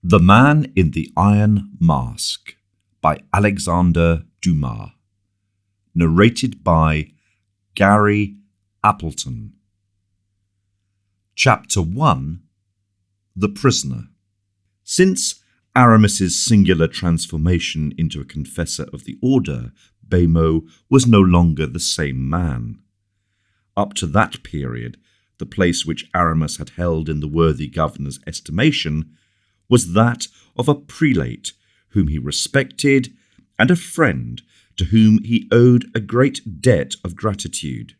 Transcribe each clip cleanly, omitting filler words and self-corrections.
The Man in the Iron Mask by Alexandre Dumas. Narrated by Gary Appleton. Chapter 1. The Prisoner. Since Aramis's singular transformation into a confessor of the order, Bémo was no longer the same man. Up to that period, the place which Aramis had held in the worthy governor's estimation was that of a prelate whom he respected and a friend to whom he owed a great debt of gratitude.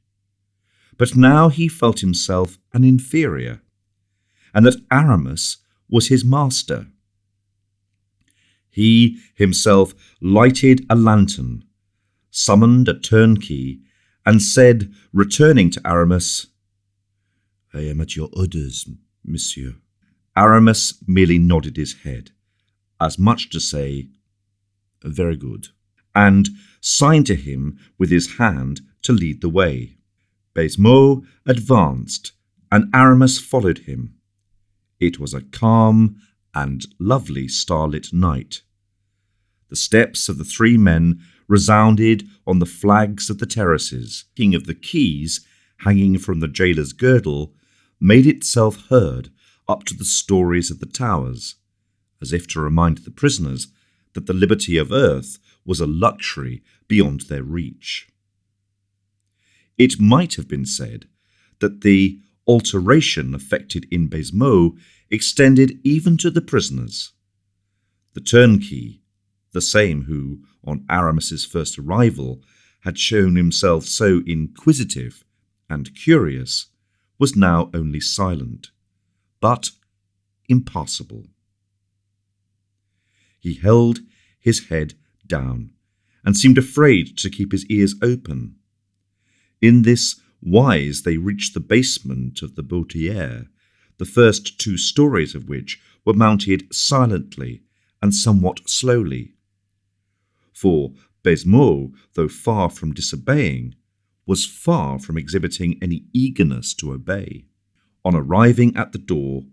But now he felt himself an inferior, and that Aramis was his master. He himself lighted a lantern, summoned a turnkey, and said, returning to Aramis, "I am at your orders, monsieur." Aramis merely nodded his head, as much to say, "Very good," and signed to him with his hand to lead the way. Baisemeaux advanced, and Aramis followed him. It was a calm and lovely starlit night. The steps of the three men resounded on the flags of the terraces. The king of the keys, hanging from the jailer's girdle, made itself heard up to the stories of the towers, as if to remind the prisoners that the liberty of earth was a luxury beyond their reach. It might have been said that the alteration effected in Baisemeaux extended even to the prisoners. The turnkey, the same who, on Aramis's first arrival, had shown himself so inquisitive and curious, was now only silent, but impassible. He held his head down and seemed afraid to keep his ears open. In this wise they reached the basement of the Boutière, the first 2 stories of which were mounted silently and somewhat slowly. For Baisemeaux, though far from disobeying, was far from exhibiting any eagerness to obey. On arriving at the door,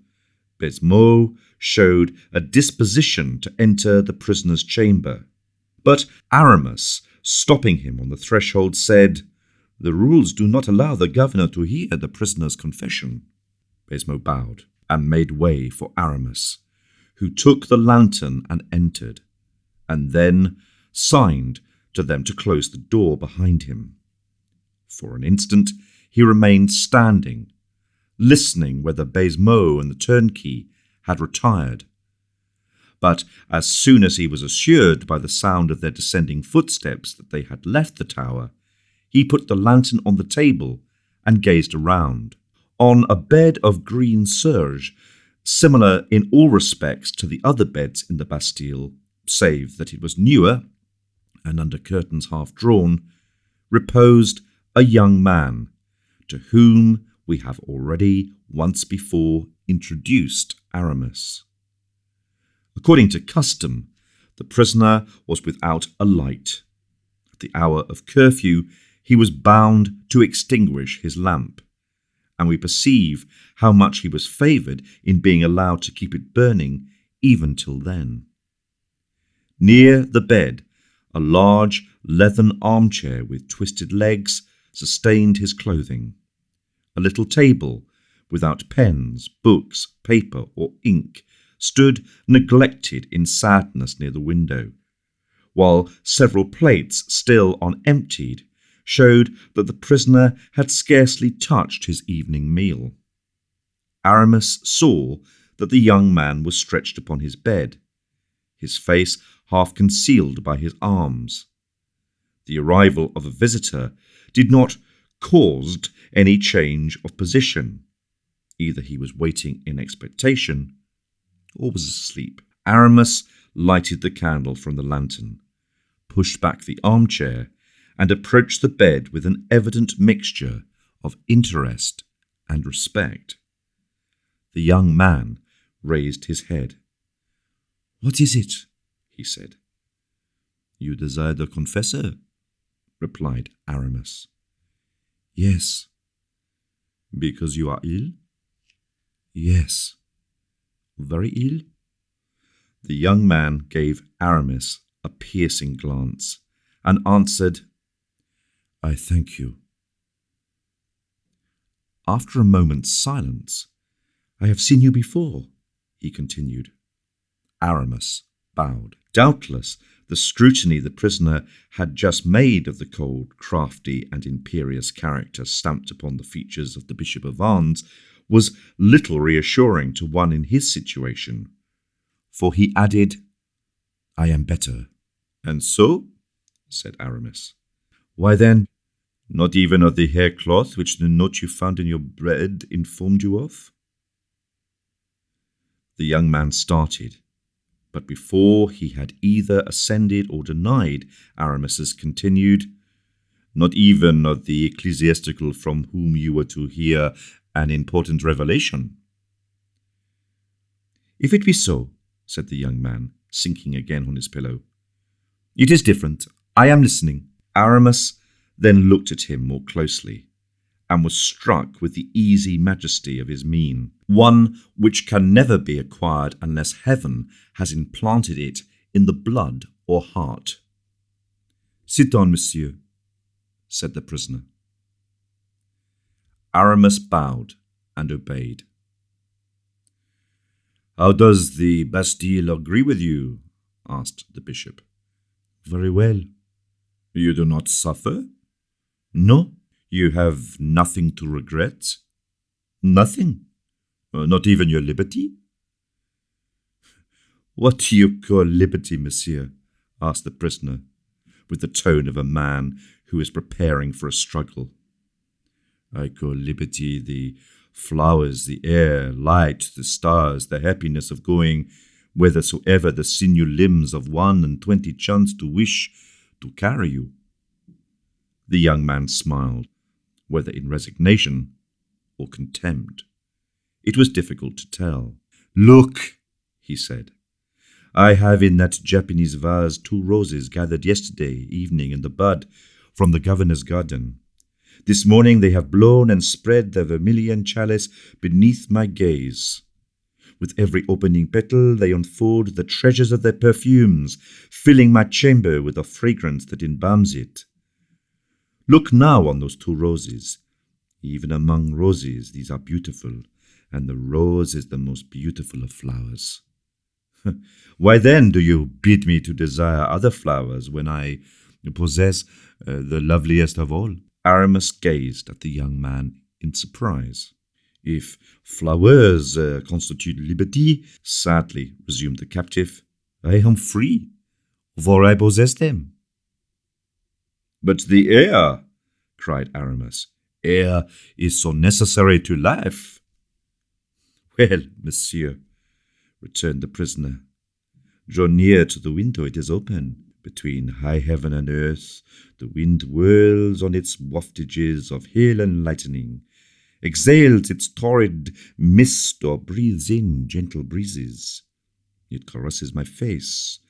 Baisemeaux showed a disposition to enter the prisoner's chamber. But Aramis, stopping him on the threshold, said, "The rules do not allow the governor to hear the prisoner's confession." Baisemeaux bowed and made way for Aramis, who took the lantern and entered, and then signed to them to close the door behind him. For an instant he remained standing, listening whether Baisemeaux and the turnkey had retired. But as soon as he was assured by the sound of their descending footsteps that they had left the tower, he put the lantern on the table and gazed around. On a bed of green serge, similar in all respects to the other beds in the Bastille, save that it was newer and under curtains half drawn, reposed a young man, to whom we have already once before introduced Aramis. According to custom, the prisoner was without a light. At the hour of curfew, he was bound to extinguish his lamp, and we perceive how much he was favoured in being allowed to keep it burning even till then. Near the bed, a large leathern armchair with twisted legs sustained his clothing. A little table, without pens, books, paper, or ink, stood neglected in sadness near the window, while several plates, still unemptied, showed that the prisoner had scarcely touched his evening meal. Aramis saw that the young man was stretched upon his bed, his face half concealed by his arms. The arrival of a visitor did not cause any change of position. Either he was waiting in expectation, or was asleep. Aramis lighted the candle from the lantern, pushed back the armchair, and approached the bed with an evident mixture of interest and respect. The young man raised his head. "What is it?" he said. "You desire the confessor?" replied Aramis. "Yes." "Because you are ill?" "Yes." "Very ill?" The young man gave Aramis a piercing glance and answered, "I thank you." After a moment's silence, "I have seen you before," he continued. Aramis bowed. Doubtless, the scrutiny the prisoner had just made of the cold, crafty, and imperious character stamped upon the features of the Bishop of Vannes was little reassuring to one in his situation, for he added, "I am better." "And so?" said Aramis. "Why then, not even of the haircloth which the note you found in your bed informed you of?" The young man started, but before he had either ascended or denied, Aramis continued, "Not even of the ecclesiastical from whom you were to hear an important revelation?" "If it be so," said the young man, sinking again on his pillow, "it is different. I am listening." Aramis then looked at him more closely, and was struck with the easy majesty of his mien, one which can never be acquired unless heaven has implanted it in the blood or heart. "Sit down, monsieur," said the prisoner. Aramis bowed and obeyed. "How does the Bastille agree with you?" asked the bishop. "Very well." "You do not suffer?" "No." "You have nothing to regret?" "Nothing." "Not even your liberty?" "What do you call liberty, monsieur?" asked the prisoner, with the tone of a man who is preparing for a struggle. "I call liberty the flowers, the air, light, the stars, the happiness of going whithersoever the sinew limbs of 21 chance to wish to carry you." The young man smiled, whether in resignation or contempt. It was difficult to tell. "Look," he said, "I have in that Japanese vase 2 roses gathered yesterday evening in the bud from the governor's garden. This morning they have blown and spread their vermilion chalice beneath my gaze. With every opening petal they unfold the treasures of their perfumes, filling my chamber with a fragrance that embalms it. Look now on those 2 roses. Even among roses these are beautiful, and the rose is the most beautiful of flowers. Why then do you bid me to desire other flowers when I possess the loveliest of all?" Aramis gazed at the young man in surprise. "If flowers constitute liberty," sadly resumed the captive, "I am free, for I possess them." "But the air," cried Aramis, "air is so necessary to life." "Well, monsieur," returned the prisoner, "draw near to the window, it is open. Between high heaven and earth, the wind whirls on its waftages of hail and lightning, exhales its torrid mist, or breathes in gentle breezes. It caresses my face,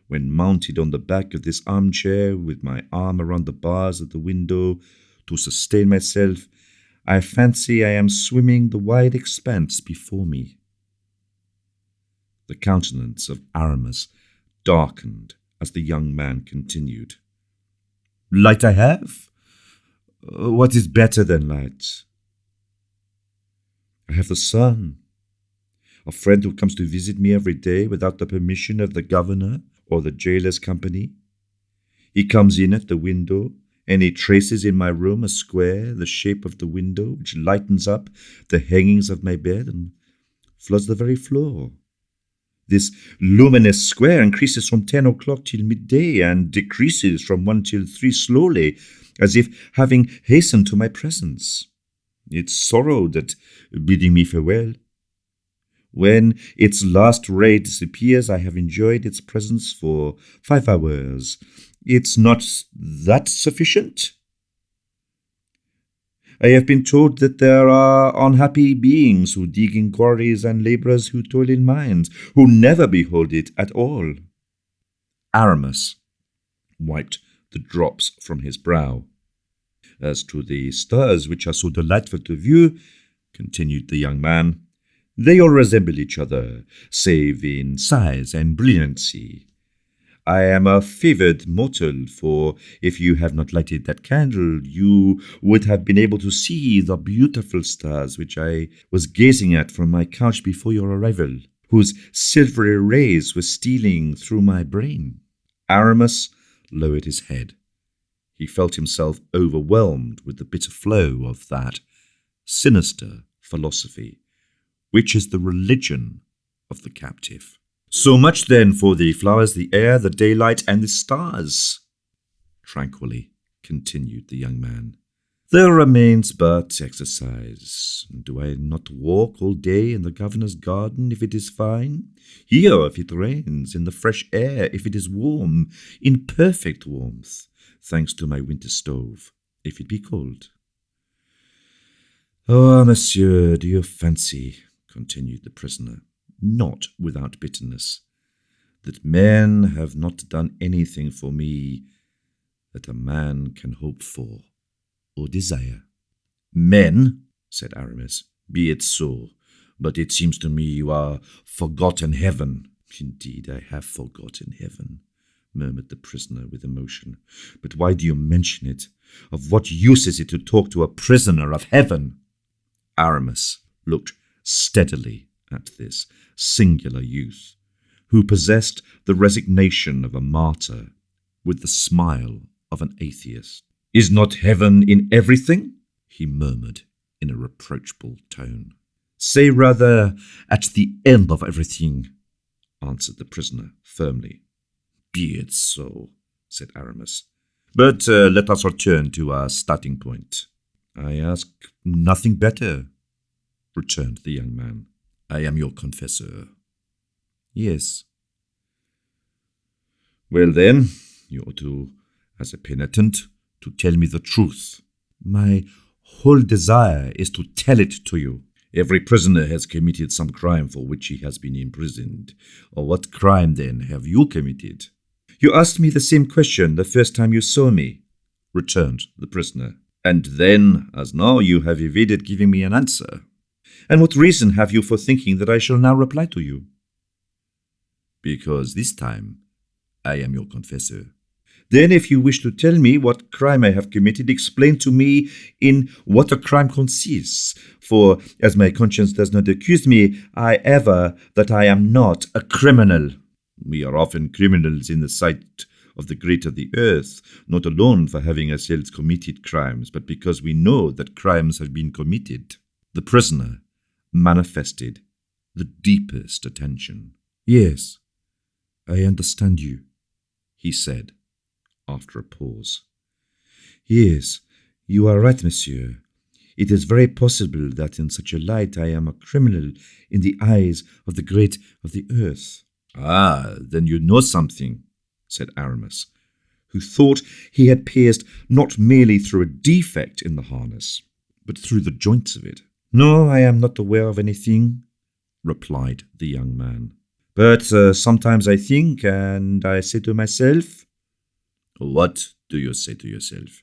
when mounted on the back of this armchair, with my arm around the bars of the window to sustain myself, I fancy I am swimming the wide expanse before me." The countenance of Aramis darkened as the young man continued. "Light I have? What is better than light? I have the sun, a friend who comes to visit me every day without the permission of the governor or the jailer's company. He comes in at the window, and he traces in my room a square, the shape of the window, which lightens up the hangings of my bed and floods the very floor. This luminous square increases from 10 o'clock till midday, and decreases from 1 till 3 slowly, as if having hastened to my presence. It sorrowed at bidding me farewell. When its last ray disappears, I have enjoyed its presence for 5 hours. It's not that sufficient? I have been told that there are unhappy beings who dig in quarries and laborers who toil in mines, who never behold it at all." Aramis wiped the drops from his brow. "As to the stars which are so delightful to view," continued the young man, They all resemble each other, save in size and brilliancy. I am a favored mortal, for if you have not lighted that candle, you would have been able to see the beautiful stars which I was gazing at from my couch before your arrival, whose silvery rays were stealing through my brain. Aramis lowered his head. He felt himself overwhelmed with the bitter flow of that sinister philosophy, which is the religion of the captive. So much then for the flowers, the air, the daylight, and the stars, tranquilly continued the young man. There remains but exercise. Do I not walk all day in the governor's garden if it is fine? Here if it rains, in the fresh air if it is warm, in perfect warmth, thanks to my winter stove, if it be cold. Ah, monsieur, do you fancy, continued the prisoner, not without bitterness, that men have not done anything for me that a man can hope for or desire? Men, said Aramis, be it so, but it seems to me you are forgotten heaven. Indeed, I have forgotten heaven, murmured the prisoner with emotion. But why do you mention it? Of what use is it to talk to a prisoner of heaven? Aramis looked steadily at this singular youth, who possessed the resignation of a martyr with the smile of an atheist. Is not heaven in everything? He murmured in a reproachful tone. Say rather, at the end of everything, answered the prisoner firmly. Be it so, said Aramis. But let us return to our starting point. I ask nothing better, returned the young man. I am your confessor. Yes. Well then, you ought to, as a penitent, to tell me the truth. My whole desire is to tell it to you. Every prisoner has committed some crime for which he has been imprisoned. Or what crime, then, have you committed? You asked me the same question the first time you saw me, returned the prisoner. And then, as now, you have evaded giving me an answer. And what reason have you for thinking that I shall now reply to you? Because this time I am your confessor. Then if you wish to tell me what crime I have committed, explain to me in what a crime consists, for as my conscience does not accuse me, that I am not a criminal. We are often criminals in the sight of the great of the earth, not alone for having ourselves committed crimes, but because we know that crimes have been committed. The prisoner manifested the deepest attention. Yes, I understand you, he said, after a pause. Yes, you are right, monsieur. It is very possible that in such a light I am a criminal in the eyes of the great of the earth. Ah, then you know something, said Aramis, who thought he had pierced not merely through a defect in the harness, but through the joints of it. No, I am not aware of anything, replied the young man. But sometimes I think, and I say to myself, what do you say to yourself?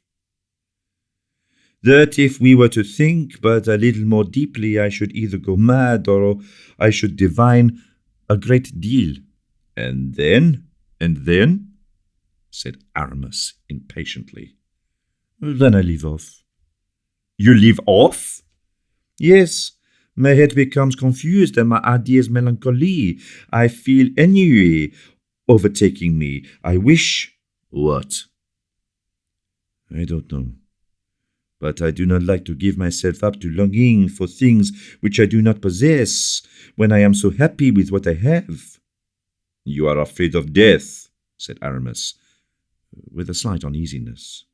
That if we were to think but a little more deeply, I should either go mad or I should divine a great deal. And then, said Aramis impatiently. Then I leave off. You leave off? Yes, my head becomes confused and my ideas melancholy. I feel ennui overtaking me. I wish... What? I don't know. But I do not like to give myself up to longing for things which I do not possess, when I am so happy with what I have. You are afraid of death, said Aramis, with a slight uneasiness.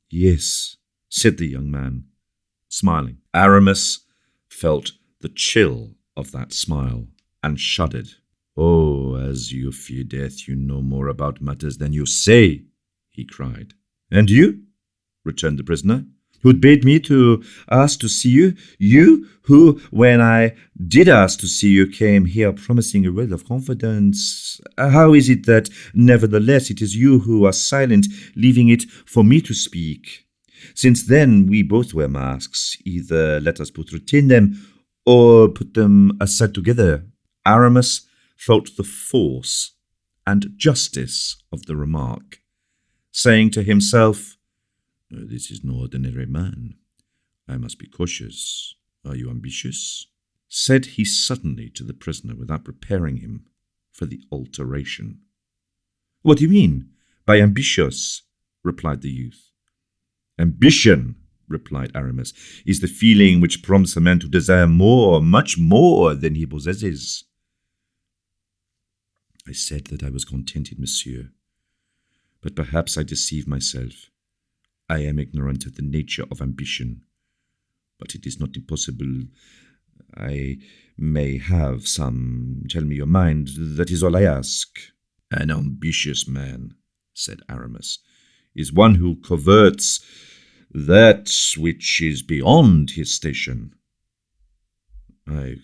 Yes, said the young man, smiling. Aramis felt the chill of that smile and shuddered. Oh, as you fear death, you know more about matters than you say, he cried. And you? Returned the prisoner, who bade me to ask to see you, you who, when I did ask to see you, came here promising a word of confidence. How is it that, nevertheless, it is you who are silent, leaving it for me to speak? Since then we both wear masks. Either let us both retain them, or put them aside together. Aramis felt the force and justice of the remark, saying to himself, "This is no ordinary man. I must be cautious. Are you ambitious?" said he suddenly to the prisoner without preparing him for the alteration. "What do you mean by ambitious?" replied the youth. "Ambition," replied Aramis, "is the feeling which prompts a man to desire more, much more than he possesses." "I said that I was contented, monsieur, but perhaps I deceive myself. I am ignorant of the nature of ambition, but it is not impossible. I may have some. Tell me your mind, that is all I ask." "An ambitious man," said Aramis, "is one who covets that which is beyond his station." "I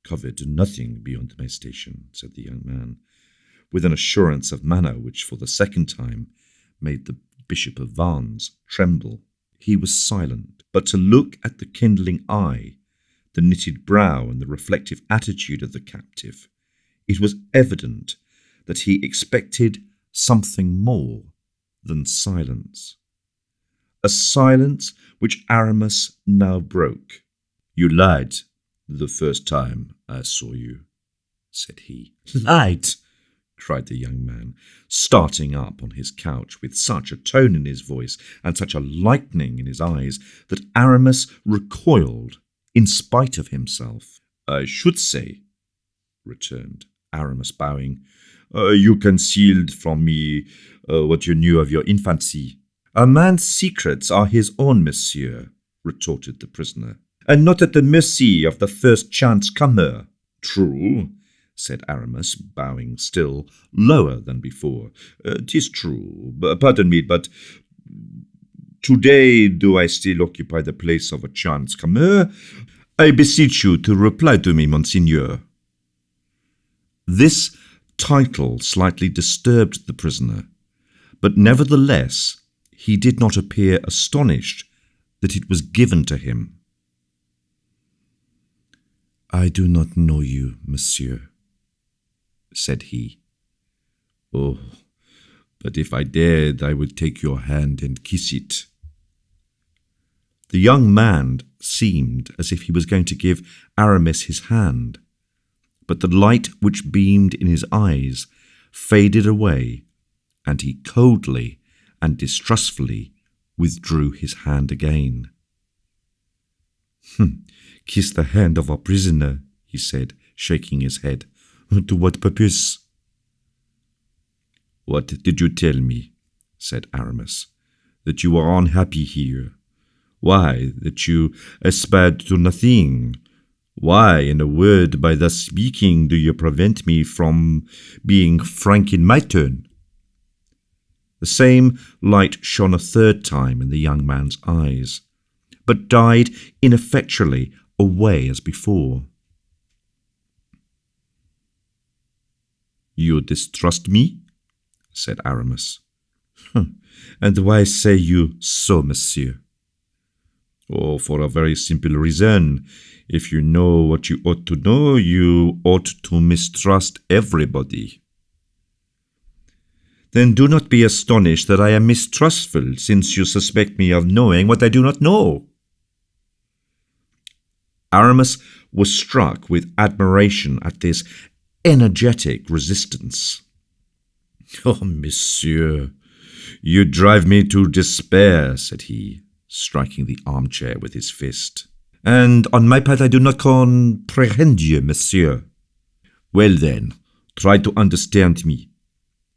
covet nothing beyond my station," said the young man, with an assurance of manner which for the second time made the Bishop of Vannes tremble. He was silent, but to look at the kindling eye, the knitted brow, and the reflective attitude of the captive, it was evident that he expected something more than silence. A silence which Aramis now broke. "You lied the first time I saw you," said he. "Lied!" cried the young man, starting up on his couch with such a tone in his voice and such a lightning in his eyes that Aramis recoiled in spite of himself. "I should say," returned Aramis, bowing, "you concealed from me what you knew of your infancy." "A man's secrets are his own, monsieur," retorted the prisoner, "and not at the mercy of the first chance comer." "True," said Aramis, bowing still lower than before. "'Tis true. Pardon me, but today do I still occupy the place of a chance comer? I beseech you to reply to me, monseigneur." This title slightly disturbed the prisoner, but nevertheless he did not appear astonished that it was given to him. "I do not know you, monsieur," said he. "Oh, but if I dared, I would take your hand and kiss it." The young man seemed as if he was going to give Aramis his hand, but the light which beamed in his eyes faded away, and he coldly and distrustfully withdrew his hand again. "Kiss the hand of our prisoner," he said, shaking his head. "To what purpose?" "What did you tell me?" said Aramis. "That you were unhappy here. Why, that you aspired to nothing. Why, in a word, by thus speaking, do you prevent me from being frank in my turn?" The same light shone a third time in the young man's eyes, but died ineffectually away as before. "You distrust me?" said Aramis. "And why say you so, monsieur?" "Oh, for a very simple reason. If you know what you ought to know, you ought to mistrust everybody." "Then do not be astonished that I am mistrustful, since you suspect me of knowing what I do not know." Aramis was struck with admiration at this energetic resistance. "Oh, monsieur, you drive me to despair," said he, striking the armchair with his fist. "And on my part I do not comprehend you, monsieur." "Well then, try to understand me."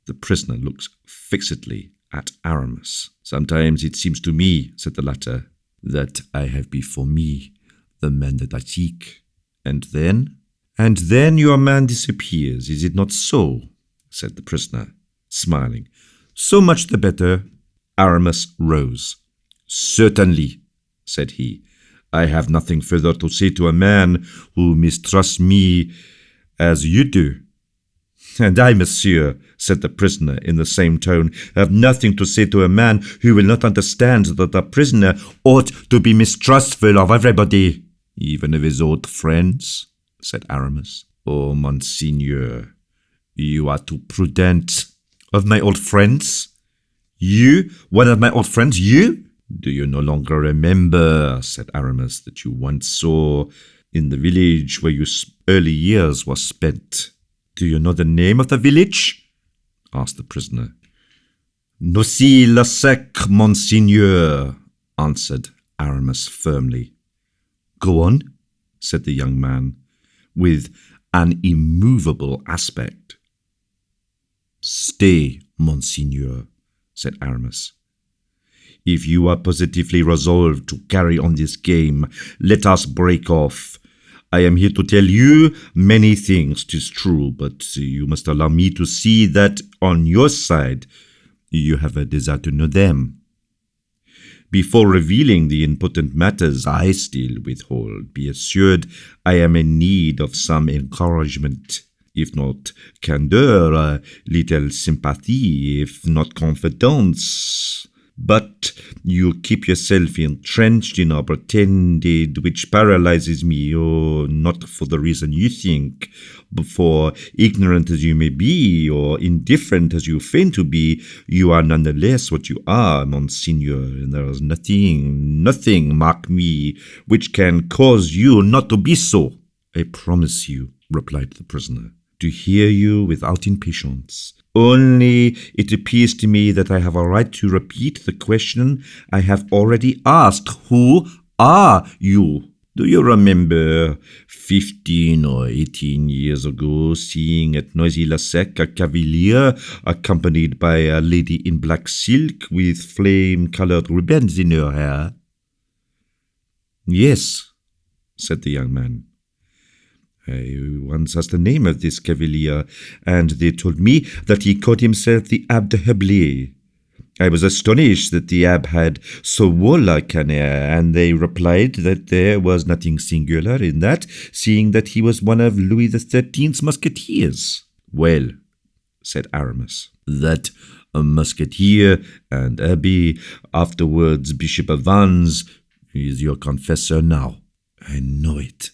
The prisoner looked fixedly at Aramis. "Sometimes it seems to me," said the latter, "that I have before me the man that I seek. And then?" "And then your man disappears, is it not so?" said the prisoner, smiling. "So much the better." Aramis rose. "Certainly," said he, "I have nothing further to say to a man who mistrusts me as you do." "And I, monsieur," said the prisoner in the same tone, "have nothing to say to a man who will not understand that a prisoner ought to be mistrustful of everybody." Even of his old friends, said Aramis. Oh, Monseigneur, you are too prudent. Of my old friends? You? One of my old friends? You? Do you no longer remember, said Aramis, that you once saw in the village where your early years were spent? Do you know the name of the village? Asked the prisoner. Noisy-le-Sec, Monseigneur, answered Aramis firmly. Go on, said the young man, with an immovable aspect. Stay, Monseigneur, said Aramis. If you are positively resolved to carry on this game, let us break off. I am here to tell you many things, 'tis true, but you must allow me to see that on your side you have a desire to know them. Before revealing the important matters I still withhold, be assured I am in need of some encouragement, if not candor, a little sympathy, if not confidence. But you keep yourself entrenched in a pretended which paralyzes me, or not for the reason you think, but for ignorant as you may be, or indifferent as you feign to be, you are nonetheless what you are, Monseigneur, and there is nothing, mark me, which can cause you not to be so. I promise you, replied the prisoner, to hear you without impatience. Only it appears to me that I have a right to repeat the question I have already asked. Who are you? Do you remember 15 or 18 years ago seeing at Noisy-le-Sec a cavalier accompanied by a lady in black silk with flame-colored ribbons in her hair? Yes, said the young man. I once asked the name of this cavalier, and they told me that he called himself the Abbé de Herblay. I was astonished that the abbé had so warlike an air, and they replied that there was nothing singular in that, seeing that he was one of Louis XIII's musketeers. Well, said Aramis, that a musketeer and abbé, afterwards Bishop of Vannes, is your confessor now. I know it.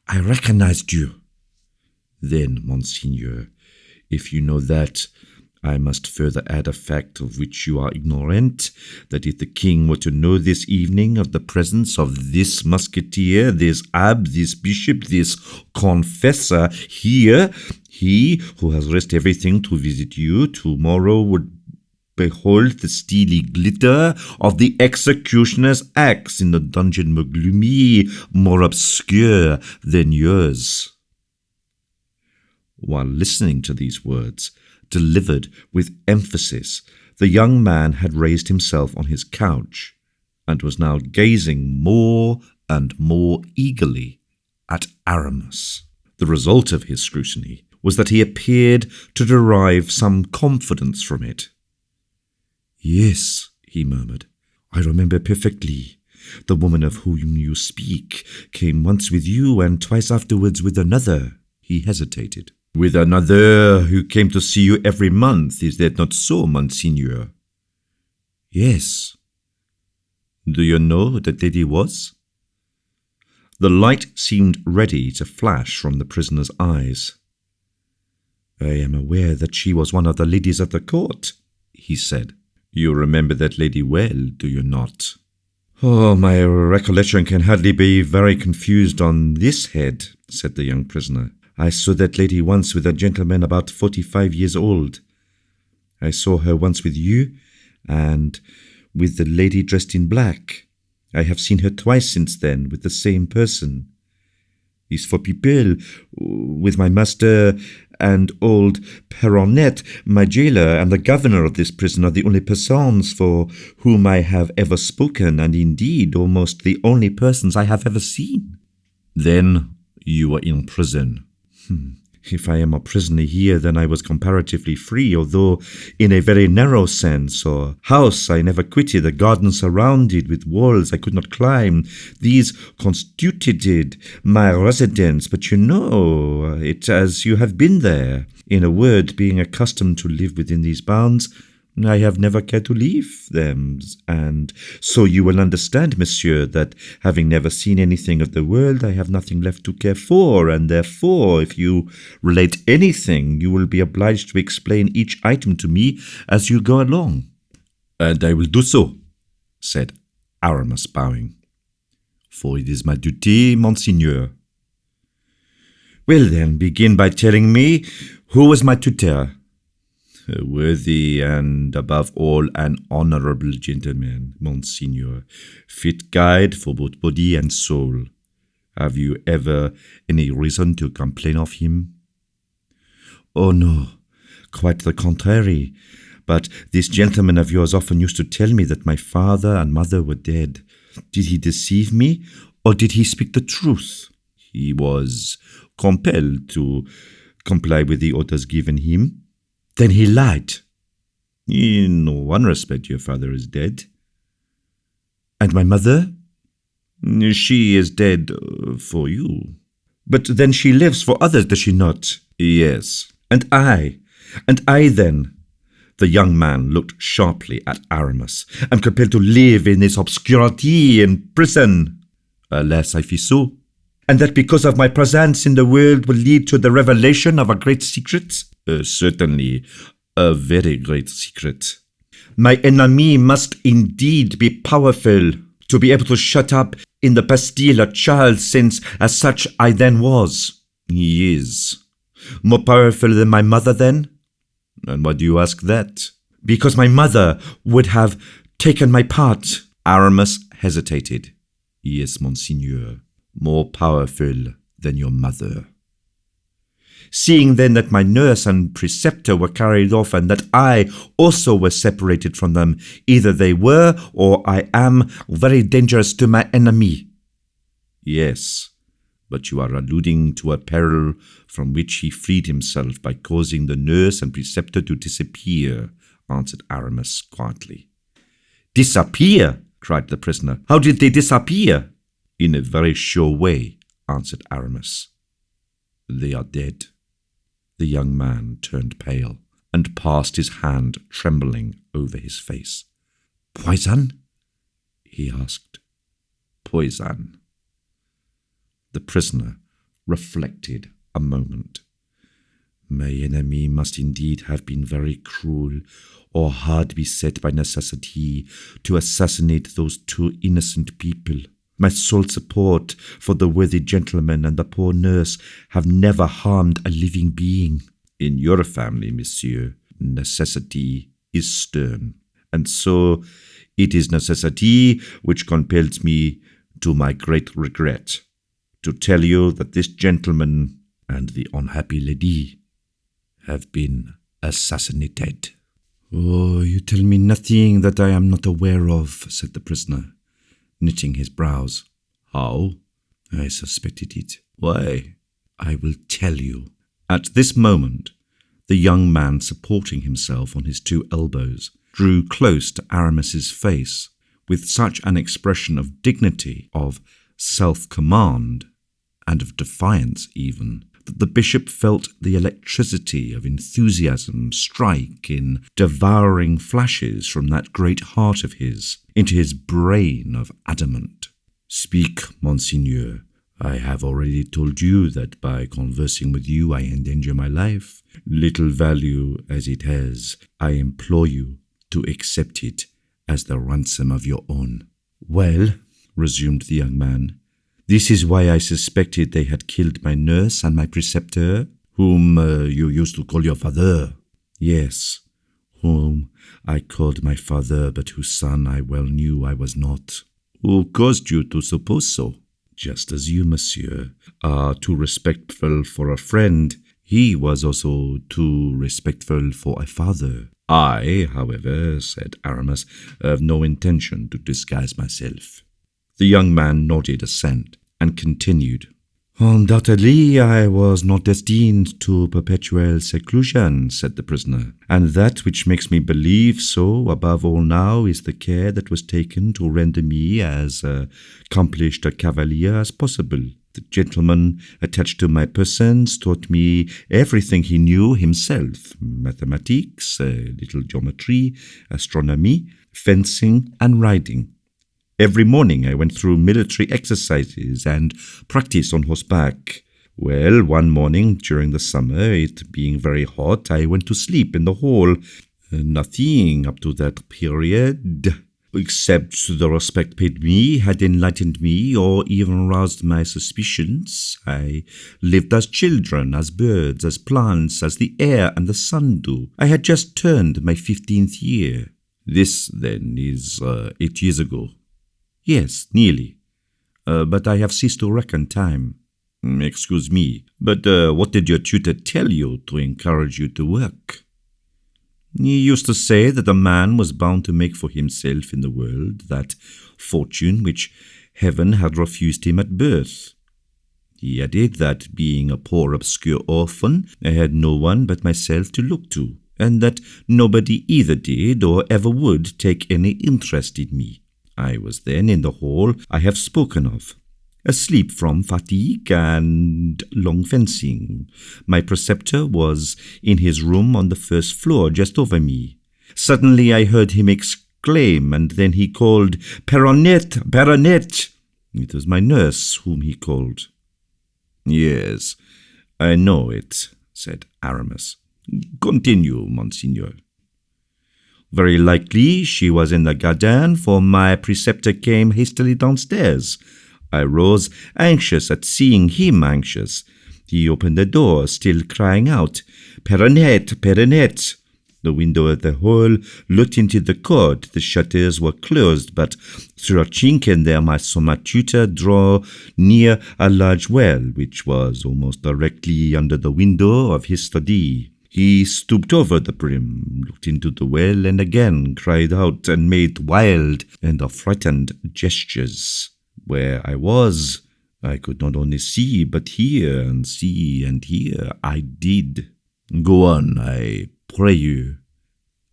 I recognized you. Then, Monseigneur, if you know that, I must further add a fact of which you are ignorant, that if the king were to know this evening of the presence of this musketeer, this abbé, this bishop, this confessor here, he who has risked everything to visit you tomorrow would behold the steely glitter of the executioner's axe in the dungeon more gloomy, more obscure than yours. While listening to these words, delivered with emphasis, the young man had raised himself on his couch, and was now gazing more and more eagerly at Aramis. The result of his scrutiny was that he appeared to derive some confidence from it. Yes, he murmured, I remember perfectly. The woman of whom you speak came once with you and twice afterwards with another. He hesitated. With another who came to see you every month, is that not so, Monseigneur? Yes. Do you know who that lady was? The light seemed ready to flash from the prisoner's eyes. I am aware that she was one of the ladies of the court, he said. You remember that lady well, do you not? Oh, my recollection can hardly be very confused on this head, said the young prisoner. I saw that lady once with a gentleman about 45 years old. I saw her once with you, and with the lady dressed in black. I have seen her twice since then with the same person. Is for people, with my master and old Perronnet, my jailer, and the governor of this prison are the only persons for whom I have ever spoken, and indeed almost the only persons I have ever seen. Then you were in prison. If I am a prisoner here, then I was comparatively free, although in a very narrow sense, or house I never quitted, a garden surrounded with walls I could not climb. These constituted my residence, but you know it as you have been there. In a word, being accustomed to live within these bounds, I have never cared to leave them, and so you will understand, monsieur, that having never seen anything of the world, I have nothing left to care for, and therefore, if you relate anything, you will be obliged to explain each item to me as you go along. And I will do so, said Aramis, bowing, for it is my duty, monseigneur. Well then, begin by telling me who was my tutor. A worthy and, above all, an honourable gentleman, monseigneur, fit guide for both body and soul. Have you ever any reason to complain of him? Oh no, quite the contrary. But this gentleman of yours often used to tell me that my father and mother were dead. Did he deceive me, or did he speak the truth? He was compelled to comply with the orders given him. Then he lied. In one respect, your father is dead. And my mother? She is dead for you. But then she lives for others, does she not? Yes. And I then. The young man looked sharply at Aramis. Am compelled to live in this obscurity in prison. Alas, I fear so. And that because of my presence in the world will lead to the revelation of a great secret? Certainly, a very great secret. My enemy must indeed be powerful to be able to shut up in the Bastille a child, since as such I then was. He is. More powerful than my mother then? And why do you ask that? Because my mother would have taken my part. Aramis hesitated. Yes, monseigneur, more powerful than your mother. Seeing then that my nurse and preceptor were carried off, and that I also was separated from them, either they were, or I am, very dangerous to my enemy. Yes, but you are alluding to a peril from which he freed himself by causing the nurse and preceptor to disappear, answered Aramis quietly. Disappear? Cried the prisoner. How did they disappear? In a very sure way, answered Aramis. They are dead. The young man turned pale and passed his hand trembling over his face. Poison? He asked. Poison. The prisoner reflected a moment. My enemy must indeed have been very cruel or hard beset by necessity to assassinate those two innocent people. My sole support for the worthy gentleman and the poor nurse have never harmed a living being. In your family, monsieur, necessity is stern, and so it is necessity which compels me, to my great regret, to tell you that this gentleman and the unhappy lady have been assassinated. Oh, you tell me nothing that I am not aware of, said the prisoner, knitting his brows. How? I suspected it. Why? I will tell you. At this moment, the young man, supporting himself on his two elbows, drew close to Aramis's face with such an expression of dignity, of self-command, and of defiance even, that the bishop felt the electricity of enthusiasm strike in devouring flashes from that great heart of his into his brain of adamant. Speak, monseigneur. I have already told you that by conversing with you I endanger my life. Little value as it has, I implore you to accept it as the ransom of your own. Well, resumed the young man, this is why I suspected they had killed my nurse and my preceptor, whom you used to call your father. Yes, whom I called my father, but whose son I well knew I was not. Who caused you to suppose so? Just as you, monsieur, are too respectful for a friend, he was also too respectful for a father. I, however, said Aramis, have no intention to disguise myself. The young man nodded assent and continued. Undoubtedly, I was not destined to perpetual seclusion, said the prisoner, and that which makes me believe so, above all now, is the care that was taken to render me as accomplished a cavalier as possible. The gentleman attached to my persons taught me everything he knew himself: mathematics, a little geometry, astronomy, fencing, and riding. Every morning I went through military exercises and practice on horseback. Well, one morning during the summer, it being very hot, I went to sleep in the hall. Nothing up to that period, except the respect paid me, had enlightened me, or even roused my suspicions. I lived as children, as birds, as plants, as the air and the sun do. I had just turned my 15th year. This, then, is 8 years ago. Yes, nearly. But I have ceased to reckon time. Excuse me, but what did your tutor tell you to encourage you to work? He used to say that a man was bound to make for himself in the world that fortune which heaven had refused him at birth. He added that, being a poor obscure orphan, I had no one but myself to look to, and that nobody either did or ever would take any interest in me. I was then in the hall I have spoken of, asleep from fatigue and long fencing. My preceptor was in his room on the first floor just over me. Suddenly I heard him exclaim, and then he called, "Perronnette, Perronnette!" It was my nurse whom he called. "Yes, I know it," said Aramis. "Continue, Monseigneur." "Very likely she was in the garden, for my preceptor came hastily downstairs. I rose, anxious at seeing him anxious. He opened the door, still crying out, "Perronnette, Perronnette!" The window of the hall looked into the court. The shutters were closed, but through a chink in them I saw my tutor draw near a large well, which was almost directly under the window of his study. He stooped over the brim, looked into the well, and again cried out and made wild and frightened gestures. Where I was, I could not only see, but hear, and see and hear. I did. "Go on, I pray you,"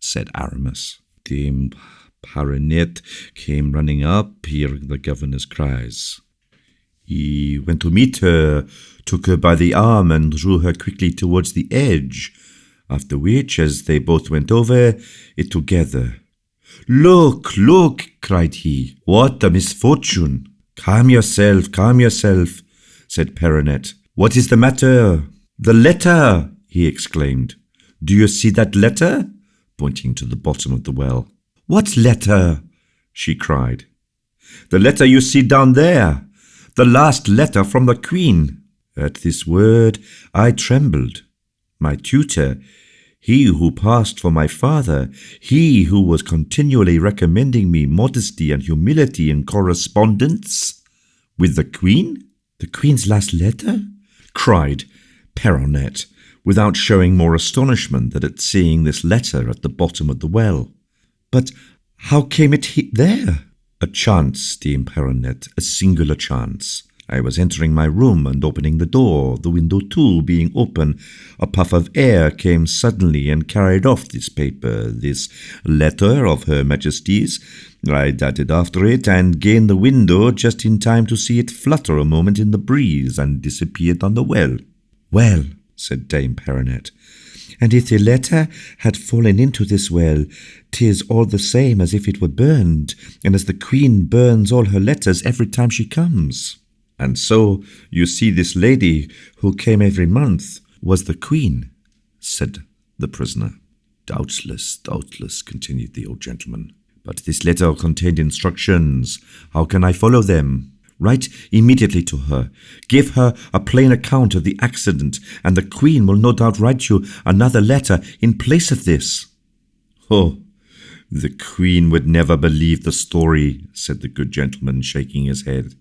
said Aramis. Dame Perronnette came running up, hearing the governor's cries. He went to meet her, took her by the arm, and drew her quickly towards the edge, after which, as they both went over it together, "Look, look!" cried he. "What a misfortune!" Calm yourself, said Perronnette. "What is the matter?" "The letter!" he exclaimed. "Do you see that letter?" pointing to the bottom of the well. "What letter?" she cried. "The letter you see down there, the last letter from the Queen." At this word I trembled. My tutor, he who passed for my father, he who was continually recommending me modesty and humility in correspondence with the Queen? "The Queen's last letter?" cried Perronnette, without showing more astonishment than at seeing this letter at the bottom of the well. "But how came it there?" "A chance, Dame Perronnette, a singular chance. I was entering my room and opening the door, the window too being open. A puff of air came suddenly and carried off this paper, this letter of Her Majesty's. I darted after it and gained the window just in time to see it flutter a moment in the breeze and disappear down the well." "Well," said Dame Perronnette, "and if the letter had fallen into this well, 'tis all the same as if it were burned, and as the Queen burns all her letters every time she comes." "And so, you see, this lady, who came every month, was the Queen," said the prisoner. Doubtless, continued the old gentleman. "But this letter contained instructions. How can I follow them?" "Write immediately to her. Give her a plain account of the accident, and the Queen will no doubt write you another letter in place of this." "Oh, the Queen would never believe the story," said the good gentleman, shaking his head.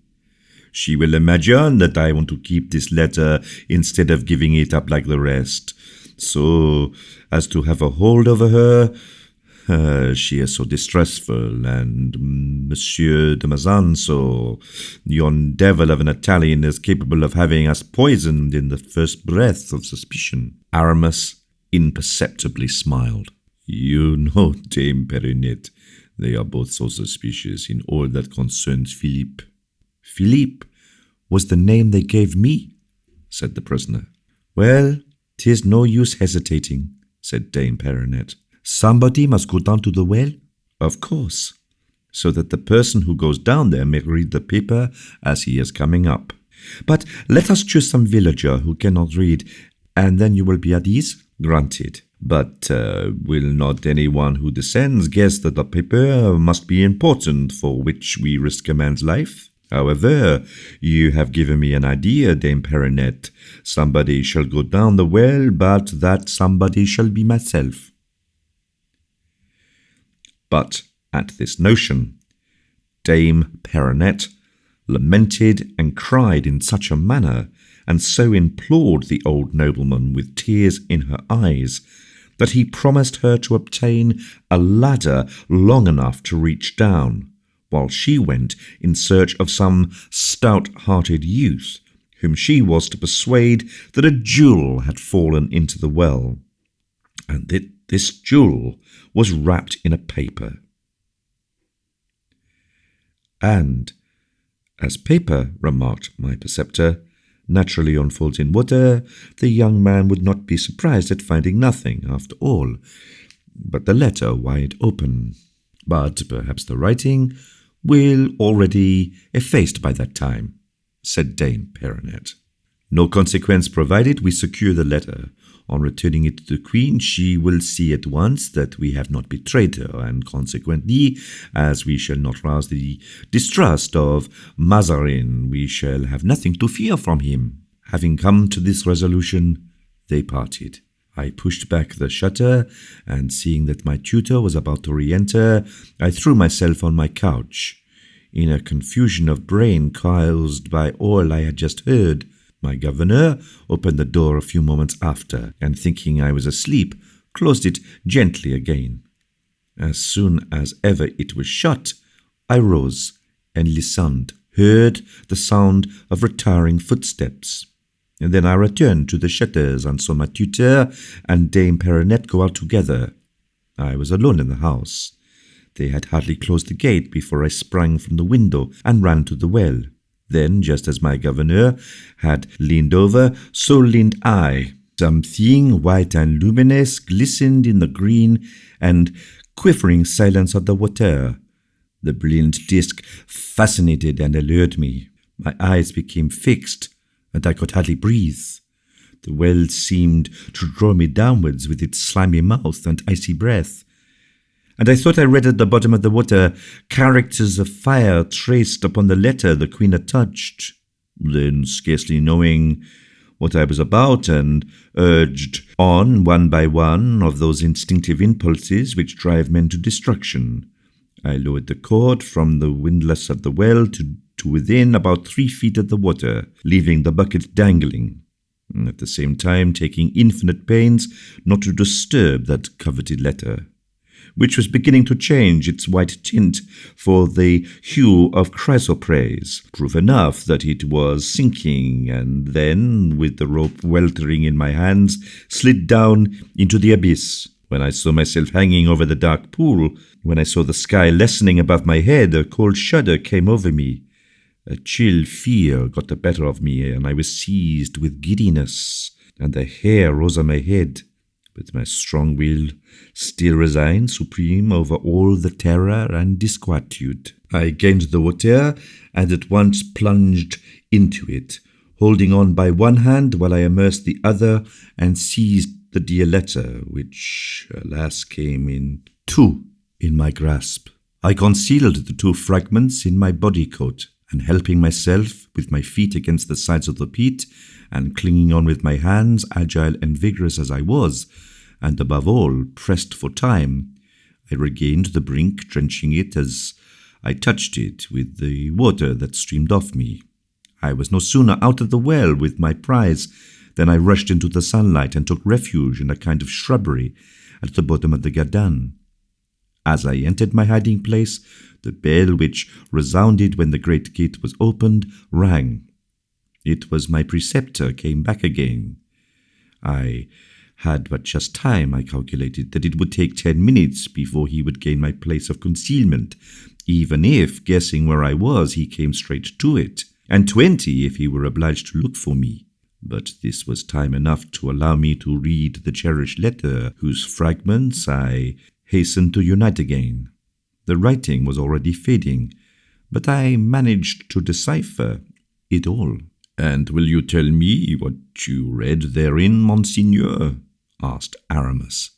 "She will imagine that I want to keep this letter instead of giving it up like the rest, so as to have a hold over her. She is so distressful, and Monsieur de Mazan, so yon devil of an Italian is capable of having us poisoned in the first breath of suspicion." Aramis imperceptibly smiled. "You know, Dame Perronnette, they are both so suspicious in all that concerns Philippe." "Philippe? was the name they gave me, said the prisoner. Well, 'tis no use hesitating, said Dame Perronnette. Somebody must go down to the well? Of course, so that the person who goes down there may read the paper as he is coming up. But let us choose some villager who cannot read, and then you will be at ease? Granted. But will not anyone who descends guess that the paper must be important for which we risk a man's life? However, you have given me an idea, Dame Perronnette. Somebody shall go down the well, but that somebody shall be myself. But at this notion, Dame Perronnette lamented and cried in such a manner, and so implored the old nobleman with tears in her eyes, that he promised her to obtain a ladder long enough to reach down, while she went in search of some stout-hearted youth, whom she was to persuade that a jewel had fallen into the well, and that this jewel was wrapped in a paper. And, as paper, remarked my preceptor, naturally unfolds in water, the young man would not be surprised at finding nothing, after all, but the letter wide open. But perhaps the writing will already effaced by that time, said Dame Perronnette. No consequence provided we secure the letter. On returning it to the Queen, she will see at once that we have not betrayed her, and consequently, as we shall not rouse the distrust of Mazarin, we shall have nothing to fear from him. Having come to this resolution, they parted. I pushed back the shutter, and seeing that my tutor was about to re-enter, I threw myself on my couch. In a confusion of brain caused by all I had just heard, my governor opened the door a few moments after, and thinking I was asleep, closed it gently again. As soon as ever it was shut, I rose and listened, heard the sound of retiring footsteps. And then I returned to the shutters and saw my tutor and Dame Perronnette go out together. I was alone in the house. They had hardly closed the gate before I sprang from the window and ran to the well. Then, just as my governor had leaned over, so leaned I. Something white and luminous glistened in the green and quivering silence of the water. The brilliant disk fascinated and allured me. My eyes became fixed, and I could hardly breathe. The well seemed to draw me downwards with its slimy mouth and icy breath. And I thought I read at the bottom of the water characters of fire traced upon the letter the Queen had touched. Then, scarcely knowing what I was about, and urged on one by one of those instinctive impulses which drive men to destruction, I lowered the cord from the windlass of the well to within about 3 feet of the water, leaving the bucket dangling, at the same time taking infinite pains not to disturb that coveted letter, which was beginning to change its white tint for the hue of chrysoprase, proof enough that it was sinking, and then, with the rope weltering in my hands, slid down into the abyss. When I saw myself hanging over the dark pool, when I saw the sky lessening above my head, a cold shudder came over me. A chill fear got the better of me, and I was seized with giddiness, and the hair rose on my head. But my strong will still resigned supreme over all the terror and disquietude. I gained the water and at once plunged into it, holding on by one hand while I immersed the other and seized the dear letter, which, alas, came in two in my grasp. I concealed the 2 fragments in my body coat, and helping myself with my feet against the sides of the pit, and clinging on with my hands, agile and vigorous as I was, and above all, pressed for time, I regained the brink, drenching it as I touched it with the water that streamed off me. I was no sooner out of the well with my prize than I rushed into the sunlight and took refuge in a kind of shrubbery at the bottom of the garden. As I entered my hiding place, the bell which resounded when the great gate was opened rang. It was my preceptor came back again. I had but just time, I calculated, that it would take 10 minutes before he would gain my place of concealment, even if, guessing where I was, he came straight to it. and 20 if he were obliged to look for me. But this was time enough to allow me to read the cherished letter, whose fragments I hastened to unite again. The writing was already fading, but I managed to decipher it all. "And will you tell me what you read therein, Monseigneur?" asked Aramis,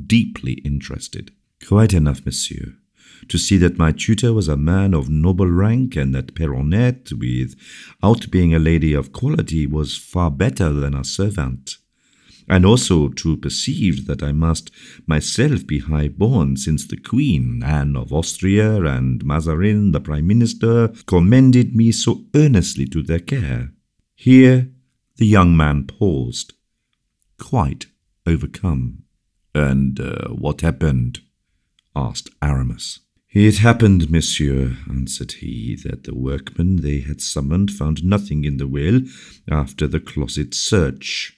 deeply interested. "Quite enough, monsieur. To see that my tutor was a man of noble rank, and that Perronnette, without being a lady of quality, was far better than a servant. And also to perceive that I must myself be high-born, since the Queen, Anne of Austria, and Mazarin, the Prime Minister, commended me so earnestly to their care." Here the young man paused, quite overcome. "And what happened?" asked Aramis. "It happened, monsieur," answered he, "that the workmen they had summoned found nothing in the well after the closet search.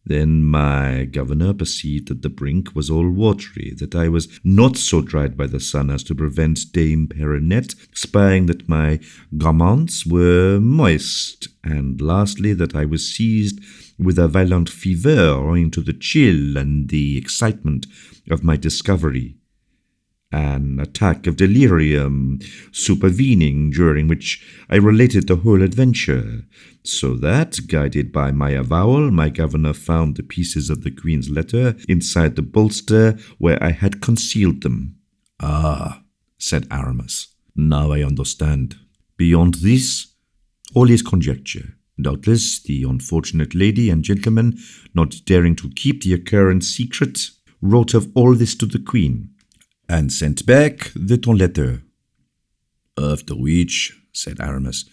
Then my governor perceived that the brink was all watery, that I was not so dried by the sun as to prevent Dame Perronnette spying that my garments were moist, and lastly that I was seized with a violent fever owing to the chill and the excitement of my discovery. An attack of delirium supervening, during which I related the whole adventure, so that, guided by my avowal, my governor found the pieces of the Queen's letter inside the bolster where I had concealed them." "Ah," said Aramis, "now I understand. Beyond this, all is conjecture. Doubtless the unfortunate lady and gentleman, not daring to keep the occurrence secret, wrote of all this to the Queen, and sent back the ton letter. After which," said Aramis,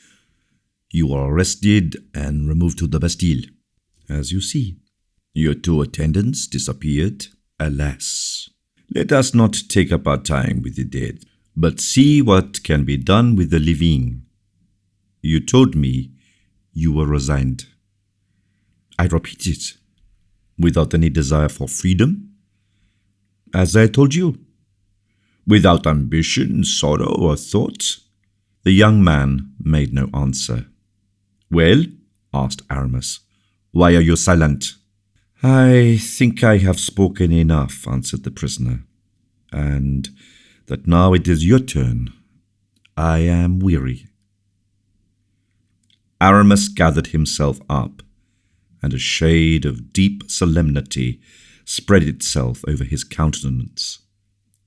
"you were arrested and removed to the Bastille. As you see, your 2 attendants disappeared. Alas! Let us not take up our time with the dead, but see what can be done with the living. You told me you were resigned. I repeat it, without any desire for freedom, as I told you. Without ambition, sorrow, or thought?" The young man made no answer. "Well," asked Aramis, "why are you silent?" "I think I have spoken enough," answered the prisoner, "and that now it is your turn. I am weary." Aramis gathered himself up, and a shade of deep solemnity spread itself over his countenance.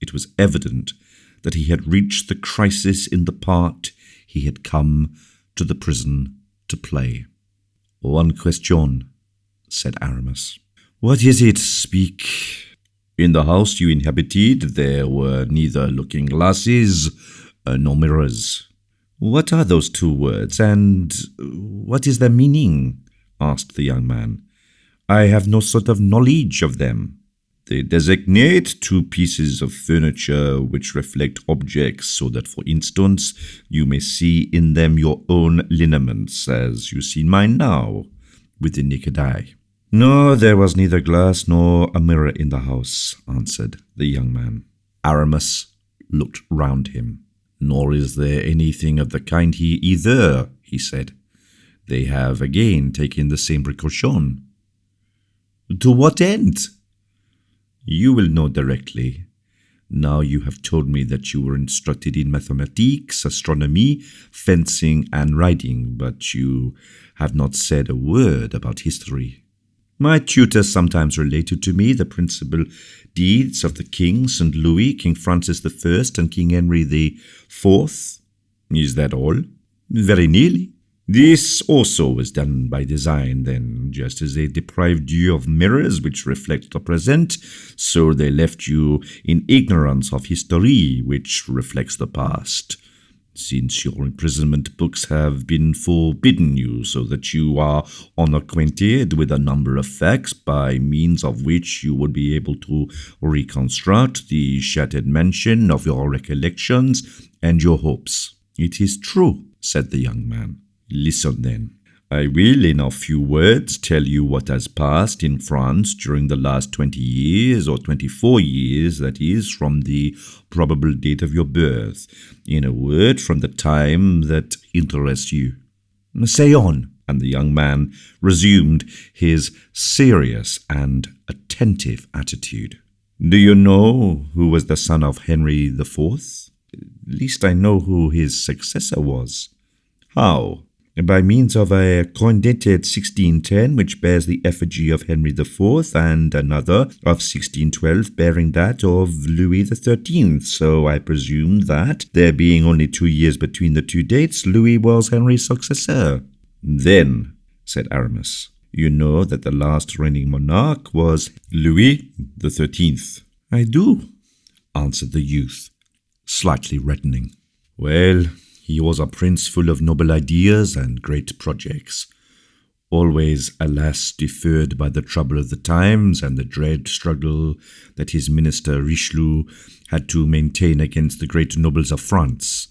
It was evident that he had reached the crisis in the part he had come to the prison to play. "One question," said Aramis. "What is it? Speak." "In the house you inhabited there were neither looking-glasses nor mirrors." "What are those 2 words, and what is their meaning?" asked the young man. "I have no sort of knowledge of them." "They designate 2 pieces of furniture which reflect objects, so that, for instance, you may see in them your own lineaments, as you see mine now, with the naked eye." "No, there was neither glass nor a mirror in the house," answered the young man. Aramis looked round him. "Nor is there anything of the kind here either," he said. "They have again taken the same precaution." "To what end?" "You will know directly. Now you have told me that you were instructed in mathematics, astronomy, fencing, and riding, but you have not said a word about history. My tutor sometimes related to me the principal deeds of the King St. Louis, King Francis I, and King Henry IV. Is that all?" "Very nearly." "This also was done by design, then, just as they deprived you of mirrors which reflect the present, so they left you in ignorance of history which reflects the past. Since your imprisonment books have been forbidden you, so that you are unacquainted with a number of facts by means of which you would be able to reconstruct the shattered mansion of your recollections and your hopes." "It is true," said the young man. "Listen then. I will, in a few words, tell you what has passed in France during the last 20 years, or 24 years, that is, from the probable date of your birth. In a word, from the time that interests you. Say on." And the young man resumed his serious and attentive attitude. "Do you know who was the son of Henry IV? At least I know who his successor was." "How?" "By means of a coin dated 1610, which bears the effigy of Henry IV, and another of 1612 bearing that of Louis XIII. So I presume that, there being only 2 years between the two dates, Louis was Henry's successor." "Then," said Aramis, "you know that the last reigning monarch was Louis XIII. "I do," answered the youth, slightly reddening. "Well, he was a prince full of noble ideas and great projects, always, alas, deferred by the trouble of the times and the dread struggle that his minister Richelieu had to maintain against the great nobles of France.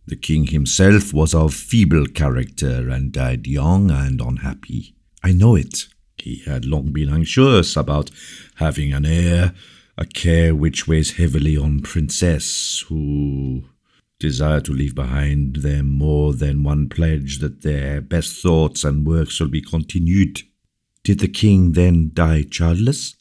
The king himself was of feeble character and died young and unhappy. I know it. He had long been anxious about having an heir, a care which weighs heavily on princes who desire to leave behind them more than one pledge that their best thoughts and work shall be continued." "Did the king then die childless?"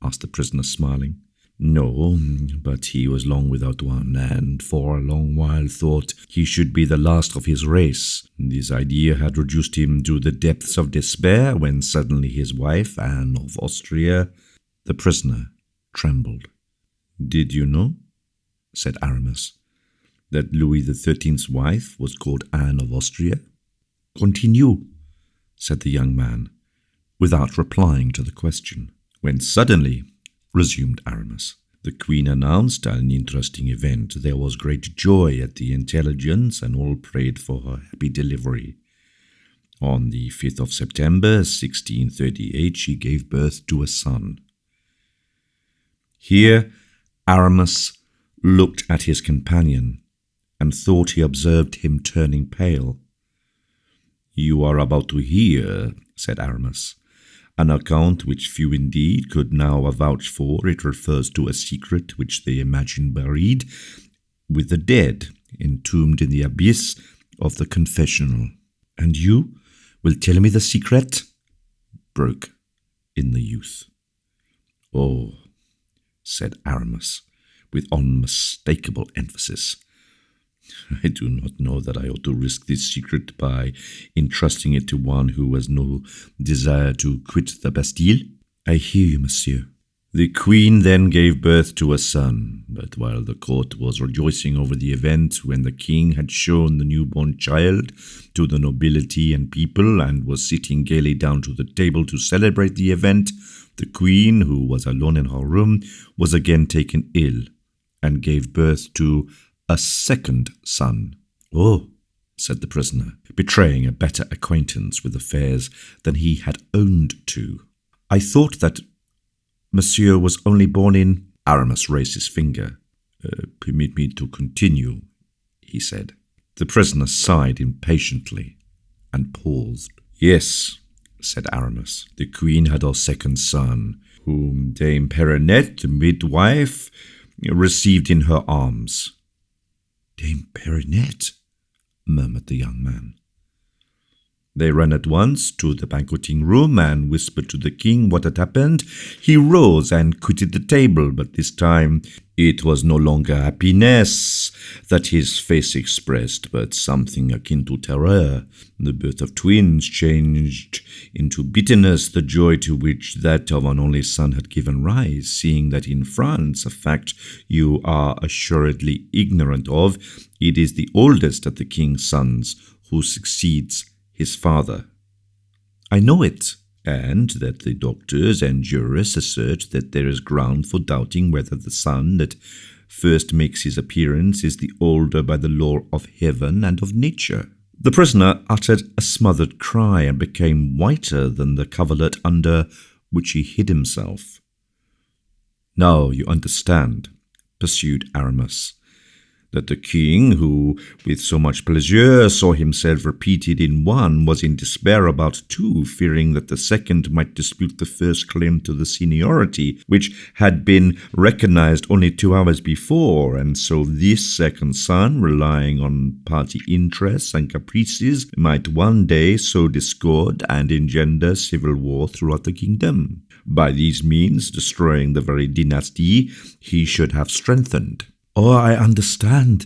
asked the prisoner, smiling. "No, but he was long without one, and for a long while thought he should be the last of his race. This idea had reduced him to the depths of despair when suddenly his wife, Anne of Austria—" The prisoner trembled. "Did you know," said Aramis, "that Louis XIII's wife was called Anne of Austria?" "Continue," said the young man, without replying to the question. "When suddenly," resumed Aramis, "the queen announced an interesting event, there was great joy at the intelligence, and all prayed for her happy delivery. On the 5th of September, 1638, she gave birth to a son." Here Aramis looked at his companion, and thought he observed him turning pale. "You are about to hear," said Aramis, "an account which few indeed could now vouch for. It refers to a secret which they imagine buried with the dead, entombed in the abyss of the confessional." "And you will tell me the secret?" broke in the youth. "Oh," said Aramis, with unmistakable emphasis, "I do not know that I ought to risk this secret by entrusting it to one who has no desire to quit the Bastille." "I hear you, monsieur." "The queen then gave birth to a son, but while the court was rejoicing over the event, when the king had shown the newborn child to the nobility and people, and was sitting gaily down to the table to celebrate the event, the queen, who was alone in her room, was again taken ill, and gave birth to a second son." "Oh," said the prisoner, betraying a better acquaintance with affairs than he had owned to. "I thought that monsieur was only born in—" Aramis raised his finger. Permit me to continue," he said. The prisoner sighed impatiently and paused. "Yes," said Aramis, "the queen had her second son, whom Dame Peronette, the midwife, received in her arms." "Dame Peronette," murmured the young man. They ran at once to the banqueting room and whispered to the king what had happened. He rose and quitted the table, but this time it was no longer happiness that his face expressed, but something akin to terror. The birth of twins changed into bitterness the joy to which that of an only son had given rise, seeing that in France, a fact you are assuredly ignorant of, it is the oldest of the king's sons who succeeds his father. "I know it, and that the doctors and jurists assert that there is ground for doubting whether the son that first makes his appearance is the older by the law of heaven and of nature." The prisoner uttered a smothered cry and became whiter than the coverlet under which he hid himself. "Now you understand," pursued Aramis, that the king, who with so much pleasure saw himself repeated in one, was in despair about two, fearing that the second might dispute the first claim to the seniority, which had been recognized only 2 hours before, and so this second son, relying on party interests and caprices, might one day sow discord and engender civil war throughout the kingdom. By these means, destroying the very dynasty he should have strengthened. "Oh, I understand,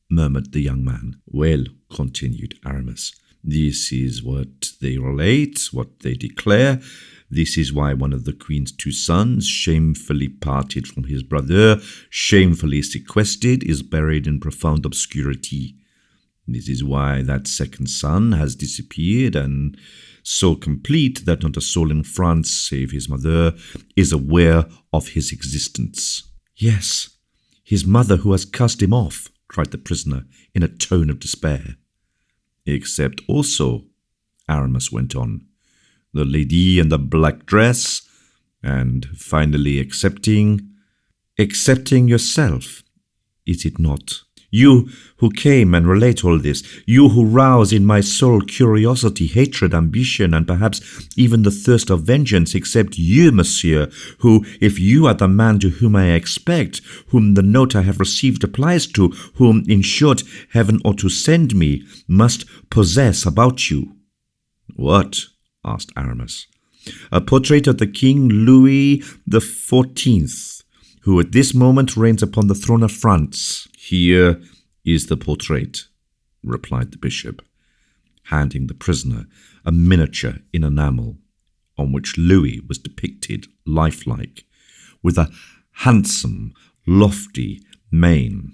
murmured the young man. "Well," continued Aramis, "this is what they relate, what they declare. This is why one of the queen's 2 sons, shamefully parted from his brother, shamefully sequestered, is buried in profound obscurity. This is why that second son has disappeared, and so complete that not a soul in France, save his mother, is aware of his existence." "Yes, his mother who has cast him off," cried the prisoner in a tone of despair. "Except also," Aramis went on, "the lady in the black dress, and finally excepting yourself, is it not? You who came and relate all this, you who rouse in my soul curiosity, hatred, ambition, and perhaps even the thirst of vengeance, except you, monsieur, who, if you are the man to whom I expect, whom the note I have received applies to, whom, in short, heaven ought to send me, must possess about you." "What?" asked Aramis. "A portrait of the King Louis XIV, who at this moment reigns upon the throne of France." "Here is the portrait," replied the bishop, handing the prisoner a miniature in enamel, on which Louis was depicted lifelike, with a handsome, lofty mane.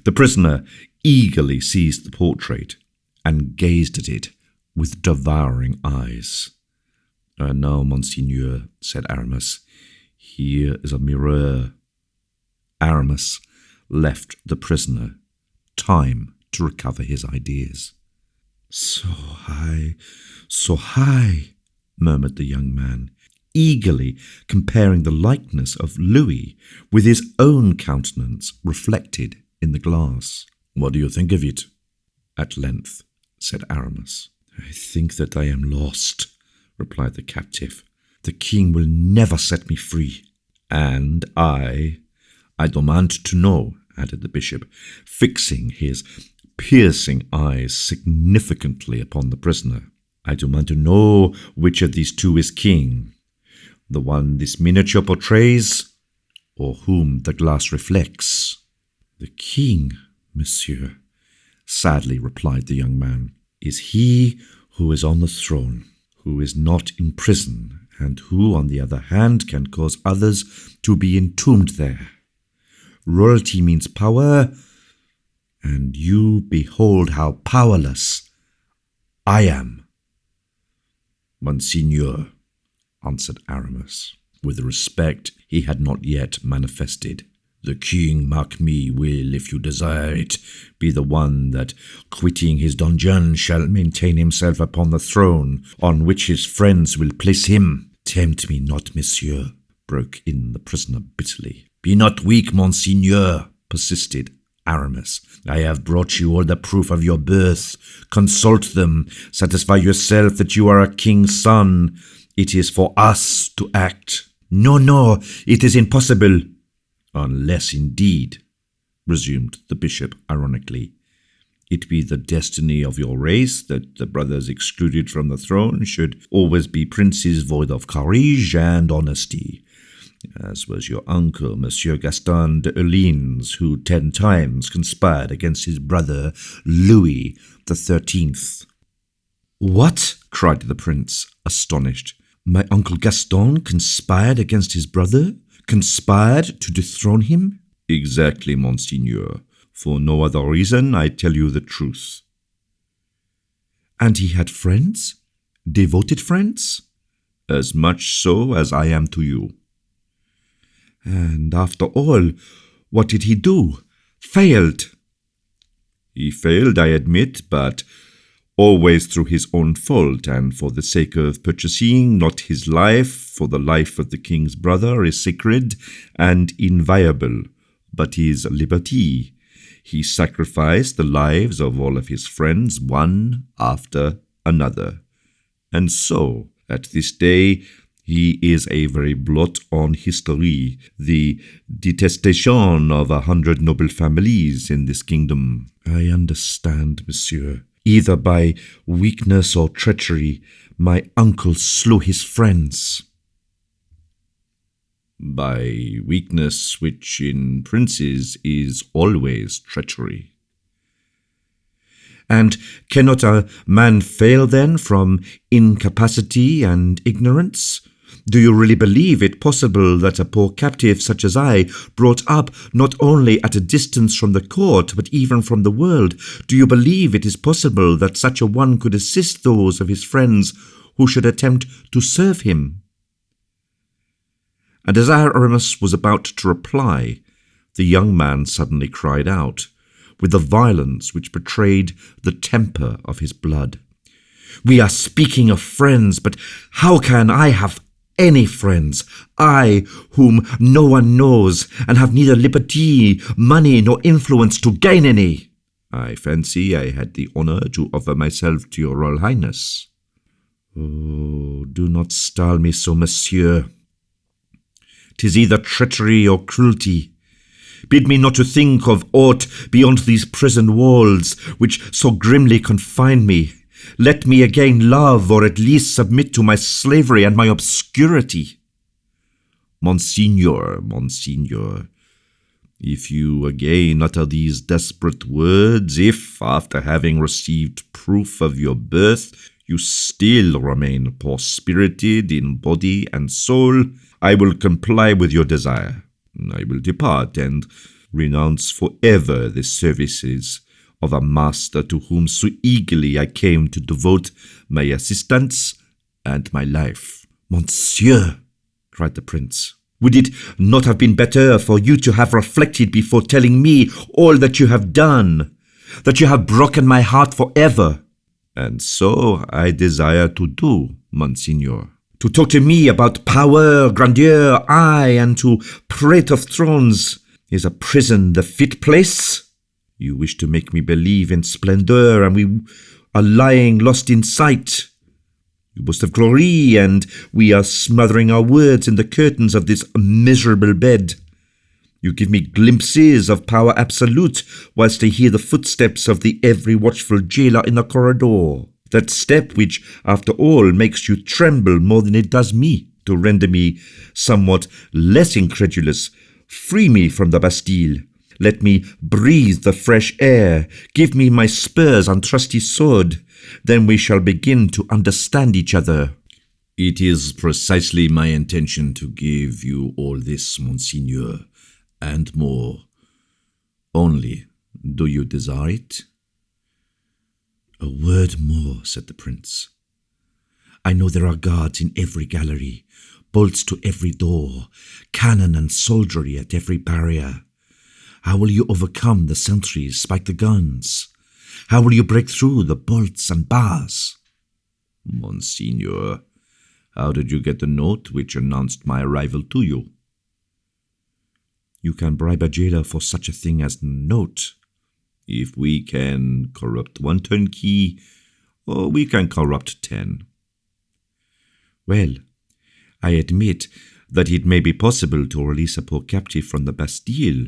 The prisoner eagerly seized the portrait and gazed at it with devouring eyes. "And now, monseigneur," said Aramis, "here is a mirror." Aramis left the prisoner time to recover his ideas. So high, murmured the young man, eagerly comparing the likeness of Louis with his own countenance reflected in the glass. "What do you think of it?" at length said Aramis. "I think that I am lost," replied the captive. "The king will never set me free." "And I demand to know," added the bishop, fixing his piercing eyes significantly upon the prisoner. "I demand to know which of these 2 is king, the one this miniature portrays, or whom the glass reflects." "The king, monsieur," sadly replied the young man, "is he who is on the throne, who is not in prison, and who, on the other hand, can cause others to be entombed there. Royalty means power, and you behold how powerless I am." "Monseigneur," answered Aramis, with a respect he had not yet manifested, "the king, mark me, will, if you desire it, be the one that, quitting his dungeon, shall maintain himself upon the throne on which his friends will place him." "Tempt me not, monsieur," broke in the prisoner bitterly. "Be not weak, monseigneur," persisted Aramis. "I have brought you all the proof of your birth. Consult them. Satisfy yourself that you are a king's son. It is for us to act." No, it is impossible." "Unless, indeed," resumed the bishop ironically, "it be the destiny of your race that the brothers excluded from the throne should always be princes void of courage and honesty, as was your uncle, Monsieur Gaston de Orleans, who 10 times conspired against his brother Louis XIII. "What?" cried the prince, astonished. "My uncle Gaston conspired against his brother? Conspired to dethrone him?" "Exactly, monseigneur. For no other reason, I tell you the truth." "And he had friends? Devoted friends?" "As much so as I am to you." "And after all, what did he do? Failed." "He failed, I admit, but always through his own fault, and for the sake of purchasing not his life, for the life of the king's brother is sacred and inviolable, but his liberty. He sacrificed the lives of all of his friends, one after another. And so, at this day, he is a very blot on history, the detestation of 100 noble families in this kingdom. I understand, monsieur. Either by weakness or treachery, my uncle slew his friends. By weakness, which in princes is always treachery. And cannot a man fail then from incapacity and ignorance? Do you really believe it possible that a poor captive such as I, brought up not only at a distance from the court, but even from the world, do you believe it is possible that such a one could assist those of his friends who should attempt to serve him? And as Aramis was about to reply, the young man suddenly cried out, with a violence which betrayed the temper of his blood, "We are speaking of friends, but how can I have any friends, I whom no one knows, and have neither liberty, money, nor influence to gain any?" "I fancy I had the honour to offer myself to your Royal Highness." "Oh, do not style me so, monsieur. 'Tis either treachery or cruelty. Bid me not to think of aught beyond these prison walls, which so grimly confine me. Let me again love, or at least submit to my slavery and my obscurity." Monseigneur, if you again utter these desperate words, if, after having received proof of your birth, you still remain poor-spirited in body and soul, I will comply with your desire. I will depart and renounce forever the services of a master to whom so eagerly I came to devote my assistance and my life. "Monsieur," cried the prince, "would it not have been better for you to have reflected before telling me all that you have done, that you have broken my heart forever?" "And so I desire to do, Monseigneur." "To talk to me about power, grandeur, aye, and to prate of thrones, is a prison the fit place? You wish to make me believe in splendor, and we are lying lost in sight. You boast of glory, and we are smothering our words in the curtains of this miserable bed. You give me glimpses of power absolute, whilst I hear the footsteps of the ever-watchful jailer in the corridor. That step which, after all, makes you tremble more than it does me. To render me somewhat less incredulous, free me from the Bastille. Let me breathe the fresh air. Give me my spurs and trusty sword. Then we shall begin to understand each other." "It is precisely my intention to give you all this, Monseigneur, and more. Only, do you desire it?" "A word more," said the prince. "I know there are guards in every gallery, bolts to every door, cannon and soldiery at every barrier. How will you overcome the sentries, spike the guns? How will you break through the bolts and bars?" "Monseigneur, how did you get the note which announced my arrival to you?" "You can bribe a jailer for such a thing as a note." "If we can corrupt one turnkey, or we can corrupt 10. "Well, I admit that it may be possible to release a poor captive from the Bastille,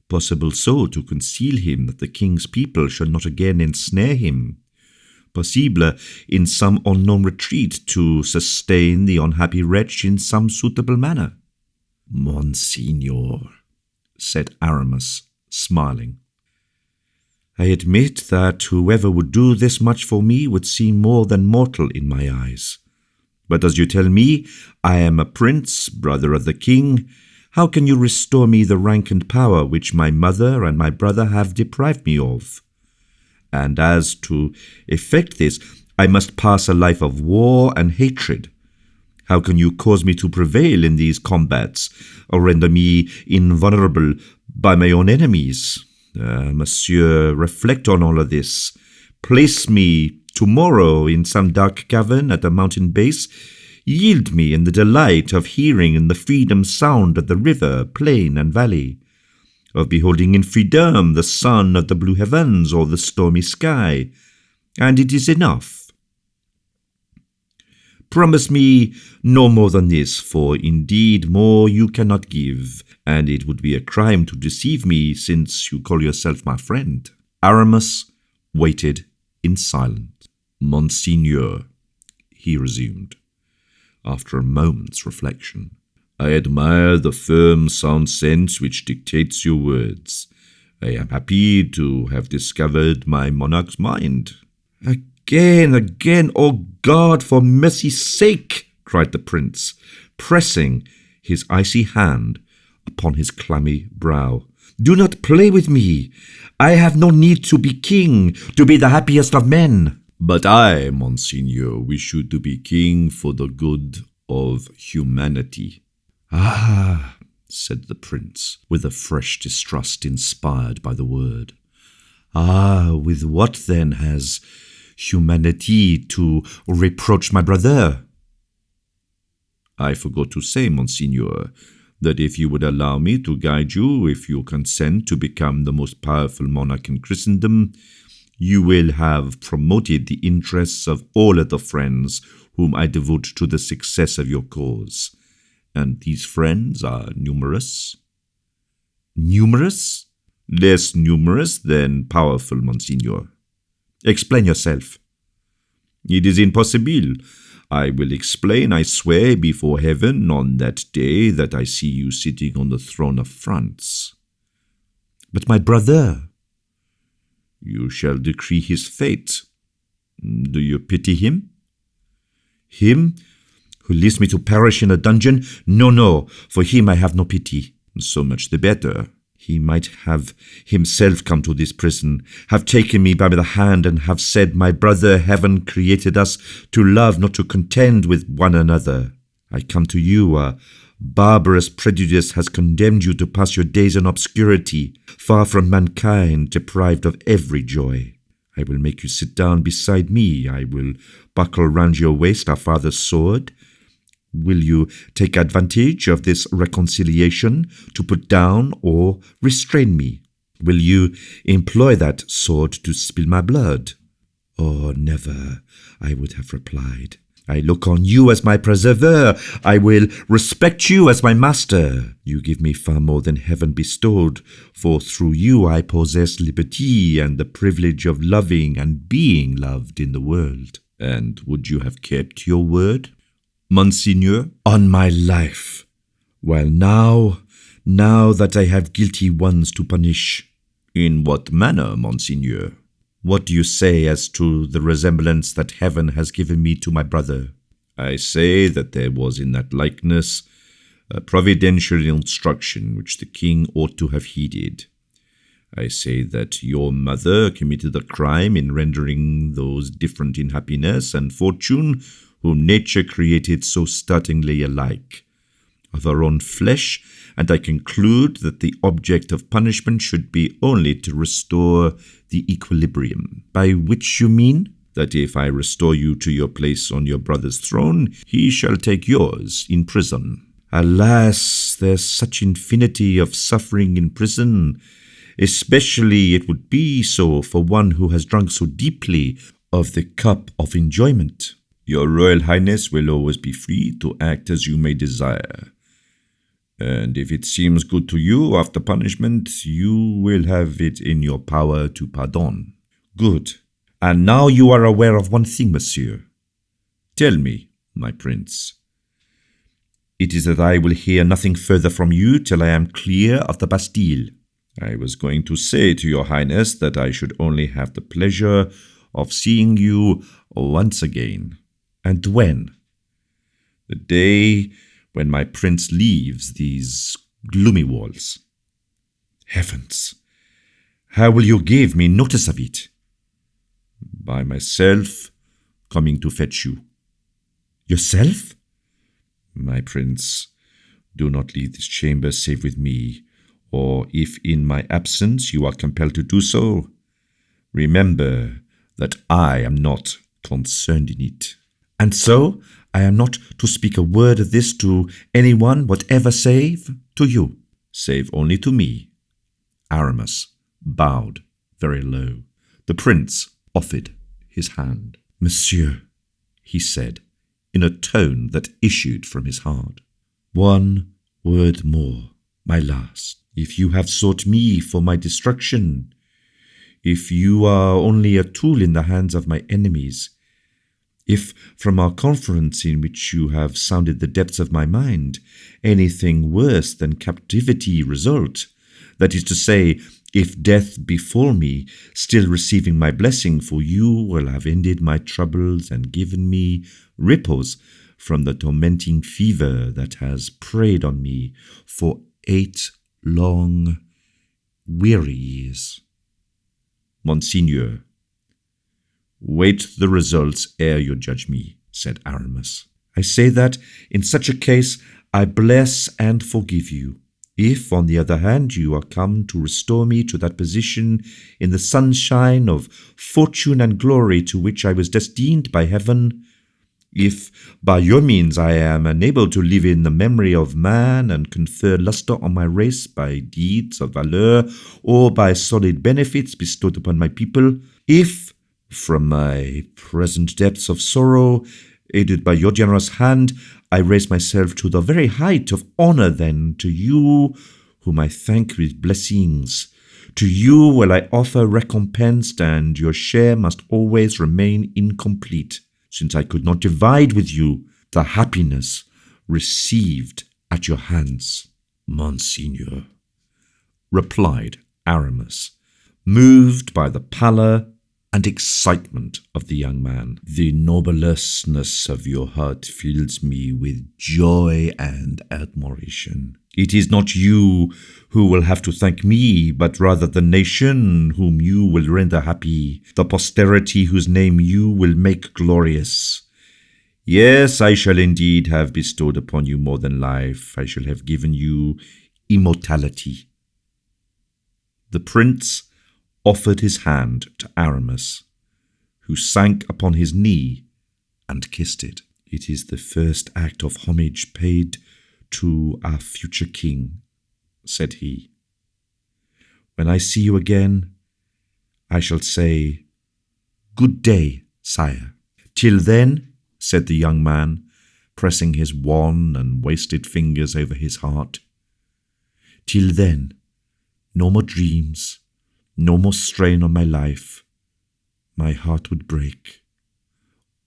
possible so to conceal him that the king's people shall not again ensnare him, possible in some unknown retreat to sustain the unhappy wretch in some suitable manner." "Monseigneur," said Aramis, smiling, "I admit that whoever would do this much for me would seem more than mortal in my eyes. But as you tell me, I am a prince, brother of the king. How can you restore me the rank and power which my mother and my brother have deprived me of? And as to effect this, I must pass a life of war and hatred. How can you cause me to prevail in these combats, or render me invulnerable by my own enemies? Monsieur, reflect on all of this. Place me tomorrow in some dark cavern at a mountain base. Yield me in the delight of hearing in the freedom sound of the river, plain, and valley. of beholding in freedom the sun of the blue heavens or the stormy sky, and it is enough. Promise me no more than this, for indeed more you cannot give, and it would be a crime to deceive me, since you call yourself my friend." Aramis waited in silence. "Monseigneur," he resumed, after a moment's reflection, "I admire the firm, sound sense which dictates your words. I am happy to have discovered my monarch's mind." Again, oh God, for mercy's sake!" cried the prince, pressing his icy hand upon his clammy brow. "Do not play with me. I have no need to be king, to be the happiest of men." "But I, Monseigneur, wish you to be king for the good of humanity." "Ah," said the prince, with a fresh distrust inspired by the word. "Ah, with what then has humanity to reproach my brother?" "I forgot to say, Monseigneur, that if you would allow me to guide you, if you consent to become the most powerful monarch in Christendom, you will have promoted the interests of all other friends whom I devote to the success of your cause. And these friends are numerous." "Numerous?" "Less numerous than powerful, Monseigneur." "Explain yourself." "It is impossible. I will explain, I swear, before heaven, on that day that I see you sitting on the throne of France." "But my brother?" "You shall decree his fate. Do you pity him?" "Him who leaves me to perish in a dungeon? No, for him I have no pity." "So much the better. He might have himself come to this prison, have taken me by the hand, and have said, 'My brother, heaven created us to love, not to contend with one another. I come to you, a barbarous prejudice has condemned you to pass your days in obscurity, far from mankind, deprived of every joy. I will make you sit down beside me. I will buckle round your waist our father's sword. Will you take advantage of this reconciliation to put down or restrain me? Will you employ that sword to spill my blood?' Oh, never, I would have replied. I look on you as my preserver. I will respect you as my master. You give me far more than heaven bestowed, for through you I possess liberty and the privilege of loving and being loved in the world. And would you have kept your word, Monseigneur?" "On my life. Well, now that I have guilty ones to punish." "In what manner, Monseigneur?" "What do you say as to the resemblance that heaven has given me to my brother?" "I say that there was in that likeness a providential instruction which the king ought to have heeded. I say that your mother committed a crime in rendering those different in happiness and fortune whom nature created so startlingly alike, of her own flesh, and I conclude that the object of punishment should be only to restore the equilibrium." "By which you mean?" "That if I restore you to your place on your brother's throne, he shall take yours in prison." "Alas, there's such infinity of suffering in prison. Especially it would be so for one who has drunk so deeply of the cup of enjoyment." "Your Royal Highness will always be free to act as you may desire. And if it seems good to you after punishment, you will have it in your power to pardon." "Good. And now you are aware of one thing, monsieur." "Tell me, my prince." "It is that I will hear nothing further from you till I am clear of the Bastille." "I was going to say to your Highness that I should only have the pleasure of seeing you once again." "And when?" "The day when my prince leaves these gloomy walls." "Heavens! How will you give me notice of it?" "By myself coming to fetch you." "Yourself?" "My prince, do not leave this chamber save with me, or if in my absence you are compelled to do so, remember that I am not concerned in it." "And so I am not to speak a word of this to anyone whatever save to you?" "Save only to me." Aramis bowed very low. The prince offered his hand. "Monsieur," he said, in a tone that issued from his heart, "one word more, my last. If you have sought me for my destruction, if you are only a tool in the hands of my enemies, if from our conference in which you have sounded the depths of my mind, anything worse than captivity result, that is to say, if death befall me, still receiving my blessing, for you will have ended my troubles and given me repose from the tormenting fever that has preyed on me for 8 long, weary years. Monseigneur, wait the results ere you judge me," said Aramis. "I say that, in such a case, I bless and forgive you. If, on the other hand, you are come to restore me to that position in the sunshine of fortune and glory to which I was destined by heaven, if by your means I am enabled to live in the memory of man and confer lustre on my race by deeds of valor or by solid benefits bestowed upon my people, if, from my present depths of sorrow, aided by your generous hand, I raise myself to the very height of honor, then to you, whom I thank with blessings, to you will I offer recompense, and your share must always remain incomplete, since I could not divide with you the happiness received at your hands." "Monseigneur," replied Aramis, moved by the pallor and excitement of the young man, "the nobleness of your heart fills me with joy and admiration. It is not you who will have to thank me, but rather the nation whom you will render happy, the posterity whose name you will make glorious. Yes, I shall indeed have bestowed upon you more than life. I shall have given you immortality." The prince offered his hand to Aramis, who sank upon his knee and kissed it. "It is the first act of homage paid to our future king," said he. "When I see you again, I shall say, 'Good day, sire.' Till then," said the young man, pressing his wan and wasted fingers over his heart, "till then, no more dreams, no more strain on my life. My heart would break.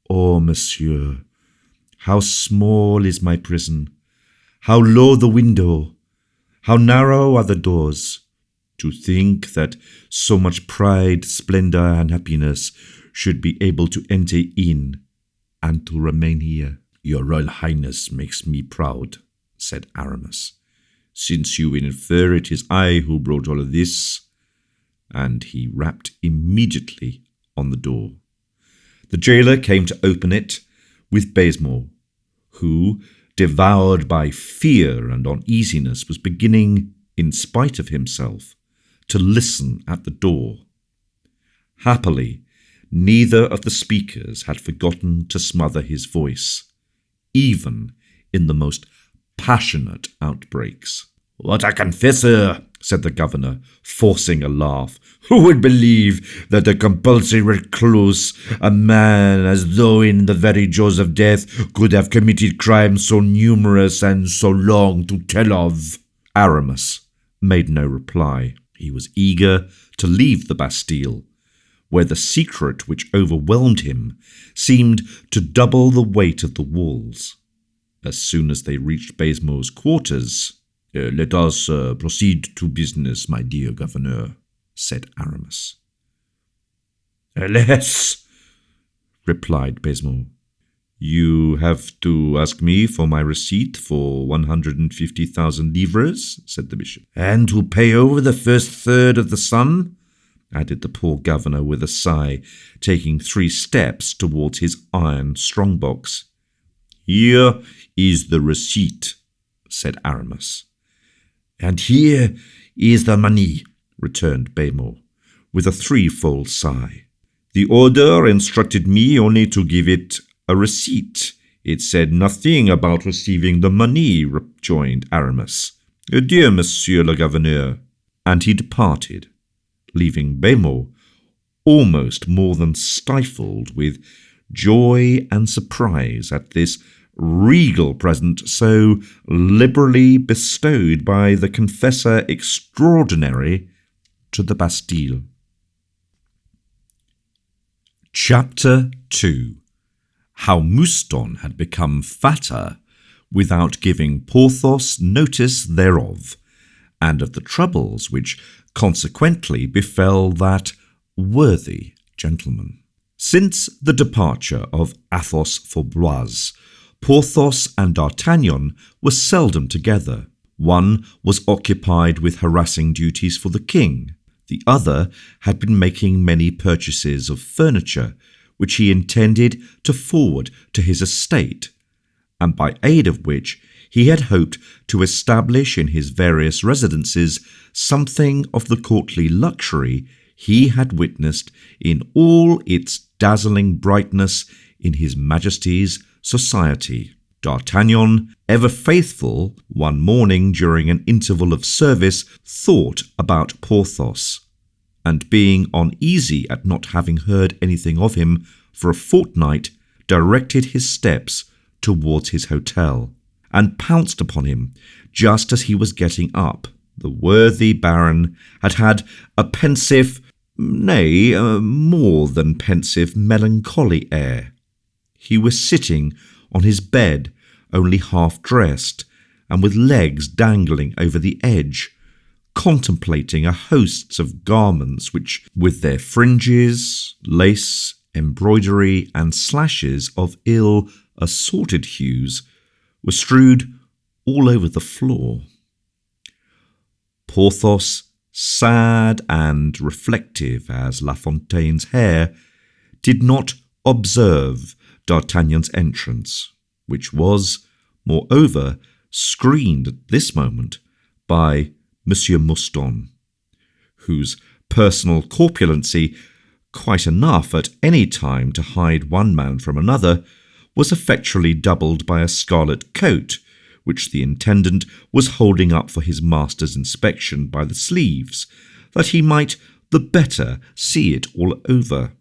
Oh, monsieur, how small is my prison, how low the window, how narrow are the doors. To think that so much pride, splendor, and happiness should be able to enter in and to remain here." "Your Royal Highness makes me proud," said Aramis, "since you infer it is I who brought all of this." And he rapped immediately on the door. The jailer came to open it with Baisemeaux, who, devoured by fear and uneasiness, was beginning, in spite of himself, to listen at the door. Happily, neither of the speakers had forgotten to smother his voice, even in the most passionate outbreaks. "What a confessor!" said the governor, forcing a laugh. "Who would believe that a compulsory recluse, a man as though in the very jaws of death, could have committed crimes so numerous and so long to tell of?" Aramis made no reply. He was eager to leave the Bastille, where the secret which overwhelmed him seemed to double the weight of the walls. As soon as they reached Baisemeaux's quarters, "Let us proceed to business, my dear governor," said Aramis. "Alas," replied Baisemeaux, "you have to ask me for my receipt for 150,000 livres," said the bishop. "And to pay over the first third of the sum," added the poor governor with a sigh, taking 3 steps towards his iron strongbox. "Here is the receipt," said Aramis. "And here is the money," returned Baisemeaux, with a 3-fold sigh. "The order instructed me only to give it a receipt. It said nothing about receiving the money," rejoined Aramis. "Dear Monsieur le Governeur." and he departed, leaving Bémot almost more than stifled with joy and surprise at this regal present so liberally bestowed by the confessor extraordinary to the Bastille. Chapter 2. How Mouston had become fatter without giving Porthos notice thereof, and of the troubles which consequently befell that worthy gentleman. Since the departure of Athos for Blois, Porthos and D'Artagnan were seldom together. One was occupied with harassing duties for the king. The other had been making many purchases of furniture, which he intended to forward to his estate, and by aid of which he had hoped to establish in his various residences something of the courtly luxury he had witnessed in all its dazzling brightness in his Majesty's society. D'Artagnan, ever faithful, one morning during an interval of service thought about Porthos, and being uneasy at not having heard anything of him for a fortnight, directed his steps towards his hotel, and pounced upon him just as he was getting up. The worthy baron had had a pensive, nay, more than pensive, melancholy air. He was sitting on his bed, only half dressed, and with legs dangling over the edge, contemplating a host of garments which, with their fringes, lace, embroidery, and slashes of ill assorted hues, were strewed all over the floor. Porthos, sad and reflective as La Fontaine's hair, did not observe D'Artagnan's entrance, which was, moreover, screened at this moment by Monsieur Mouston, whose personal corpulency, quite enough at any time to hide one man from another, was effectually doubled by a scarlet coat, which the intendant was holding up for his master's inspection by the sleeves, that he might the better see it all over.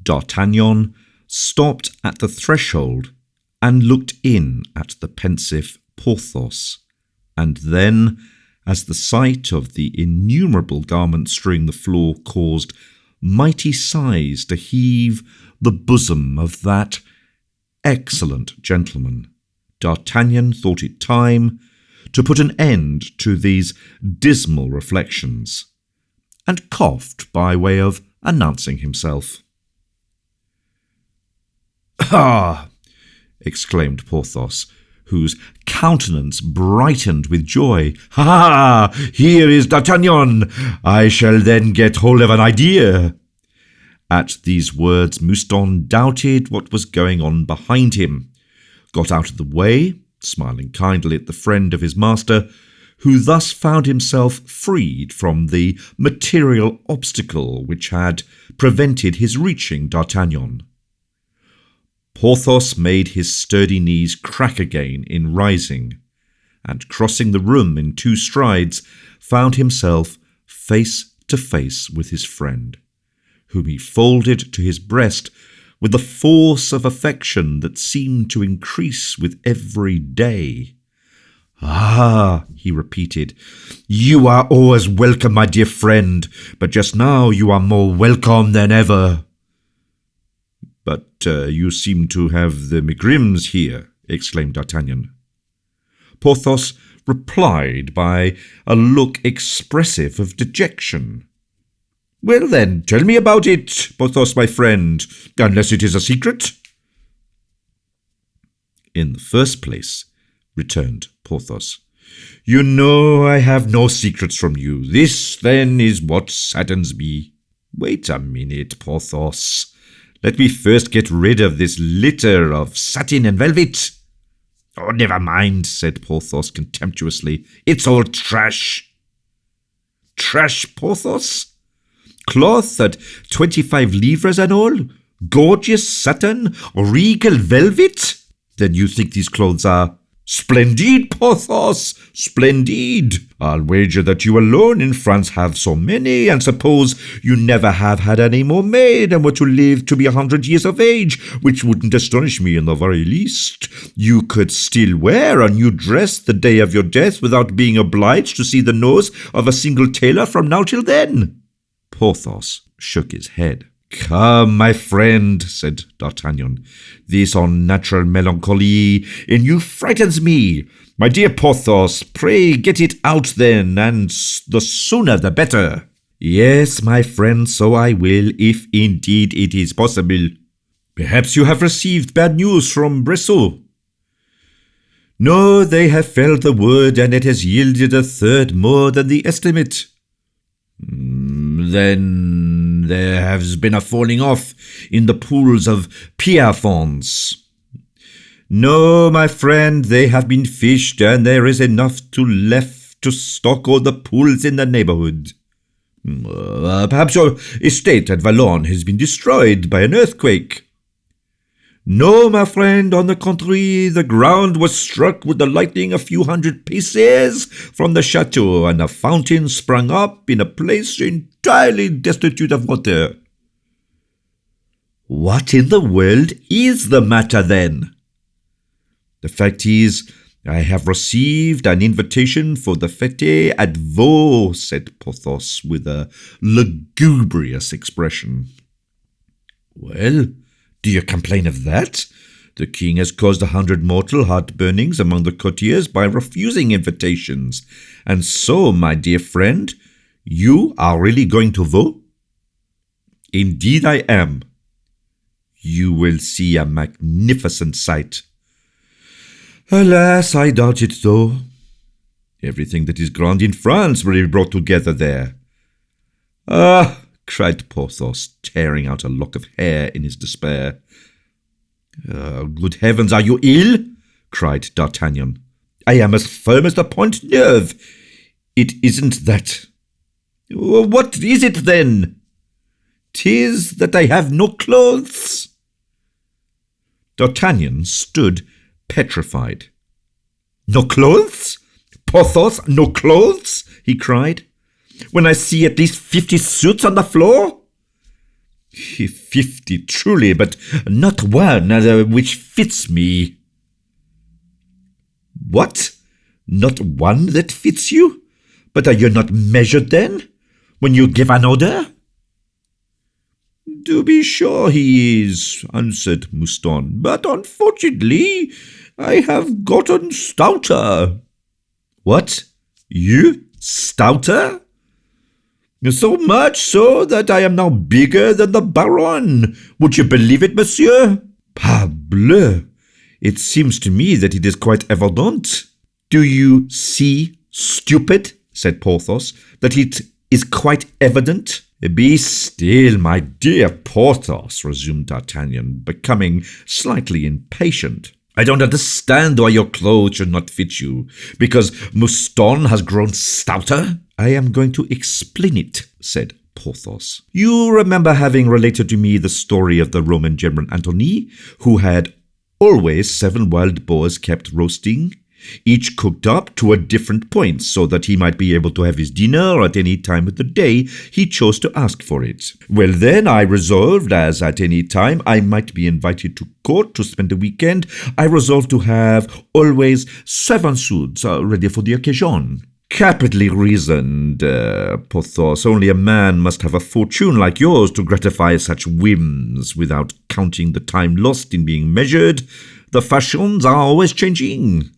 D'Artagnan stopped at the threshold and looked in at the pensive Porthos, and then, as the sight of the innumerable garments strewing the floor caused mighty sighs to heave the bosom of that excellent gentleman, D'Artagnan thought it time to put an end to these dismal reflections, and coughed by way of announcing himself. "Ah!" exclaimed Porthos, whose countenance brightened with joy. "Ha! Here is D'Artagnan! I shall then get hold of an idea." At these words Mouston doubted what was going on behind him, got out of the way, smiling kindly at the friend of his master, who thus found himself freed from the material obstacle which had prevented his reaching D'Artagnan. Porthos made his sturdy knees crack again in rising, and crossing the room in 2 strides, found himself face to face with his friend, whom he folded to his breast with a force of affection that seemed to increase with every day. "Ah," he repeated, "you are always welcome, my dear friend, but just now you are more welcome than ever." "But you seem to have the megrims here," exclaimed D'Artagnan. Porthos replied by a look expressive of dejection. "Well then, tell me about it, Porthos, my friend, unless it is a secret." "In the first place," returned Porthos, "you know I have no secrets from you. This, then, is what saddens me." "Wait a minute, Porthos. Let me first get rid of this litter of satin and velvet." "Oh, never mind," said Porthos contemptuously. "It's all trash." "Trash, Porthos? Cloth at 25 livres and all? Gorgeous satin? Regal velvet? Then you think these clothes are splendid, Porthos, splendid. I'll wager that you alone in France have so many, and suppose you never have had any more made, and were to live to be 100 years of age, which wouldn't astonish me in the very least. You could still wear a new dress the day of your death without being obliged to see the nose of a single tailor from now till then. Porthos shook his head. Come, my friend, said D'Artagnan, this unnatural melancholy in you frightens me. My dear Porthos, pray get it out then, and the sooner the better. Yes, my friend, so I will, if indeed it is possible. Perhaps you have received bad news from Bressot. No, they have felled the wood, and it has yielded a third more than the estimate. Then there has been a falling off in the pools of Pierrefonds. No, my friend, they have been fished, and there is enough left to stock all the pools in the neighborhood. Perhaps your estate at Vallon has been destroyed by an earthquake. No, my friend, on the contrary, the ground was struck with the lightning a few hundred paces from the chateau, and a fountain sprung up in a place entirely destitute of water. What in the world is the matter, then? The fact is, I have received an invitation for the fête at Vaux, said Porthos with a lugubrious expression. Well, do you complain of that? The king has caused 100 mortal heart-burnings among the courtiers by refusing invitations. And so, my dear friend, you are really going to Vaux? Indeed I am. You will see a magnificent sight. Alas, I doubt it, though. Everything that is grand in France will be brought together there. Ah, cried Porthos, tearing out a lock of hair in his despair. Good heavens, are you ill? Cried D'Artagnan. I am as firm as the Point Neuf. It isn't that. What is it, then? 'Tis that I have no clothes. D'Artagnan stood petrified. No clothes? Porthos, no clothes? He cried. When I see at least 50 suits on the floor? 50 truly, but not one which fits me. What? Not one that fits you? But are you not measured then, when you give an order? To be sure he is, answered Mouston, but unfortunately I have gotten stouter. What? You? Stouter? So much so that I am now bigger than the Baron. Would you believe it, monsieur? Parbleu! It seems to me that it is quite evident. Do you see, stupid, said Porthos, that it is quite evident? Be still, my dear Porthos, resumed D'Artagnan, becoming slightly impatient. I don't understand why your clothes should not fit you. Because Mouston has grown stouter? I am going to explain it, said Porthos. You remember having related to me the story of the Roman general Antony, who had always 7 wild boars kept roasting, each cooked up to a different point so that he might be able to have his dinner at any time of the day he chose to ask for it. Well, then I resolved, as at any time I might be invited to court to spend the weekend, I resolved to have always 7 suits ready for the occasion. Capitally reasoned, Porthos. Only a man must have a fortune like yours to gratify such whims without counting the time lost in being measured. The fashions are always changing.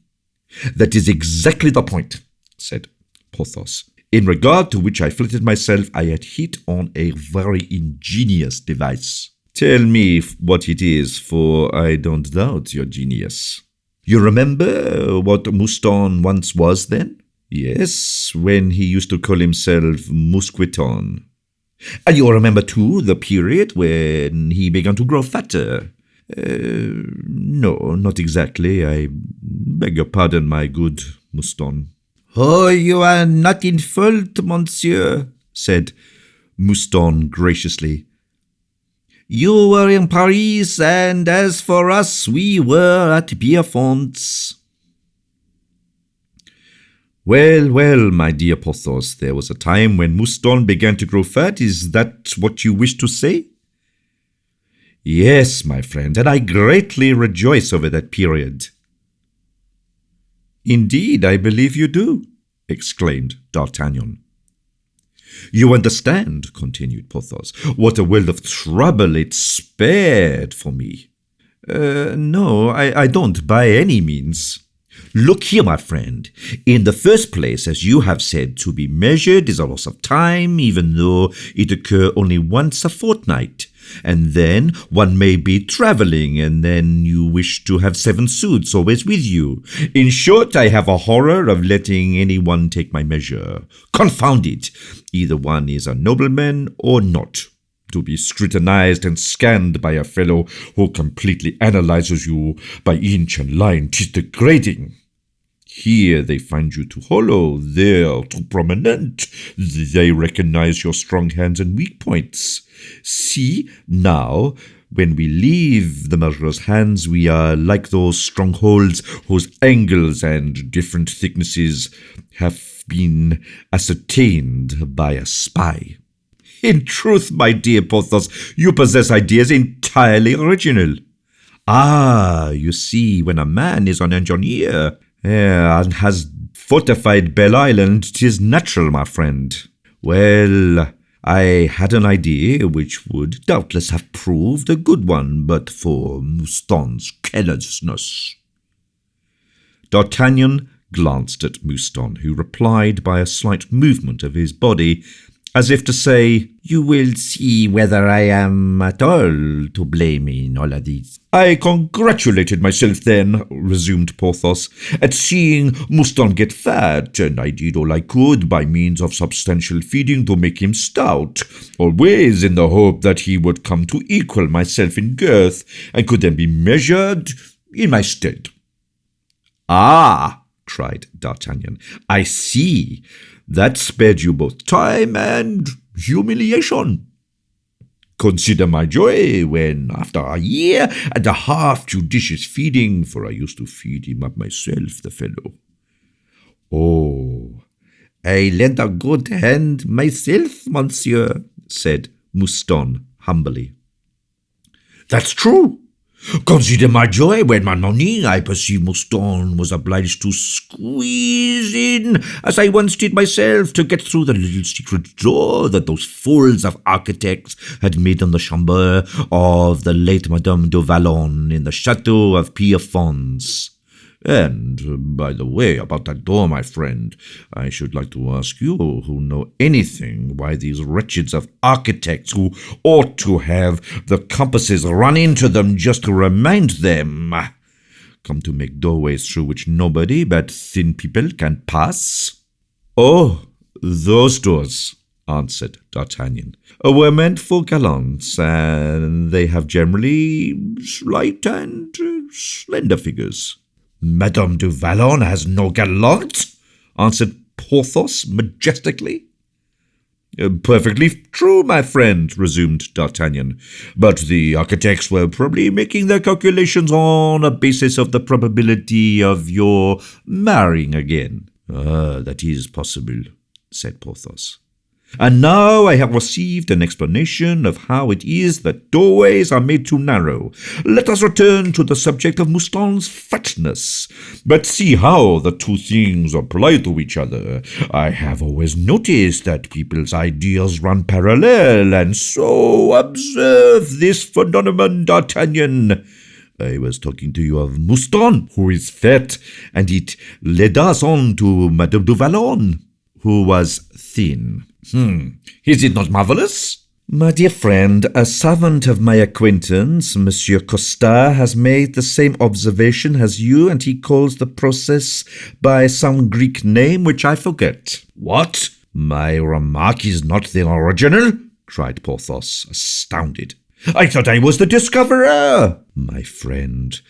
That is exactly the point, said Porthos, in regard to which I flattered myself I had hit on a very ingenious device. Tell me what it is, for I don't doubt your genius. You remember what Mouston once was then? Yes, when he used to call himself Mousqueton. And you remember, too, the period when he began to grow fatter? No, not exactly. I beg your pardon, my good Mouston. Oh, you are not in fault, monsieur, said Mouston graciously. You were in Paris, and as for us, we were at Pierrefonds. Well, well, my dear Porthos, there was a time when Mouston began to grow fat. Is that what you wish to say? Yes, my friend, and I greatly rejoice over that period. Indeed, I believe you do, exclaimed D'Artagnan. You understand, continued Porthos, what a world of trouble it spared for me. No, I don't by any means. Look here, my friend. In the first place, as you have said, to be measured is a loss of time, even though it occur only once a fortnight. And then one may be travelling, and then you wish to have 7 suits always with you. In short, I have a horror of letting anyone take my measure. Confound it! Either one is a nobleman or not. To be scrutinized and scanned by a fellow who completely analyzes you by inch and line, 'tis degrading. Here they find you too hollow, there too prominent. They recognize your strong hands and weak points. See, now, when we leave the measurer's hands, we are like those strongholds whose angles and different thicknesses have been ascertained by a spy. In truth, my dear Porthos, you possess ideas entirely original. Ah, you see, when a man is an engineer and has fortified Belle Island, 'tis natural, my friend. Well, I had an idea which would doubtless have proved a good one, but for Mouston's carelessness. D'Artagnan glanced at Mouston, who replied by a slight movement of his body, as if to say, "You will see whether I am at all to blame in all of this." I congratulated myself then, resumed Porthos, at seeing Mouston get fat, and I did all I could by means of substantial feeding to make him stout, always in the hope that he would come to equal myself in girth, and could then be measured in my stead. Ah, cried D'Artagnan, I see. That spared you both time and humiliation. Consider my joy when, after a year and a half judicious feeding, for I used to feed him up myself, the fellow. Oh, I lent a good hand myself, monsieur, said Mouston humbly. That's true. Consider my joy when one morning I perceived Mouston was obliged to squeeze in, as I once did myself, to get through the little secret door that those fools of architects had made on the chamber of the late Madame de Vallon in the chateau of Pierrefonds. And, by the way, about that door, my friend, I should like to ask you, who know anything, why these wretches of architects, who ought to have the compasses run into them just to remind them, come to make doorways through which nobody but thin people can pass? Oh, those doors, answered D'Artagnan, were meant for gallants, and they have generally slight and slender figures. Madame de Vallon has no gallant, answered Porthos majestically. Perfectly true, my friend, resumed D'Artagnan, but the architects were probably making their calculations on a basis of the probability of your marrying again. That is possible, said Porthos. And now I have received an explanation of how it is that doorways are made too narrow. Let us return to the subject of Mouston's fatness, but see how the two things apply to each other. I have always noticed that people's ideas run parallel, and so observe this phenomenon, D'Artagnan. I was talking to you of Mouston, who is fat, and it led us on to Madame de Vallon, who was thin. Is it not marvellous? My dear friend, a servant of my acquaintance, Monsieur Costar, has made the same observation as you, and he calls the process by some Greek name which I forget. What? My remark is not the original? Cried Porthos, astounded. I thought I was the discoverer. My friend,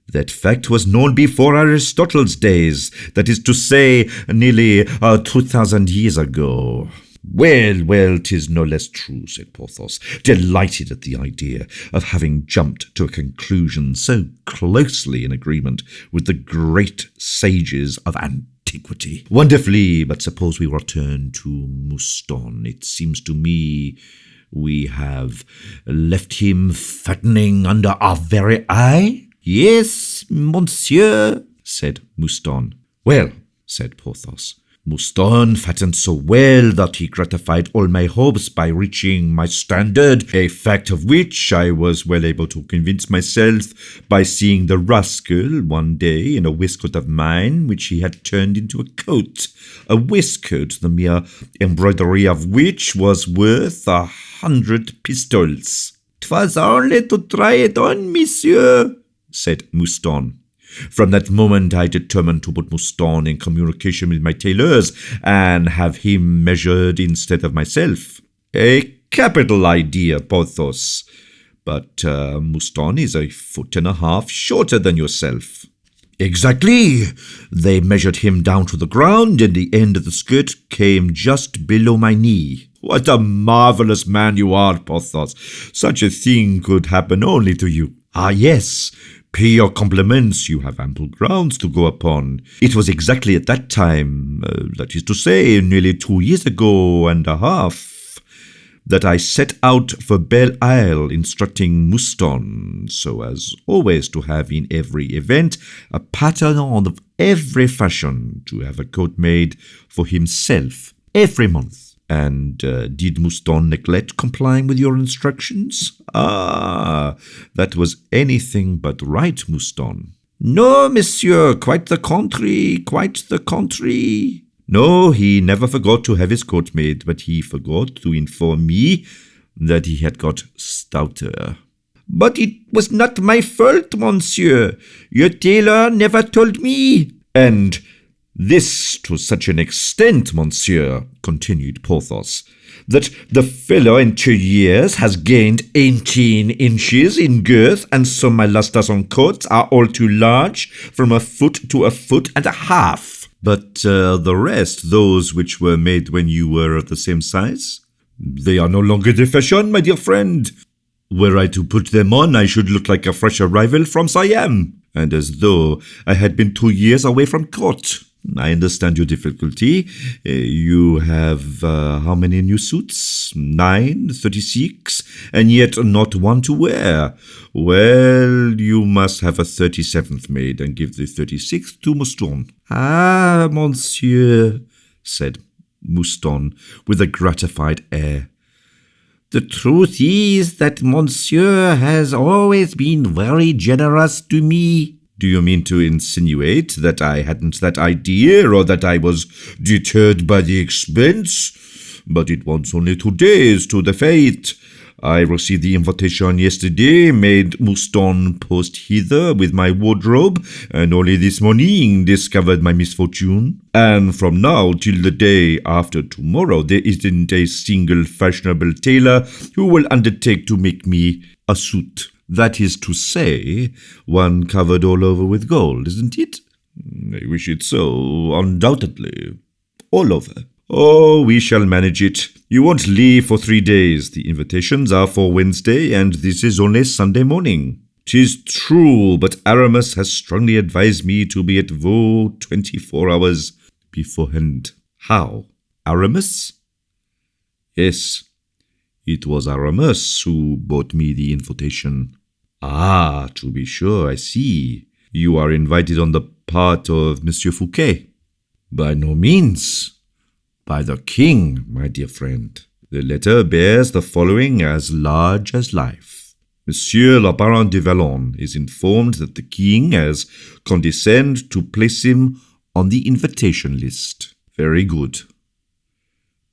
that fact was known before Aristotle's days, that is to say, nearly 2,000 years ago. Well, 'tis no less true, said Porthos, delighted at the idea of having jumped to a conclusion so closely in agreement with the great sages of antiquity. antiquity. Wonderfully, but suppose we return to Mouston. It seems to me we have left him fattening under our very eye. Yes, monsieur, said Mouston. Well, said Porthos, Mouston fattened so well that he gratified all my hopes by reaching my standard, a fact of which I was well able to convince myself by seeing the rascal one day in a waistcoat of mine which he had turned into a coat, a waistcoat the mere embroidery of which was worth 100 pistoles. "'Twas only to try it on, monsieur," said Mouston. From that moment I determined to put Mouston in communication with my tailors and have him measured instead of myself. A capital idea, Porthos. But Mouston is 1.5 feet shorter than yourself. Exactly. They measured him down to the ground, and the end of the skirt came just below my knee. What a marvelous man you are, Porthos. Such a thing could happen only to you. Ah, yes. Pay your compliments, you have ample grounds to go upon. It was exactly at that time, that is to say, nearly 2 years ago and a half, that I set out for Belle Isle, instructing Mouston, so as always to have in every event a pattern of every fashion, to have a coat made for himself every month. And did Mouston neglect complying with your instructions? Ah, that was anything but right, Mouston. No, monsieur, quite the contrary, quite the contrary. No, he never forgot to have his coat made, but he forgot to inform me that he had got stouter. But it was not my fault, monsieur. Your tailor never told me. And this to such an extent, monsieur, continued Porthos, that the fellow in 2 years has gained 18 inches in girth, and so my last dozen coats are all too large, from 1 foot to 1.5 feet. But the rest, those which were made when you were of the same size? They are no longer the fashion, my dear friend. Were I to put them on, I should look like a fresh arrival from Siam, and as though I had been 2 years away from court. I understand your difficulty. You have how many new suits? 9, 36, and yet not one to wear. Well, you must have a 37th made and give the 36th to Mouston. Ah, monsieur, said Mouston with a gratified air. The truth is that monsieur has always been very generous to me. Do you mean to insinuate that I hadn't that idea, or that I was deterred by the expense? But it wants only 2 days to the fete. I received the invitation yesterday, made Mouston post hither with my wardrobe, and only this morning discovered my misfortune. And from now till the day after tomorrow, there isn't a single fashionable tailor who will undertake to make me a suit. That is to say, one covered all over with gold, isn't it? I wish it so, undoubtedly. All over. Oh, we shall manage it. You won't leave for 3 days. The invitations are for Wednesday, and this is only Sunday morning. 'Tis true, but Aramis has strongly advised me to be at Vaux 24 hours beforehand. How? Aramis? Yes. It was Aramis who brought me the invitation. Ah, to be sure, I see. You are invited on the part of Monsieur Fouquet. By no means. By the king, my dear friend. The letter bears the following as large as life. Monsieur le Baron de Vallon is informed that the king has condescended to place him on the invitation list. Very good.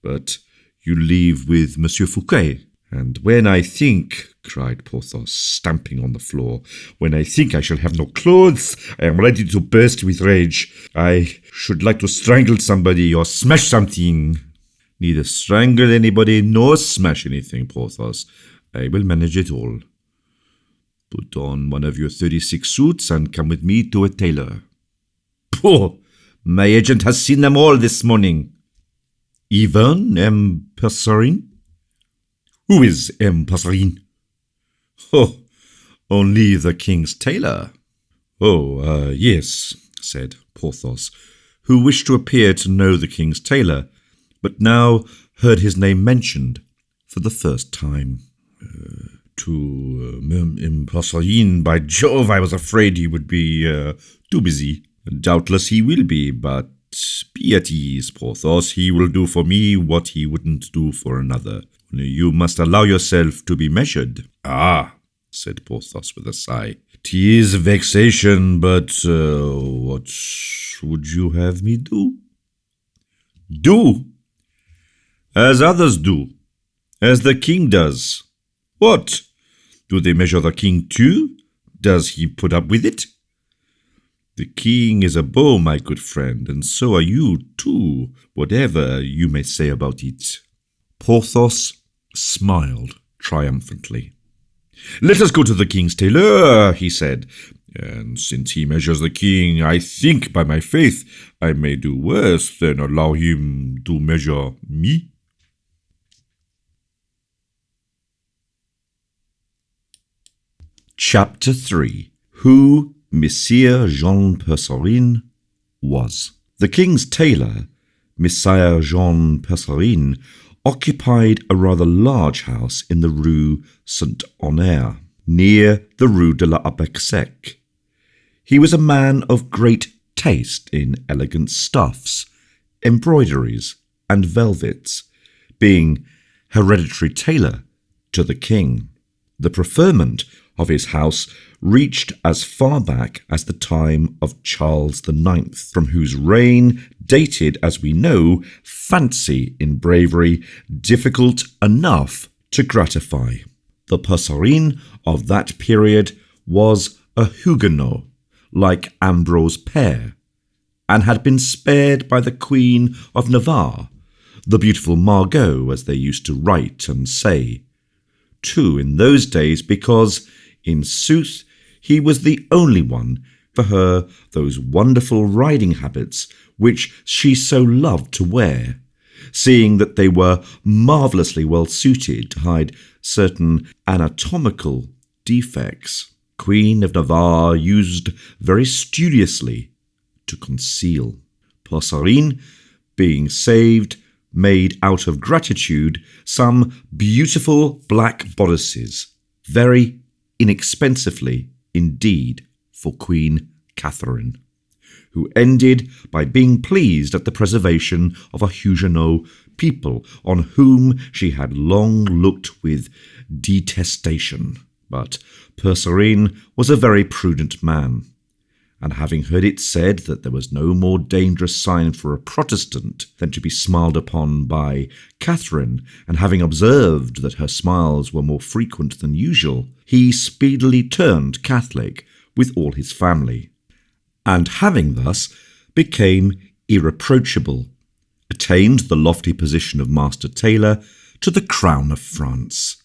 But you leave with Monsieur Fouquet. And when I think, cried Porthos, stamping on the floor, when I think I shall have no clothes, I am ready to burst with rage. I should like to strangle somebody or smash something. Neither strangle anybody nor smash anything, Porthos. I will manage it all. Put on one of your 36 suits and come with me to a tailor. Pooh! My agent has seen them all this morning. Even M. Percerin? Who is M. Percerin? Oh, only the king's tailor. Oh, yes, said Porthos, who wished to appear to know the king's tailor, but now heard his name mentioned for the first time. Impossible, by Jove, I was afraid he would be too busy. Doubtless he will be, but be at ease, Porthos. He will do for me what he wouldn't do for another. You must allow yourself to be measured. Ah, said Porthos with a sigh. 'Tis vexation, but what would you have me do? Do? As others do. As the king does. What? Do they measure the king too? Does he put up with it? The king is a beau, my good friend, and so are you too, whatever you may say about it. Porthos smiled triumphantly. Let us go to the king's tailor, he said, and since he measures the king, I think, by my faith, I may do worse than allow him to measure me. Chapter 3. Who Monsieur Jean Percerin was. The king's tailor, Messire Jean Percerin, occupied a rather large house in the Rue Saint-Honore, near the Rue de l'Abec Sec. He was a man of great taste in elegant stuffs, embroideries, and velvets, being hereditary tailor to the king. The preferment of his house reached as far back as the time of Charles IX, from whose reign dated, as we know, fancy in bravery difficult enough to gratify. The Percerin of that period was a Huguenot, like Ambrose Père, and had been spared by the Queen of Navarre, the beautiful Margot, as they used to write and say, too in those days, because, in sooth, he was the only one for her those wonderful riding habits which she so loved to wear, seeing that they were marvellously well suited to hide certain anatomical defects Queen of Navarre used very studiously to conceal. Percerin, being saved, made out of gratitude some beautiful black bodices, very inexpensively indeed for Queen Catherine, who ended by being pleased at the preservation of a Huguenot people on whom she had long looked with detestation. But Percerin was a very prudent man, and having heard it said that there was no more dangerous sign for a Protestant than to be smiled upon by Catherine, and having observed that her smiles were more frequent than usual, he speedily turned Catholic with all his family, and having thus became irreproachable, attained the lofty position of Master Tailor to the crown of France.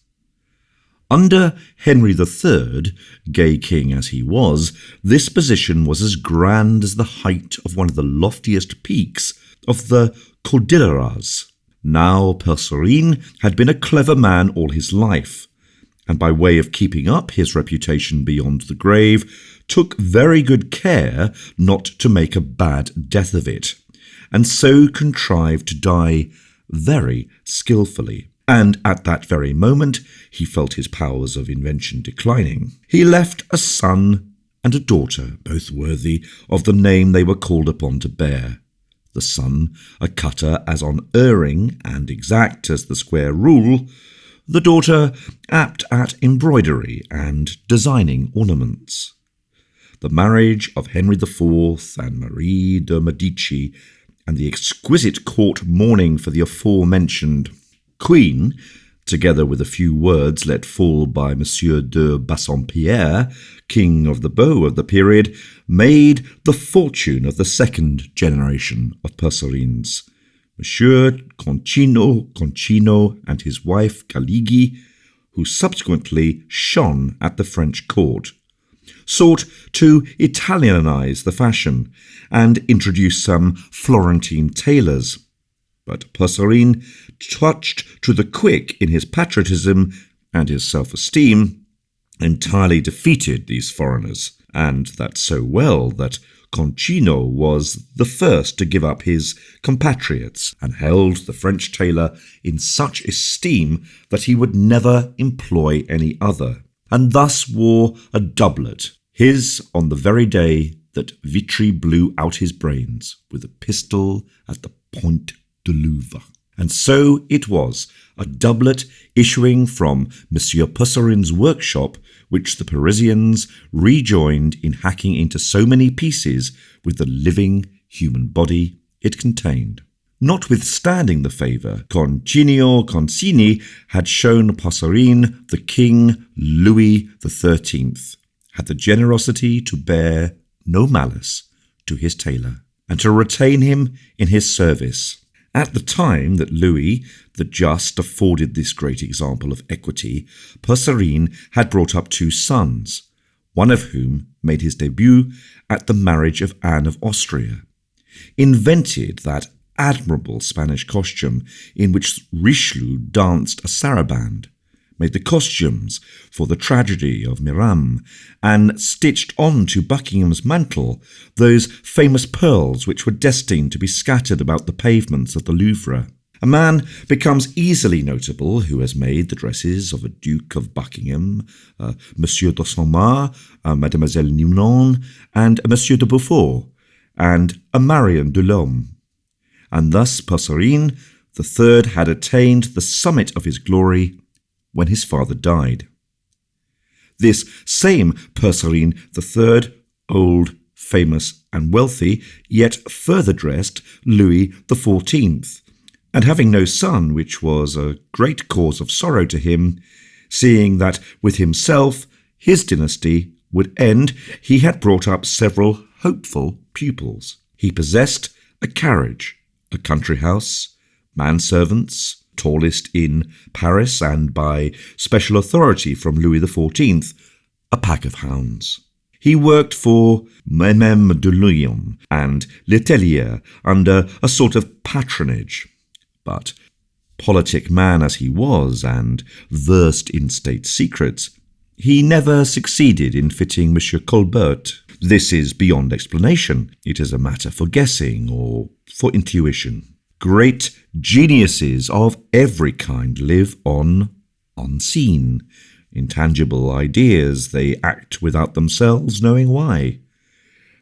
Under Henry III, gay king as he was, this position was as grand as the height of one of the loftiest peaks of the Cordilleras. Now Percerin had been a clever man all his life, and by way of keeping up his reputation beyond the grave, took very good care not to make a bad death of it, and so contrived to die very skilfully. And at that very moment he felt his powers of invention declining. He left a son and a daughter, both worthy of the name they were called upon to bear. The son a cutter as unerring and exact as the square rule, the daughter apt at embroidery and designing ornaments. The marriage of Henry IV and Marie de Medici, and the exquisite court mourning for the aforementioned Queen, together with a few words let fall by Monsieur de Bassompierre, king of the beaux of the period, made the fortune of the second generation of Percerins. Monsieur Concino and his wife Galigi, who subsequently shone at the French court, sought to Italianize the fashion and introduce some Florentine tailors. But Percerin, touched to the quick in his patriotism and his self-esteem, entirely defeated these foreigners, and that so well that Concino was the first to give up his compatriots and held the French tailor in such esteem that he would never employ any other, and thus wore a doublet, his on the very day that Vitry blew out his brains with a pistol at the Point de Louvre. And so it was, a doublet issuing from Monsieur Pussarin's workshop, which the Parisians rejoined in hacking into so many pieces with the living human body it contained. Notwithstanding the favour, Concini had shown Pussarin, the King Louis XIII had the generosity to bear no malice to his tailor, and to retain him in his service. At the time that Louis the Just afforded this great example of equity, Pussarin had brought up 2 sons, one of whom made his debut at the marriage of Anne of Austria, invented that admirable Spanish costume in which Richelieu danced a saraband, made the costumes for the tragedy of Miram, and stitched on to Buckingham's mantle those famous pearls which were destined to be scattered about the pavements of the Louvre. A man becomes easily notable who has made the dresses of a Duke of Buckingham, Monsieur de Saint-Mars, Mademoiselle Ninon, and Monsieur de Beaufort, and a Marion de Lhomme. And thus Pussarin the Third had attained the summit of his glory when his father died. This same Pussarin the Third, old, famous, and wealthy, yet further dressed Louis XIV, and having no son, which was a great cause of sorrow to him, seeing that with himself his dynasty would end, he had brought up several hopeful pupils. He possessed a carriage, a country house, manservants, tallest in Paris, and by special authority from Louis XIV, a pack of hounds. He worked for Meme de Lyon and Letellier under a sort of patronage, but politic man as he was and versed in state secrets, he never succeeded in fitting Monsieur Colbert. This is beyond explanation. It is a matter for guessing or for intuition. Great geniuses of every kind live on unseen, intangible ideas they act without themselves knowing why.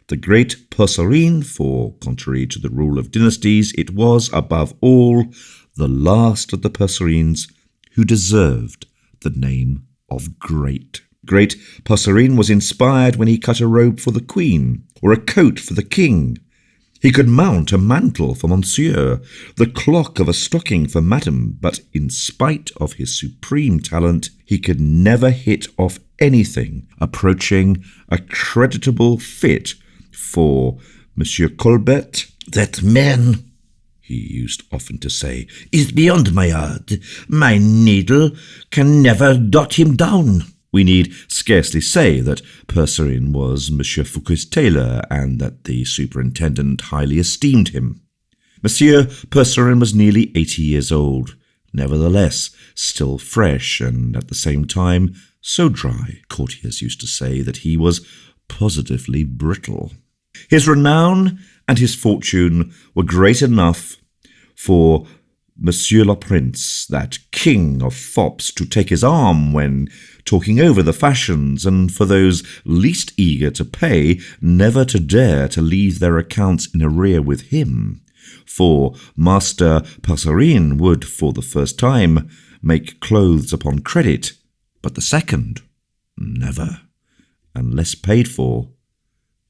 The great Pussarin, for, contrary to the rule of dynasties, it was, above all, the last of the Pussarins who deserved the name of great. Great Pussarin was inspired when he cut a robe for the Queen, or a coat for the King. He could mount a mantle for Monsieur, the clock of a stocking for Madame, but in spite of his supreme talent, he could never hit off anything approaching a creditable fit for Monsieur Colbert. "That man," he used often to say, "is beyond my art. My needle can never dot him down." We need scarcely say that Pussarin was Monsieur Fouquet's tailor, and that the superintendent highly esteemed him. Monsieur Pussarin was nearly 80 years old, nevertheless still fresh, and at the same time so dry, courtiers used to say, that he was positively brittle. His renown and his fortune were great enough for Monsieur le Prince, that king of fops, to take his arm when talking over the fashions, and for those least eager to pay never to dare to leave their accounts in arrear with him. For Master Pussarin would, for the first time, make clothes upon credit, but the second, never, unless paid for,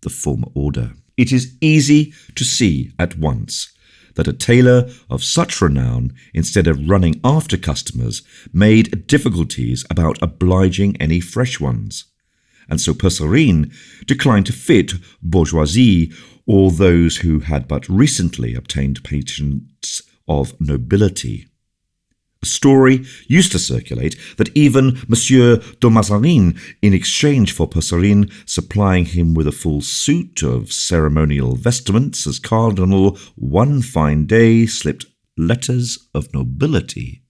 the former order. It is easy to see at once that a tailor of such renown, instead of running after customers, made difficulties about obliging any fresh ones. And so Pussarin declined to fit bourgeoisie or those who had but recently obtained patents of nobility. A story used to circulate that even Monsieur de Mazarin, in exchange for Pussarin supplying him with a full suit of ceremonial vestments as cardinal, one fine day slipped letters of nobility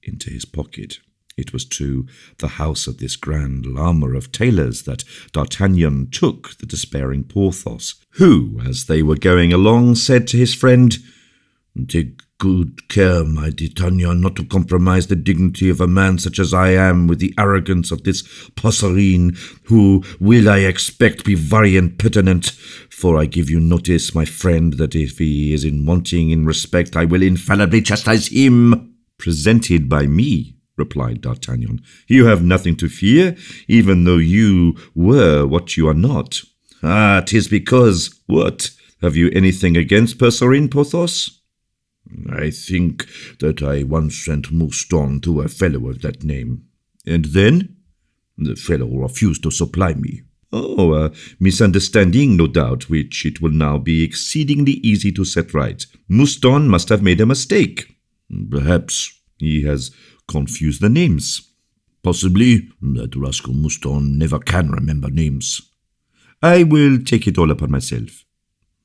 into his pocket. It was to the house of this grand lama of tailors that D'Artagnan took the despairing Porthos, who, as they were going along, said to his friend, "Take good care, my D'Artagnan, not to compromise the dignity of a man such as I am with the arrogance of this Passerine, who will, I expect, be very impertinent. For I give you notice, my friend, that if he is wanting in respect, I will infallibly chastise him." "Presented by me," replied D'Artagnan. "You have nothing to fear, even though you were what you are not." "Ah, 'tis because—" "What? Have you anything against Passerine, Porthos?" "I think that I once sent Mouston to a fellow of that name." "And then?" "The fellow refused to supply me." "Oh, a misunderstanding, no doubt, which it will now be exceedingly easy to set right. Mouston must have made a mistake." "Perhaps." "He has confused the names." "Possibly. That rascal Mouston never can remember names." "I will take it all upon myself."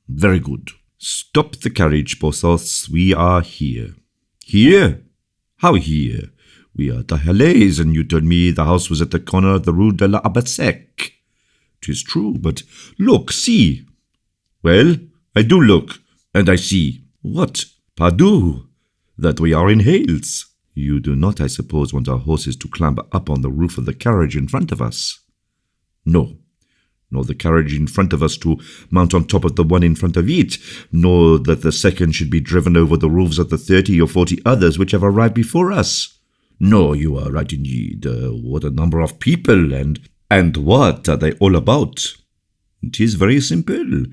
"Very good." "Stop the carriage, Porthos. We are here." "Here? How here? We are at the Halles, and you told me the house was at the corner of the Rue de la Abbasec." "'Tis true, but look, see." "Well, I do look, and I see." "What?" "Pardieu, that we are in Hales." "You do not, I suppose, want our horses to clamber up on the roof of the carriage in front of us?" "No." "Nor the carriage in front of us to mount on top of the one in front of it, nor that the second should be driven over the roofs of the 30 or 40 others which have arrived before us?" "No, you are right indeed. What a number of people, and what are they all about?" "It is very simple.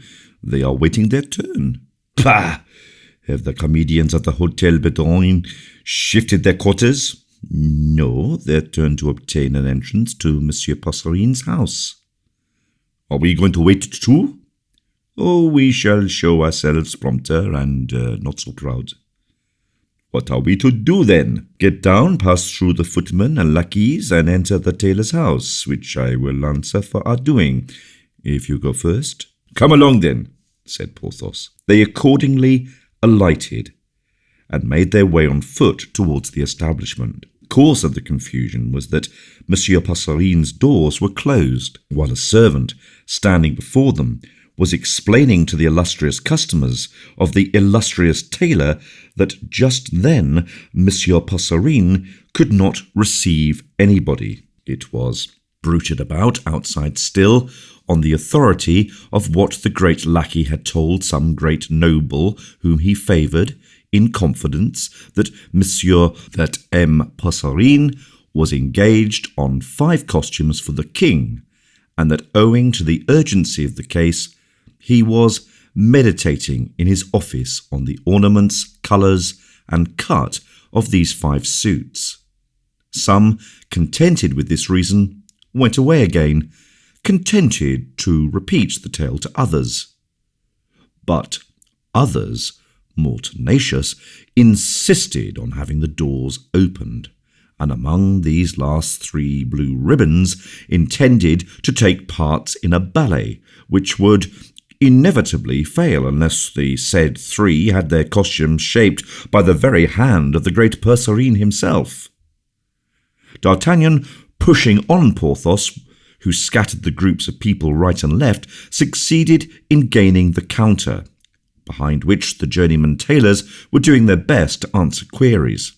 They are waiting their turn." "Pah! Have the comedians at the Hotel Bedouin shifted their quarters?" "No, their turn to obtain an entrance to Monsieur Passerine's house." "Are we going to wait too?" "Oh, we shall show ourselves prompter and not so proud." "What are we to do then?" "Get down, pass through the footmen and lackeys, and enter the tailor's house, which I will answer for our doing, if you go first." "Come along then," said Porthos. They accordingly alighted, and made their way on foot towards the establishment. The cause of the confusion was that Monsieur Passerine's doors were closed, while a servant, standing before them, was explaining to the illustrious customers of the illustrious tailor that just then Monsieur Passerine could not receive anybody. It was bruited about outside still, on the authority of what the great lackey had told some great noble whom he favoured, in confidence, that that M. Passerine was engaged on 5 costumes for the king, and that owing to the urgency of the case, he was meditating in his office on the ornaments, colours, and cut of these 5 suits. Some, contented with this reason, went away again, contented to repeat the tale to others. But others, more tenacious, insisted on having the doors opened, and among these last 3 blue ribbons intended to take part in a ballet, which would inevitably fail unless the said 3 had their costumes shaped by the very hand of the great Passerine himself. D'Artagnan, pushing on Porthos, who scattered the groups of people right and left, succeeded in gaining the counter, behind which the journeyman tailors were doing their best to answer queries.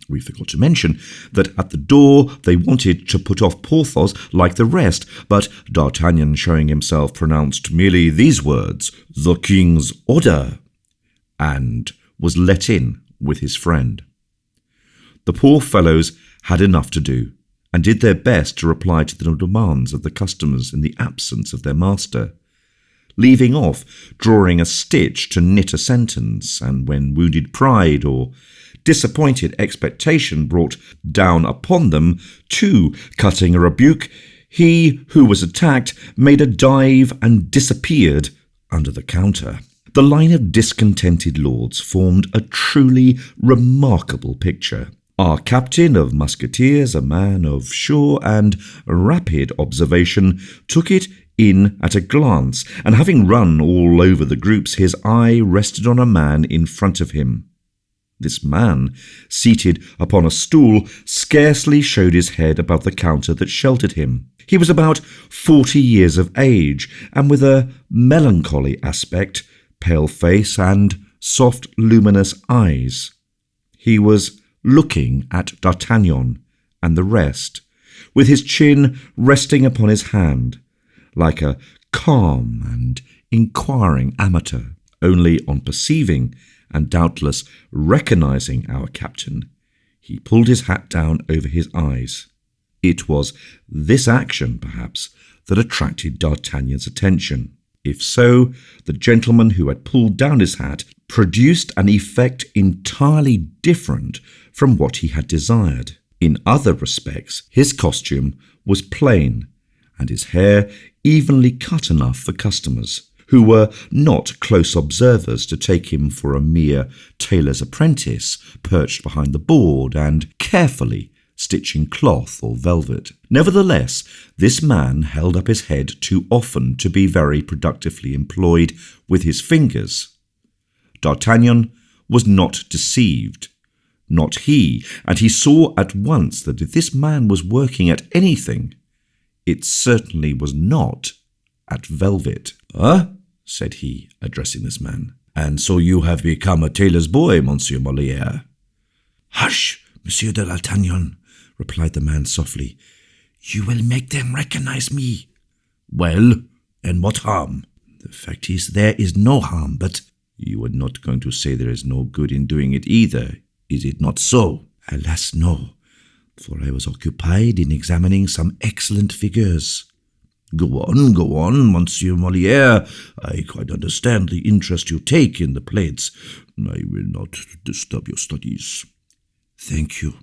We forgot to mention that at the door they wanted to put off Porthos like the rest, but D'Artagnan, showing himself, pronounced merely these words, "The king's order," and was let in with his friend. The poor fellows had enough to do, and did their best to reply to the demands of the customers in the absence of their master, leaving off drawing a stitch to knit a sentence, and when wounded pride or disappointed expectation brought down upon them, too, cutting a rebuke, he who was attacked made a dive and disappeared under the counter. The line of discontented lords formed a truly remarkable picture. Our captain of musketeers, a man of sure and rapid observation, took it in at a glance, and having run all over the groups, his eye rested on a man in front of him. This man, seated upon a stool, scarcely showed his head above the counter that sheltered him. He was about 40 years of age, and with a melancholy aspect, pale face, and soft, luminous eyes. He was looking at D'Artagnan and the rest, with his chin resting upon his hand, like a calm and inquiring amateur. Only on perceiving, and doubtless recognizing our captain, he pulled his hat down over his eyes. It was this action, perhaps, that attracted D'Artagnan's attention. If so, the gentleman who had pulled down his hat produced an effect entirely different from what he had desired. In other respects, his costume was plain, and his hair evenly cut enough for customers, who were not close observers to take him for a mere tailor's apprentice perched behind the board and carefully stitching cloth or velvet. Nevertheless, this man held up his head too often to be very productively employed with his fingers. D'Artagnan was not deceived, not he, and he saw at once that if this man was working at anything, it certainly was not at velvet. "Ah," said he, addressing this man, "and so you have become a tailor's boy, Monsieur Molière?" "Hush, Monsieur de D'Artagnan," replied the man softly. "You will make them recognize me." "Well, and what harm?" "The fact is, there is no harm, but—" "You are not going to say there is no good in doing it either, is it not so?" "Alas, no, for I was occupied in examining some excellent figures." Go on, Monsieur Molière. I quite understand the interest you take in the plates. I will not disturb your studies." "Thank you."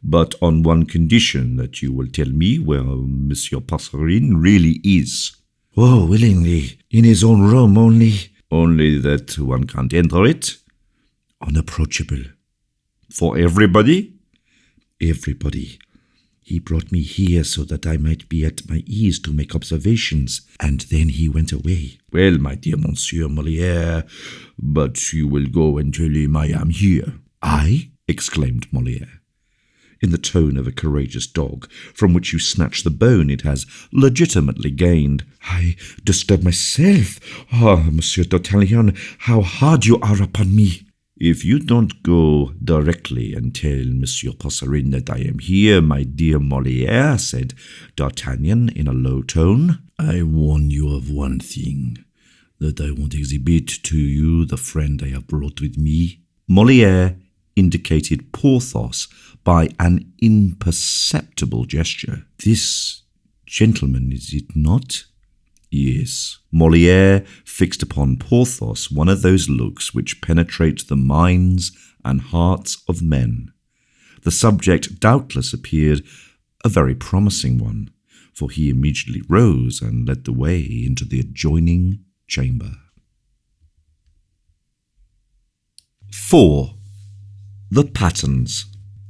"But on one condition, that you will tell me where Monsieur Passerin really is." "Oh, willingly. In his own room, only—" "Only that one can't enter it?" "Unapproachable." "For everybody?" "Everybody. He brought me here so that I might be at my ease to make observations, and then he went away." "Well, my dear Monsieur Molière, but you will go and tell him I am here." "I?" exclaimed Molière, in the tone of a courageous dog, from which you snatch the bone it has legitimately gained. "I disturb myself. Ah, Monsieur d'Artagnan, how hard you are upon me." "If you don't go directly and tell Monsieur Passerin that I am here, my dear Molière," said D'Artagnan in a low tone, "I warn you of one thing, that I won't exhibit to you the friend I have brought with me." Molière indicated Porthos by an imperceptible gesture. "This gentleman, is it not?" "Yes." Molière fixed upon Porthos one of those looks which penetrate the minds and hearts of men. The subject doubtless appeared a very promising one, for he immediately rose and led the way into the adjoining chamber. 4. The patterns.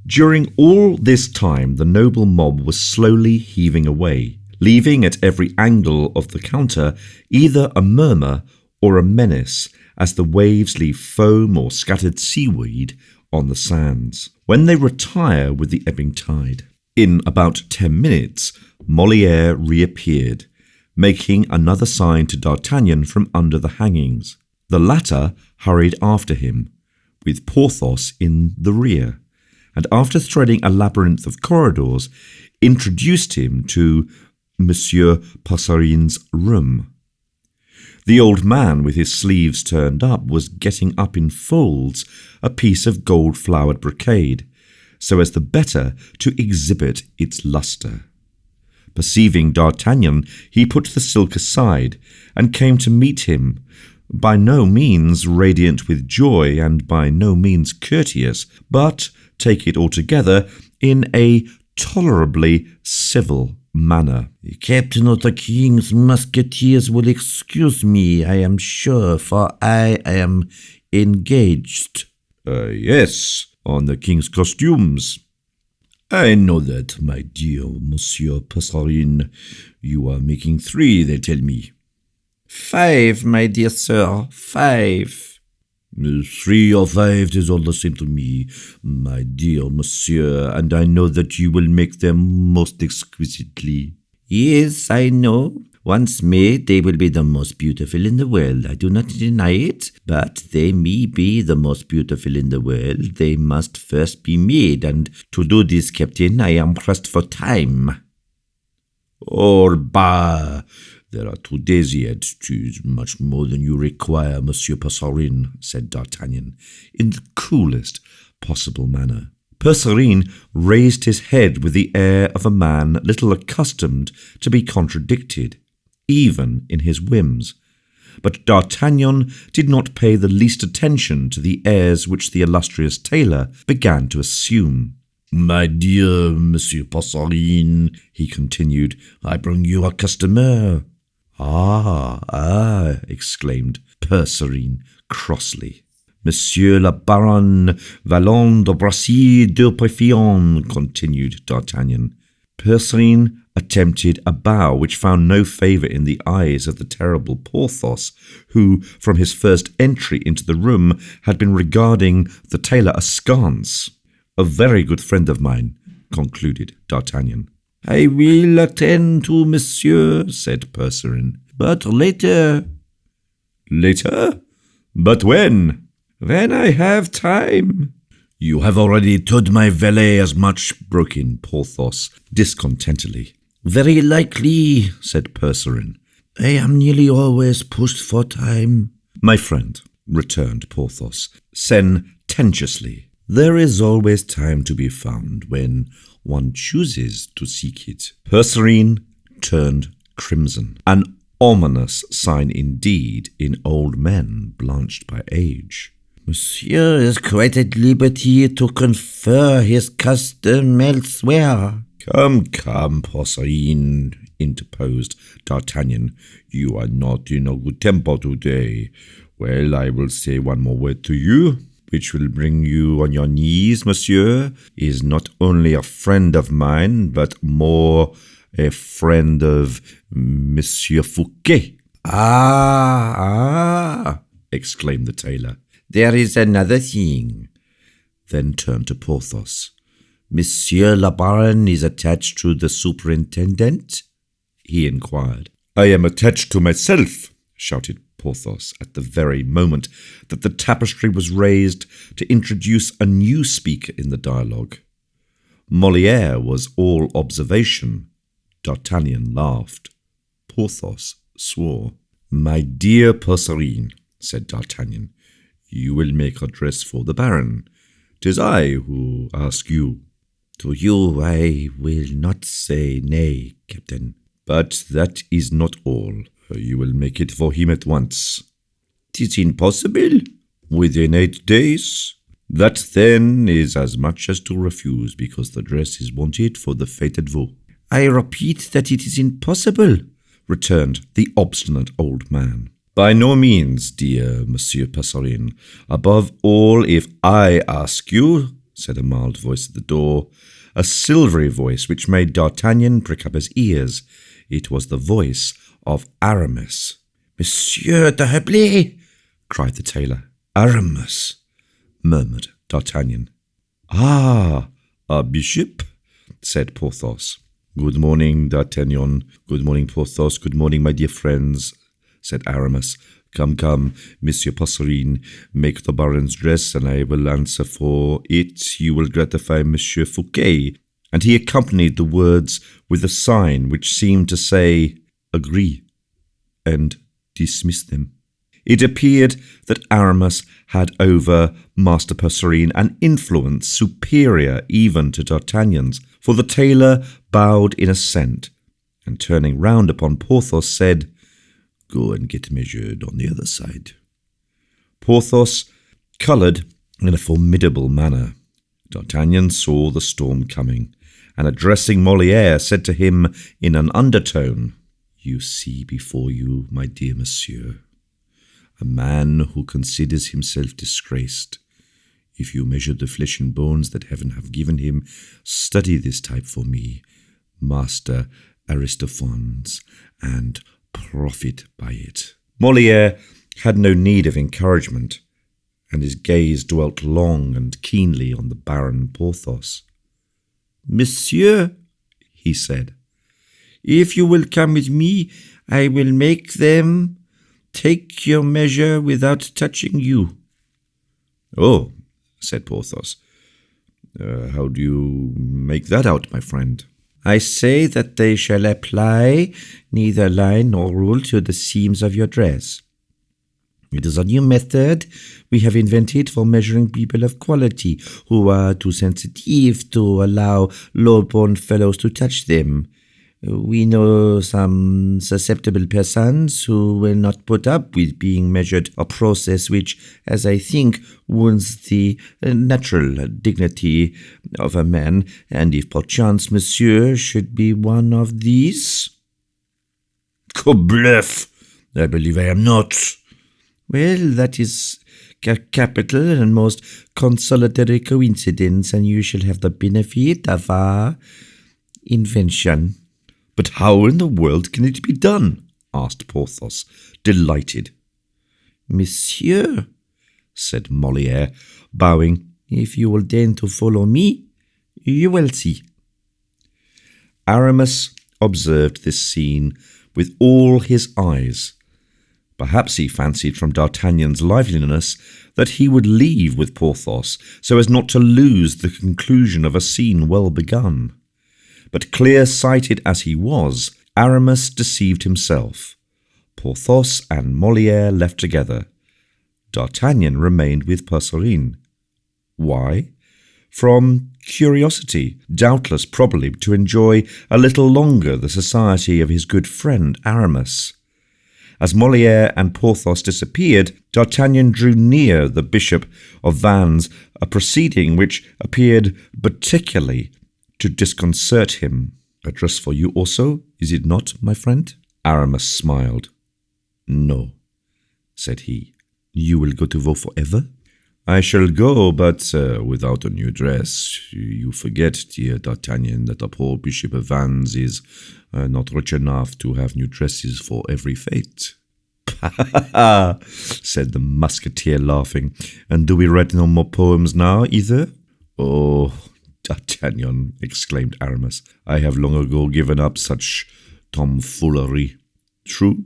During all this time the noble mob was slowly heaving away, leaving at every angle of the counter either a murmur or a menace as the waves leave foam or scattered seaweed on the sands, when they retire with the ebbing tide. In about 10 minutes, Molière reappeared, making another sign to D'Artagnan from under the hangings. The latter hurried after him, with Porthos in the rear, and after threading a labyrinth of corridors, introduced him to Monsieur Passerin's room. The old man, with his sleeves turned up, was getting up in folds a piece of gold-flowered brocade, so as the better to exhibit its lustre. Perceiving D'Artagnan, he put the silk aside and came to meet him, by no means radiant with joy and by no means courteous, but, take it altogether, in a tolerably civil manner. "The captain of the king's musketeers will excuse me, I am sure, for I am engaged." Yes, on the king's costumes." "I know that, my dear Monsieur Passerin. You are making 3, they tell me." 5, my dear sir, 5. 3 or 5 is all the same to me, my dear monsieur, and I know that you will make them most exquisitely. Yes, I know. Once made, they will be the most beautiful in the world. I do not deny it, but they may be the most beautiful in the world. They must first be made, and to do this, Captain, I am pressed for time. Oh, bah! There are 2 days yet. 'Tis much more than you require, Monsieur Passerin, said D'Artagnan, in the coolest possible manner. Percerin raised his head with the air of a man little accustomed to be contradicted, even in his whims. But D'Artagnan did not pay the least attention to the airs which the illustrious tailor began to assume. My dear Monsieur Passerin, he continued, I bring you a customer. Ah, exclaimed Percerin crossly. Monsieur le Baron Vallon de Brassy de Préfion, continued D'Artagnan. Percerin attempted a bow which found no favour in the eyes of the terrible Porthos, who, from his first entry into the room, had been regarding the tailor askance. A very good friend of mine, concluded D'Artagnan. I will attend to monsieur, said Percerin, but later. Later? But when? When I have time. You have already told my valet as much, broke in Porthos discontentedly. Very likely, said Percerin. I am nearly always pushed for time. My friend, returned Porthos, sententiously, there is always time to be found when one chooses to seek it. Percerin turned crimson, an ominous sign indeed in old men blanched by age. Monsieur is quite at liberty to confer his custom elsewhere. Come, Percerin, interposed D'Artagnan. You are not in a good temper today. Well, I will say one more word to you, which will bring you on your knees, monsieur. He is not only a friend of mine, but more a friend of Monsieur Fouquet. Ah, exclaimed the tailor. There is another thing. Then turned to Porthos. Monsieur le Baron is attached to the superintendent? He inquired. I am attached to myself, shouted Porthos at the very moment that the tapestry was raised to introduce a new speaker in the dialogue. Molière was all observation. D'Artagnan laughed. Porthos swore. My dear Percerin, said D'Artagnan, you will make a dress for the Baron. 'Tis I who ask you. To you I will not say nay, Captain. But that is not all. You will make it for him at once. 'Tis impossible. Within 8 days. That then is as much as to refuse, because the dress is wanted for the fête at Vaux. I repeat that it is impossible, returned the obstinate old man. By no means, dear Monsieur Percerin. Above all, if I ask you, said a mild voice at the door, a silvery voice which made D'Artagnan prick up his ears. It was the voice of Aramis. Monsieur d'Herblay, cried the tailor. Aramis, murmured D'Artagnan. Ah, a bishop, said Porthos. Good morning, D'Artagnan. Good morning, Porthos. Good morning, my dear friends, said Aramis. Come, Monsieur Percerin, make the Baron's dress, and I will answer for it. You will gratify Monsieur Fouquet. And he accompanied the words with a sign which seemed to say, agree, and dismiss them. It appeared that Aramis had over Master Percerin an influence superior even to D'Artagnan's, for the tailor bowed in assent, and turning round upon Porthos said, Go and get measured on the other side. Porthos coloured in a formidable manner. D'Artagnan saw the storm coming, and addressing Molière, said to him in an undertone, You see before you, my dear monsieur, a man who considers himself disgraced. If you measure the flesh and bones that heaven have given him, study this type for me, Master Aristophanes, and profit by it. Molière had no need of encouragement, and his gaze dwelt long and keenly on the Baron Porthos. "Monsieur," he said, "if you will come with me, I will make them take your measure without touching you." "Oh," said Porthos, "how do you make that out, my friend?" "I say that they shall apply neither line nor rule to the seams of your dress. It is a new method we have invented for measuring people of quality who are too sensitive to allow low-born fellows to touch them. We know some susceptible persons who will not put up with being measured, a process which, as I think, wounds the natural dignity of a man, and if perchance monsieur should be one of these—" "Cobblef! I believe I am not." "Well, that is a capital and most consolatory coincidence, and you shall have the benefit of our invention." "But how in the world can it be done?" asked Porthos, delighted. "Monsieur," said Molière, bowing, "if you will deign to follow me, you will see." Aramis observed this scene with all his eyes. Perhaps he fancied from D'Artagnan's liveliness that he would leave with Porthos so as not to lose the conclusion of a scene well begun. But clear-sighted as he was, Aramis deceived himself. Porthos and Molière left together. D'Artagnan remained with Percerin. Why? From curiosity, doubtless probably to enjoy a little longer the society of his good friend Aramis. As Molière and Porthos disappeared, D'Artagnan drew near the Bishop of Vannes, a proceeding which appeared particularly to disconcert him. "A dress for you also, is it not, my friend?" Aramis smiled. "No," said he. "You will go to Vaux forever?" "I shall go, but without a new dress. You forget, dear D'Artagnan, that the poor Bishop of Vannes is not rich enough to have new dresses for every fete." "Ha!" said the musketeer, laughing. "And do we write no more poems now, either?" "Oh, D'Artagnan," exclaimed Aramis, "I have long ago given up such tomfoolery." "True,"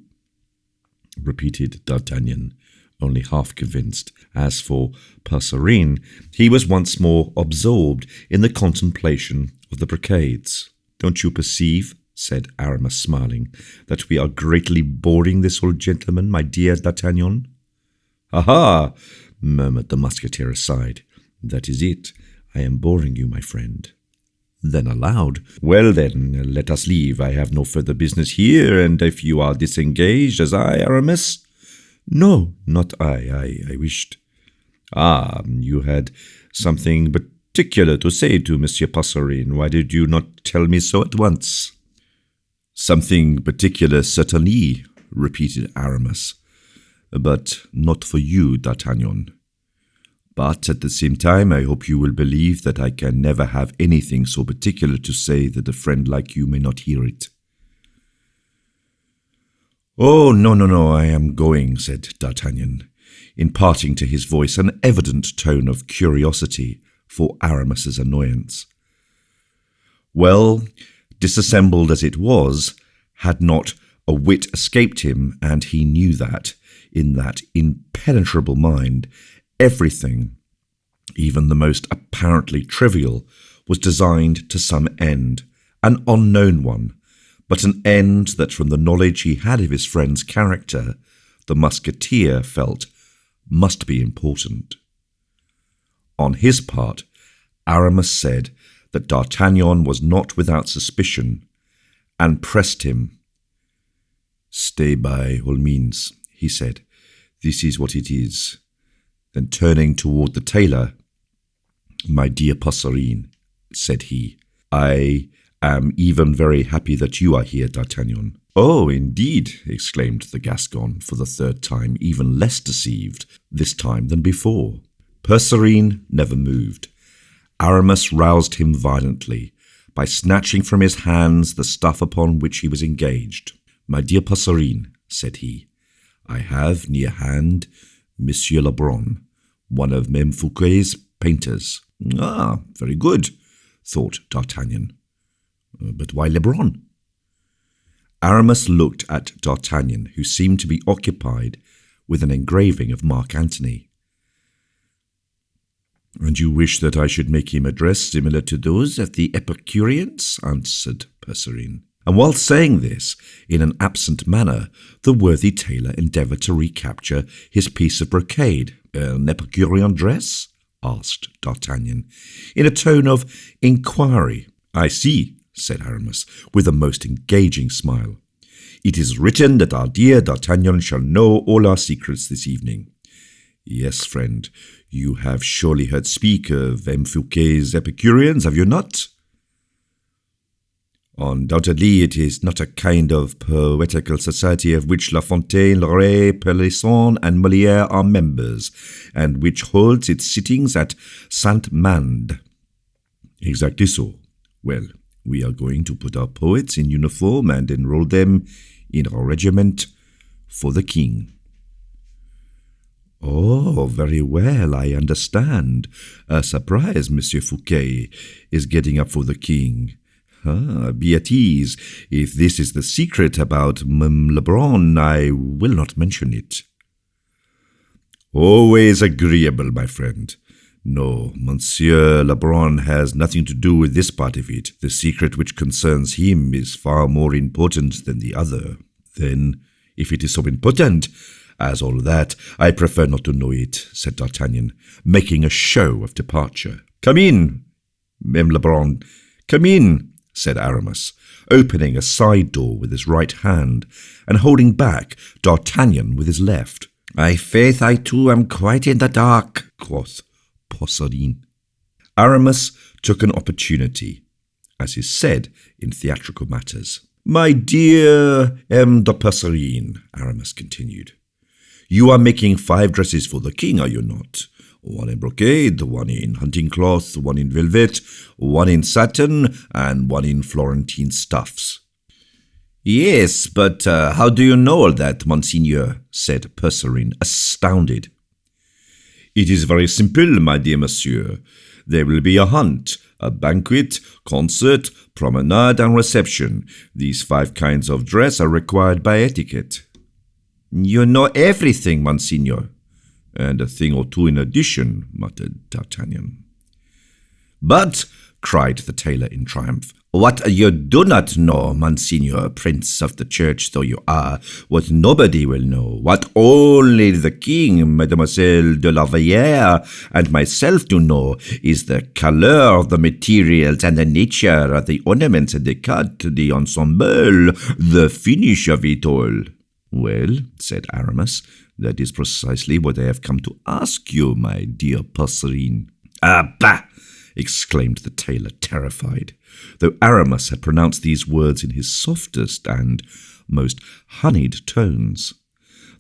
repeated D'Artagnan, only half convinced. As for Percerin, he was once more absorbed in the contemplation of the brocades. "Don't you perceive," said Aramis, smiling, "that we are greatly boring this old gentleman, my dear D'Artagnan?" "Ha! murmured the musketeer aside. "That is it. I am boring you, my friend." Then aloud, "Well then, let us leave. I have no further business here, and if you are disengaged, as I, Aramis—" "No, not I. I wished—" "Ah, you had something particular to say to Monsieur Percerin. Why did you not tell me so at once?" "Something particular, certainly," repeated Aramis, "but not for you, D'Artagnan. But at the same time, I hope you will believe that I can never have anything so particular to say that a friend like you may not hear it." "Oh, no, I am going," said D'Artagnan, imparting to his voice an evident tone of curiosity for Aramis's annoyance. Well, disassembled as it was, had not a whit escaped him, and he knew that, in that impenetrable mind, everything, even the most apparently trivial, was designed to some end, an unknown one, but an end that from the knowledge he had of his friend's character, the musketeer felt must be important. On his part, Aramis said that D'Artagnan was not without suspicion, and pressed him. "Stay by all means," he said. "This is what it is." Then turning toward the tailor, "My dear Percerin," said he, "I am even very happy that you are here, D'Artagnan." "Oh, indeed," exclaimed the Gascon for the third time, even less deceived this time than before. Percerin never moved. Aramis roused him violently by snatching from his hands the stuff upon which he was engaged. "My dear Percerin," said he, "I have near hand Monsieur Lebrun, one of Mem Fouquet's painters. Ah, very good, thought D'Artagnan. But why Lebrun? Aramis looked at D'Artagnan, who seemed to be occupied with an engraving of Mark Antony. And you wish that I should make him a dress similar to those of the Epicureans? Answered Percerin. And while saying this, in an absent manner, the worthy tailor endeavoured to recapture his piece of brocade. An Epicurean dress? Asked D'Artagnan, in a tone of inquiry. I see, said Aramis, with a most engaging smile. It is written that our dear D'Artagnan shall know all our secrets this evening. Yes, friend, you have surely heard speak of M. Fouquet's Epicureans, have you not? Undoubtedly, it is not a kind of poetical society of which La Fontaine, Ray, Pelisson, and Molière are members, and which holds its sittings at Saint-Mande. Exactly so. Well, we are going to put our poets in uniform and enroll them in our regiment for the king. Oh, very well, I understand. A surprise, Monsieur Fouquet is getting up for the king. Be at ease. If this is the secret about Lebrun, I will not mention it. Always agreeable, my friend. No, Monsieur Lebrun has nothing to do with this part of it. The secret which concerns him is far more important than the other. Then, if it is so important as all that, I prefer not to know it, said D'Artagnan, making a show of departure. Come in, Mem Lebrun. Come in, said Aramis, opening a side door with his right hand and holding back D'Artagnan with his left. Faith, I too am quite in the dark, quoth Percerin. Aramis took an opportunity, as is said in theatrical matters. My dear M. de Percerin, Aramis continued, you are making 5 dresses for the king, are you not? One in brocade, one in hunting cloth, one in velvet, one in satin, and one in Florentine stuffs. Yes, but how do you know all that, Monseigneur? Said Percerin, astounded. It is very simple, my dear monsieur. There will be a hunt, a banquet, concert, promenade, and reception. These 5 kinds of dress are required by etiquette. You know everything, Monseigneur. And a thing or two in addition, muttered D'Artagnan. But, cried the tailor in triumph, what you do not know, Monseigneur, Prince of the Church though you are, what nobody will know, what only the king, Mademoiselle de la Vallière, and myself do know, is the colour, the materials, and the nature of the ornaments and the cut, the ensemble, the finish of it all. Well, said Aramis, that is precisely what I have come to ask you, my dear Percerin. Ah, bah! Exclaimed the tailor, terrified, though Aramis had pronounced these words in his softest and most honeyed tones.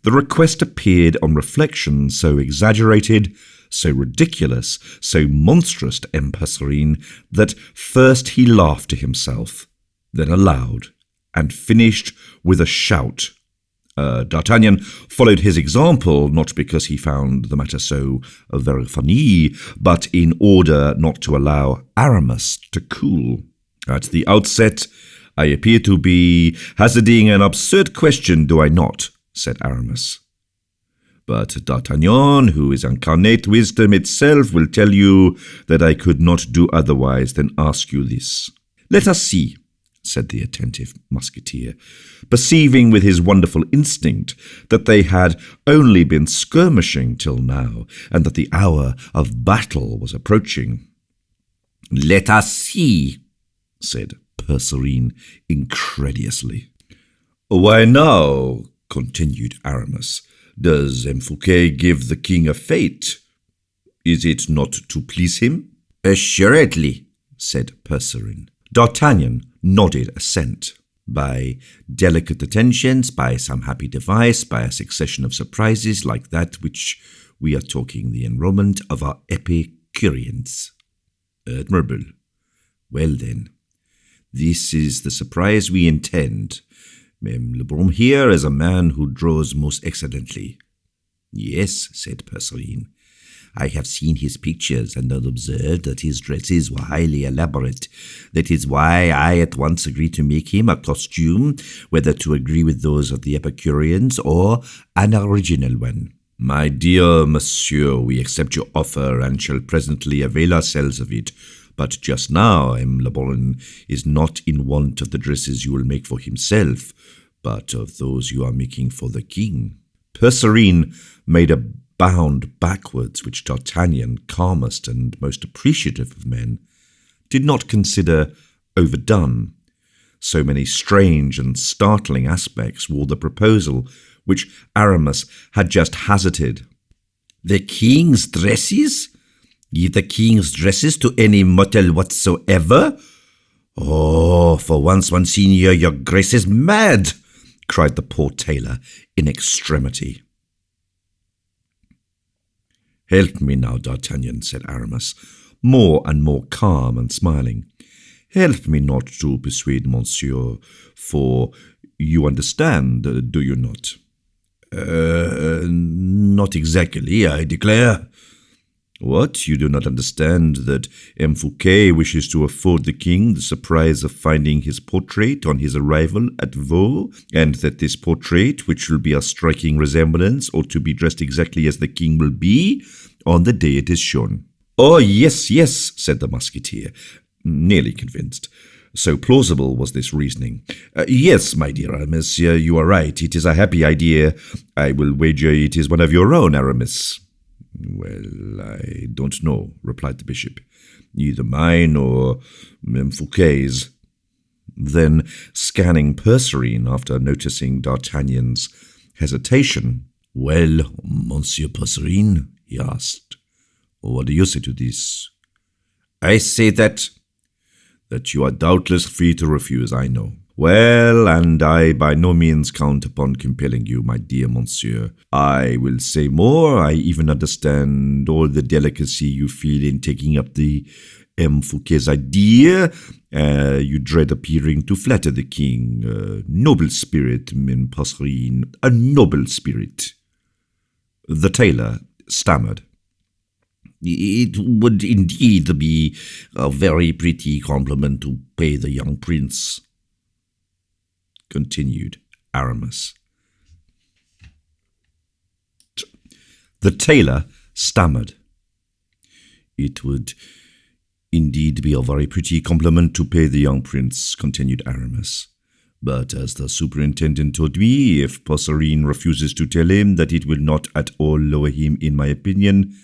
The request appeared on reflection so exaggerated, so ridiculous, so monstrous to M. Percerin, that first he laughed to himself, then aloud, and finished with a shout. D'Artagnan followed his example, not because he found the matter so very funny, but in order not to allow Aramis to cool. At the outset, I appear to be hazarding an absurd question, do I not? Said Aramis. But D'Artagnan, who is incarnate wisdom itself, will tell you that I could not do otherwise than ask you this. Let us see, said the attentive musketeer, perceiving with his wonderful instinct that they had only been skirmishing till now, and that the hour of battle was approaching. Let us see, said Percerin incredulously. Why now, continued Aramis, does M. Fouquet give the king a fete? Is it not to please him? Assuredly, said Percerin. D'Artagnan nodded assent. By delicate attentions, by some happy device, by a succession of surprises like that which we are talking the enrolment of our Epicureans. Admirable. Well then, this is the surprise we intend. Mem Lebrun here is a man who draws most excellently. Yes, said Percerin, I have seen his pictures and have observed that his dresses were highly elaborate. That is why I at once agreed to make him a costume, whether to agree with those of the Epicureans or an original one. My dear monsieur, we accept your offer and shall presently avail ourselves of it. But just now, Le Baron is not in want of the dresses you will make for himself, but of those you are making for the king. Percerine made a bound backwards, which D'Artagnan, calmest and most appreciative of men, did not consider overdone. So many strange and startling aspects wore the proposal which Aramis had just hazarded. The king's dresses? Give the king's dresses to any mortal whatsoever? Oh, for once, Monseigneur, your grace is mad, cried the poor tailor in extremity. Help me now, D'Artagnan, said Aramis, more and more calm and smiling. Help me not to persuade monsieur, for you understand, do you not? Not exactly, I declare. What, you do not understand that M. Fouquet wishes to afford the king the surprise of finding his portrait on his arrival at Vaux, and that this portrait, which will be a striking resemblance, ought to be dressed exactly as the king will be on the day it is shown? Oh, yes, yes, said the musketeer, nearly convinced. So plausible was this reasoning. Yes, my dear Aramis, you are right. It is a happy idea. I will wager it is one of your own, Aramis. Well, I don't know, replied the bishop. Either mine or Fouquet's. Then, scanning Percerine after noticing D'Artagnan's hesitation, Well, Monsieur Percerine, he asked, what do you say to this? I say that you are doubtless free to refuse, I know. Well, and I by no means count upon compelling you, my dear monsieur. I will say more, I even understand all the delicacy you feel in taking up the M. Fouquet's idea. You dread appearing to flatter the king. Noble spirit, M. Percerine, a noble spirit. The tailor stammered. It would indeed be a very pretty compliment to pay the young prince, continued Aramis. The tailor stammered. It would indeed be a very pretty compliment to pay the young prince, continued Aramis. But as the superintendent told me, if Percerine refuses to tell him that it will not at all lower him in my opinion,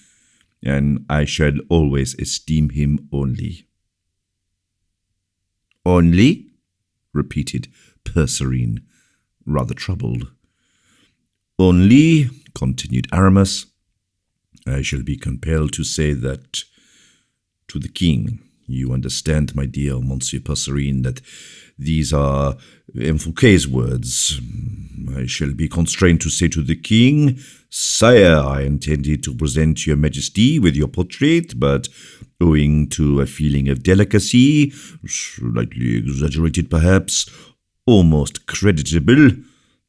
and I shall always esteem him only. Only? Repeated Percerine, rather troubled. Only, continued Aramis, I shall be compelled to say that to the king. You understand, my dear Monsieur Percerine, that these are M. Fouquet's words. I shall be constrained to say to the king, Sire, I intended to present your majesty with your portrait, but owing to a feeling of delicacy, slightly exaggerated perhaps, almost creditable,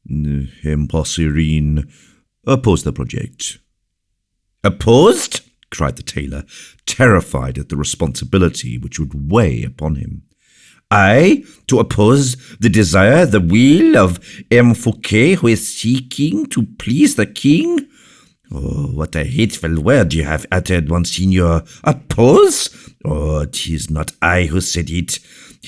M. Percerine opposed the project. Opposed? Cried the tailor, terrified at the responsibility which would weigh upon him. I, to oppose the desire, the will of M. Fouquet, who is seeking to please the king? Oh, what a hateful word you have uttered, Monseigneur. Oppose? Oh, 'tis not I who said it.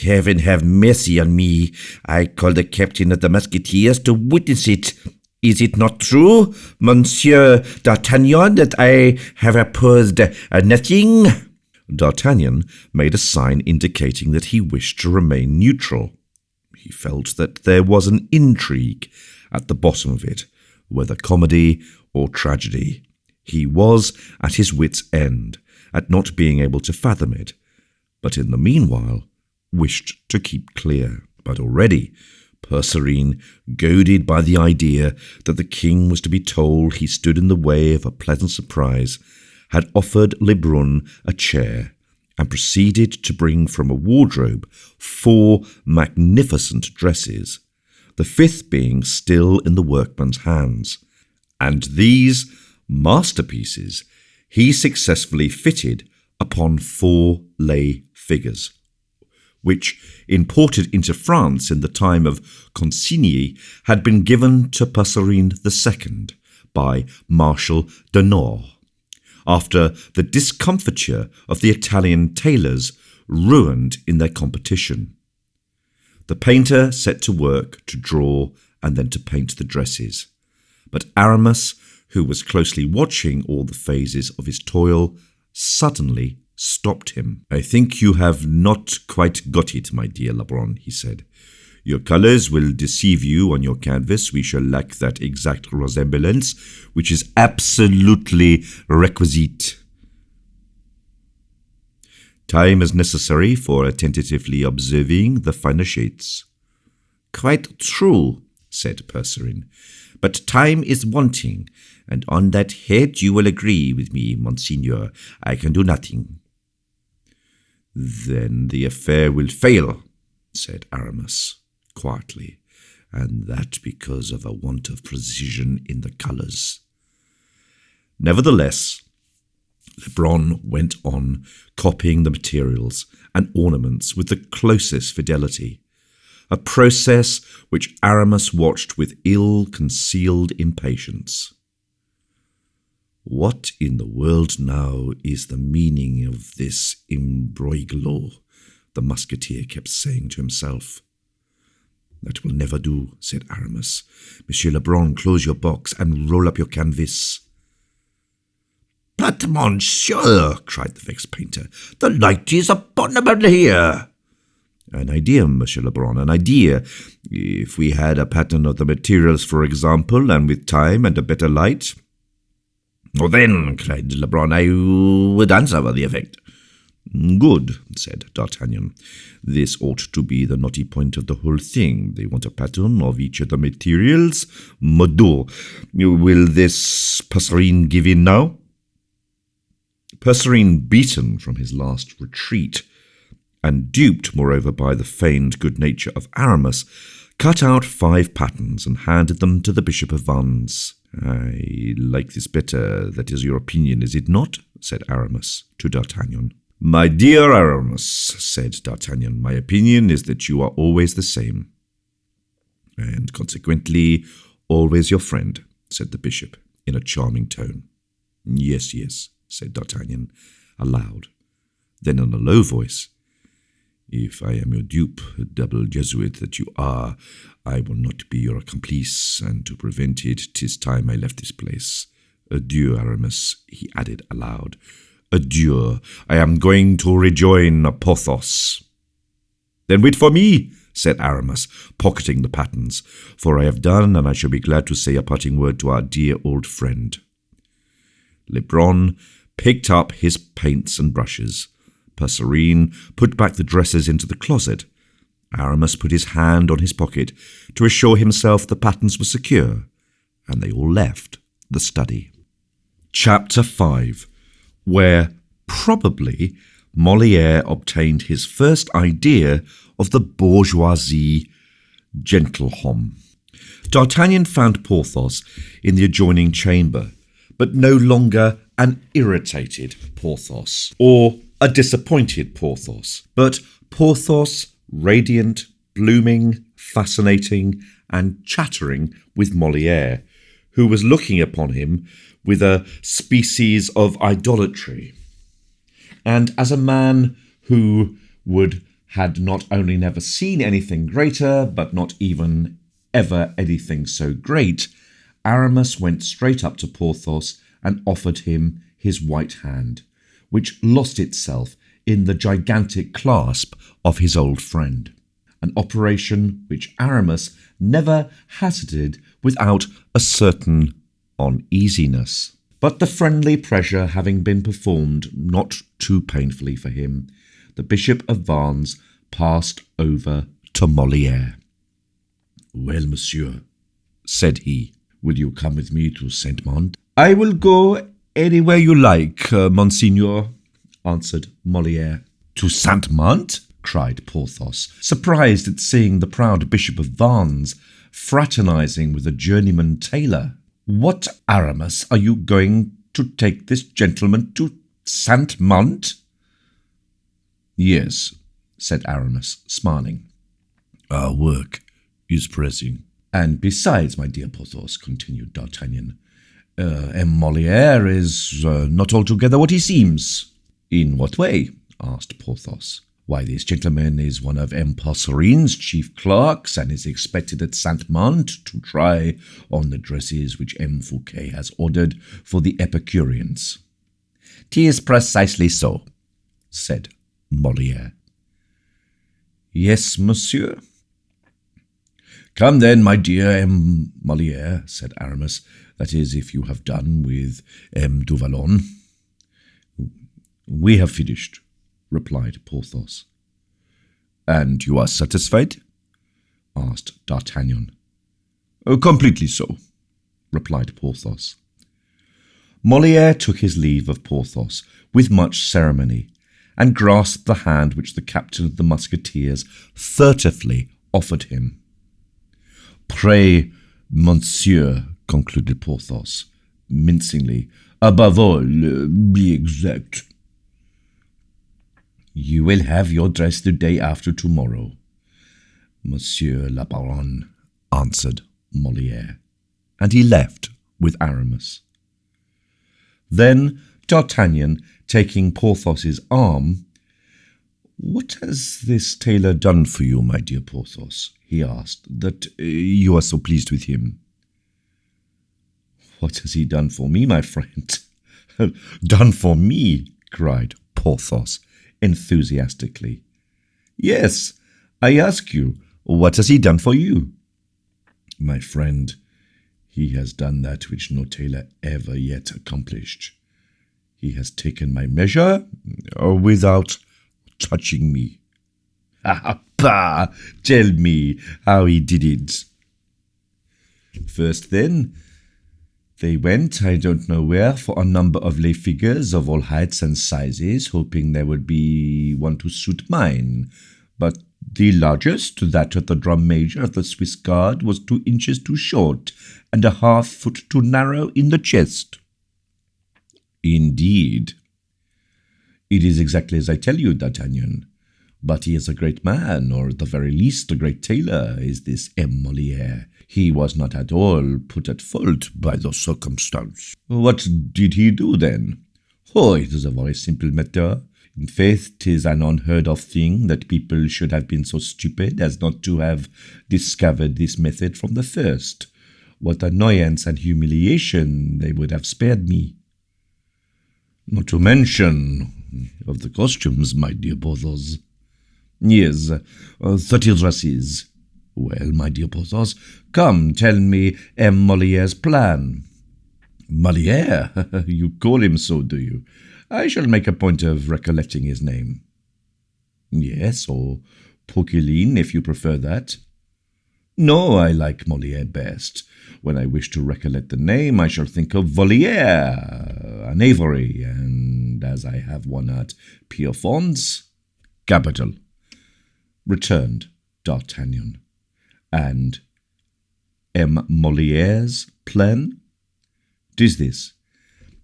Heaven have mercy on me. I called the captain of the musketeers to witness it. Is it not true, Monsieur D'Artagnan, that I have opposed nothing? D'Artagnan made a sign indicating that he wished to remain neutral. He felt that there was an intrigue at the bottom of it, whether comedy or tragedy. He was at his wits' end at not being able to fathom it, but in the meanwhile wished to keep clear. But already Percerine, goaded by the idea that the king was to be told he stood in the way of a pleasant surprise, had offered Lebrun a chair and proceeded to bring from a wardrobe 4 magnificent dresses, the 5th being still in the workman's hands. And these masterpieces he successfully fitted upon 4 lay figures, which, imported into France in the time of Consigny, had been given to Passerine II by Marshal d'Hanau, after the discomfiture of the Italian tailors ruined in their competition. The painter set to work to draw and then to paint the dresses, but Aramis, who was closely watching all the phases of his toil, suddenly stopped him. "I think you have not quite got it, my dear Lebrun," he said. "Your colours will deceive you on your canvas. We shall lack that exact resemblance, which is absolutely requisite. Time is necessary for tentatively observing the finer shades." "Quite true," said Passerine, "but time is wanting, and on that head you will agree with me, Monseigneur. I can do nothing." "Then the affair will fail," said Aramis quietly, "and that because of a want of precision in the colours." Nevertheless, Lebrun went on copying the materials and ornaments with the closest fidelity, a process which Aramis watched with ill-concealed impatience. "What in the world now is the meaning of this imbroglio?" the musketeer kept saying to himself. "That will never do," said Aramis. "Monsieur Lebrun, close your box and roll up your canvas." "But, monsieur," cried the vexed painter, "the light is abominable here." "An idea, Monsieur Lebrun, an idea. If we had a pattern of the materials, for example, and with time and a better light—" "Oh, then," cried Lebrun, "I would answer for the effect." "Good," said D'Artagnan. "This ought to be the knotty point of the whole thing. They want a pattern of each of the materials. Modo, will this Passerine give in now?" Passerine, beaten from his last retreat, and duped, moreover, by the feigned good nature of Aramis, cut out 5 patterns and handed them to the Bishop of Vannes. "I like this better. That is your opinion, is it not?" said Aramis to D'Artagnan. "My dear Aramis," said D'Artagnan, "my opinion is that you are always the same, and consequently always your friend," said the bishop in a charming tone. "Yes, yes," said D'Artagnan, aloud. Then in a low voice, "If I am your dupe, double Jesuit that you are, I will not be your accomplice, and to prevent it, 'tis time I left this place. Adieu, Aramis," he added aloud. "Adieu. I am going to rejoin Porthos." "Then wait for me," said Aramis, pocketing the patterns, "for I have done, and I shall be glad to say a parting word to our dear old friend." Lebrun picked up his paints and brushes. Passerine put back the dresses into the closet. Aramis put his hand on his pocket to assure himself the patterns were secure, and they all left the study. Chapter 5, where probably Molière obtained his first idea of the bourgeoisie gentilhomme. D'Artagnan found Porthos in the adjoining chamber, but no longer an irritated Porthos, or a disappointed Porthos, but Porthos, radiant, blooming, fascinating, and chattering with Molière, who was looking upon him with a species of idolatry. And as a man who had not only never seen anything greater, but not even ever anything so great, Aramis went straight up to Porthos and offered him his white hand, which lost itself in the gigantic clasp of his old friend, an operation which Aramis never hazarded without a certain uneasiness. But the friendly pressure having been performed not too painfully for him, the Bishop of Vannes passed over to Molière. "Well, monsieur," said he, "will you come with me to Saint-Mande?" "I will go anywhere you like, Monseigneur," answered Molière. "To Saint-Mande?" cried Porthos, surprised at seeing the proud Bishop of Vannes fraternizing with a journeyman tailor. "What, Aramis, are you going to take this gentleman to Saint-Mont?" "Yes," said Aramis, smiling. "Our work is pressing." "And besides, my dear Porthos," continued D'Artagnan, "M. Molière is not altogether what he seems." "In what way?" asked Porthos. "Why, this gentleman is one of M. Passerin's chief clerks, and is expected at Saint-Mont to try on the dresses which M. Fouquet has ordered for the Epicureans." "'Tis precisely so," said Molière. "Yes, monsieur." "Come then, my dear M. Molière," said Aramis, "that is, if you have done with M. du Vallon." "We have finished," replied Porthos. "And you are satisfied?" asked D'Artagnan. "Completely so," replied Porthos. Molière took his leave of Porthos with much ceremony, and grasped the hand which the captain of the musketeers furtively offered him. "Pray, monsieur," concluded Porthos, mincingly, "above all, be exact." "You will have your dress the day after tomorrow, Monsieur le Baron," answered Molière, and he left with Aramis. Then D'Artagnan, taking Porthos's arm, "What has this tailor done for you, my dear Porthos?" he asked, "that you are so pleased with him?" "What has he done for me, my friend?" "Done for me?" cried Porthos, enthusiastically. "Yes, I ask you, what has he done for you?" "My friend, he has done that which no tailor ever yet accomplished. He has taken my measure without touching me." "Ah, bah! Tell me how he did it." "First, then, they went, I don't know where, for a number of lay figures of all heights and sizes, hoping there would be one to suit mine. But the largest, that of the drum major of the Swiss Guard, was 2 inches too short, and a half foot too narrow in the chest." "Indeed." "It is exactly as I tell you, D'Artagnan. But he is a great man, or at the very least a great tailor, is this M. Molière. He was not at all put at fault by the circumstance." "What did he do, then?" "Oh, it is a very simple matter. In faith, 'tis an unheard-of thing that people should have been so stupid as not to have discovered this method from the first. What annoyance and humiliation they would have spared me! Not to mention of the costumes, my dear Porthos." "Yes, 30 dresses. Well, my dear Porthos, come, tell me M. Molière's plan." "Molière? You call him so, do you? I shall make a point of recollecting his name." "Yes, or Poquelin, if you prefer that." "No, I like Molière best. When I wish to recollect the name, I shall think of Volière, an Avery, and as I have one at Pierrefonds—" "Capital," returned D'Artagnan. "And M. Molière's plan? 'Tis this.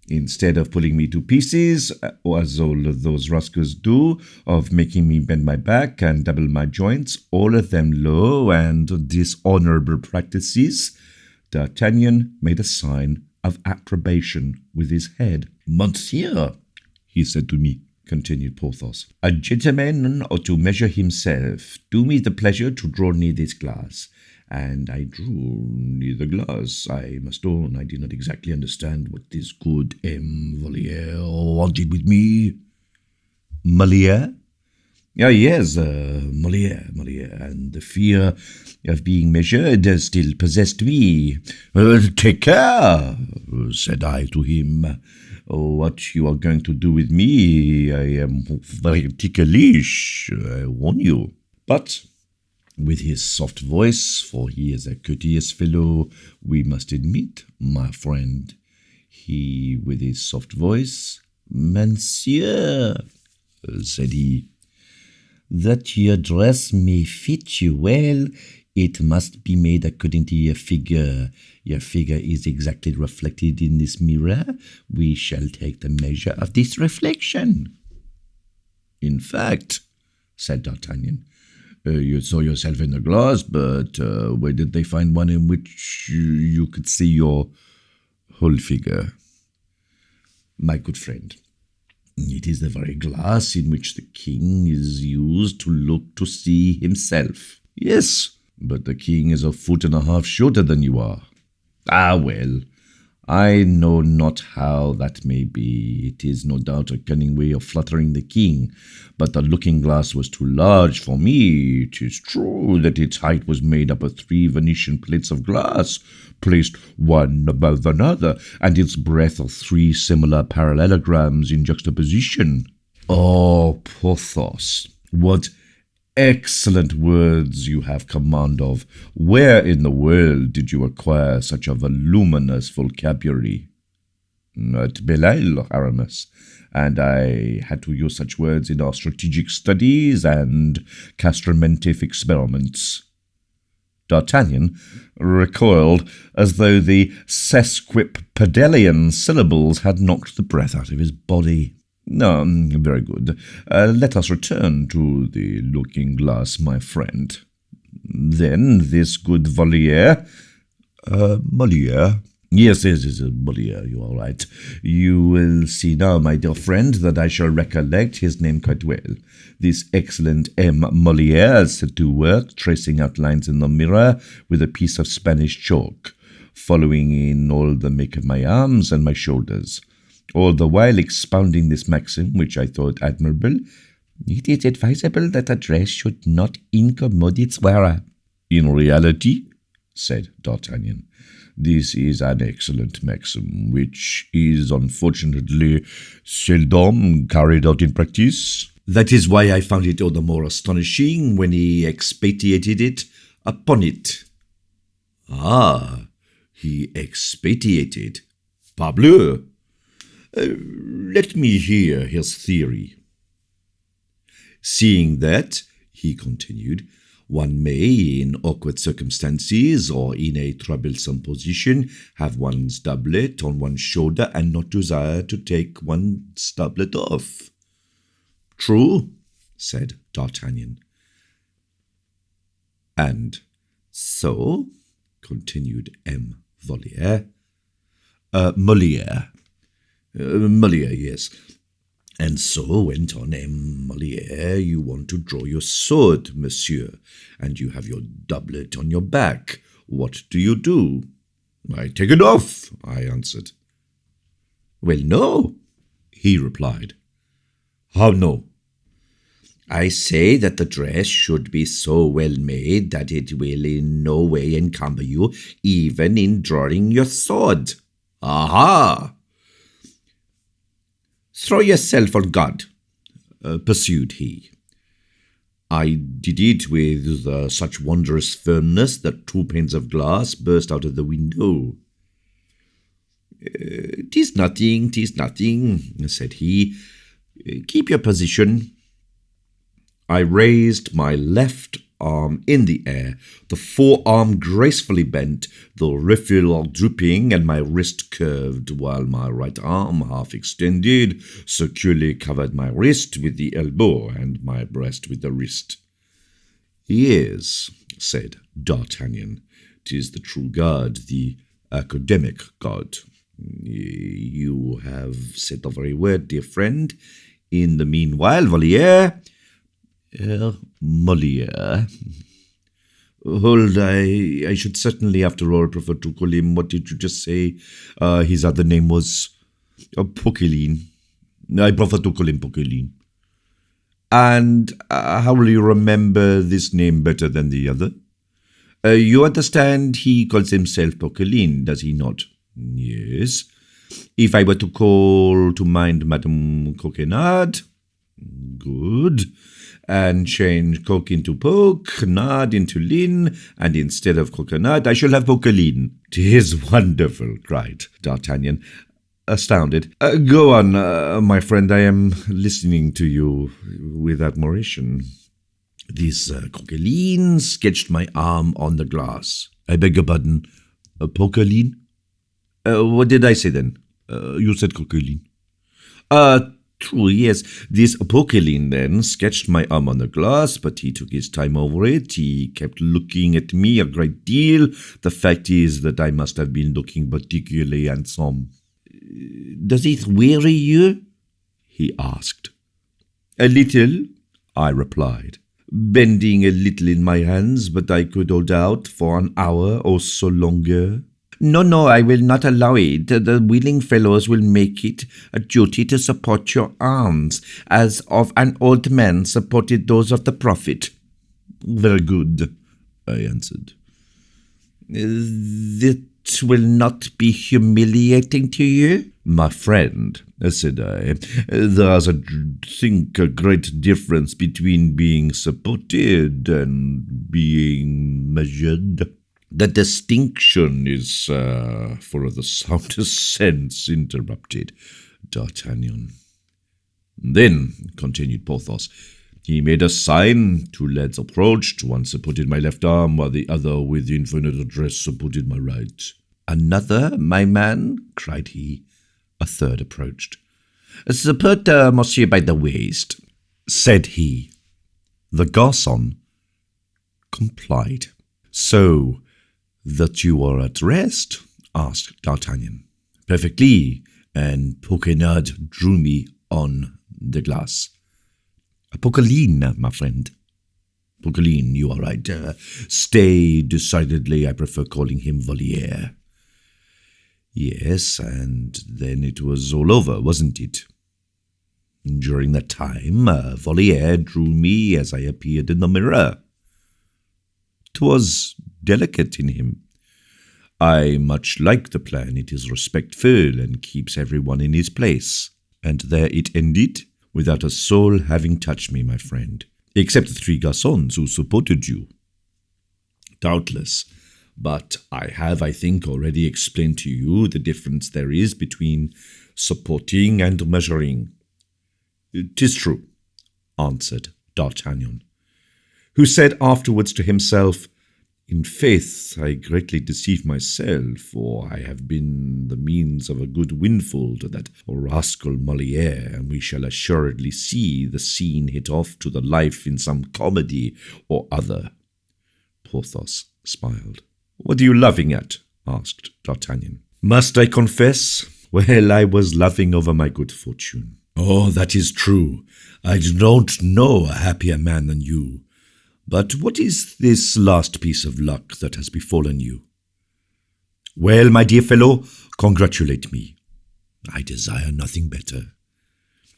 Instead of pulling me to pieces, as all of those rascals do, of making me bend my back and double my joints, all of them low and dishonourable practices," D'Artagnan made a sign of approbation with his head. "Monsieur," he said to me, continued Porthos, "a gentleman ought to measure himself. Do me the pleasure to draw near this glass." And I drew near the glass. I must own I did not exactly understand what this good M. Molière wanted with me. "Molière?" Yes, Molière, and the fear of being measured still possessed me. "Take care," said I to him, "what you are going to do with me. I am very ticklish, I warn you." But with his soft voice, for he is a courteous fellow, we must admit, my friend, he, with his soft voice, "Monsieur," said he, "that your dress may fit you well, it must be made according to your figure. Your figure is exactly reflected in this mirror. We shall take the measure of this reflection. In fact, said D'Artagnan, you saw yourself in the glass, but where did they find one in which you could see your whole figure? My good friend, it is the very glass in which the king is used to look to see himself. Yes, but the king is 1.5 feet shorter than you are. Ah, well, I know not how that may be. It is no doubt a cunning way of flattering the king, but the looking-glass was too large for me. It is true that its height was made up of 3 Venetian plates of glass, placed one above another, and its breadth of 3 similar parallelograms in juxtaposition. Oh, Porthos, what excellent words you have command of. Where in the world did you acquire such a voluminous vocabulary? At Belle-Isle, Aramis, and I had to use such words in our strategic studies and castromentive experiments. D'Artagnan recoiled as though the sesquipedalian syllables had knocked the breath out of his body. Very good. Let us return to the looking-glass, my friend. Then this good Moliere. Yes, Moliere, you are right. You will see now, my dear friend, that I shall recollect his name quite well. This excellent M. Moliere set to work tracing outlines in the mirror with a piece of Spanish chalk, following in all the make of my arms and my shoulders, all the while expounding this maxim, which I thought admirable: "It is advisable that a dress should not incommode its wearer." In reality, said D'Artagnan, this is an excellent maxim, which is unfortunately seldom carried out in practice. That is why I found it all the more astonishing when he expatiated it upon it. Ah, he expatiated. Parbleu! Let me hear his theory. Seeing that, he continued, one may, in awkward circumstances or in a troublesome position, have one's doublet on one's shoulder and not desire to take one's doublet off. True, said D'Artagnan. And so, continued M. Moliere, yes. And so, went on M. Moliere, you want to draw your sword, monsieur, and you have your doublet on your back. What do? I take it off, I answered. Well, no, he replied. How no? I say that the dress should be so well made that it will in no way encumber you, even in drawing your sword. Aha! Throw yourself on God, pursued he. I did it with such wondrous firmness that 2 panes of glass burst out of the window. "'Tis nothing, said he. "Keep your position." I raised my left arm in the air, the forearm gracefully bent, the refill drooping, and my wrist curved, while my right arm, half extended, securely covered my wrist with the elbow and my breast with the wrist. "Yes," said D'Artagnan, "'tis the true God, the academic God." "You have said the very word, dear friend. In the meanwhile, Moliere. Hold, I should certainly, after all, prefer to call him, what did you just say? His other name was Poquelin. I prefer to call him Poquelin. And how will you remember this name better than the other? You understand he calls himself Poquelin, does he not? Yes. If I were to call to mind Madame Coquenard, good, and change Coke into Poke, Nard into Lin, and instead of Coquenard, I shall have Poquelin. "'Tis wonderful," cried D'Artagnan, astounded. Go on, my friend, I am listening to you with admiration. This Coquelin sketched my arm on the glass. "I beg your pardon, Poqueline? What did I say then? You said Coqueline. True, yes. This Poqueline then sketched my arm on the glass, but he took his time over it. He kept looking at me a great deal. The fact is that I must have been looking particularly handsome. Does it weary you? He asked. A little, I replied, bending a little in my hands, but I could hold out for an hour or so longer. No, I will not allow it. The willing fellows will make it a duty to support your arms, as of an old man supported those of the prophet. Very good, I answered. That will not be humiliating to you? My friend, said I, there's a great difference between being supported and being measured. The distinction is, for the soundest sense, interrupted D'Artagnan. Then, continued Porthos, he made a sign. 2 lads approached. One supported my left arm, while the other, with infinite address, supported my right. Another, my man, cried he. A third approached. Support monsieur by the waist, said he. The garçon complied. So that you are at rest? Asked D'Artagnan. Perfectly, and Poquenard drew me on the glass. Poqueline, my friend. Poqueline, you are right. Stay, decidedly, I prefer calling him Voliere. Yes, and then it was all over, wasn't it? During that time, Voliere drew me as I appeared in the mirror. 'Twas delicate in him. I much like the plan. It is respectful and keeps everyone in his place. And there it ended, without a soul having touched me, my friend, except the 3 garçons who supported you. Doubtless, but I have, I think, already explained to you the difference there is between supporting and measuring. 'Tis true, answered D'Artagnan, who said afterwards to himself, In faith, I greatly deceive myself, for I have been the means of a good windfall to that rascal Moliere, and we shall assuredly see the scene hit off to the life in some comedy or other. Porthos smiled. What are you laughing at? Asked D'Artagnan. Must I confess? Well, I was laughing over my good fortune. Oh, that is true. I don't know a happier man than you. But what is this last piece of luck that has befallen you? Well, my dear fellow, congratulate me. I desire nothing better.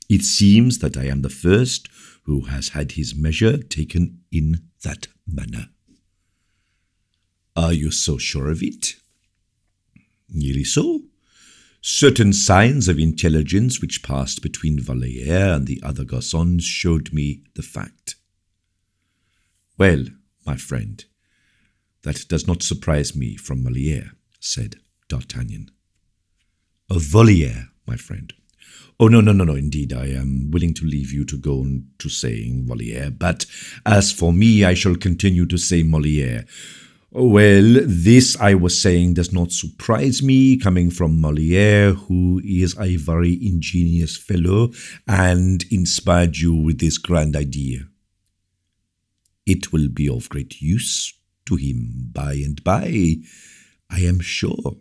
It seems that I am the first who has had his measure taken in that manner. Are you so sure of it? Nearly so. Certain signs of intelligence which passed between Voliere and the other garçons showed me the fact. Well, my friend, that does not surprise me from Moliere, said D'Artagnan. Of Voliere, my friend. Oh, no, indeed, I am willing to leave you to go on to saying Voliere, but as for me, I shall continue to say Moliere. Well, this I was saying does not surprise me, coming from Moliere, who is a very ingenious fellow, and inspired you with this grand idea. It will be of great use to him by and by, I am sure.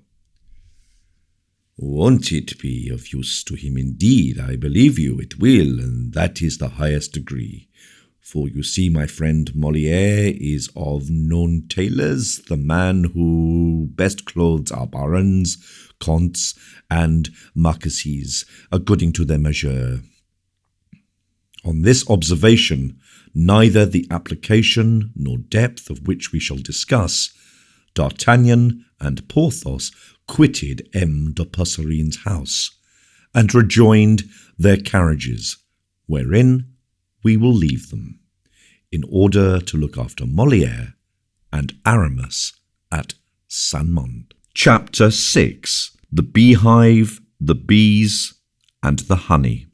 Won't it be of use to him indeed? I believe you, it will, and that is the highest degree. For you see, my friend, Moliere is of known tailors, the man who best clothes our barons, counts, and marquises, according to their measure. On this observation, neither the application nor depth of which we shall discuss, D'Artagnan and Porthos quitted M. de Passerine's house, and rejoined their carriages, wherein we will leave them, in order to look after Moliere and Aramis at Saint-Mond. Chapter 6. The Beehive, the Bees, and the Honey.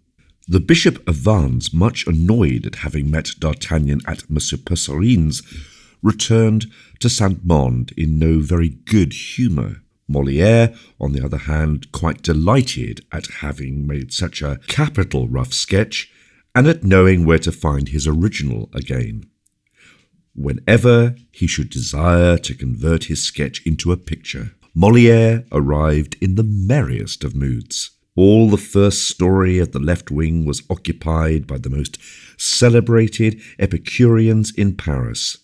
The Bishop of Vannes, much annoyed at having met D'Artagnan at Monsieur Passerine's, returned to Saint-Monde in no very good humour. Molière, on the other hand, quite delighted at having made such a capital rough sketch and at knowing where to find his original again, whenever he should desire to convert his sketch into a picture. Molière arrived in the merriest of moods. All the first story of the left wing was occupied by the most celebrated Epicureans in Paris,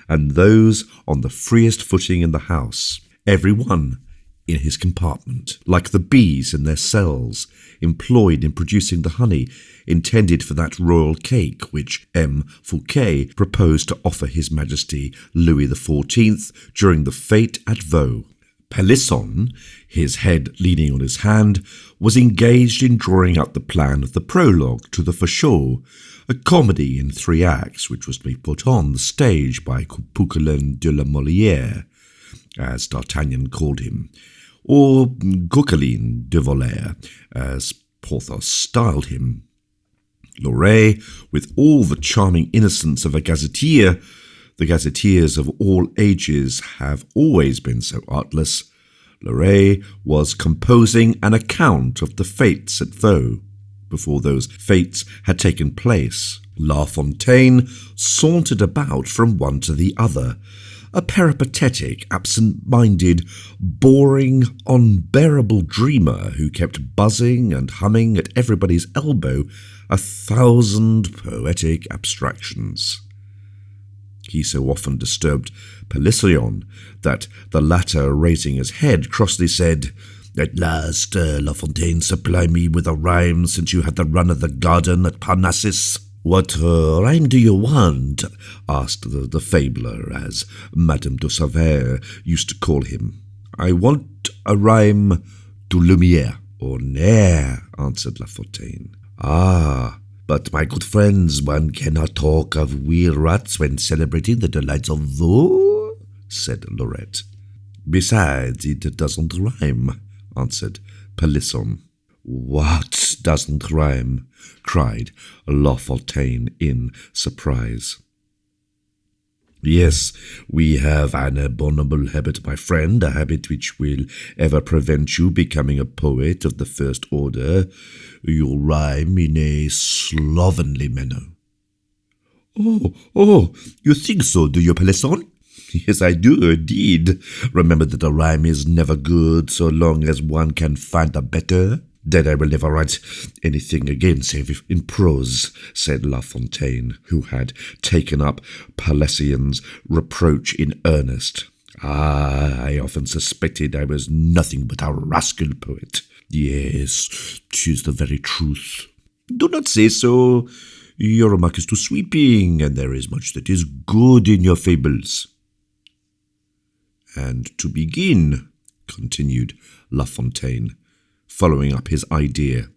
and those on the freest footing in the house, every one in his compartment, like the bees in their cells, employed in producing the honey intended for that royal cake which M. Fouquet proposed to offer His Majesty Louis XIV during the fête at Vaux. Pelisson, his head leaning on his hand, was engaged in drawing out the plan of the prologue to the Fachot, a comedy in 3 acts which was to be put on the stage by Poquelin de la Molière, as D'Artagnan called him, or Coquelin de Voltaire, as Porthos styled him. Loret, with all the charming innocence of a gazetteer — the gazetteers of all ages have always been so artless — Loret was composing an account of the fêtes at Vaux. Before those fêtes had taken place, La Fontaine sauntered about from one to the other, a peripatetic, absent-minded, boring, unbearable dreamer who kept buzzing and humming at everybody's elbow 1,000 poetic abstractions. He so often disturbed Pelisson that the latter, raising his head, crossly said, "At last, La Fontaine, supply me with a rhyme, since you had the run of the garden at Parnassus." "What rhyme do you want?" asked the fabler, as Madame de Savert used to call him. "I want a rhyme to Lumière." "Or ne'er," answered La Fontaine. "Ah, but, my good friends, one cannot talk of wheel ruts when celebrating the delights of Vaux," said Lorette. "Besides, it doesn't rhyme," answered Pelisson. "What doesn't rhyme?" cried La Fontaine in surprise. "Yes, we have an abominable habit, my friend, a habit which will ever prevent you becoming a poet of the first order. You rhyme in a slovenly manner." Oh, you think so, do you, Pelisson?" "Yes, I do, indeed. Remember that a rhyme is never good so long as one can find a better." "Then I will never write anything again save in prose," said La Fontaine, who had taken up Pelisson's reproach in earnest. "Ah, I often suspected I was nothing but a rascal poet." "Yes, 'tis the very truth." "Do not say so. Your remark is too sweeping, and there is much that is good in your fables." "And to begin," continued La Fontaine, following up his idea,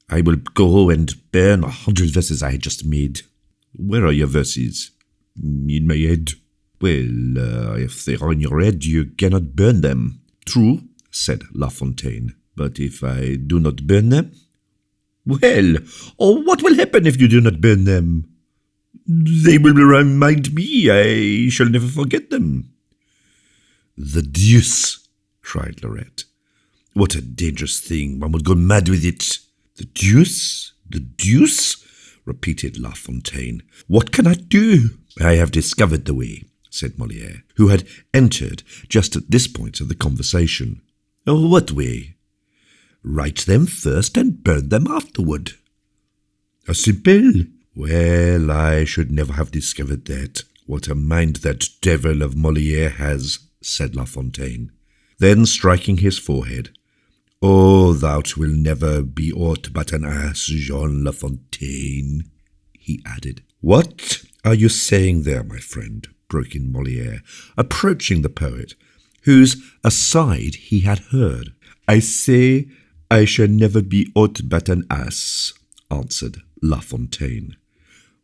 "I will go and burn 100 verses I had just made." "Where are your verses?" "In my head." "Well, if they are in your head, you cannot burn them." "True," said La Fontaine, "but if I do not burn them?" "Well, what will happen if you do not burn them?" "They will remind me. I shall never forget them." "The deuce!" cried Lorette. "What a dangerous thing! One would go mad with it." "The deuce? The deuce?" repeated La Fontaine. "What can I do?" "I have discovered the way," said Molière, who had entered just at this point of the conversation. "Oh, what way?" "Write them first and burn them afterward." "Simple." "Well, I should never have discovered that. What a mind that devil of Molière has," said La Fontaine. Then, striking his forehead, "Oh, thou wilt never be aught but an ass, Jean La Fontaine," he added. "What are you saying there, my friend?" broke in Molière, approaching the poet, whose aside he had heard. "I say I shall never be aught but an ass," answered La Fontaine,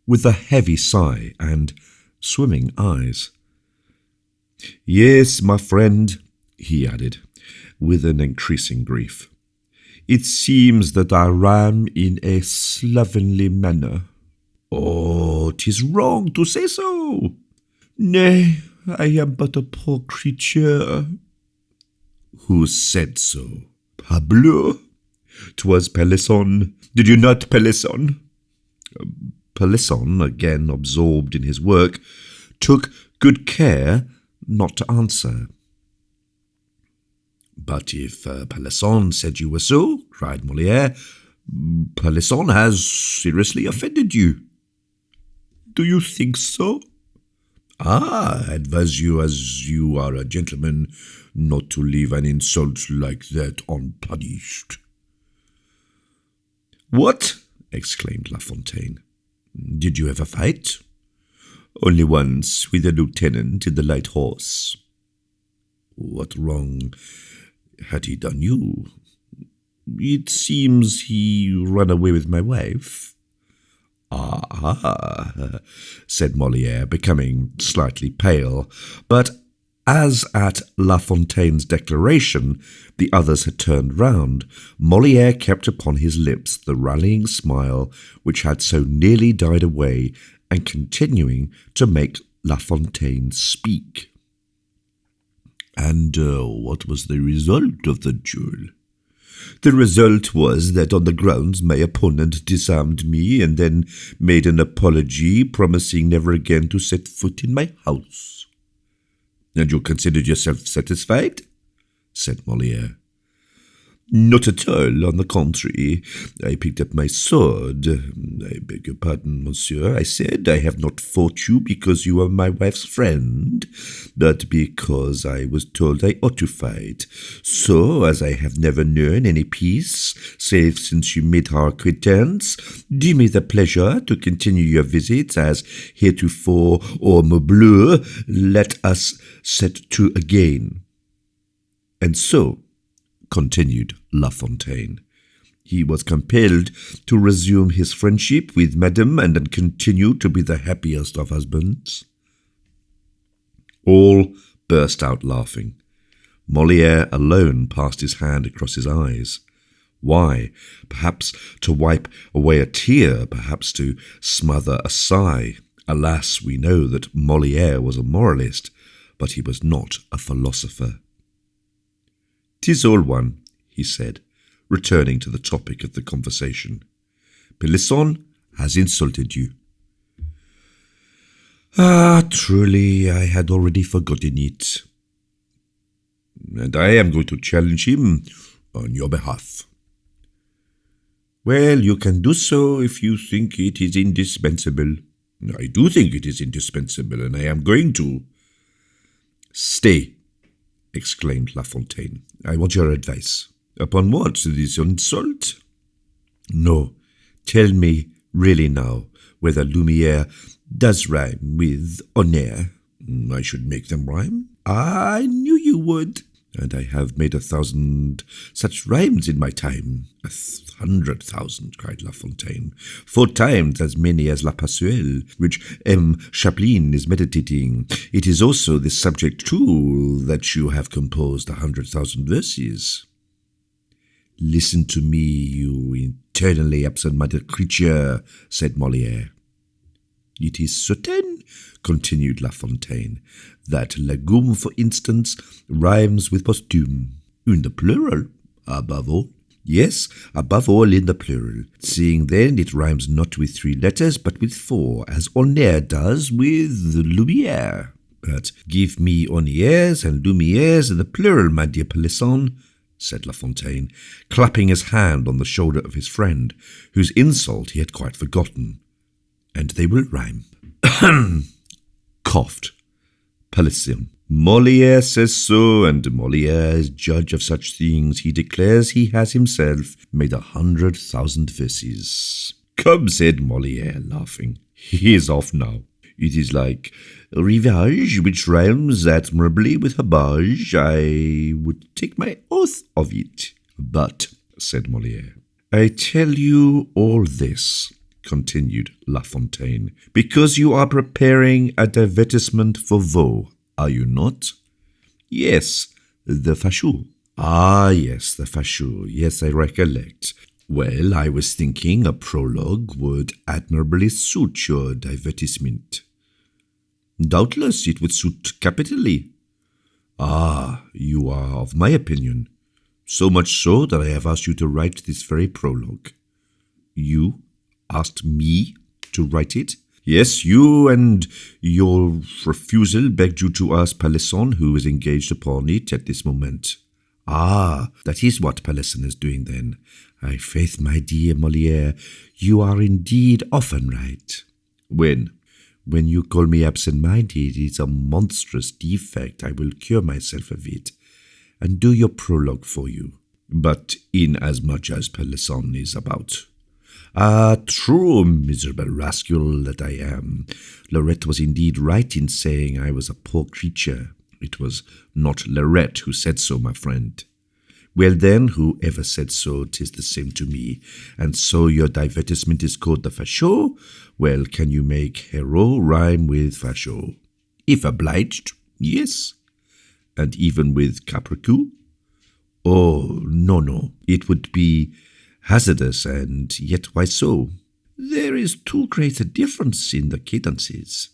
with a heavy sigh and swimming eyes. "Yes, my friend," he added, with an increasing grief, "it seems that I rhyme in a slovenly manner." "Oh, 'tis wrong to say so." Nay, I am but a poor creature. Who said so? Pablo? 'Twas Pelisson. Did you not, Pelisson? Pelisson, again absorbed in his work, took good care not to answer. But if Pelisson said you were so, cried Molière, Pelisson has seriously offended you. Do you think so? I advise you, as you are a gentleman, not to leave an insult like that unpunished. What? Exclaimed La Fontaine. Did you ever fight? Only once, with a lieutenant in the Light Horse. What wrong had he done you? It seems he ran away with my wife. Ah, said Molière, becoming slightly pale, but as at La Fontaine's declaration the others had turned round, Molière kept upon his lips the rallying smile which had so nearly died away, and continuing to make La Fontaine speak. And what was the result of the duel? The result was that on the grounds my opponent disarmed me and then made an apology, promising never again to set foot in my house. And you considered yourself satisfied? Said Molière. Not at all, on the contrary. I picked up my sword. I beg your pardon, monsieur, I said. I have not fought you because you are my wife's friend, but because I was told I ought to fight. So, as I have never known any peace, save since you made our acquaintance, do me the pleasure to continue your visits as heretofore, or morbleu, let us set to again. And so, continued La Fontaine, he was compelled to resume his friendship with Madame and then continue to be the happiest of husbands. All burst out laughing. Molière alone passed his hand across his eyes. Why? Perhaps to wipe away a tear, perhaps to smother a sigh. Alas, we know that Molière was a moralist, but he was not a philosopher. "'Tis all one," he said, returning to the topic of the conversation. "Pelisson has insulted you." "Ah, truly, I had already forgotten it. And I am going to challenge him on your behalf." "Well, you can do so if you think it is indispensable." "I do think it is indispensable, and I am going to." "Stay," exclaimed La Fontaine. "I want your advice." "Upon what? This insult?" "No. Tell me really now whether Lumière does rhyme with honneur." "I should make them rhyme." "I knew you would. And I have made 1,000 such rhymes in my time." 100,000, cried La Fontaine. 4 times as many as La Passuelle, which M. Chaplin is meditating. It is also this subject, too, that you have composed 100,000 verses. "Listen to me, you eternally absent-minded creature," said Molière. "It is certain," continued La Fontaine, "that legume, for instance, rhymes with posthume, in the plural, above all. Yes, above all in the plural, seeing then it rhymes not with 3 letters, but with 4, as honneur does with Lumière. But give me honneurs and Lumières in the plural, my dear Pelisson," said La Fontaine, clapping his hand on the shoulder of his friend, whose insult he had quite forgotten, "and they will rhyme." Coughed Pelisson. "Molière says so, and Molière is judge of such things. He declares he has himself made 100,000 verses." "Come," said Molière, laughing. "He is off now. It is like rivage, which rhymes admirably with herbage. I would take my oath of it." "But," said Molière, "I tell you all this," continued La Fontaine, "because you are preparing a divertissement for Vaux, are you not?" "Yes, the Fachou." "Ah, yes, the Fachou. Yes, I recollect. Well, I was thinking a prologue would admirably suit your divertissement." Doubtless it would suit capitally. Ah, you are of my opinion, so much so that I have asked you to write this very prologue. You asked me to write it? Yes, you, and your refusal begged you to ask Pelisson, who is engaged upon it at this moment. Ah, that is what Pelisson is doing then. I faith, my dear Molière, you are indeed often right. When? When you call me absent-minded, it's a monstrous defect. I will cure myself of it, and do your prologue for you. But inasmuch as Pelisson is about. Ah, true, miserable rascal that I am. Lorette was indeed right in saying I was a poor creature. It was not Lorette who said so, my friend. Well then, whoever said so, 'tis the same to me. And so your divertisement is called the Fachot? Well, can you make hero rhyme with Fachot? If obliged, yes. And even with Capricou? Oh, no, it would be hazardous, and yet why so? There is too great a difference in the cadences.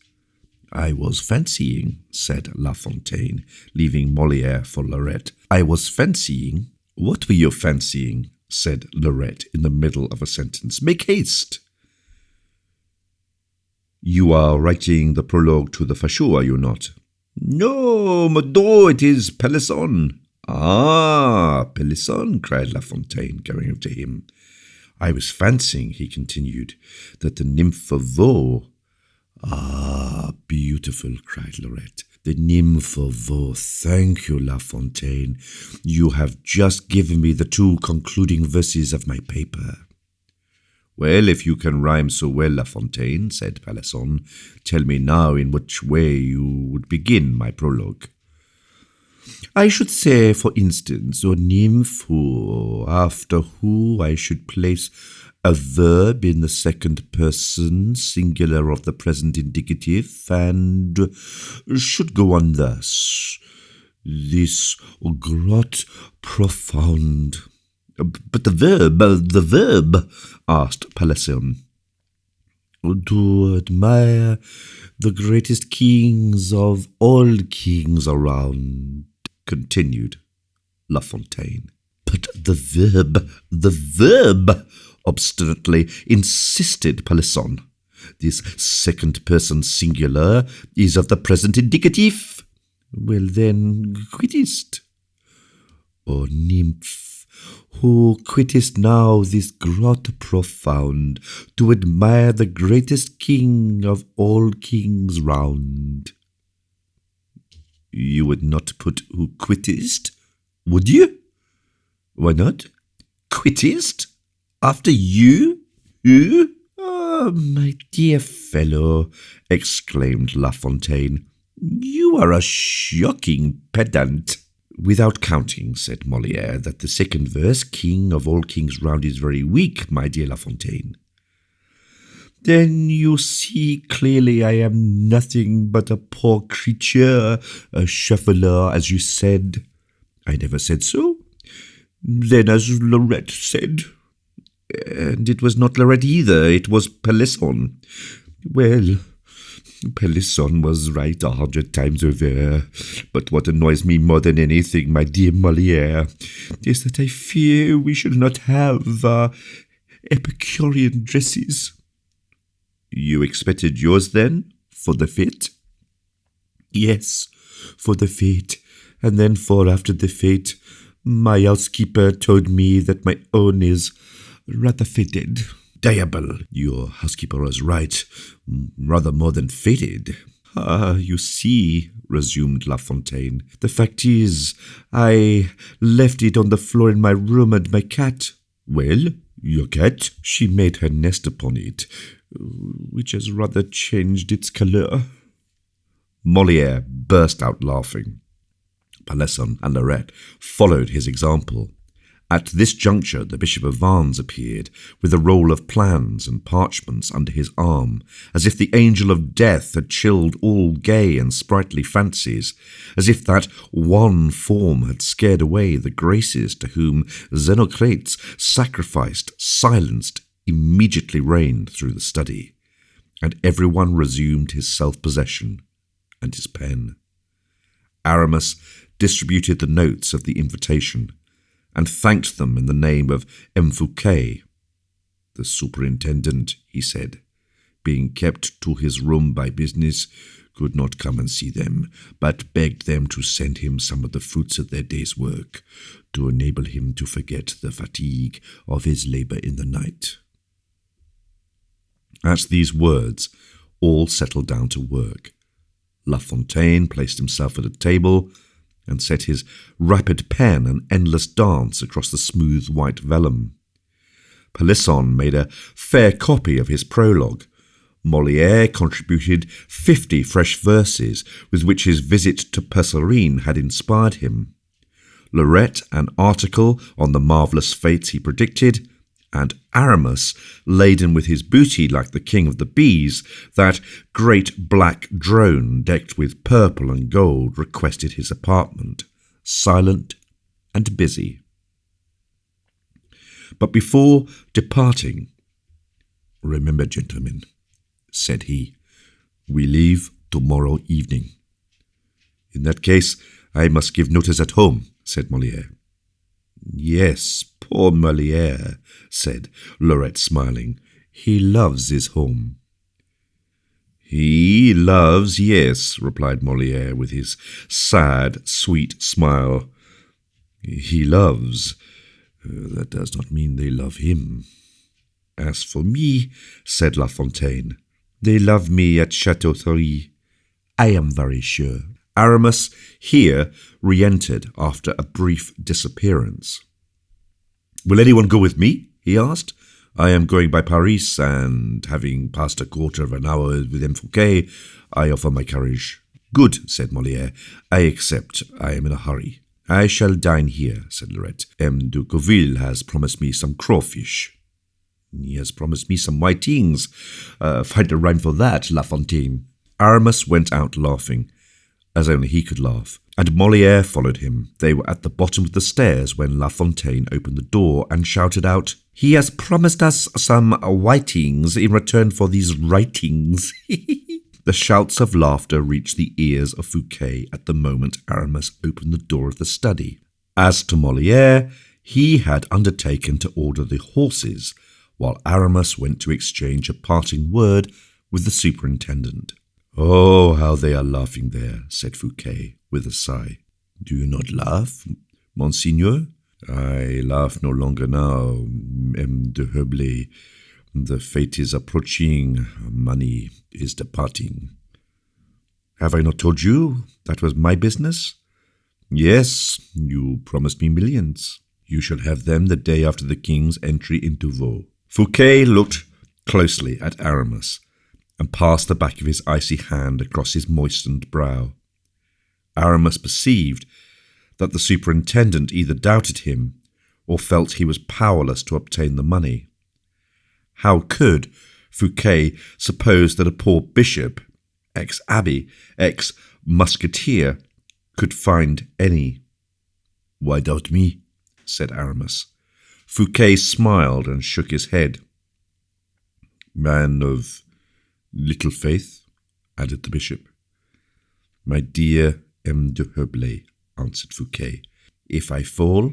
I was fancying, said La Fontaine, leaving Molière for Lorette. I was fancying. What were you fancying? Said Lorette in the middle of a sentence. Make haste. You are writing the prologue to the Fachot, are you not? No, madame, it is Pelisson. Ah, Pelisson, cried La Fontaine, going up to him. I was fancying, he continued, that the nymph of Vaux. Ah, beautiful, cried Lorette. The nymph of Vaux. Thank you, La Fontaine. You have just given me the two concluding verses of my paper. Well, if you can rhyme so well, La Fontaine, said Pelisson, tell me now in which way you would begin my prologue. I should say, for instance, a nymph who, after who I should place a verb in the second person singular of the present indicative, and should go on thus. This grotte profound. But the verb, asked Pelisson. To admire the greatest kings of all kings around, continued La Fontaine. But the verb, obstinately insisted Pelisson. This second-person singular is of the present indicative. Well then, quittest. O nymph, who quittest now this grot profound, to admire the greatest king of all kings round. You would not put who quittest, would you? Why not? Quittest? After you? Who? Ah, my dear fellow, exclaimed La Fontaine, you are a shocking pedant. Without counting, said Molière, that the second verse, king of all kings round, is very weak, my dear La Fontaine. Then you see clearly I am nothing but a poor creature, a shuffler, as you said. I never said so. Then as Lorette said. And it was not Lorette either, it was Pelisson. Well, Pelisson was right 100 times over. But what annoys me more than anything, my dear Molière, is that I fear we should not have Epicurean dresses. You expected yours, then, for the fete? Yes, for the fete, and then for after the fete. My housekeeper told me that my own is rather faded. Diable, your housekeeper was right, rather more than faded. Ah, you see, resumed La Fontaine, the fact is, I left it on the floor in my room, and my cat. Well, your cat? She made her nest upon it, which has rather changed its colour. Molière burst out laughing. Pelisson and Lorette followed his example. At this juncture the Bishop of Vannes appeared, with a roll of plans and parchments under his arm, as if the angel of death had chilled all gay and sprightly fancies, as if that one form had scared away the graces to whom Xenocrates, sacrificed, silenced, immediately reigned through the study, and everyone resumed his self-possession and his pen. Aramis distributed the notes of the invitation and thanked them in the name of M. Fouquet. The superintendent, he said, being kept to his room by business, could not come and see them, but begged them to send him some of the fruits of their day's work, to enable him to forget the fatigue of his labour in the night. At these words, all settled down to work. La Fontaine placed himself at a table and set his rapid pen an endless dance across the smooth white vellum. Pelisson made a fair copy of his prologue. Molière contributed 50 fresh verses with which his visit to Percerine had inspired him. Lorette an article on the marvellous fates he predicted, and Aramis, laden with his booty like the king of the bees, that great black drone decked with purple and gold, requested his apartment, silent and busy. But before departing, "Remember, gentlemen," said he, "we leave tomorrow evening." "In that case, I must give notice at home," said Molière. "Yes, poor Molière," said Lorette, smiling. "He loves his home." "He loves, yes," replied Molière with his sad, sweet smile. "He loves. That does not mean they love him." "As for me," said La Fontaine, "they love me at Château-Thierry. I am very sure." Aramis here re-entered after a brief disappearance. "Will anyone go with me?" he asked. "I am going by Paris, and having passed a quarter of an hour with M. Fouquet, I offer my carriage." "Good," said Molière. "I accept. I am in a hurry." "I shall dine here," said Lorette. "M. de Courville has promised me some crawfish." "He has promised me some whitings. Find a rhyme for that, La Fontaine." Aramis went out laughing, as only he could laugh, and Molière followed him. They were at the bottom of the stairs when La Fontaine opened the door and shouted out, "He has promised us some whitings in return for these writings." The shouts of laughter reached the ears of Fouquet at the moment Aramis opened the door of the study. As to Molière, he had undertaken to order the horses, while Aramis went to exchange a parting word with the superintendent. "Oh, how they are laughing there," said Fouquet, with a sigh. "Do you not laugh, Monseigneur?" "I laugh no longer now, M. de Herblay. The fate is approaching. Money is departing." "Have I not told you that was my business?" "Yes, you promised me millions. You shall have them the day after the king's entry into Vaud." Fouquet looked closely at Aramis and passed the back of his icy hand across his moistened brow. Aramis perceived that the superintendent either doubted him or felt he was powerless to obtain the money. How could Fouquet suppose that a poor bishop, ex-abbé, ex-musketeer, could find any? "Why doubt me?" said Aramis. Fouquet smiled and shook his head. "Man of little faith," added the bishop. "My dear M. de Herblay," answered Fouquet, "if I fall,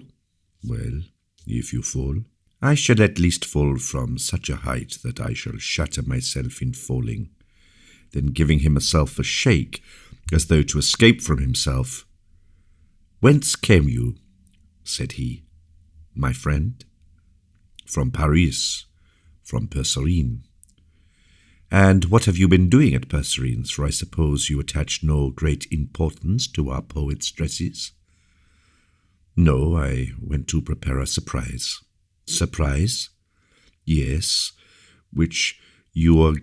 well, if you fall, I shall at least fall from such a height that I shall shatter myself in falling." Then giving himself a shake, as though to escape from himself, "Whence came you?" said he, "my friend?" "From Paris, from Percerine." "And what have you been doing at Percerine's? For I suppose you attach no great importance to our poet's dresses." "No, I went to prepare a surprise." "Surprise?" "Yes, which you are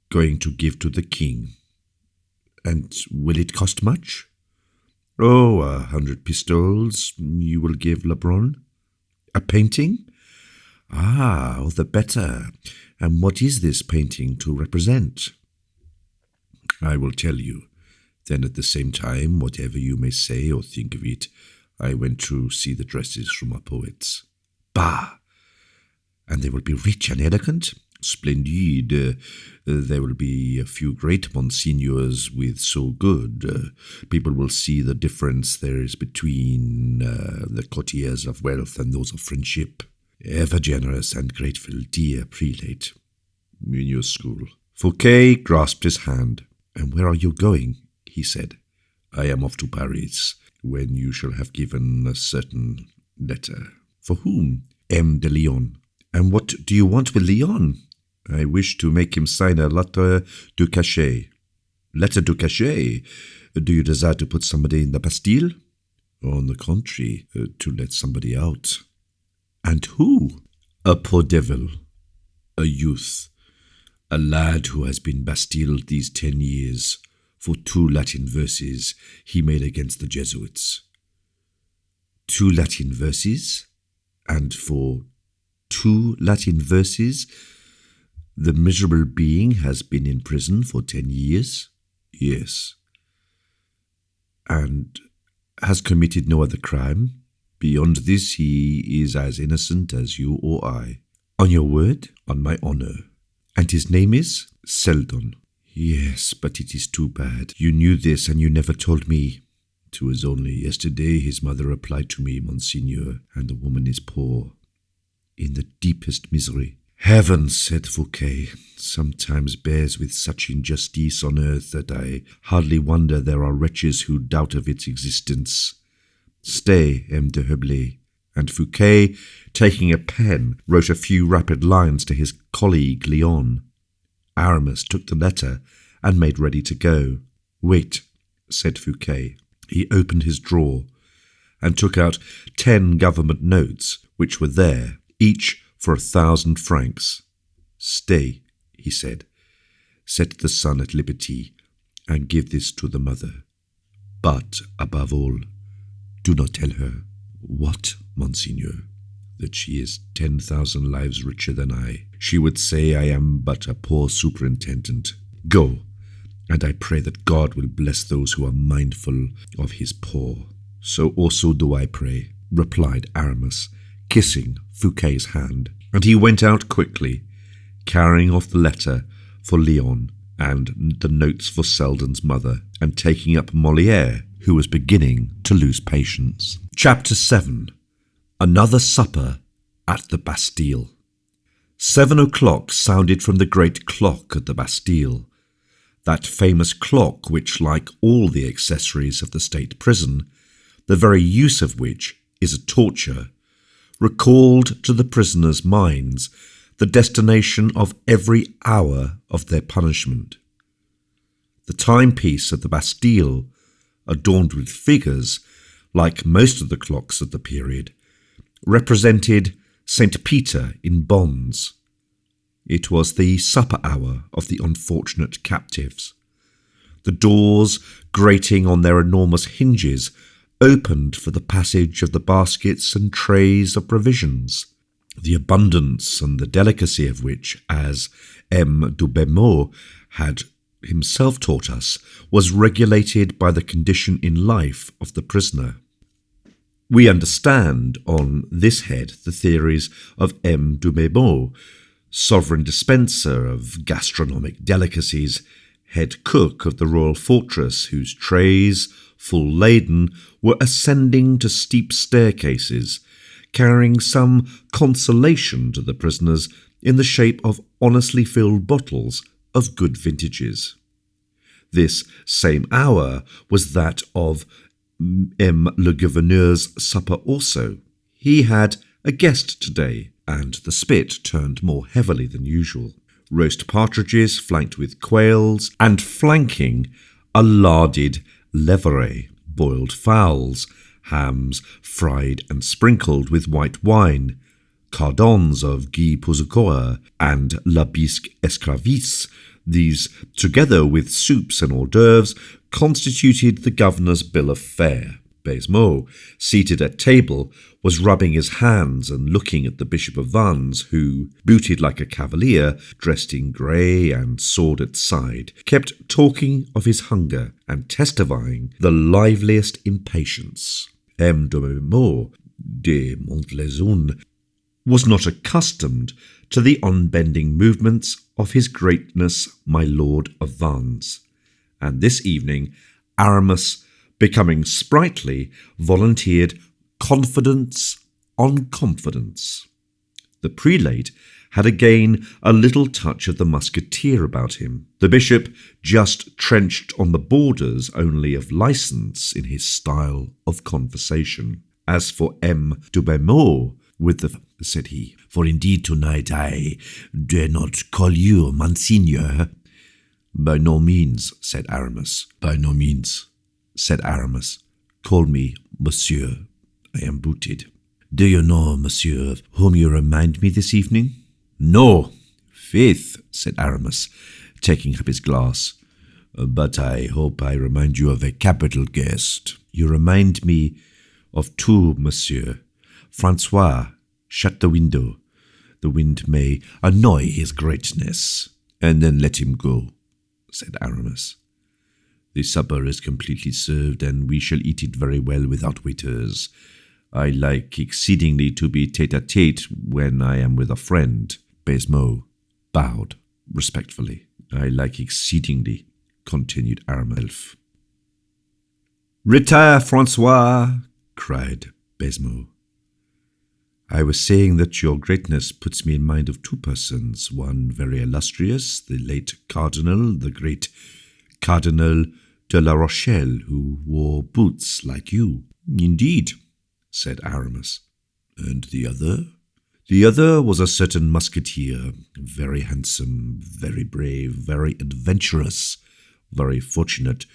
going to give to the king." "And will it cost much?" "Oh, 100 pistoles you will give Lebrun." "A painting? Ah, all the better. And what is this painting to represent?" "I will tell you. Then at the same time, whatever you may say or think of it, I went to see the dresses from our poets." "Bah! And they will be rich and elegant?" Splendid. There will be a few great monsignors with so good. People will see the difference there is between the courtiers of wealth and those of friendship. Ever generous and grateful, dear prelate. In your school. Fouquet grasped his hand. And where are you going? He said. I am off to Paris, when you shall have given a certain letter. For whom? M. de Lyons. And what do you want with Lyons? I wish to make him sign a lettre de cachet. Lettre de cachet? Do you desire to put somebody in the Bastille? On the contrary, to let somebody out. And who? A poor devil. A youth. A lad who has been bastilled these 10 years for 2 Latin verses he made against the Jesuits. 2 Latin verses? And for 2 Latin verses, the miserable being has been in prison for 10 years? Yes. And has committed no other crime? Beyond this, he is as innocent as you or I. On your word? On my honor. And his name is? Seldon. Yes, but it is too bad. You knew this and you never told me. It was only yesterday his mother applied to me, Monseigneur, and the woman is poor. In the deepest misery. Heaven, said Fouquet, sometimes bears with such injustice on earth that I hardly wonder there are wretches who doubt of its existence. Stay, M. de Herblay. And Fouquet, taking a pen, wrote a few rapid lines to his colleague Lyons. Aramis took the letter and made ready to go. Wait, said Fouquet. He opened his drawer and took out 10 government notes, which were there, each for 1,000 francs. Stay, he said. Set the son at liberty and give this to the mother. But, above all, do not tell her. What, Monseigneur? That she is 10,000 lives richer than I. She would say I am but a poor superintendent. Go, and I pray that God will bless those who are mindful of his poor. So also do I pray, replied Aramis, kissing Fouquet's hand. And he went out quickly, carrying off the letter for Lyons and the notes for Seldon's mother, and taking up Molière, who was beginning to lose patience. Chapter 7. Another supper at the Bastille. 7 o'clock sounded from the great clock at the Bastille, that famous clock which, like all the accessories of the state prison, the very use of which is a torture, recalled to the prisoners' minds the destination of every hour of their punishment. The timepiece of the Bastille, adorned with figures, like most of the clocks of the period, represented St. Peter in bonds. It was the supper hour of the unfortunate captives. The doors, grating on their enormous hinges, opened for the passage of the baskets and trays of provisions, the abundance and the delicacy of which, as M. du Bémot had himself taught us, was regulated by the condition in life of the prisoner. We understand on this head the theories of M. du Bémot, sovereign dispenser of gastronomic delicacies, head cook of the royal fortress, whose trays, full laden, were ascending to steep staircases, carrying some consolation to the prisoners in the shape of honestly filled bottles of good vintages. This same hour was that of M. le Gouverneur's supper also. He had a guest today, and the spit turned more heavily than usual. Roast partridges flanked with quails, and flanking a larded leveret, boiled fowls, hams fried and sprinkled with white wine, cardons of Guy Pouzecoeur and la bisque escravisse. These, together with soups and hors d'oeuvres, constituted the governor's bill of fare. Baisemeaux, seated at table, was rubbing his hands and looking at the Bishop of Vannes, who, booted like a cavalier, dressed in grey and sword at side, kept talking of his hunger and testifying the liveliest impatience. M. de Beaumont de Montlesun was not accustomed to the unbending movements of his greatness, my lord of Vannes. And this evening, Aramis, becoming sprightly, volunteered confidence on confidence. The prelate had again a little touch of the musketeer about him. The bishop just trenched on the borders only of licence in his style of conversation. As for M. de Beaumont, said he, "For indeed tonight I dare not call you Monseigneur." "By no means," said Aramis. "By no means," said Aramis. "Call me Monsieur. I am booted." "Do you know, Monsieur, of whom you remind me this evening?" "No, faith," said Aramis, taking up his glass. "But I hope I remind you of a capital guest." "You remind me of two, Monsieur. Francois, shut the window. The wind may annoy his greatness." "And then let him go," said Aramis. "The supper is completely served, and we shall eat it very well without waiters. I like exceedingly to be tete-a-tete when I am with a friend." Baisemeaux bowed respectfully. "I like exceedingly," continued Aramis. "Retire, Francois," cried Baisemeaux. "I was saying that your greatness puts me in mind of two persons, one very illustrious, the late cardinal, the great Cardinal de la Rochelle, who wore boots like you." "Indeed," said Aramis. "And the other?" "The other was a certain musketeer, very handsome, very brave, very adventurous, very fortunate,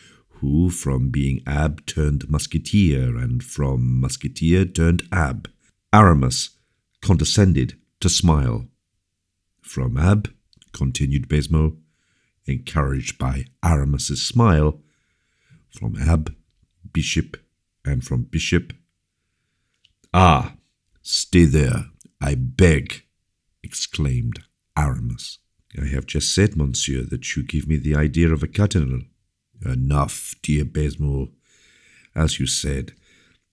who from being abbe turned musketeer, and from musketeer turned abbe." Aramis condescended to smile. "From abbe," continued Baisemeaux, encouraged by Aramis's smile, "from abbe, bishop, and from bishop—" "Ah, stay there, I beg," exclaimed Aramis. "I have just said, monsieur, that you give me the idea of a cardinal." "Enough, dear Baisemeaux. As you said,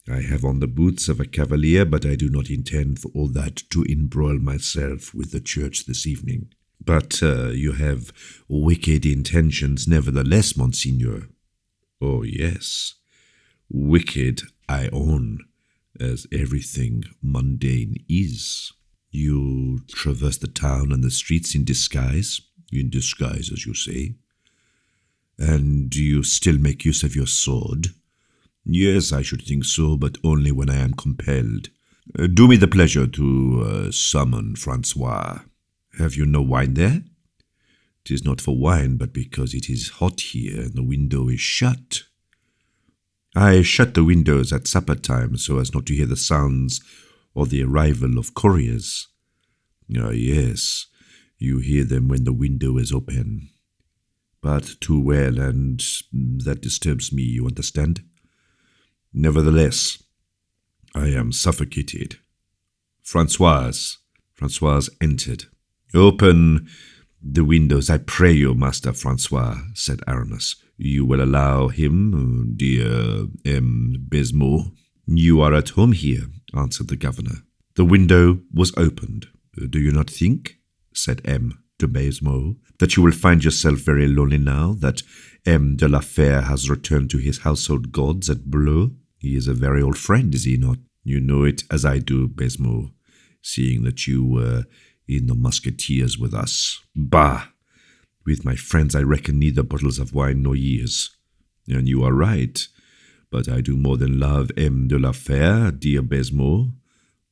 I have on the boots of a cavalier, but I do not intend for all that to embroil myself with the church this evening." "But you have wicked intentions nevertheless, monseigneur." "Oh, yes, wicked, I own, as everything mundane is." "You traverse the town and the streets in disguise?" "In disguise, as you say." "And do you still make use of your sword?" "Yes, I should think so, but only when I am compelled." "Do me the pleasure to summon Francois." "Have you no wine there?" "'Tis not for wine, but because it is hot here and the window is shut." "I shut the windows at supper time so as not to hear the sounds or the arrival of couriers." "Ah, yes, you hear them when the window is open. But too well, and that disturbs me, you understand? Nevertheless, I am suffocated." Francois entered. "Open the windows, I pray you, Master Francois," said Aramis. "You will allow him, dear Baisemeaux?" "You are at home here," answered the governor. The window was opened. "Do you not think," said M. de Baisemeaux, "that you will find yourself very lonely now that M. de la Fère has returned to his household gods at Bleu? He is a very old friend, is he not? You know it as I do, Baisemeaux, seeing that you were in the musketeers with us." "Bah! With my friends I reckon neither bottles of wine nor years." "And you are right, but I do more than love M. de la Fère, dear Baisemeaux.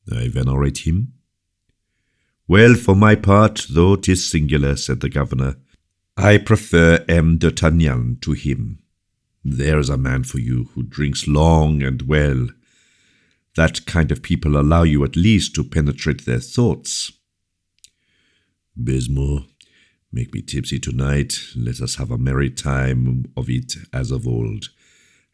I venerate him." "Well, for my part, though 'tis singular," said the governor, "I prefer M. d'Artagnan to him. There's a man for you who drinks long and well. That kind of people allow you at least to penetrate their thoughts." "Baisemeaux, make me tipsy tonight. Let us have a merry time of it as of old.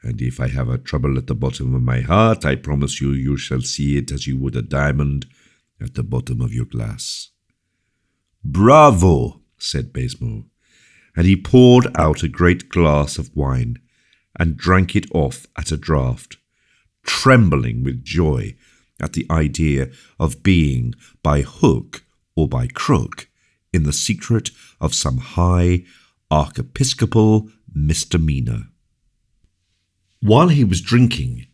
And if I have a trouble at the bottom of my heart, I promise you, you shall see it as you would a diamond at the bottom of your glass." "Bravo!" said Baisemeaux, and he poured out a great glass of wine and drank it off at a draught, trembling with joy at the idea of being, by hook or by crook, in the secret of some high archiepiscopal misdemeanor. While he was drinking,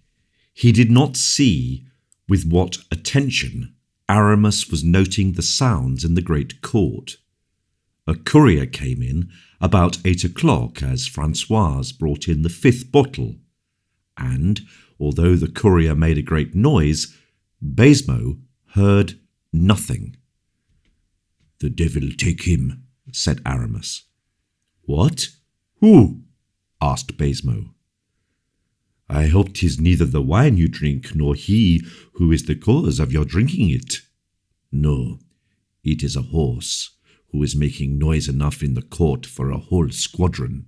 he did not see with what attention Aramis was noting the sounds in the great court. A courier came in about 8 o'clock as Francois brought in the 5th bottle, and, although the courier made a great noise, Baisemeaux heard nothing. "The devil take him," said Aramis. "What? Who?" asked Baisemeaux. "I hope 'tis neither the wine you drink nor he who is the cause of your drinking it. No, it is a horse who is making noise enough in the court for a whole squadron."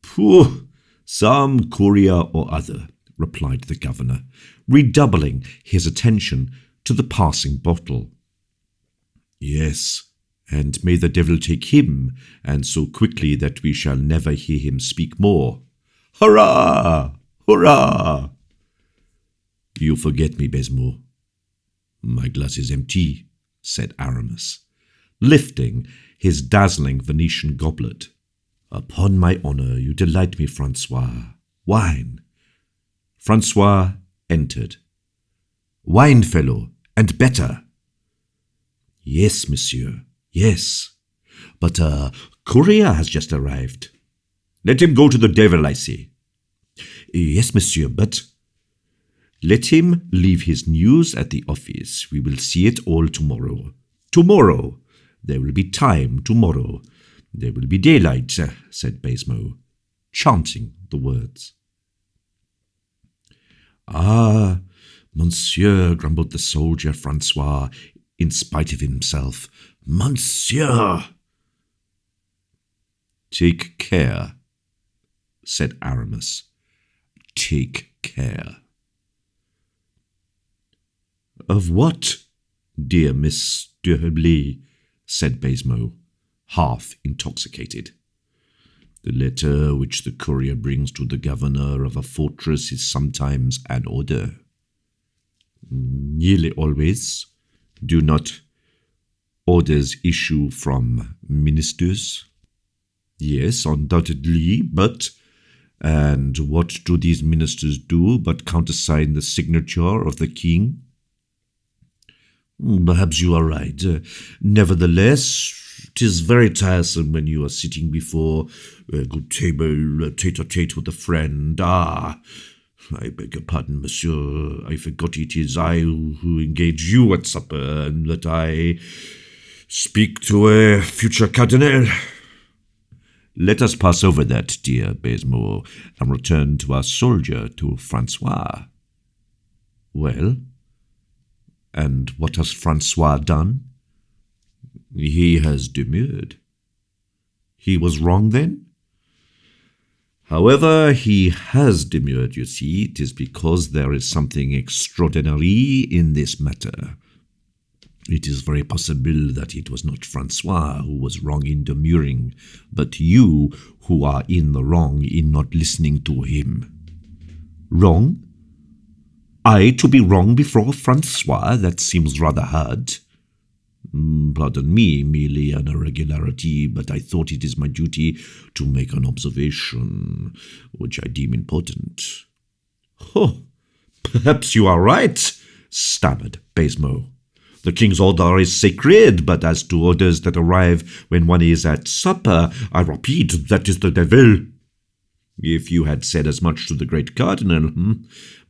"Pooh, some courier or other," replied the governor, redoubling his attention to the passing bottle. "Yes, and may the devil take him, and so quickly that we shall never hear him speak more. Hurrah! Hurrah!" "You forget me, Baisemeaux." "My glass is empty," said Aramis, lifting his dazzling Venetian goblet. "Upon my honour, you delight me, Francois. Wine." Francois entered. "Wine, fellow, and better." "Yes, monsieur, yes. But a courier has just arrived." "Let him go to the devil, I say." "Yes, monsieur, but—" "Let him leave his news at the office. We will see it all tomorrow. Tomorrow! There will be time tomorrow. There will be daylight," said Baisemeaux, chanting the words. "Ah, monsieur," grumbled the soldier Francois, in spite of himself. "Monsieur!" "Take care," said Aramis. "Take care." "Of what, dear Miss D'Herblay?" said Baisemeaux, half intoxicated. "The letter which the courier brings to the governor of a fortress is sometimes an order." "Nearly always. Do not orders issue from ministers?" "Yes, undoubtedly, but—" "And what do these ministers do but countersign the signature of the king?" "Perhaps you are right. Nevertheless, 'tis very tiresome when you are sitting before a good table, tete-a-tete with a friend. Ah, I beg your pardon, monsieur. I forgot it is I who engage you at supper, and that I speak to a future cardinal." "Let us pass over that, dear Baisemeaux, and return to our soldier, to Francois." "Well, and what has Francois done?" "He has demurred." "He was wrong, then?" "However, he has demurred, you see. It is because there is something extraordinary in this matter. It is very possible that it was not Francois who was wrong in demurring, but you who are in the wrong in not listening to him." "Wrong? I to be wrong before Francois? That seems rather hard." "Pardon me, merely an irregularity, but I thought it is my duty to make an observation, which I deem important." "Oh, perhaps you are right," stammered Baisemeaux. "The king's order is sacred, but as to orders that arrive when one is at supper, I repeat, that is the devil." "If you had said as much to the great cardinal,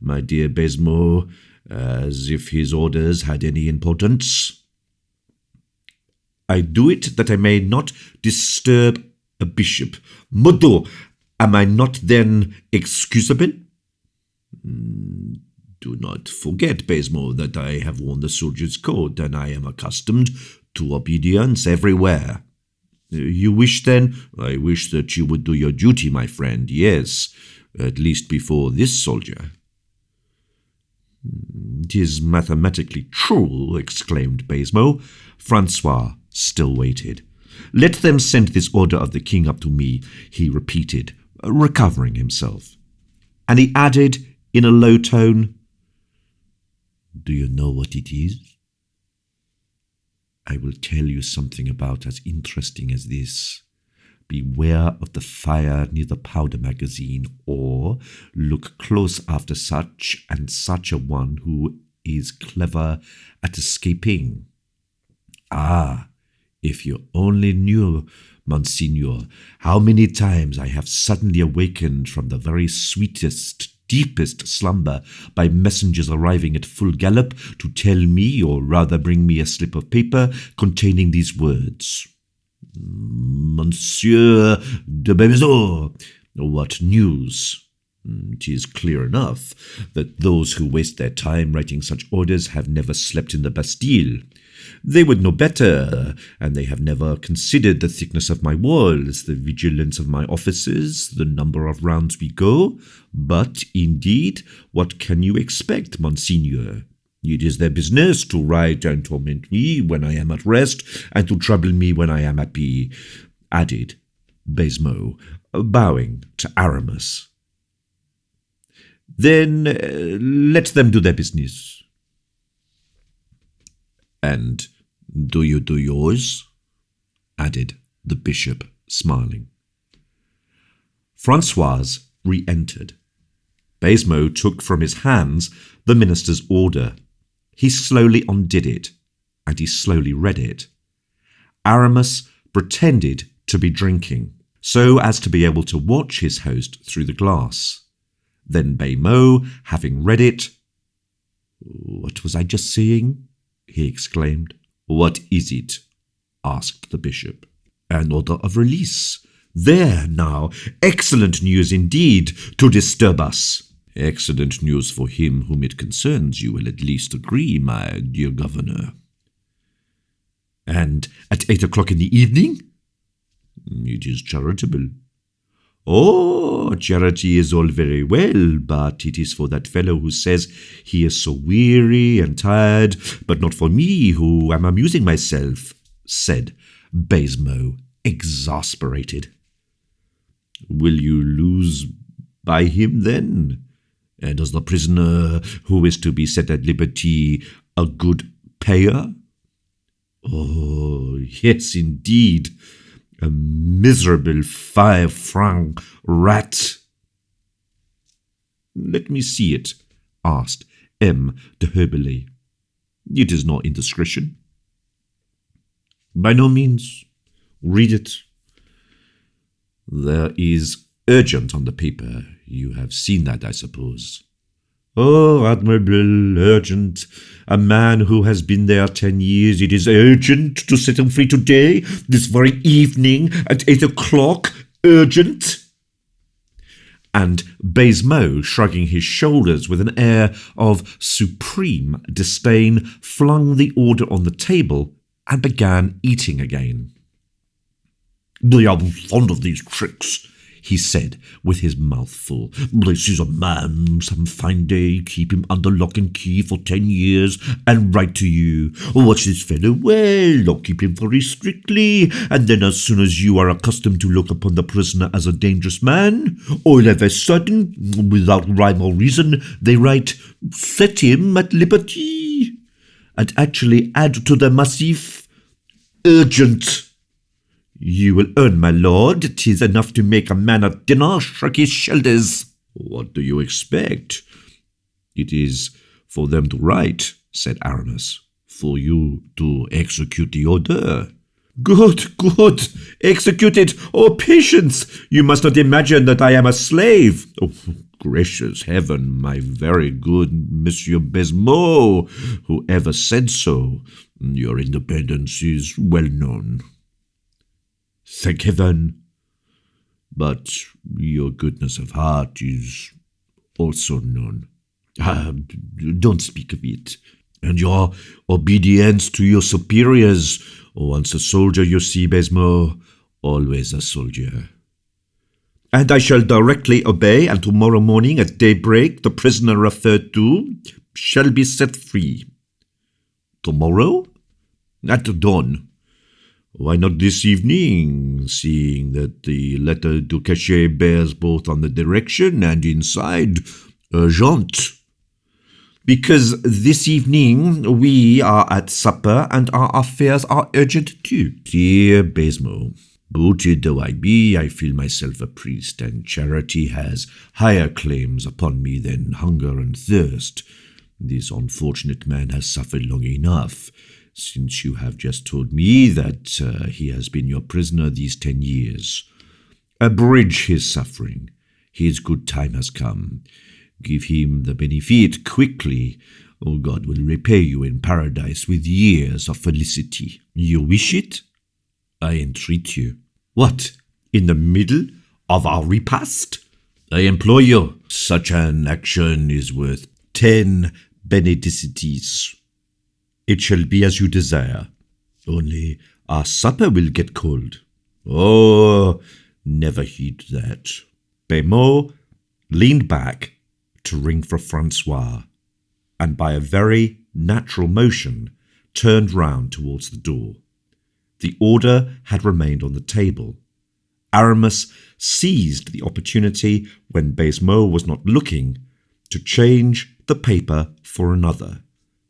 my dear Baisemeaux, as if his orders had any importance." "I do it that I may not disturb a bishop. Modo, am I not then excusable?" "Do not forget, Baisemeaux, that I have worn the soldier's coat, and I am accustomed to obedience everywhere." "You wish, then—" "I wish that you would do your duty, my friend, yes, at least before this soldier." "It is mathematically true," exclaimed Baisemeaux. Francois still waited. "Let them send this order of the king up to me," he repeated, recovering himself. And he added in a low tone, "Do you know what it is?" I will tell you something about as interesting as this. Beware of the fire near the powder magazine, or look close after such and such a one who is clever at escaping. Ah, if you only knew, Monsignor, how many times I have suddenly awakened from the very sweetest, deepest slumber by messengers arriving at full gallop to tell me, or rather bring me, a slip of paper containing these words. Monsieur de Bebezo, what news? It is clear enough that those who waste their time writing such orders have never slept in the Bastille. They would know better, and they have never considered the thickness of my walls, the vigilance of my officers, the number of rounds we go. But, indeed, what can you expect, Monsignor? It is their business to write and torment me when I am at rest, and to trouble me when I am happy, added Baisemeaux, bowing to Aramis. Then let them do their business. And do you do yours? Added the bishop, smiling. Francoise re-entered. Baisemeaux took from his hands the minister's order. He slowly undid it, and he slowly read it. Aramis pretended to be drinking, so as to be able to watch his host through the glass. Then Baisemeaux, having read it, "What was I just seeing?" he exclaimed. "What is it?" asked the bishop. "An order of release. There now, excellent news indeed to disturb us." "Excellent news for him whom it concerns, you will at least agree, my dear governor." "And at 8 o'clock in the evening?" "It is charitable." "Oh, charity is all very well, but it is for that fellow who says he is so weary and tired, but not for me who am amusing myself," said Baisemeaux, exasperated. "Will you lose by him then? And is the prisoner who is to be set at liberty a good payer?" "Oh, yes, indeed. A miserable 5-franc rat." "Let me see it," asked M. de Herblay. "It is no indiscretion." "By no means. Read it." "There is urgent on the paper. You have seen that, I suppose." "Oh, admirable, urgent. A man who has been there 10 years, it is urgent to set him free today, this very evening, at 8 o'clock, urgent." And Baisemeaux, shrugging his shoulders with an air of supreme disdain, flung the order on the table and began eating again. "They are fond of these tricks," he said, with his mouth full. "They seize a man some fine day, keep him under lock and key for 10 years, and write to you, 'Watch this fellow well, or keep him very strictly,' and then as soon as you are accustomed to look upon the prisoner as a dangerous man, all of a sudden, without rhyme or reason, they write, 'Set him at liberty,' and actually add to the massif, 'Urgent.' You will earn, my lord. 'Tis enough to make a man at dinner shrug his shoulders." "What do you expect?" "It is for them to write," said Aramis, "for you to execute the order." "Good, good, execute it. Oh, patience! You must not imagine that I am a slave." "Oh, gracious heaven, my very good Monsieur Baisemeaux, whoever said so? Your independence is well known." "Thank heaven. But your goodness of heart is also known." Don't speak of it." "And your obedience to your superiors. Once a soldier, you see, Baisemeaux, always a soldier." "And I shall directly obey, and tomorrow morning at daybreak the prisoner referred to shall be set free." "Tomorrow?" "At dawn." "Why not this evening, seeing that the letter du cachet bears both on the direction and inside, urgent?" Because this evening we are at supper and our affairs are urgent too. Dear Baisemeaux, booted though I be, I feel myself a priest, and charity has higher claims upon me than hunger and thirst. This unfortunate man has suffered long enough, since you have just told me that he has been your prisoner these 10 years. Abridge his suffering. His good time has come. Give him the benefit quickly, or God will repay you in paradise with years of felicity. You wish it? I entreat you. What? In the middle of our repast? I implore you. Such an action is worth 10 benedicities. It shall be as you desire. Only our supper will get cold. Oh, never heed that. Baisemeaux leaned back to ring for Francois, and by a very natural motion turned round towards the door. The order had remained on the table. Aramis seized the opportunity, when Baisemeaux was not looking, to change the paper for another,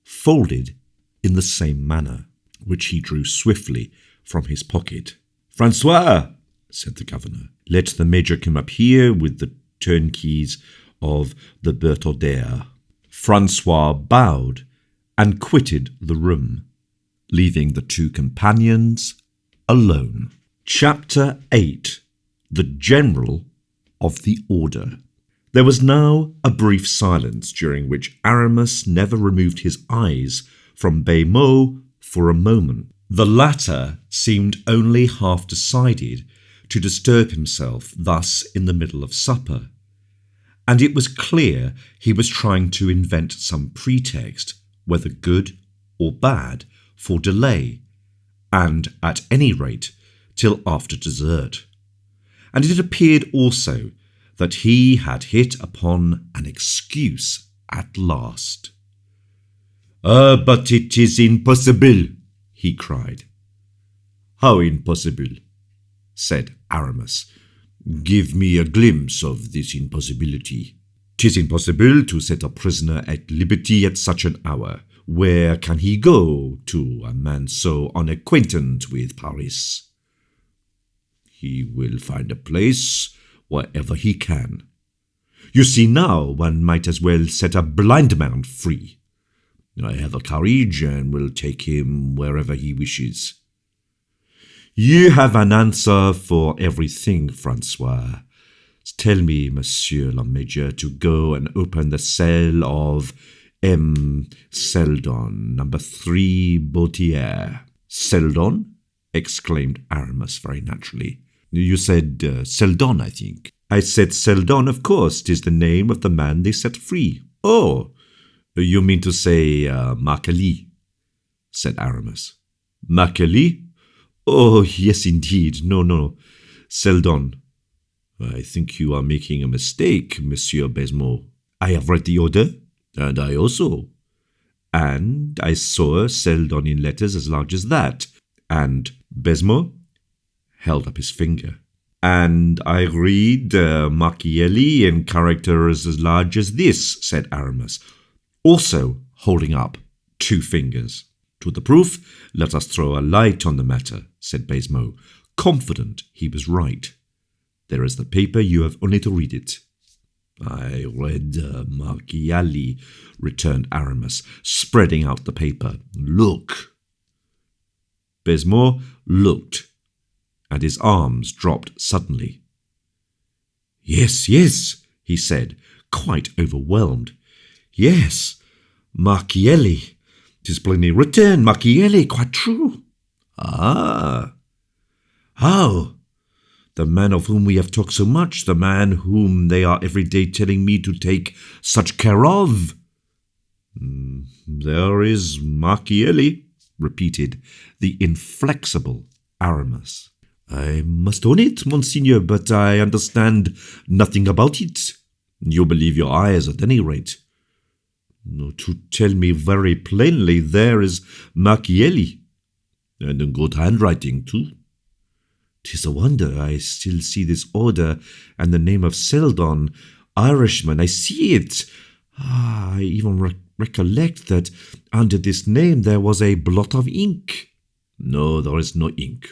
folded in the same manner, which he drew swiftly from his pocket. "Francois," said the governor, "let the major come up here with the turnkeys of the Bertaudiere." Francois bowed and quitted the room, leaving the two companions alone. Chapter 8. The General of the Order. There was now a brief silence, during which Aramis never removed his eyes from Baisemeaux for a moment. The latter seemed only half decided to disturb himself thus in the middle of supper, and it was clear he was trying to invent some pretext, whether good or bad, for delay, and at any rate till after dessert. And it appeared also that he had hit upon an excuse at last. But it is impossible," he cried. "How impossible?" said Aramis. "Give me a glimpse of this impossibility." "'Tis impossible to set a prisoner at liberty at such an hour. Where can he go to, a man so unacquainted with Paris?" "He will find a place wherever he can. You see, now one might as well set a blind man free. I have a carriage and will take him wherever he wishes." "You have an answer for everything, Francois. Tell me, Monsieur le Major, to go and open the cell of M. Seldon, number 3, Bautière." "Seldon?" exclaimed Aramis very naturally. "You said Seldon, I think." "I said Seldon, of course. 'Tis the name of the man they set free." "Oh, you mean to say Marcali," said Aramis. "Marcali? Oh, yes, indeed. No, Seldon." "I think you are making a mistake, Monsieur Baisemeaux." "I have read the order." "And I also. And I saw Seldon in letters as large as that." And Baisemeaux held up his finger. "And I read Marchielli in characters as large as this," said Aramis, also holding up 2 fingers. "To the proof, let us throw a light on the matter," said Baisemeaux, confident he was right. "There is the paper, you have only to read it." "I read Marchielli," returned Aramis, spreading out the paper. "Look." Baisemeaux looked, and his arms dropped suddenly. Yes, he said, quite overwhelmed. "Yes, Marchielli. 'Tis plainly written, Marchielli, quite true." "Ah, how? The man of whom we have talked so much, the man whom they are every day telling me to take such care of." "There is Marchielli," repeated the inflexible Aramis. "I must own it, Monseigneur, but I understand nothing about it." "You believe your eyes at any rate." "No, to tell me very plainly, there is Marchielli, and in good handwriting too." "'Tis a wonder I still see this order and the name of Seldon, Irishman. I see it. I even recollect that under this name there was a blot of ink." "No, there is no ink.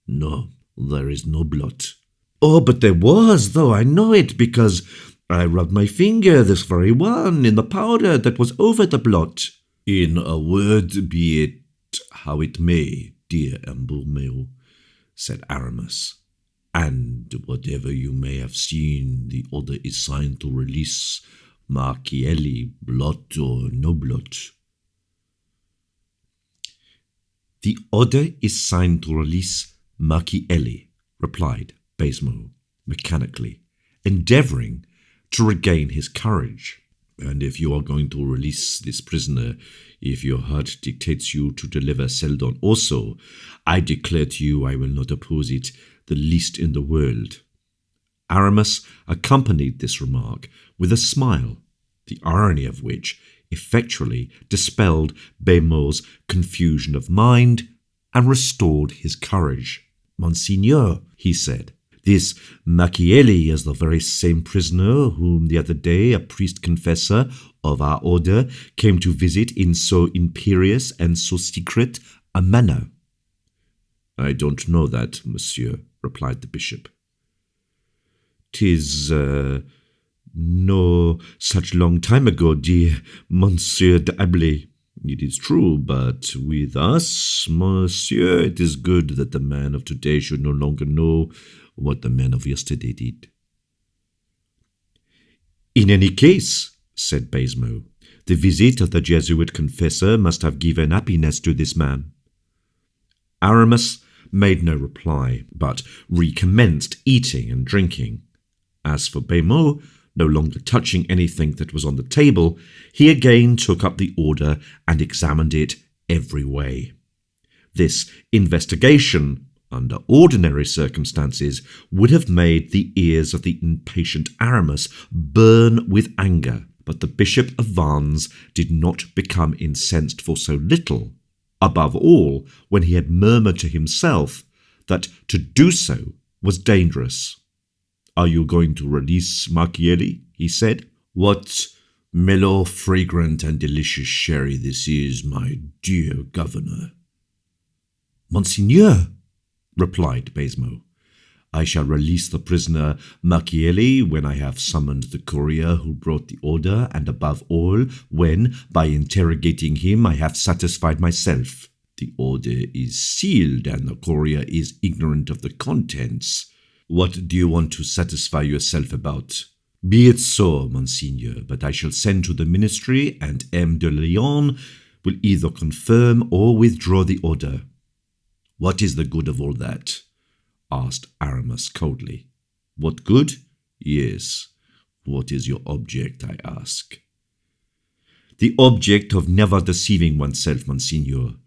No, there is no blot." "Oh, but there was, though I know it, because I rubbed my finger, this very one, in the powder that was over the blot." "In a word, be it how it may, dear Embourmeo," said Aramis, "and whatever you may have seen, the order is signed to release Marchielli, blot or no blot." "The order is signed to release Marchielli," replied Baisemeaux mechanically, endeavouring to regain his courage. "And if you are going to release this prisoner, if your heart dictates you to deliver Seldon also, I declare to you I will not oppose it the least in the world." Aramis accompanied this remark with a smile, the irony of which effectually dispelled Baisemeaux's confusion of mind and restored his courage. "Monseigneur," he said, "this Marchielli is the very same prisoner whom the other day a priest-confessor of our order came to visit in so imperious and so secret a manner." "I don't know that, monsieur," replied the bishop. "'Tis no such long time ago, dear Monsieur d'Ablé. It is true, but with us, monsieur, it is good that the man of today should no longer know what the man of yesterday did." "In any case," said Baisemeaux, "the visit of the Jesuit confessor must have given happiness to this man." Aramis made no reply, but recommenced eating and drinking. As for Baisemeaux, no longer touching anything that was on the table, he again took up the order and examined it every way. This investigation, under ordinary circumstances, would have made the ears of the impatient Aramis burn with anger, but the Bishop of Vannes did not become incensed for so little, above all when he had murmured to himself that to do so was dangerous. "Are you going to release Marchielli?" he said. "What mellow, fragrant, and delicious sherry this is, my dear governor!" "Monseigneur," replied Baisemeaux, "I shall release the prisoner Marchielli when I have summoned the courier who brought the order, and above all, when, by interrogating him, I have satisfied myself." "The order is sealed, and the courier is ignorant of the contents. What do you want to satisfy yourself about?" "Be it so, Monseigneur, but I shall send to the ministry, and M. de Leon will either confirm or withdraw the order." "What is the good of all that?" asked Aramis coldly. "What good?" "Yes. What is your object, I ask?" "The object of never deceiving oneself, Monseigneur,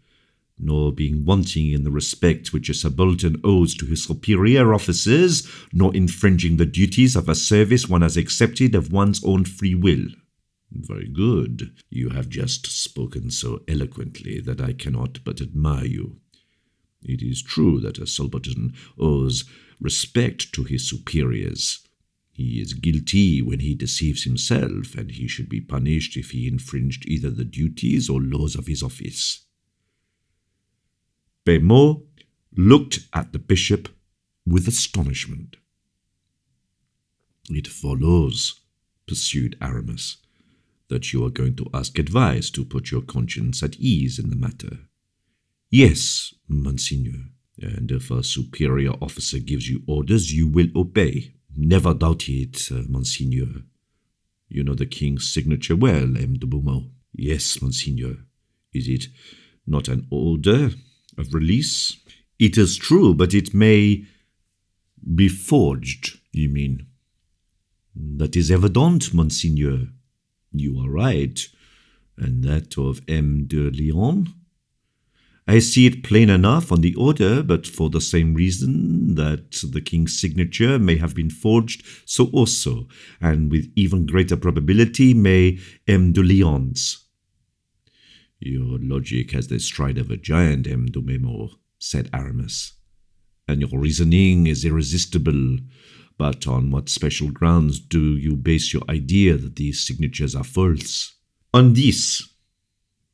nor being wanting in the respect which a subaltern owes to his superior officers, nor infringing the duties of a service one has accepted of one's own free will." "Very good. You have just spoken so eloquently that I cannot but admire you. It is true that a subaltern owes respect to his superiors. He is guilty when he deceives himself, and he should be punished if he infringed either the duties or laws of his office." Baisemeaux looked at the bishop with astonishment. "It follows," pursued Aramis, "that you are going to ask advice to put your conscience at ease in the matter." "Yes, Monseigneur." "And if a superior officer gives you orders, you will obey?" "Never doubt it, Monseigneur." "You know the king's signature well, M. de Beaumont?" "Yes, Monseigneur." "Is it not an order of release?" "It is true, but it may be forged." "You mean?" "That is evident, Monseigneur." "You are right. And that of M. de Leon?" "I see it plain enough on the order, but for the same reason that the king's signature may have been forged, so also, and with even greater probability, may M. de Leon's." "Your logic has the stride of a giant, M. de Beaumont," said Aramis, "and your reasoning is irresistible. But on what special grounds do you base your idea that these signatures are false?" On this,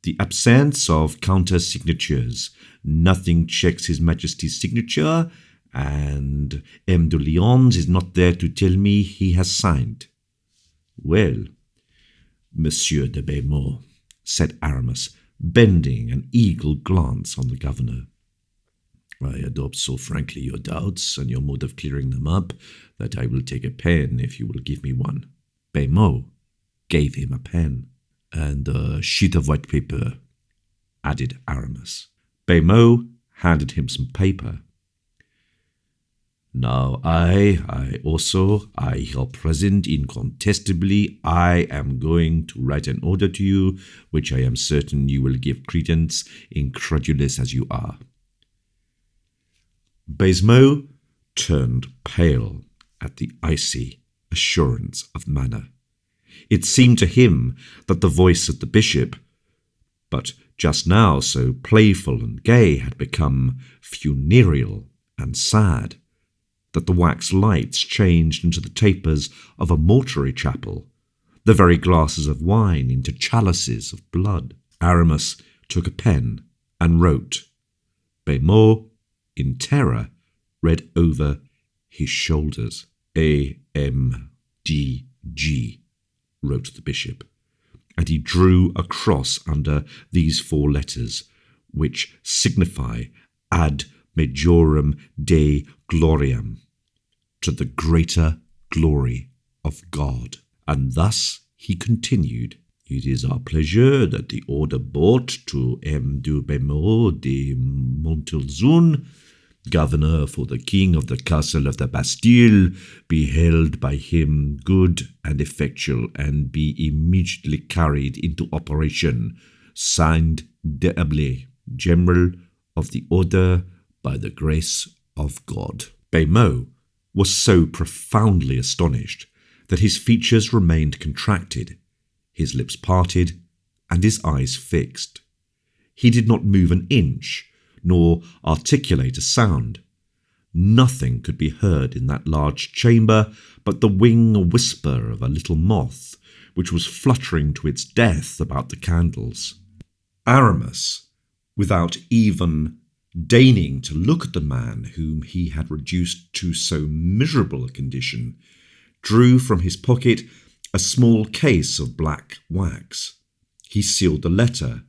the absence of counter-signatures, nothing checks His Majesty's signature, and M. de Lyons is not there to tell me he has signed. Well, Monsieur de Beaumont, said Aramis, bending an eagle glance on the governor, I adopt so frankly your doubts and your mode of clearing them up that I will take a pen if you will give me one. Beaumont gave him a pen. And a sheet of white paper, added Aramis. Beaumont handed him some paper. Now I here present incontestably, I am going to write an order to you, which I am certain you will give credence, incredulous as you are. Baisemeaux turned pale at the icy assurance of manner. It seemed to him that the voice of the bishop, but just now so playful and gay, had become funereal and sad, that the wax lights changed into the tapers of a mortuary chapel, the very glasses of wine into chalices of blood. Aramis took a pen and wrote. Beaumont, in terror, read over his shoulders. A.M.D.G., wrote the bishop, and he drew a cross under these 4 letters, which signify ad majorem Dei gloriam, to the greater glory of God. And thus he continued, It is our pleasure that the order brought to M. de Beaumont de Montelzun, governor for the king of the castle of the Bastille, be held by him good and effectual, and be immediately carried into operation. Signed, D'Herblay, General of the Order, by the grace of God. Beaumont was so profoundly astonished that his features remained contracted, his lips parted, and his eyes fixed. He did not move an inch, nor articulate a sound. Nothing could be heard in that large chamber but the wing whisper of a little moth, which was fluttering to its death about the candles. Aramis, without even deigning to look at the man whom he had reduced to so miserable a condition, drew from his pocket a small case of black wax. He sealed the letter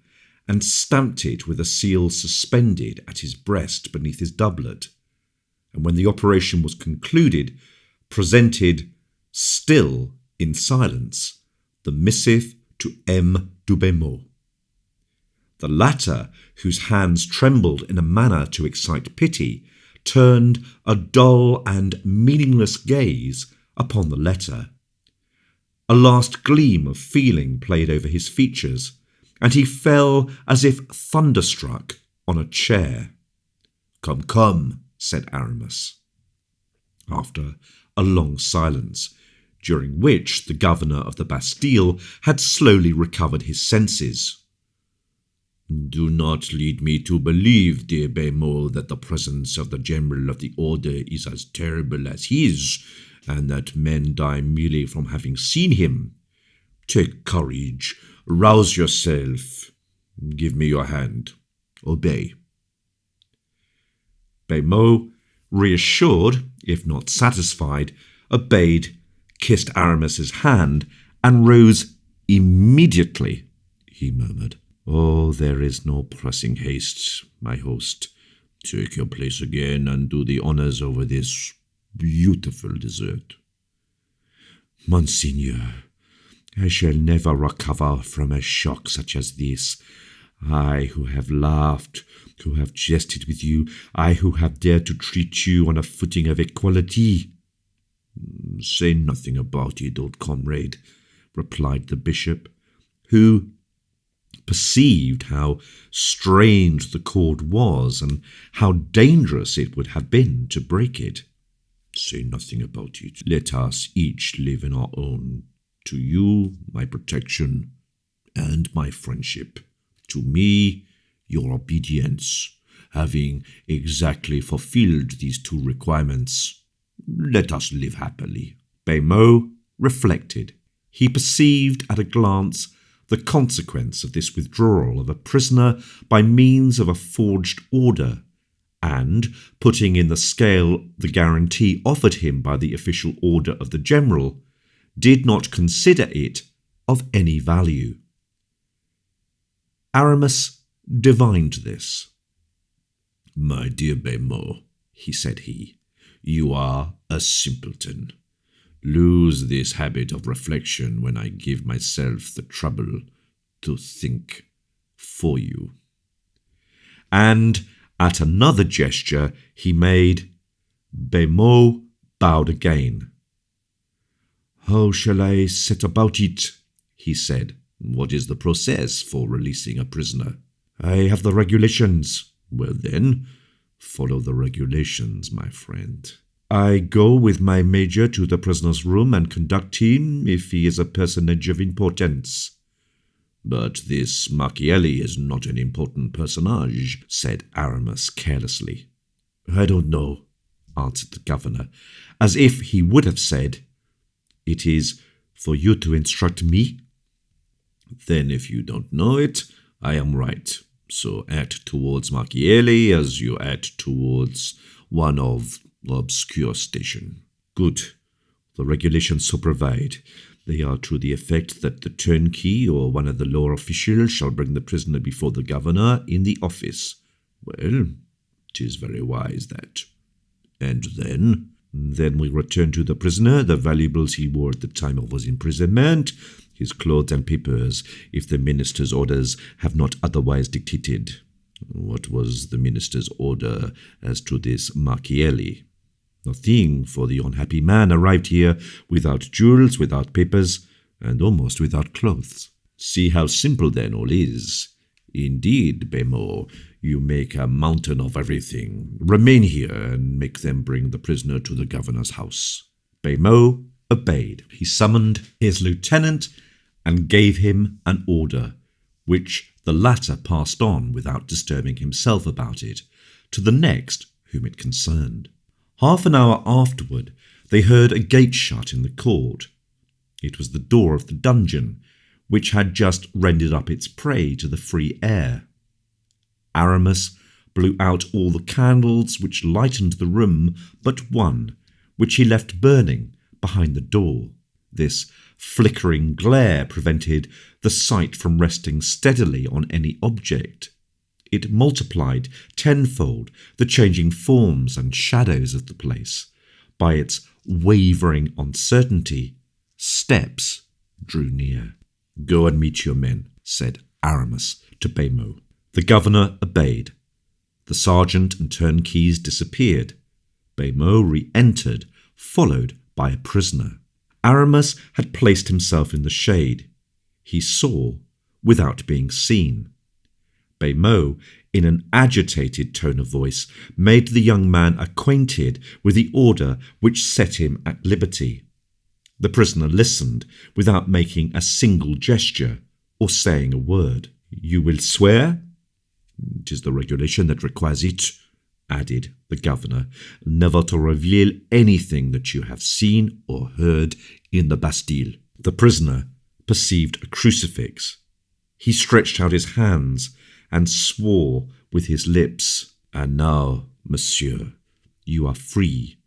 and stamped it with a seal suspended at his breast beneath his doublet, and when the operation was concluded, presented, still in silence, the missive to M. de Beaumont. The latter, whose hands trembled in a manner to excite pity, turned a dull and meaningless gaze upon the letter. A last gleam of feeling played over his features, and he fell as if thunderstruck on a chair. Come, come, said Aramis, after a long silence, during which the governor of the Bastille had slowly recovered his senses. Do not lead me to believe, dear Beaumont, that the presence of the General of the Order is as terrible as his, and that men die merely from having seen him. Take courage. Rouse yourself. Give me your hand. Obey. Beaumont, reassured, if not satisfied, obeyed, kissed Aramis's hand, and rose immediately. He murmured, Oh, there is no pressing haste, my host. Take your place again and do the honours over this beautiful dessert. Monseigneur, I shall never recover from a shock such as this. I who have laughed, who have jested with you, I who have dared to treat you on a footing of equality. Say nothing about it, old comrade, replied the bishop, who perceived how strange the cord was and how dangerous it would have been to break it. Say nothing about it. Let us each live in our own. To you, my protection and my friendship. To me, your obedience. Having exactly fulfilled these 2 requirements, let us live happily. Beaumont reflected. He perceived at a glance the consequence of this withdrawal of a prisoner by means of a forged order, and, putting in the scale the guarantee offered him by the official order of the general, did not consider it of any value. Aramis divined this. "My dear Bémot," said he, "you are a simpleton. Lose this habit of reflection when I give myself the trouble to think for you." And at another gesture he made, Bémot bowed again. "How shall I set about it?" he said. "What is the process for releasing a prisoner?" "I have the regulations." "Well then, follow the regulations, my friend." "I go with my major to the prisoner's room and conduct him if he is a personage of importance." "But this Marchielli is not an important personage," said Aramis carelessly. "I don't know," answered the governor, as if he would have said, "It is for you to instruct me." "Then if you don't know it, I am right. So act towards Marchielli as you act towards one of obscure station." "Good. The regulations so provide. They are to the effect that the turnkey or one of the lower officials shall bring the prisoner before the governor in the office." "Well, 'tis very wise, that." "And then?" "Then we return to the prisoner the valuables he wore at the time of his imprisonment, his clothes and papers, if the minister's orders have not otherwise dictated." "What was the minister's order as to this Marchielli?" "Nothing, for the unhappy man arrived here without jewels, without papers, and almost without clothes." "See how simple then all is. Indeed, Bémot, you make a mountain of everything. Remain here and make them bring the prisoner to the governor's house." Bémot obeyed. He summoned his lieutenant and gave him an order, which the latter passed on without disturbing himself about it, to the next whom it concerned. Half an hour afterward, they heard a gate shut in the court. It was the door of the dungeon, which had just rendered up its prey to the free air. Aramis blew out all the candles which lightened the room but one, which he left burning behind the door. This flickering glare prevented the sight from resting steadily on any object. It multiplied tenfold the changing forms and shadows of the place. By its wavering uncertainty, steps drew near. "Go and meet your men," said Aramis to Bémot. The governor obeyed. The sergeant and turnkeys disappeared. Bémot re-entered, followed by a prisoner. Aramis had placed himself in the shade. He saw without being seen. Bémot, in an agitated tone of voice, made the young man acquainted with the order which set him at liberty. The prisoner listened without making a single gesture or saying a word. "You will swear?" "It is the regulation that requires it," added the governor, "never to reveal anything that you have seen or heard in the Bastille." The prisoner perceived a crucifix. He stretched out his hands and swore with his lips. "And now, monsieur, you are free.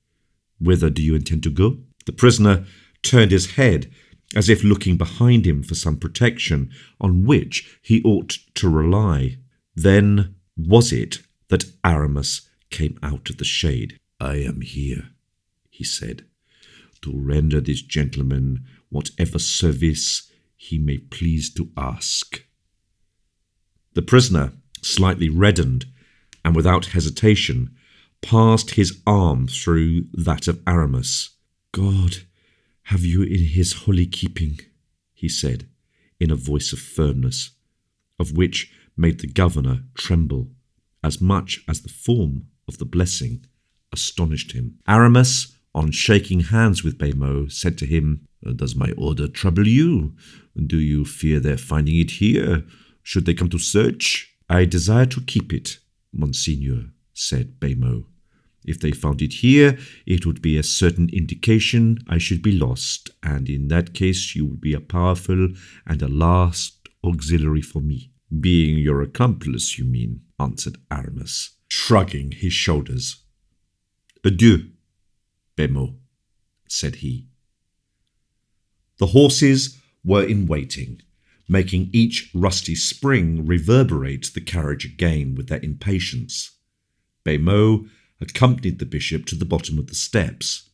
Whither do you intend to go?" The prisoner turned his head as if looking behind him for some protection on which he ought to rely. Then was it that Aramis came out of the shade. "I am here," he said, "to render this gentleman whatever service he may please to ask." The prisoner, slightly reddened, and without hesitation, passed his arm through that of Aramis. "God have you in his holy keeping," he said, in a voice of firmness, of which made the governor tremble, as much as the form of the blessing astonished him. Aramis, on shaking hands with Bémot, said to him, "Does my order trouble you? Do you fear their finding it here, should they come to search?" "I desire to keep it, Monseigneur," said Bémot. "If they found it here, it would be a certain indication I should be lost, and in that case you would be a powerful and a last auxiliary for me. Being your accomplice, you mean, answered Aramis, shrugging his shoulders. Adieu, Bemo, said he. The horses were in waiting, making each rusty spring reverberate the carriage again with their impatience. Bemo accompanied the bishop to the bottom of the steps.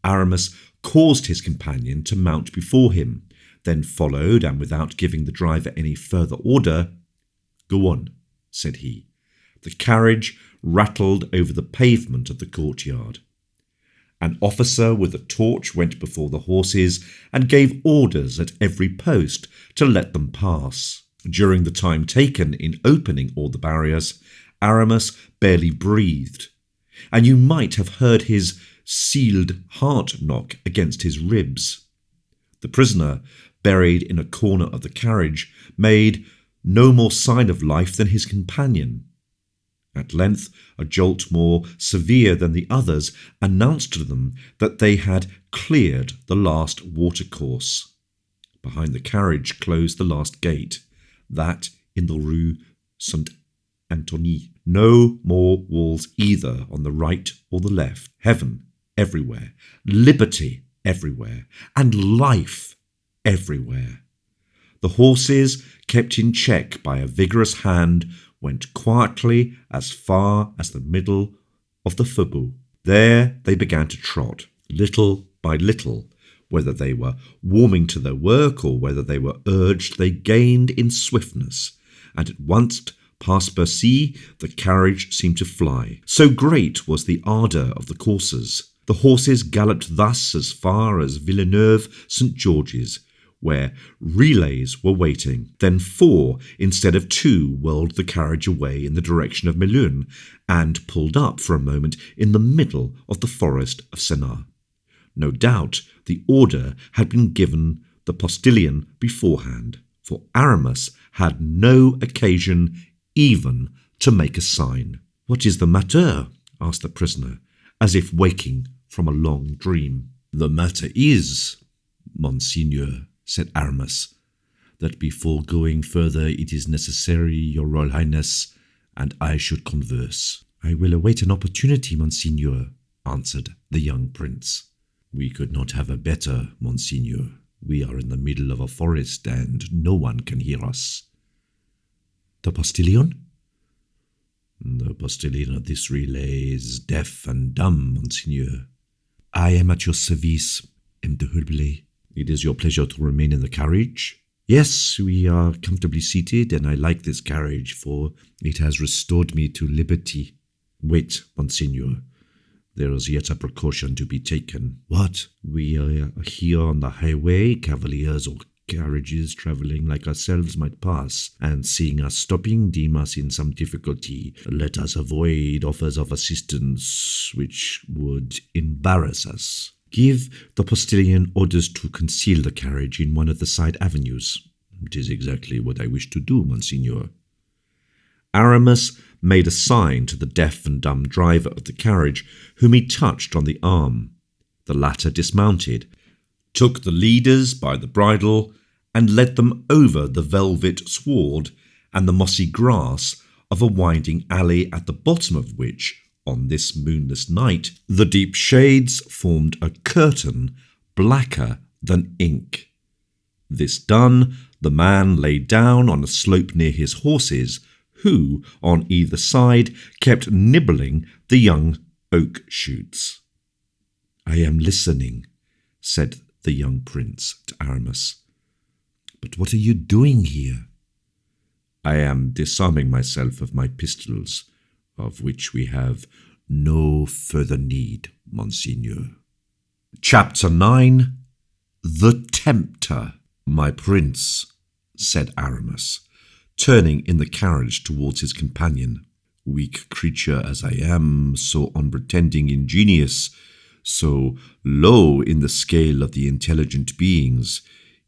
Aramis caused his companion to mount before him, then followed, and without giving the driver any further order, "Go on," said he. The carriage rattled over the pavement of the courtyard. An officer with a torch went before the horses and gave orders at every post to let them pass. During the time taken in opening all the barriers, Aramis barely breathed, and you might have heard his sealed heart knock against his ribs. The prisoner, buried in a corner of the carriage, made no more sign of life than his companion. At length, a jolt more severe than the others announced to them that they had cleared the last watercourse. Behind the carriage closed the last gate, that in the Rue Saint-Antoine. No more walls either on the right or the left. Heaven everywhere, liberty everywhere, and life everywhere. The horses, kept in check by a vigorous hand, went quietly as far as the middle of the faubourg. There they began to trot, little by little. Whether they were warming to their work or whether they were urged, they gained in swiftness, and at once past Bercy the carriage seemed to fly. So great was the ardour of the coursers. The horses galloped thus as far as Villeneuve-St. George's, where relays were waiting. Then 4 instead of 2 whirled the carriage away in the direction of Melun, and pulled up for a moment in the middle of the forest of Senart. No doubt the order had been given the postilion beforehand, for Aramis had no occasion even to make a sign. "What is the matter?" asked the prisoner, as if waking from a long dream. "The matter is, Monseigneur," said Aramis, "that before going further it is necessary your Royal Highness and I should converse." "I will await an opportunity, Monseigneur," answered the young prince. "We could not have a better, Monseigneur. We are in the middle of a forest and no one can hear us." "The postilion?" "The postilion of this relay is deaf and dumb, Monseigneur." "I am at your service, M. de Hulblet." "It is your pleasure to remain in the carriage?" "Yes, we are comfortably seated, and I like this carriage, for it has restored me to liberty." "Wait, Monseigneur. There is yet a precaution to be taken." "What?" "We are here on the highway. Cavaliers or carriages travelling like ourselves might pass, and seeing us stopping, deem us in some difficulty. Let us avoid offers of assistance which would embarrass us. Give the postilion orders to conceal the carriage in one of the side avenues." "It is exactly what I wish to do, Monseigneur." Aramis made a sign to the deaf and dumb driver of the carriage, whom he touched on the arm. The latter dismounted, took the leaders by the bridle, and led them over the velvet sward and the mossy grass of a winding alley, at the bottom of which, on this moonless night, the deep shades formed a curtain blacker than ink. This done, the man lay down on a slope near his horses, who, on either side, kept nibbling the young oak shoots. "I am listening," said the young prince to Aramis. "But what are you doing here?" "I am disarming myself of my pistols, of which we have no further need, Monseigneur." Chapter 9. The Tempter. "My prince," said Aramis, turning in the carriage towards his companion, "weak creature as I am, so unpretending in genius, so low in the scale of the intelligent beings,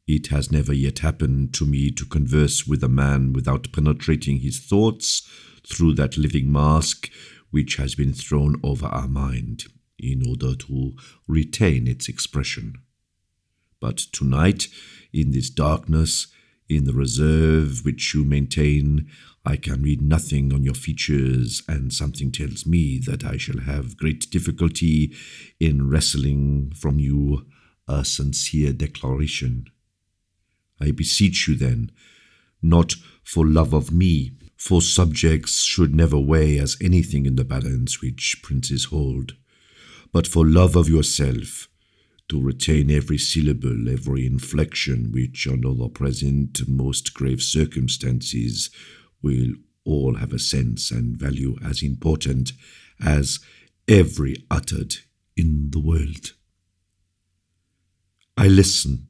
it has never yet happened to me to converse with a man without penetrating his thoughts through that living mask which has been thrown over our mind, in order to retain its expression. But tonight, in this darkness, In the reserve which you maintain, I can read nothing on your features, and something tells me that I shall have great difficulty in wresting from you a sincere declaration. I beseech you then, not for love of me, for subjects should never weigh as anything in the balance which princes hold, but for love of yourself, to retain every syllable, every inflection, which under the present most grave circumstances will all have a sense and value as important as every uttered in the world. I listen,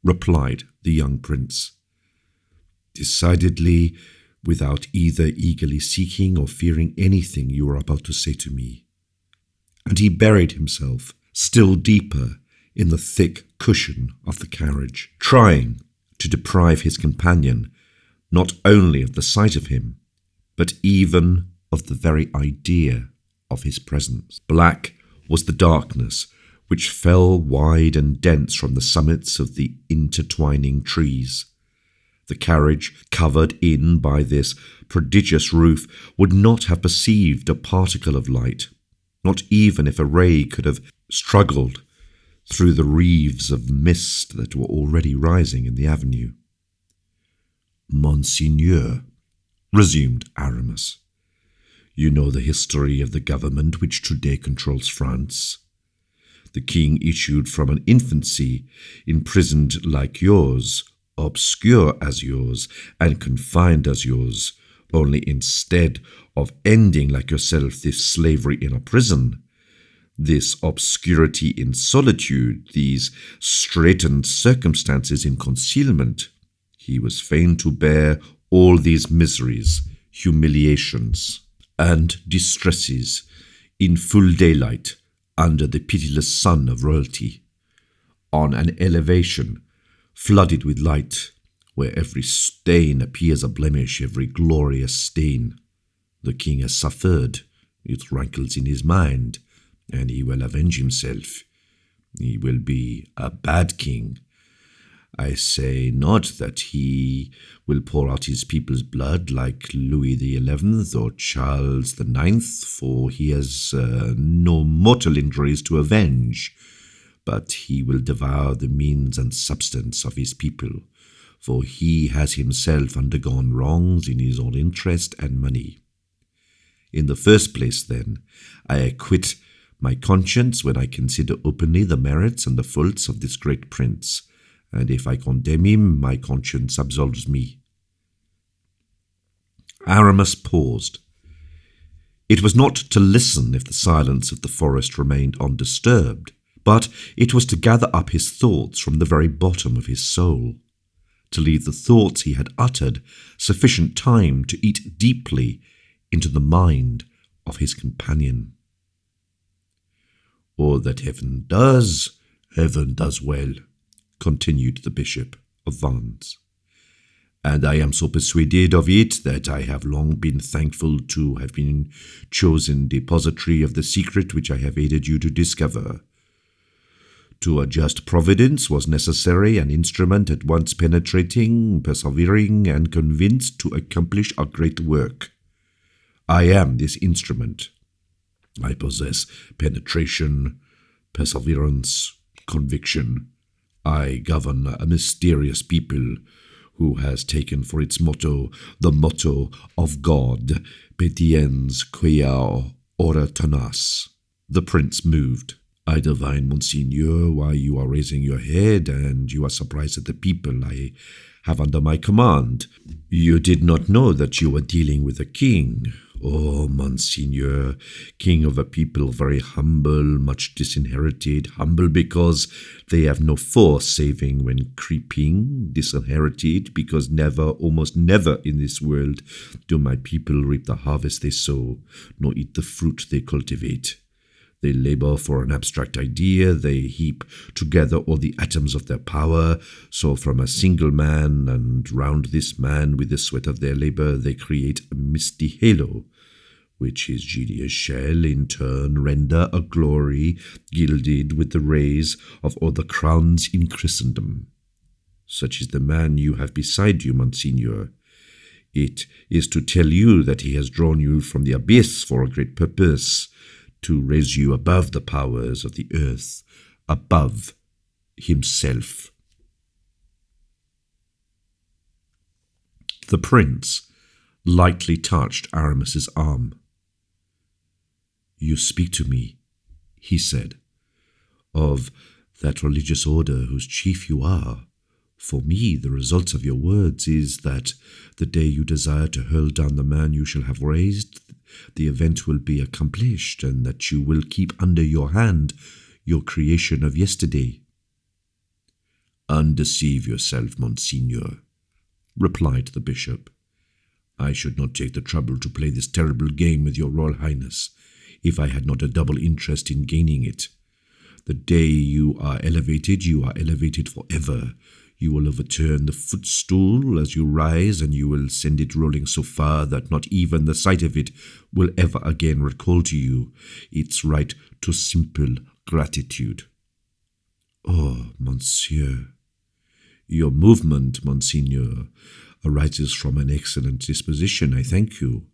replied the young prince, decidedly without either eagerly seeking or fearing anything you are about to say to me. And he buried himself still deeper in the thick cushion of the carriage, trying to deprive his companion not only of the sight of him, but even of the very idea of his presence. Black was the darkness which fell wide and dense from the summits of the intertwining trees. The carriage, covered in by this prodigious roof, would not have perceived a particle of light, not even if a ray could have struggled through the wreaths of mist that were already rising in the avenue. Monseigneur, resumed Aramis, you know the history of the government which today controls France. The king issued from an infancy, imprisoned like yours, obscure as yours, and confined as yours, only instead of ending like yourself this slavery in a prison, this obscurity in solitude, these straitened circumstances in concealment, he was fain to bear all these miseries, humiliations, and distresses in full daylight under the pitiless sun of royalty, on an elevation flooded with light, where every stain appears a blemish, every glorious stain. The king has suffered, it rankles in his mind, and he will avenge himself. He will be a bad king. I say not that he will pour out his people's blood like Louis XI or Charles IX, for he has no mortal injuries to avenge, but he will devour the means and substance of his people, for he has himself undergone wrongs in his own interest and money. In the first place, then, I acquit my conscience when I consider openly the merits and the faults of this great prince, and if I condemn him, my conscience absolves me. Aramis paused. It was not to listen if the silence of the forest remained undisturbed, but it was to gather up his thoughts from the very bottom of his soul, to leave the thoughts he had uttered sufficient time to eat deeply into the mind of his companion. All that heaven does well, continued the Bishop of Vannes, and I am so persuaded of it that I have long been thankful to have been chosen depository of the secret which I have aided you to discover. To a just providence was necessary an instrument at once penetrating, persevering, and convinced to accomplish a great work. I am this instrument. I possess penetration, perseverance, conviction. I govern a mysterious people who has taken for its motto the motto of God, Petiens quia ora tenas. The prince moved. I divine, Monseigneur, why you are raising your head, and you are surprised at the people I have under my command. You did not know that you were dealing with a king. Oh, Monseigneur, king of a people very humble, much disinherited, humble because they have no force saving when creeping, disinherited because never, almost never in this world do my people reap the harvest they sow, nor eat the fruit they cultivate. They labor for an abstract idea, they heap together all the atoms of their power, so from a single man, and round this man with the sweat of their labor, they create a misty halo, which his genius shall in turn render a glory gilded with the rays of all the crowns in Christendom. Such is the man you have beside you, Monseigneur. It is to tell you that he has drawn you from the abyss for a great purpose, to raise you above the powers of the earth, above himself. The prince lightly touched Aramis's arm. "You speak to me," he said, "of that religious order whose chief you are. For me, the result of your words is that the day you desire to hurl down the man you shall have raised, the event will be accomplished, and that you will keep under your hand your creation of yesterday." "Undeceive yourself, Monseigneur," replied the bishop. "I should not take the trouble to play this terrible game with your Royal Highness if I had not a double interest in gaining it. The day you are elevated forever. You will overturn the footstool as you rise, and you will send it rolling so far that not even the sight of it will ever again recall to you its right to simple gratitude." "Oh, monsieur, your movement, Monseigneur, arises from an excellent disposition. I thank you.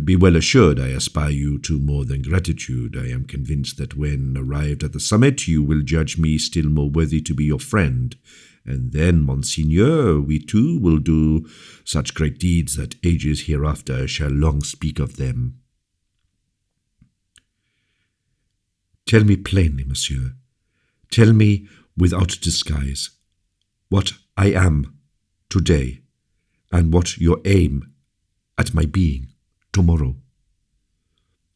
Be well assured I aspire you to more than gratitude. I am convinced that when arrived at the summit you will judge me still more worthy to be your friend. And then, Monseigneur, we too will do such great deeds that ages hereafter shall long speak of them." "Tell me plainly, monsieur. Tell me without disguise what I am today, and what your aim at my being tomorrow."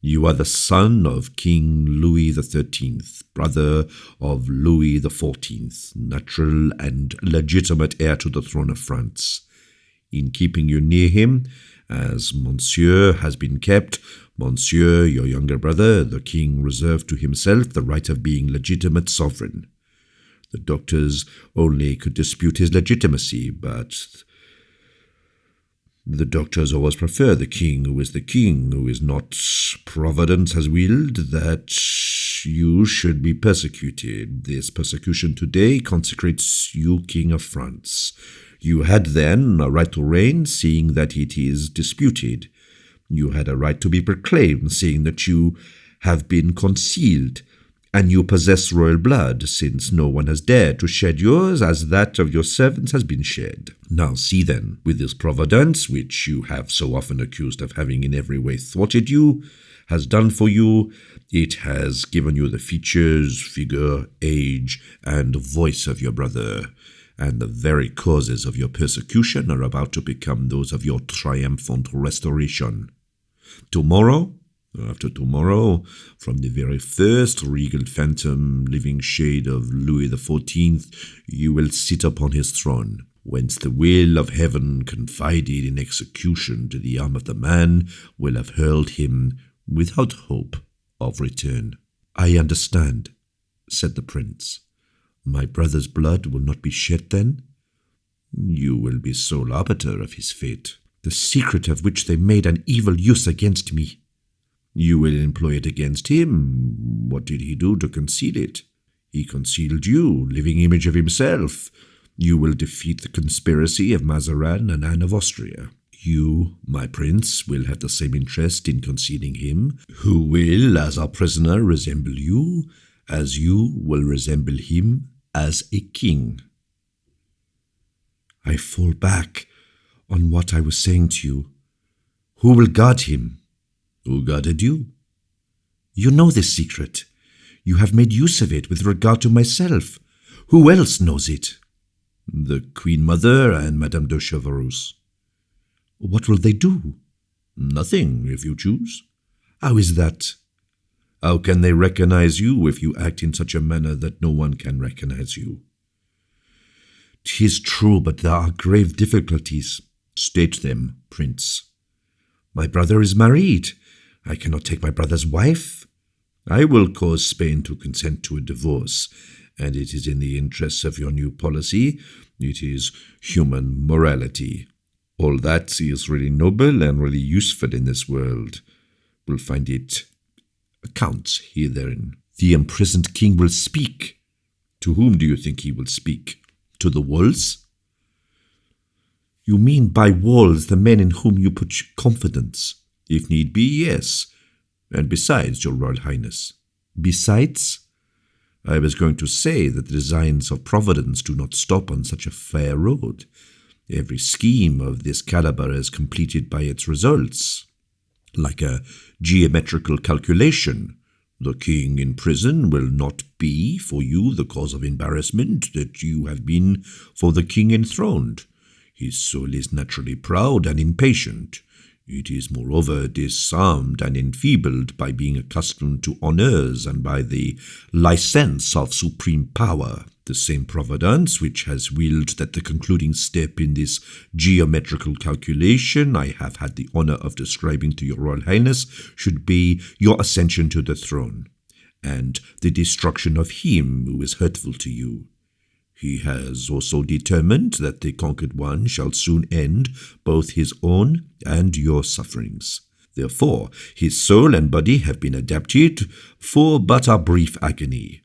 "You are the son of King Louis XIII, brother of Louis XIV, natural and legitimate heir to the throne of France. In keeping you near him, as Monsieur has been kept, Monsieur, your younger brother, the king reserved to himself the right of being legitimate sovereign. The doctors only could dispute his legitimacy, but the doctors always prefer the king who is the king, who is not. Providence has willed that you should be persecuted. This persecution today consecrates you king of France. You had then a right to reign, seeing that it is disputed. You had a right to be proclaimed, seeing that you have been concealed. And you possess royal blood, since no one has dared to shed yours as that of your servants has been shed. Now see then, with this providence, which you have so often accused of having in every way thwarted you, has done for you, it has given you the features, figure, age, and voice of your brother, and the very causes of your persecution are about to become those of your triumphant restoration. Tomorrow, after tomorrow, from the very first regal phantom, living shade of Louis XIV, you will sit upon his throne, whence the will of heaven confided in execution to the arm of the man will have hurled him without hope of return." "I understand," said the prince. "My brother's blood will not be shed then?" "You will be sole arbiter of his fate." "The secret of which they made an evil use against me." "You will employ it against him. What did he do to conceal it? He concealed you, living image of himself. You will defeat the conspiracy of Mazarin and Anne of Austria. You, my prince, will have the same interest in concealing him, who will, as our prisoner, resemble you, as you will resemble him as a king." "I fall back on what I was saying to you. Who will guard him?" "Who guarded you?" "You know this secret. You have made use of it with regard to myself. Who else knows it?" "The Queen Mother and Madame de Chevreuse." "What will they do?" "Nothing, if you choose." "How is that?" "How can they recognize you if you act in such a manner that no one can recognize you?" "'Tis true, but there are grave difficulties." "State them, prince." "My brother is married. I cannot take my brother's wife." "I will cause Spain to consent to a divorce, and it is in the interests of your new policy. It is human morality. All that is really noble and really useful in this world will find it accounts herein. The imprisoned king will speak. To whom do you think he will speak? To the walls? You mean by walls the men in whom you put confidence? If need be, yes. And besides, Your Royal Highness. Besides? I was going to say that the designs of Providence do not stop on such a fair road. Every scheme of this caliber is completed by its results. Like a geometrical calculation. The king in prison will not be for you the cause of embarrassment that you have been for the king enthroned. His soul is naturally proud and impatient. It is moreover disarmed and enfeebled by being accustomed to honours and by the license of supreme power. The same Providence which has willed that the concluding step in this geometrical calculation I have had the honour of describing to Your Royal Highness should be your ascension to the throne, and the destruction of him who is hurtful to you. He has also determined that the conquered one shall soon end both his own and your sufferings. Therefore, his soul and body have been adapted for but a brief agony.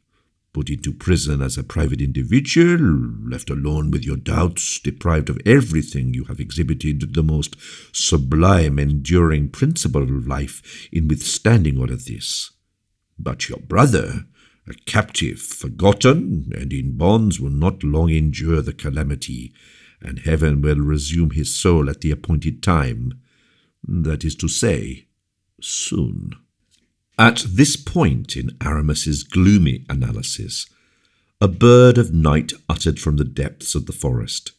Put into prison as a private individual, left alone with your doubts, deprived of everything you have exhibited the most sublime, enduring principle of life in withstanding all of this. But your brother, a captive, forgotten, and in bonds, will not long endure the calamity, and heaven will resume his soul at the appointed time. That is to say, soon. At this point in Aramis's gloomy analysis, a bird of night uttered from the depths of the forest,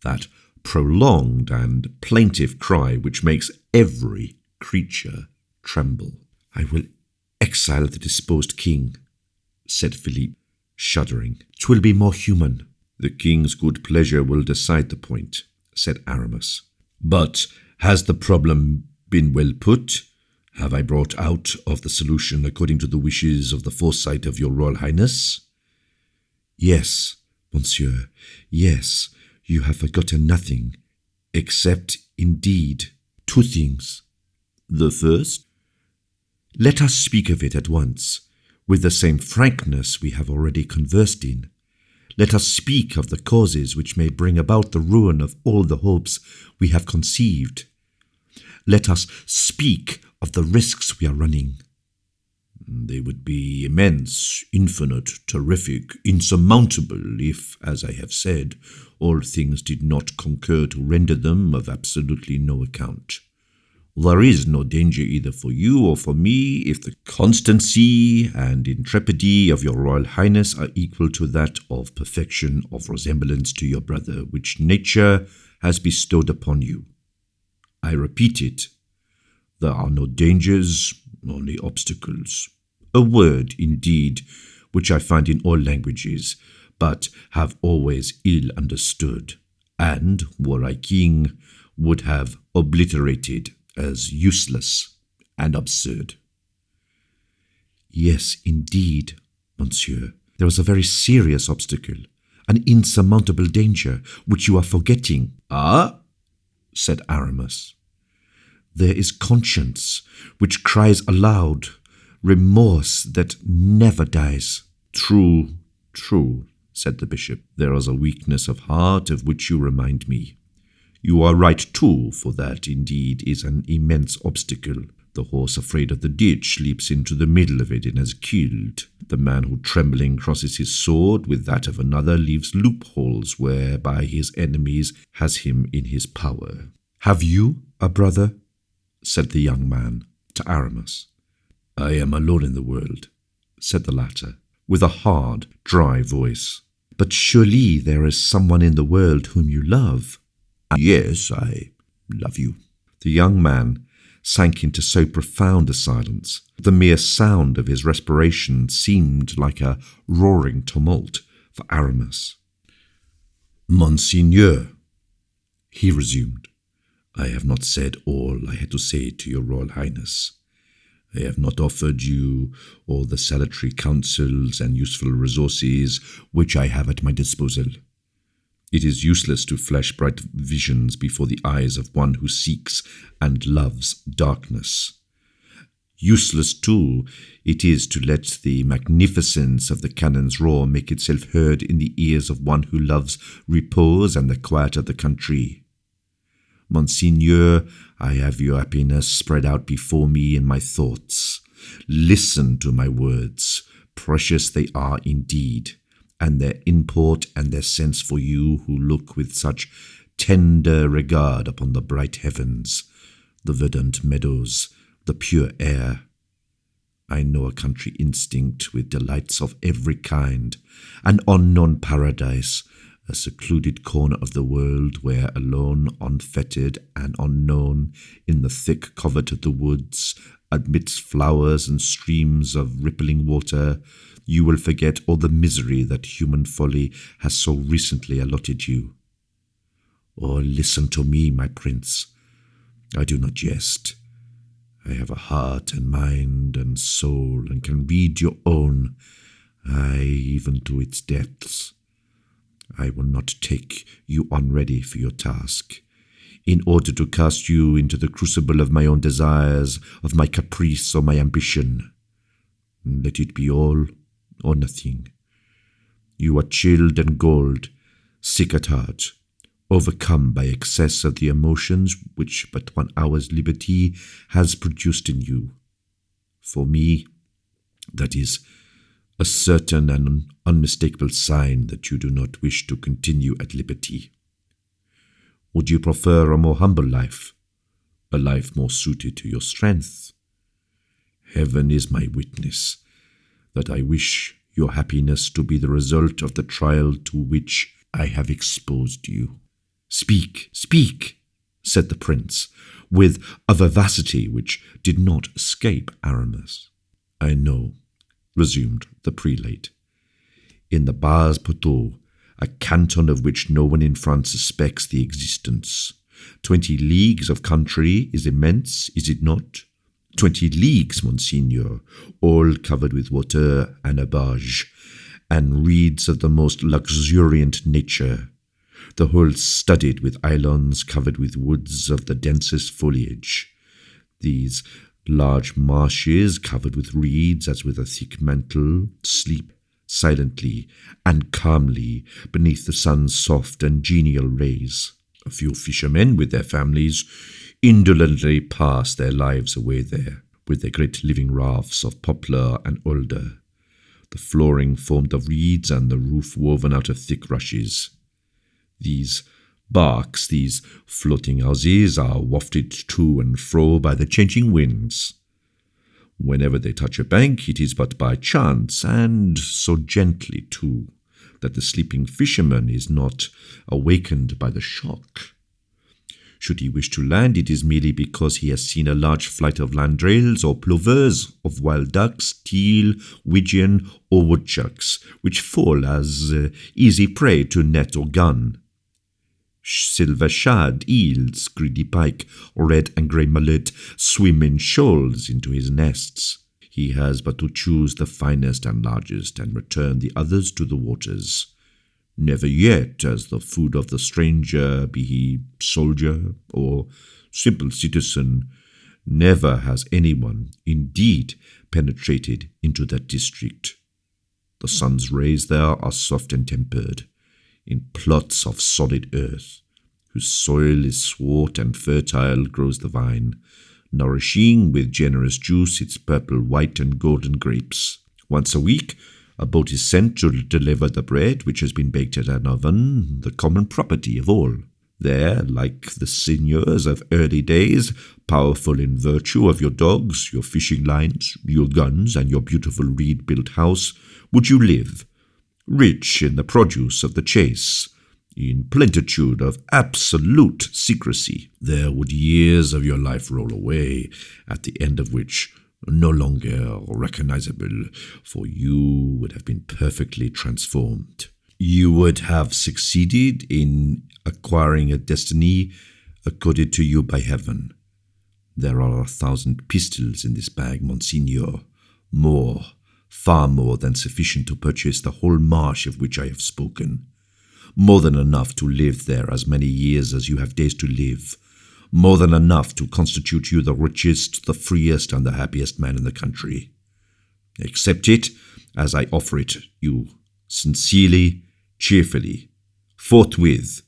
that prolonged and plaintive cry which makes every creature tremble. I will exile the disposed king, said Philippe, shuddering. 'Twill be more human. The king's good pleasure will decide the point, said Aramis. But has the problem been well put? Have I brought out of the solution according to the wishes of the foresight of Your Royal Highness? Yes, monsieur, yes, you have forgotten nothing, except, indeed, two things. The first? Let us speak of it at once, with the same frankness we have already conversed in. Let us speak of the causes which may bring about the ruin of all the hopes we have conceived. Let us speak of the risks we are running. They would be immense, infinite, terrific, insurmountable if, as I have said, all things did not concur to render them of absolutely no account. There is no danger either for you or for me if the constancy and intrepidity of Your Royal Highness are equal to that of perfection of resemblance to your brother, which nature has bestowed upon you. I repeat it. There are no dangers, only obstacles. A word, indeed, which I find in all languages, but have always ill understood, and, were I king, would have obliterated as useless and absurd. Yes, indeed, monsieur, there is a very serious obstacle, an insurmountable danger, which you are forgetting. Ah, said Aramis. There is conscience, which cries aloud, remorse that never dies. True, true, said the bishop. There is a weakness of heart of which you remind me. You are right too, for that indeed is an immense obstacle. The horse afraid of the ditch leaps into the middle of it and is killed. The man who trembling crosses his sword with that of another leaves loopholes whereby his enemies has him in his power. Have you a brother? Said the young man to Aramis. I am alone in the world, said the latter, with a hard, dry voice. But surely there is someone in the world whom you love. Yes, I love you. The young man sank into so profound a silence. The mere sound of his respiration seemed like a roaring tumult for Aramis. Monseigneur, he resumed, I have not said all I had to say to Your Royal Highness. I have not offered you all the salutary counsels and useful resources which I have at my disposal. It is useless to flash bright visions before the eyes of one who seeks and loves darkness. Useless, too, it is to let the magnificence of the cannon's roar make itself heard in the ears of one who loves repose and the quiet of the country. Monseigneur, I have your happiness spread out before me in my thoughts. Listen to my words. Precious they are indeed, and their import and their sense for you who look with such tender regard upon the bright heavens, the verdant meadows, the pure air. I know a country instinct with delights of every kind, an unknown paradise, a secluded corner of the world where alone, unfettered and unknown, in the thick covert of the woods, amidst flowers and streams of rippling water, you will forget all the misery that human folly has so recently allotted you. Oh, listen to me, my prince. I do not jest. I have a heart and mind and soul, and can read your own, aye, even to its depths. I will not take you unready for your task, in order to cast you into the crucible of my own desires, of my caprice or my ambition. Let it be all or nothing. You are chilled and galled, sick at heart, overcome by excess of the emotions which but 1 hour's liberty has produced in you. For me, that is a certain and unmistakable sign that you do not wish to continue at liberty. Would you prefer a more humble life, a life more suited to your strength? Heaven is my witness that I wish your happiness to be the result of the trial to which I have exposed you. Speak, speak, said the prince, with a vivacity which did not escape Aramis. I know, resumed the prelate. In the Bas-Poteaux, a canton of which no one in France suspects the existence, 20 leagues of country is immense, is it not? 20 leagues, Monseigneur, all covered with water and herbage, and reeds of the most luxuriant nature, the whole studded with islands covered with woods of the densest foliage. These large marshes, covered with reeds as with a thick mantle, sleep silently and calmly beneath the sun's soft and genial rays. A few fishermen with their families indolently pass their lives away there, with their great living rafts of poplar and alder, the flooring formed of reeds and the roof woven out of thick rushes. These barks, these floating houses, are wafted to and fro by the changing winds. Whenever they touch a bank, it is but by chance, and so gently, too, that the sleeping fisherman is not awakened by the shock. Should he wish to land, it is merely because he has seen a large flight of landrails or plovers, of wild ducks, teal, widgeon, or woodchucks, which fall as easy prey to net or gun. Silver shad, eels, greedy pike, red and grey mullet swim in shoals into his nests. He has but to choose the finest and largest and return the others to the waters. Never yet, as the food of the stranger, be he soldier or simple citizen, never has anyone, indeed, penetrated into that district. The sun's rays there are soft and tempered, in plots of solid earth, whose soil is swart and fertile grows the vine, nourishing with generous juice its purple, white, and golden grapes. Once a week, a boat is sent to deliver the bread which has been baked at an oven, the common property of all. There, like the seigneurs of early days, powerful in virtue of your dogs, your fishing lines, your guns, and your beautiful reed-built house, would you live, rich in the produce of the chase, in plenitude of absolute secrecy. There would years of your life roll away, at the end of which, no longer recognizable, for you would have been perfectly transformed. You would have succeeded in acquiring a destiny accorded to you by heaven. There are 1,000 pistols in this bag, Monseigneur, more, far more than sufficient to purchase the whole marsh of which I have spoken, more than enough to live there as many years as you have days to live, more than enough to constitute you the richest, the freest, and the happiest man in the country. Accept it as I offer it you, sincerely, cheerfully, forthwith,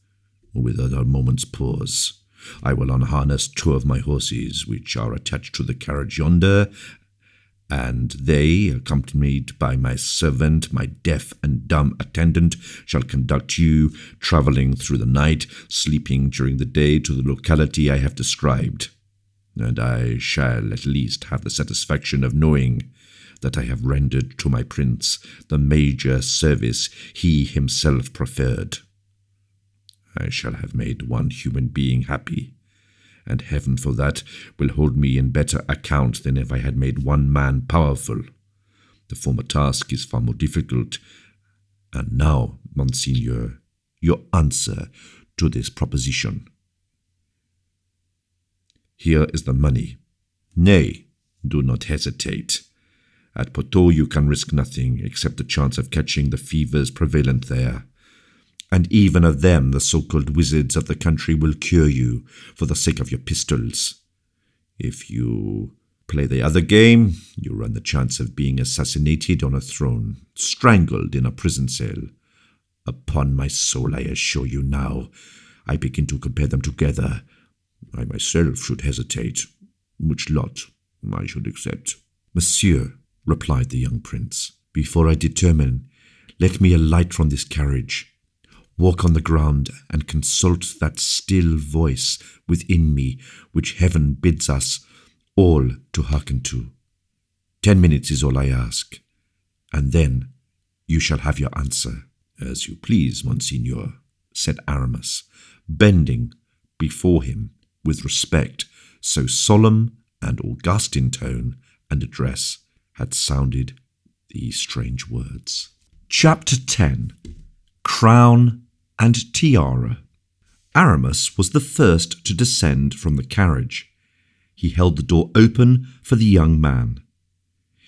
without a moment's pause. I will unharness 2 of my horses, which are attached to the carriage yonder, and they, accompanied by my servant, my deaf and dumb attendant, shall conduct you, travelling through the night, sleeping during the day, to the locality I have described. And I shall at least have the satisfaction of knowing that I have rendered to my prince the major service he himself preferred. I shall have made one human being happy, and heaven for that will hold me in better account than if I had made one man powerful. The former task is far more difficult. And now, Monseigneur, your answer to this proposition. Here is the money. Nay, do not hesitate. At Poteau you can risk nothing except the chance of catching the fevers prevalent there. And even of them the so-called wizards of the country will cure you for the sake of your pistols. If you play the other game, you run the chance of being assassinated on a throne, strangled in a prison cell. Upon my soul, I assure you now, I begin to compare them together. I myself should hesitate. Which lot I should accept. Monsieur, replied the young prince, before I determine, let me alight from this carriage, walk on the ground, and consult that still voice within me which heaven bids us all to hearken to. 10 minutes is all I ask, and then you shall have your answer. As you please, Monseigneur, said Aramis, bending before him with respect so solemn and august in tone and address had sounded these strange words. Chapter 10. Crown and Tiara. Aramis was the first to descend from the carriage. He held the door open for the young man.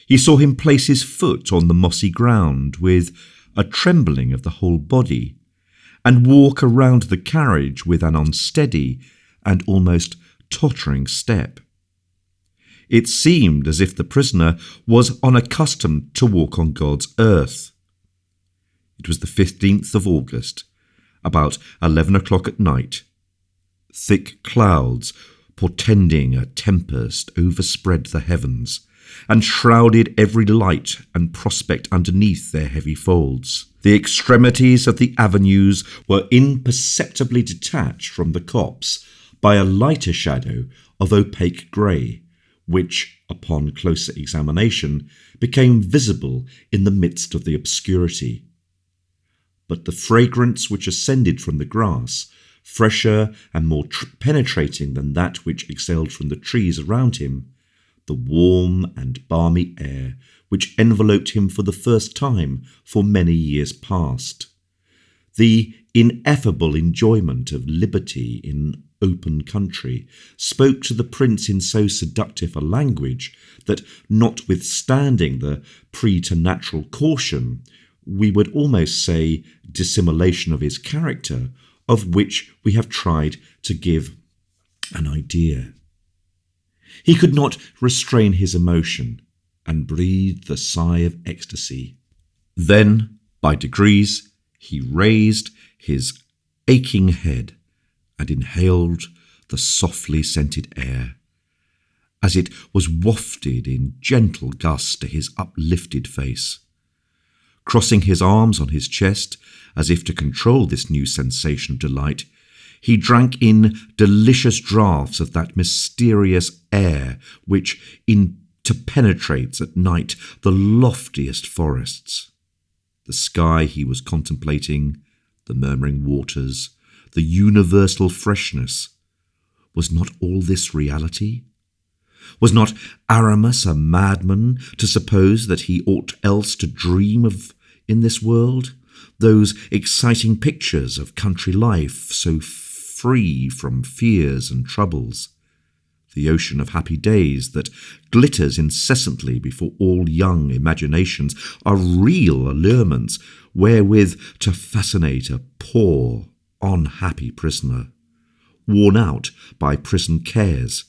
He saw him place his foot on the mossy ground with a trembling of the whole body, and walk around the carriage with an unsteady and almost tottering step. It seemed as if the prisoner was unaccustomed to walk on God's earth. It was the 15th of August, about 11 o'clock at night. Thick clouds, portending a tempest, overspread the heavens, and shrouded every light and prospect underneath their heavy folds. The extremities of the avenues were imperceptibly detached from the copse by a lighter shadow of opaque grey, which, upon closer examination, became visible in the midst of the obscurity. But the fragrance which ascended from the grass, fresher and more penetrating than that which exhaled from the trees around him, the warm and balmy air which enveloped him for the first time for many years past, the ineffable enjoyment of liberty in open country, spoke to the prince in so seductive a language that, notwithstanding the preternatural caution, we would almost say dissimulation of his character, of which we have tried to give an idea. He could not restrain his emotion, and breathed a sigh of ecstasy. Then, by degrees, he raised his aching head and inhaled the softly scented air, as it was wafted in gentle gusts to his uplifted face. Crossing his arms on his chest, as if to control this new sensation of delight, he drank in delicious draughts of that mysterious air which interpenetrates at night the loftiest forests. The sky he was contemplating, the murmuring waters, the universal freshness. Was not all this reality? Was not Aramis a madman to suppose that he ought else to dream of in this world those exciting pictures of country life so free from fears and troubles, the ocean of happy days that glitters incessantly before all young imaginations are real allurements wherewith to fascinate a poor, unhappy prisoner? worn out by prison cares,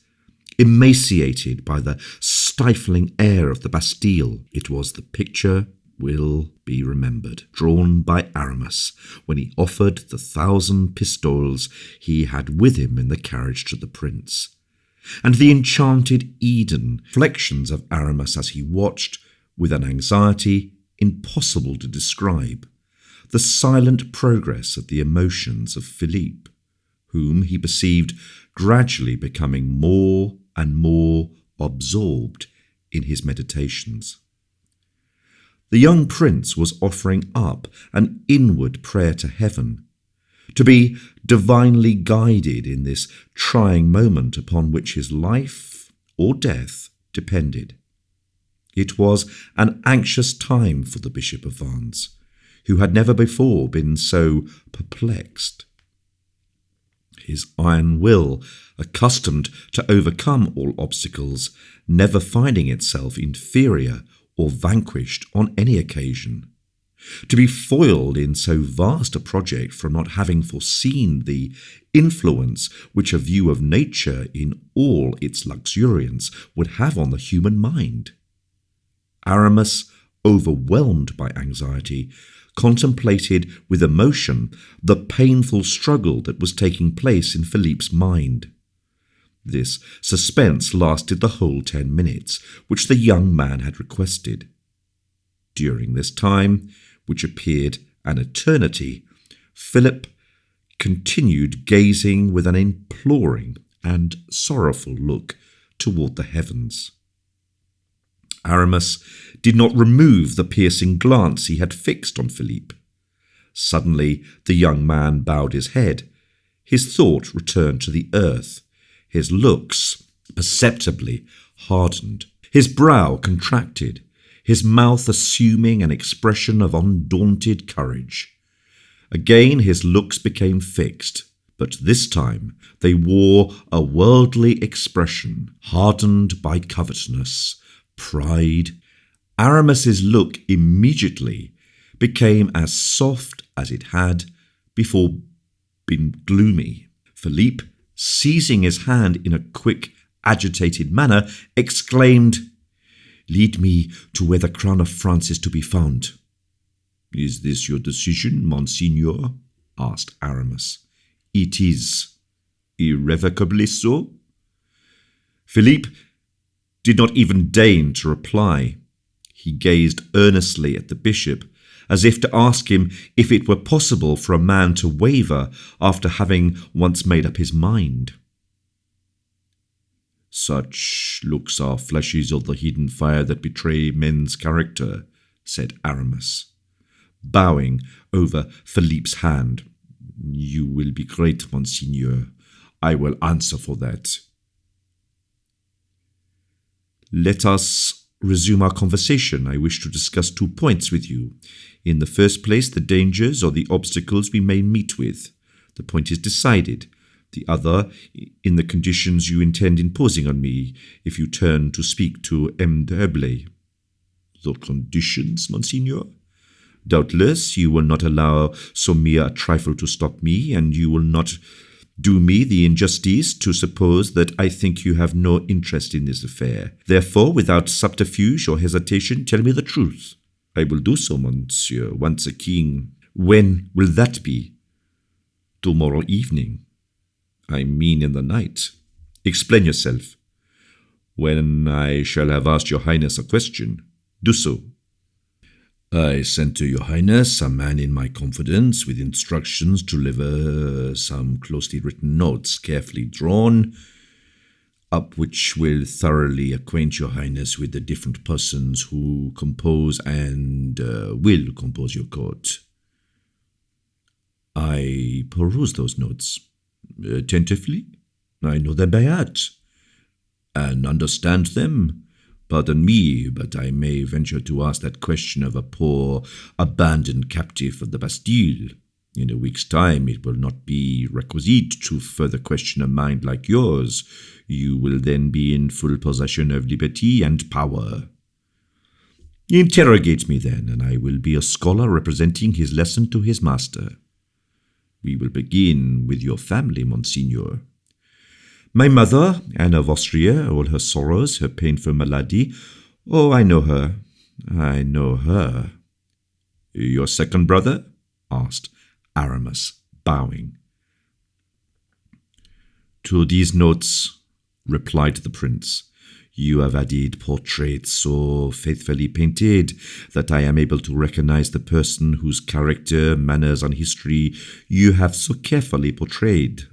emaciated by the stifling air of the Bastille. It was the picture will be remembered, drawn by Aramis when he offered the 1,000 pistoles he had with him in the carriage to the prince, and the enchanted Eden reflections of Aramis as he watched, with an anxiety impossible to describe, the silent progress of the emotions of Philippe, whom he perceived gradually becoming more and more absorbed in his meditations. The young prince was offering up an inward prayer to heaven, to be divinely guided in this trying moment upon which his life or death depended. It was an anxious time for the Bishop of Vannes, who had never before been so perplexed. His iron will, accustomed to overcome all obstacles, never finding itself inferior or vanquished on any occasion. To be foiled in so vast a project from not having foreseen the influence which a view of nature in all its luxuriance would have on the human mind. Aramis, overwhelmed by anxiety, contemplated with emotion the painful struggle that was taking place in Philippe's mind. This suspense lasted the whole 10 minutes, which the young man had requested. During this time, which appeared an eternity, Philip continued gazing with an imploring and sorrowful look toward the heavens. Aramis did not remove the piercing glance he had fixed on Philippe. Suddenly the young man bowed his head. His thought returned to the earth. His looks perceptibly hardened. His brow contracted, his mouth assuming an expression of undaunted courage. Again his looks became fixed, but this time they wore a worldly expression, hardened by covetousness, pride. Aramis's look immediately became as soft as it had before been gloomy. Philippe, seizing his hand in a quick, agitated manner, exclaimed, "Lead me to where the crown of France is to be found." "Is this your decision, Monseigneur?" asked Aramis. "It is. Irrevocably so?" Philippe did not even deign to reply. He gazed earnestly at the bishop, as if to ask him if it were possible for a man to waver after having once made up his mind. "Such looks are flashes of the hidden fire that betray men's character," said Aramis, bowing over Philippe's hand. "You will be great, Monseigneur. I will answer for that." "Let us resume our conversation. I wish to discuss 2 points with you. In the first place, the dangers or the obstacles we may meet with. The point is decided. The other, in the conditions you intend imposing on me if you turn to speak to M. d'Herblay." "The conditions, Monseigneur?" "Doubtless you will not allow so mere a trifle to stop me, and you will not do me the injustice to suppose that I think you have no interest in this affair. Therefore, without subterfuge or hesitation, tell me the truth." "I will do so, monsieur, once a king." "When will that be?" "Tomorrow evening." "I mean in the night." "Explain yourself." "When I shall have asked your highness a question." "Do so." "I sent to your highness a man in my confidence with instructions to deliver some closely written notes, carefully drawn up, which will thoroughly acquaint your highness with the different persons who compose and will compose your court." "I perused those notes." "Attentively?" "I know them by heart." "And understand them?" "Pardon me, but I may venture to ask that question of a poor, abandoned captive of the Bastille. In a week's time it will not be requisite to further question a mind like yours. You will then be in full possession of liberty and power." "Interrogate me then, and I will be a scholar representing his lesson to his master." "We will begin with your family, Monseigneur." My mother, Anne of Austria, all her sorrows, her painful malady. Oh, I know her. I know her. Your second brother? Asked Aramis, bowing. To these notes, replied the prince, you have added portraits so faithfully painted that I am able to recognize the person whose character, manners, and history you have so carefully portrayed.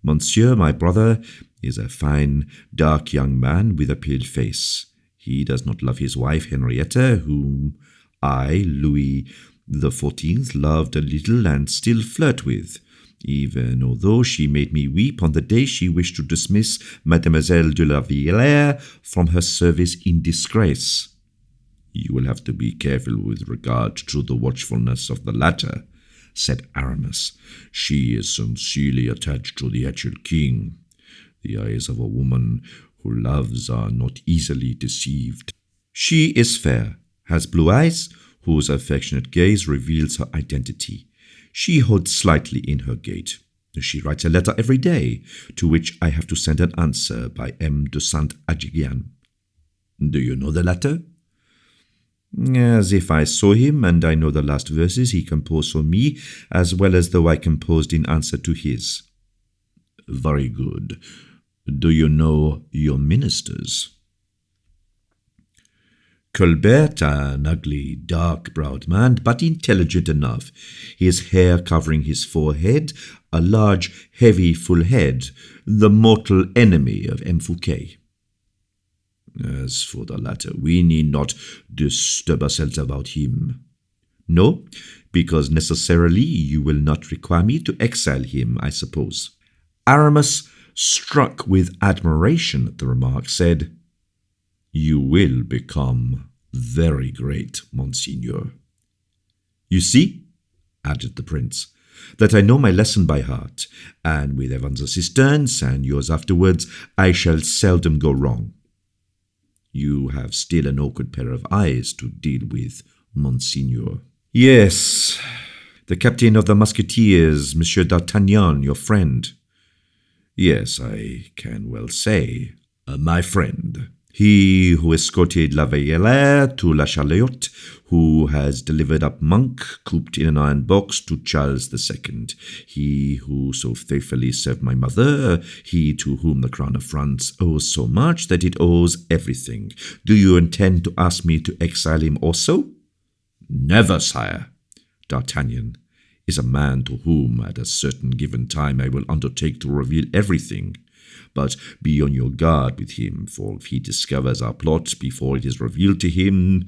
Monsieur, my brother, is a fine, dark young man with a pale face. He does not love his wife, Henrietta, whom I, Louis XIV, loved a little and still flirt with, even although she made me weep on the day she wished to dismiss Mademoiselle de la Villers from her service in disgrace. You will have to be careful with regard to the watchfulness of the latter, said Aramis. She is sincerely attached to the actual king. The eyes of a woman who loves are not easily deceived. She is fair, has blue eyes, whose affectionate gaze reveals her identity. She holds slightly in her gait. She writes a letter every day, to which I have to send an answer by M. de Saint-Agigan. Do you know the letter? As if I saw him, and I know the last verses he composed for me, as well as though I composed in answer to his. Very good. Do you know your ministers? Colbert, an ugly, dark-browed man, but intelligent enough, his hair covering his forehead, a large, heavy, full head, the mortal enemy of M. Fouquet. As for the latter, we need not disturb ourselves about him. No, because necessarily you will not require me to exile him, I suppose. Aramis, struck with admiration at the remark, said, You will become very great, Monseigneur. You see, added the prince, that I know my lesson by heart, and with Evan's assistance, and yours afterwards, I shall seldom go wrong. You have still an awkward pair of eyes to deal with, Monseigneur. Yes, the captain of the Musketeers, Monsieur d'Artagnan, your friend. Yes, I can well say, my friend. He who escorted La Villers to La Charlotte, who has delivered up Monk, cooped in an iron box, to Charles II. He who so faithfully served my mother, he to whom the crown of France owes so much that it owes everything. Do you intend to ask me to exile him also? Never, sire. D'Artagnan is a man to whom, at a certain given time, I will undertake to reveal everything. But be on your guard with him, for if he discovers our plot before it is revealed to him,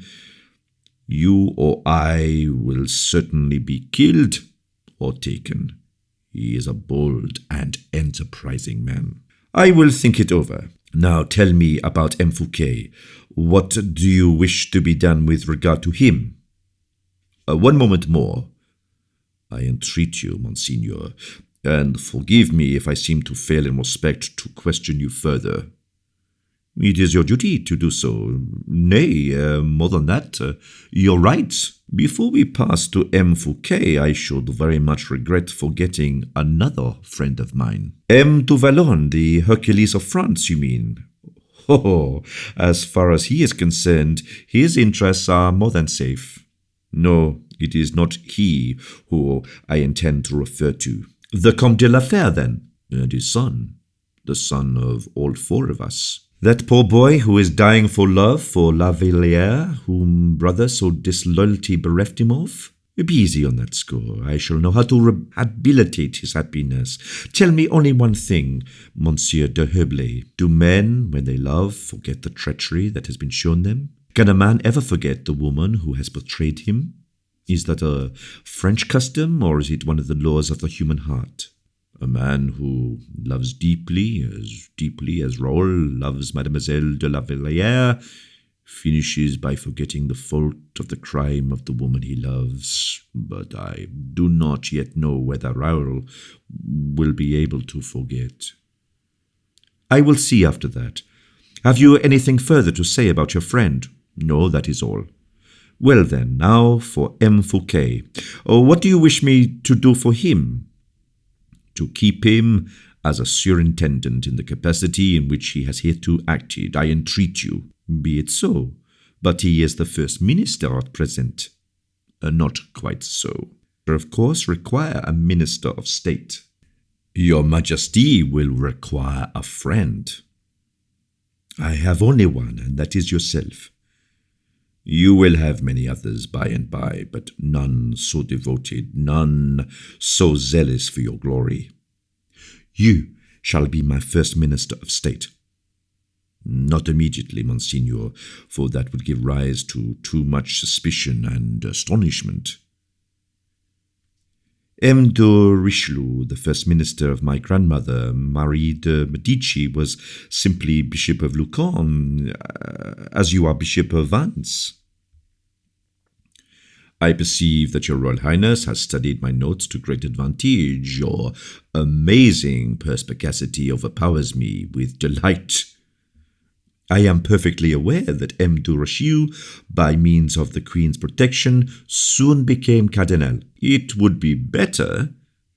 you or I will certainly be killed or taken. He is a bold and enterprising man. I will think it over. Now tell me about M. Fouquet. What do you wish to be done with regard to him? One moment more. I entreat you, Monseigneur, and forgive me if I seem to fail in respect to question you further. It is your duty to do so. Nay, more than that, you're right. Before we pass to M. Fouquet, I should very much regret forgetting another friend of mine. M. du Vallon, the Hercules of France, you mean? Oh, as far as he is concerned, his interests are more than safe. No, it is not he who I intend to refer to. The Comte de la Fère, then, and his son, the son of all four of us. That poor boy who is dying for love for La Villers, whom brother so disloyalty bereft him of? Be easy on that score. I shall know how to rehabilitate his happiness. Tell me only one thing, Monsieur de Herblay. Do men, when they love, forget the treachery that has been shown them? Can a man ever forget the woman who has betrayed him? Is that a French custom, or is it one of the laws of the human heart? A man who loves deeply as Raoul loves Mademoiselle de la Villers, finishes by forgetting the fault of the crime of the woman he loves. But I do not yet know whether Raoul will be able to forget. I will see after that. Have you anything further to say about your friend? No, that is all. Well then, now for M. Fouquet. What do you wish me to do for him? To keep him As a surintendant in the capacity in which he has hitherto acted, I entreat you, be it so. But he is the First Minister at present. Not quite so. Of course, require a Minister of State. Your Majesty will require a friend. I have only one, and that is yourself. You will have many others by and by, but none so devoted, none so zealous for your glory. You shall be my First Minister of State. Not immediately, Monseigneur, for that would give rise to too much suspicion and astonishment. M. de Richelieu, the first minister of my grandmother, Marie de Medici, was simply Bishop of Lucan, as you are Bishop of Vannes. I perceive that your Royal Highness has studied my notes to great advantage. Your amazing perspicacity overpowers me with delight. I am perfectly aware that M. de Richelieu, by means of the Queen's protection, soon became Cardinal. It would be better,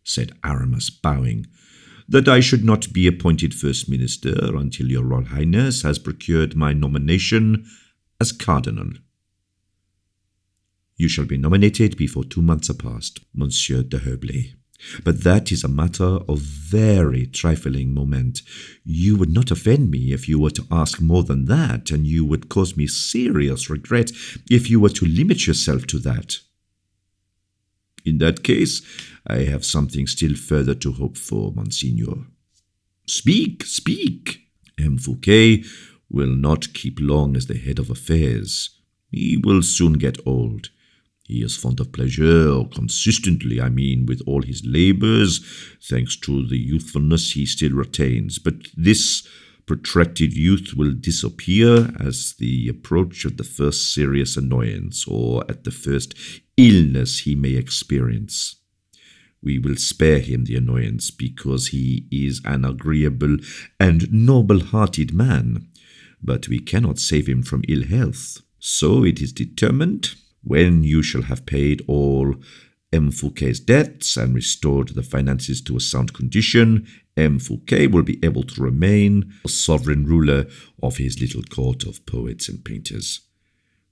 said Aramis, bowing, that I should not be appointed First Minister until your Royal Highness has procured my nomination as Cardinal. You shall be nominated before 2 months are past, Monsieur de Herblay. But that is a matter of very trifling moment. You would not offend me if you were to ask more than that, and you would cause me serious regret if you were to limit yourself to that. In that case, I have something still further to hope for, Monseigneur. Speak, speak! M. Fouquet will not keep long as the head of affairs. He will soon get old. He is fond of pleasure, consistently, with all his labours, thanks to the youthfulness he still retains. But this protracted youth will disappear as the approach of the first serious annoyance, or at the first illness he may experience. We will spare him the annoyance, because he is an agreeable and noble-hearted man, but we cannot save him from ill health. So it is determined, when you shall have paid all M. Fouquet's debts and restored the finances to a sound condition, M. Fouquet will be able to remain the sovereign ruler of his little court of poets and painters.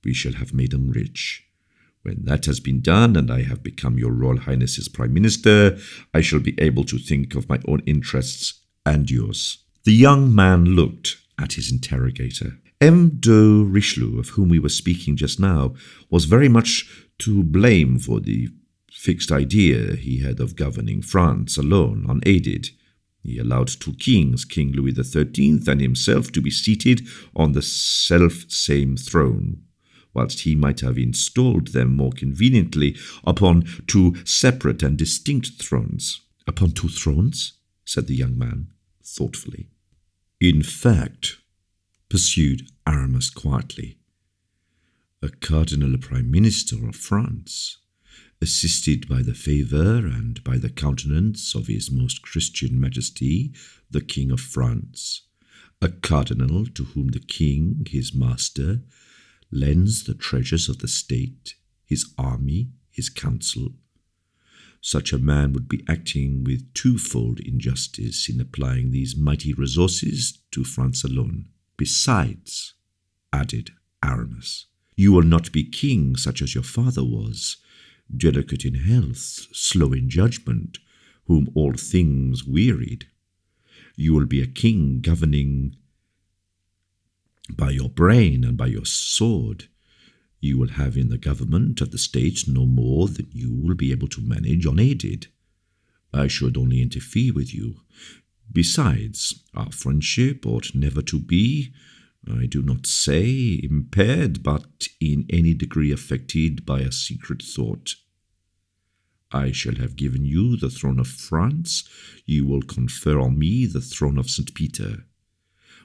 We shall have made him rich. When that has been done, and I have become your Royal Highness's Prime Minister, I shall be able to think of my own interests and yours. The young man looked at his interrogator. M. de Richelieu, of whom we were speaking just now, was very much to blame for the fixed idea he had of governing France alone, unaided. He allowed 2 kings, King Louis XIII and himself, to be seated on the self-same throne, whilst he might have installed them more conveniently upon 2 separate and distinct thrones. Upon 2 thrones? Said the young man, thoughtfully. In fact, pursued Aramis quietly, a cardinal prime minister of France, assisted by the favour and by the countenance of his most Christian Majesty, the King of France, a cardinal to whom the king, his master, lends the treasures of the state, his army, his council. Such a man would be acting with twofold injustice in applying these mighty resources to France alone. Besides, added Aramis, you will not be king such as your father was, delicate in health, slow in judgment, whom all things wearied. You will be a king governing by your brain and by your sword. You will have in the government of the state no more than you will be able to manage unaided. I should only interfere with you. Besides, our friendship ought never to be, I do not say impaired, but in any degree affected by a secret thought. I shall have given you the throne of France. You will confer on me the throne of St. Peter.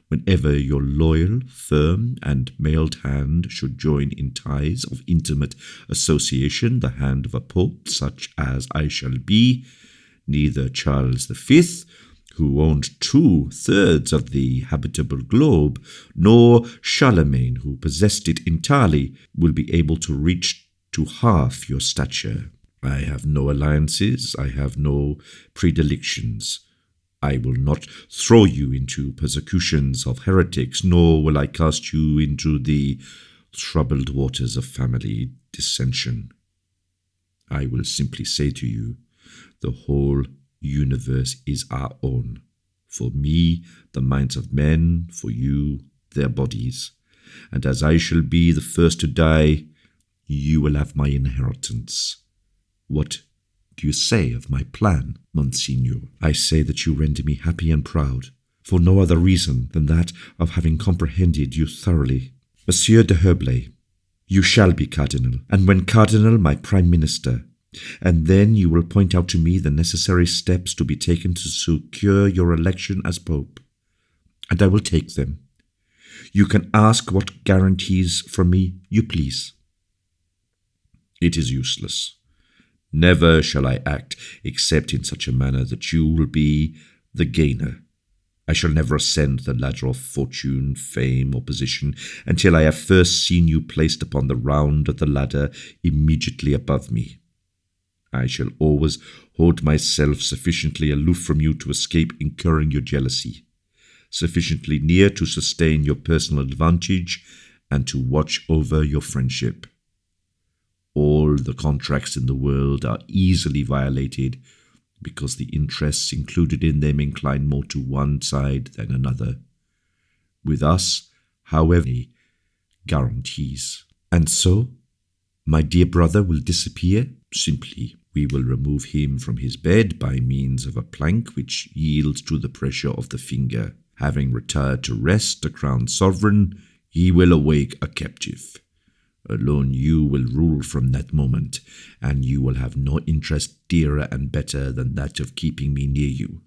Whenever your loyal, firm, and mailed hand should join in ties of intimate association the hand of a pope such as I shall be, neither Charles V, who owned 2/3 of the habitable globe, nor Charlemagne, who possessed it entirely, will be able to reach to half your stature. I have no alliances, I have no predilections. I will not throw you into persecutions of heretics, nor will I cast you into the troubled waters of family dissension. I will simply say to you, the whole universe is our own. For me, the minds of men, for you, their bodies. And as I shall be the first to die, you will have my inheritance. What do you say of my plan, Monsignor? I say that you render me happy and proud, for no other reason than that of having comprehended you thoroughly. Monsieur de Herblay, you shall be cardinal, and when cardinal, my prime minister, and then you will point out to me the necessary steps to be taken to secure your election as pope, and I will take them. You can ask what guarantees from me you please. It is useless. Never shall I act except in such a manner that you will be the gainer. I shall never ascend the ladder of fortune, fame, or position until I have first seen you placed upon the round of the ladder immediately above me. I shall always hold myself sufficiently aloof from you to escape incurring your jealousy, sufficiently near to sustain your personal advantage and to watch over your friendship. All the contracts in the world are easily violated because the interests included in them incline more to one side than another. With us, however, guarantees. And so, my dear brother will disappear? Simply, we will remove him from his bed by means of a plank which yields to the pressure of the finger. Having retired to rest, a crowned sovereign, he will awake a captive. Alone you will rule from that moment, and you will have no interest dearer and better than that of keeping me near you.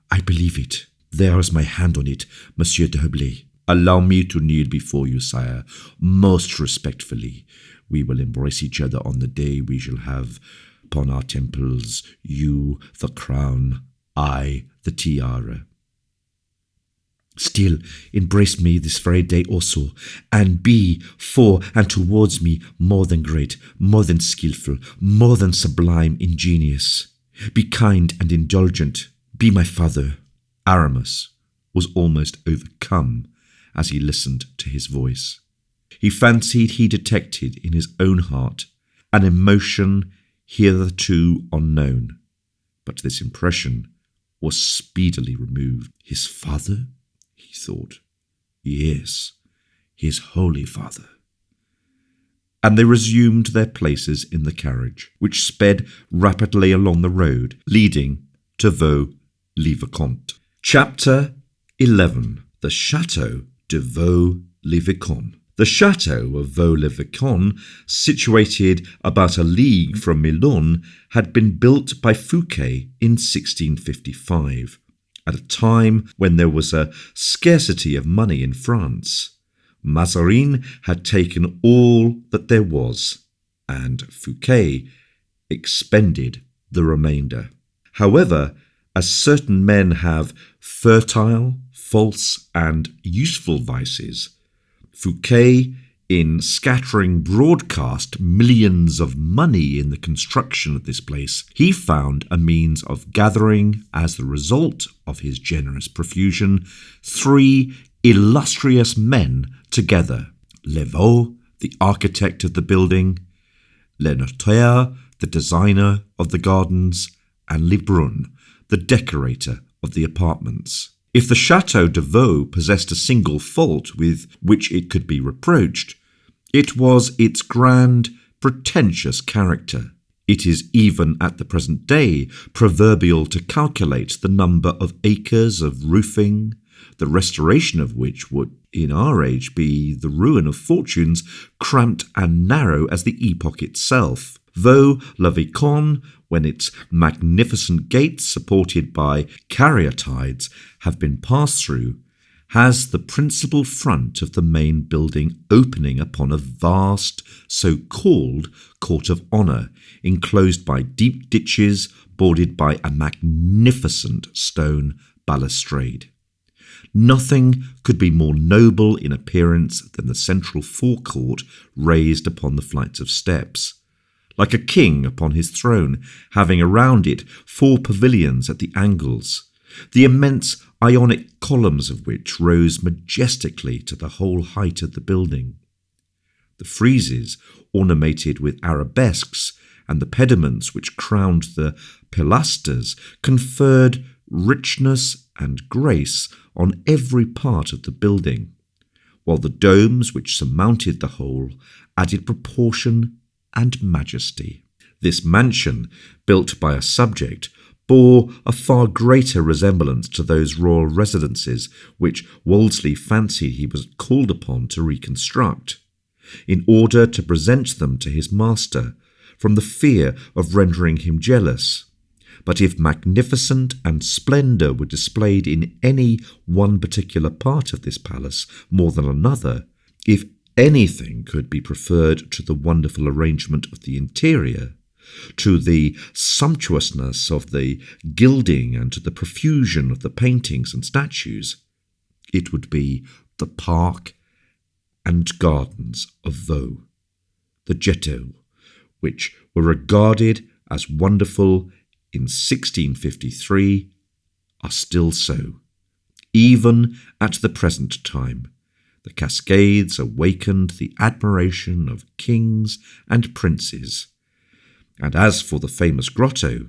I believe it. There is my hand on it, Monsieur de Herblay. Allow me to kneel before you, sire, most respectfully. We will embrace each other on the day we shall have upon our temples, you the crown, I the tiara. Still, embrace me this very day also, and be for and towards me more than great, more than skilful, more than sublime, ingenious. Be kind and indulgent. Be my father. Aramis was almost overcome as he listened to his voice. He fancied he detected in his own heart an emotion hitherto unknown, but this impression was speedily removed. His father? He thought. Yes, his Holy Father. And they resumed their places in the carriage, which sped rapidly along the road leading to Vaux-le-Vicomte. Chapter 11. The Château de Vaux-le-Vicomte. The Château of Vaux-le-Vicomte, situated about a league from Milan, had been built by Fouquet in 1655. At a time when there was a scarcity of money in France. Mazarin had taken all that there was, and Fouquet expended the remainder. However, as certain men have fertile, false, and useful vices, Fouquet, in scattering broadcast millions of money in the construction of this place, he found a means of gathering, as the result of his generous profusion, 3 illustrious men together: Levaux, the architect of the building, Le Notaire, the designer of the gardens, and Lebrun, the decorator of the apartments. If the Château de Vaux possessed a single fault with which it could be reproached, it was its grand, pretentious character. It is even at the present day proverbial to calculate the number of acres of roofing, the restoration of which would in our age be the ruin of fortunes cramped and narrow as the epoch itself. Vaux-le-Vicomte, when its magnificent gates, supported by caryatides, have been passed through, has the principal front of the main building opening upon a vast so-called court of honour, enclosed by deep ditches bordered by a magnificent stone balustrade. Nothing could be more noble in appearance than the central forecourt raised upon the flights of steps, like a king upon his throne, having around it 4 pavilions at the angles, the immense Ionic columns of which rose majestically to the whole height of the building. The friezes, ornamented with arabesques, and the pediments which crowned the pilasters conferred richness and grace on every part of the building, while the domes which surmounted the whole added proportion and majesty. This mansion, built by a subject, bore a far greater resemblance to those royal residences which Wolsey fancied he was called upon to reconstruct, in order to present them to his master, from the fear of rendering him jealous. But if magnificence and splendour were displayed in any one particular part of this palace more than another, if anything could be preferred to the wonderful arrangement of the interior, to the sumptuousness of the gilding, and to the profusion of the paintings and statues, it would be the park and gardens of Vaux, the Ghetto, which were regarded as wonderful in 1653, are still so. Even at the present time, the cascades awakened the admiration of kings and princes. And as for the famous grotto,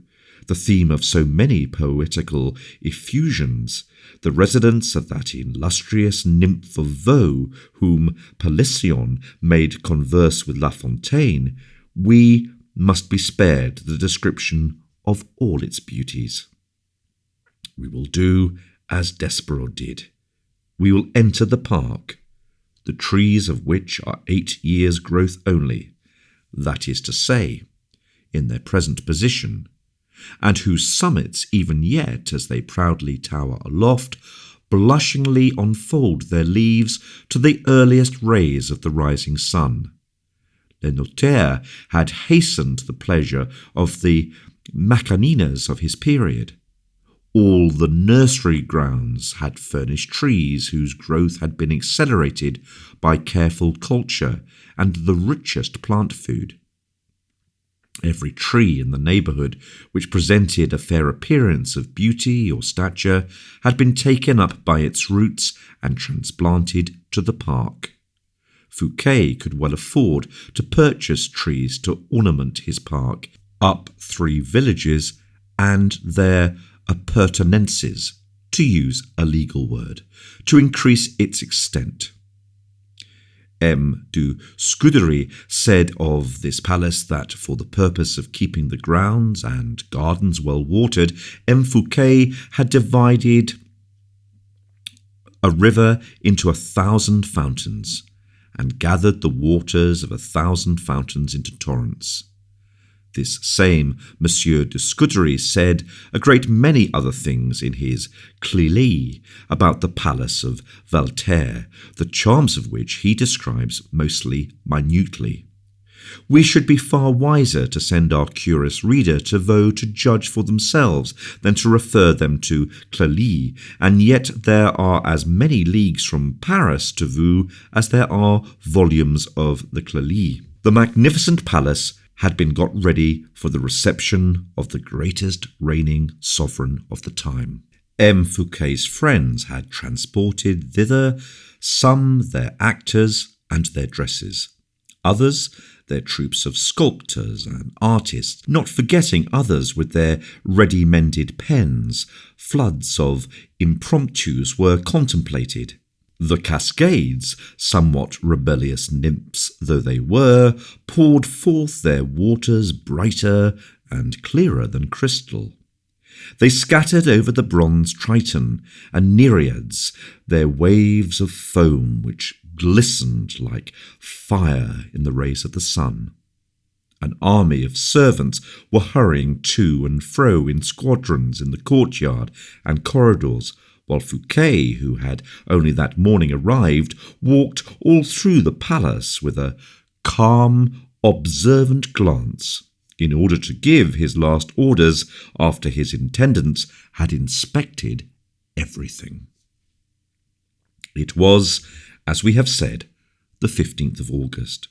the theme of so many poetical effusions, the residence of that illustrious nymph of Vaux, whom Pelission made converse with La Fontaine, we must be spared the description of all its beauties. We will do as Despereaux did. We will enter the park, the trees of which are 8 years' growth only, that is to say, in their present position, and whose summits even yet, as they proudly tower aloft, blushingly unfold their leaves to the earliest rays of the rising sun. Le Notaire had hastened the pleasure of the Macaninas of his period. All the nursery grounds had furnished trees whose growth had been accelerated by careful culture and the richest plant food. Every tree in the neighbourhood which presented a fair appearance of beauty or stature had been taken up by its roots and transplanted to the park. Fouquet could well afford to purchase trees to ornament his park up 3 villages and their appurtenances, to use a legal word, to increase its extent. M. du Scudéry said of this palace that for the purpose of keeping the grounds and gardens well watered, M. Fouquet had divided a river into 1,000 fountains, and gathered the waters of 1,000 fountains into torrents. This same Monsieur de Scudéry said a great many other things in his Clélie about the palace of Voltaire, the charms of which he describes mostly minutely. We should be far wiser to send our curious reader to Vaux to judge for themselves than to refer them to Clélie, and yet there are as many leagues from Paris to Vaux as there are volumes of the Clélie. The magnificent palace had been got ready for the reception of the greatest reigning sovereign of the time. M. Fouquet's friends had transported thither some their actors and their dresses, others their troops of sculptors and artists, not forgetting others with their ready-mended pens. Floods of impromptus were contemplated. The cascades, somewhat rebellious nymphs though they were, poured forth their waters brighter and clearer than crystal. They scattered over the bronze Triton and Nereids their waves of foam which glistened like fire in the rays of the sun. An army of servants were hurrying to and fro in squadrons in the courtyard and corridors, while Fouquet, who had only that morning arrived, walked all through the palace with a calm, observant glance, in order to give his last orders after his intendants had inspected everything. It was, as we have said, the 15th of August.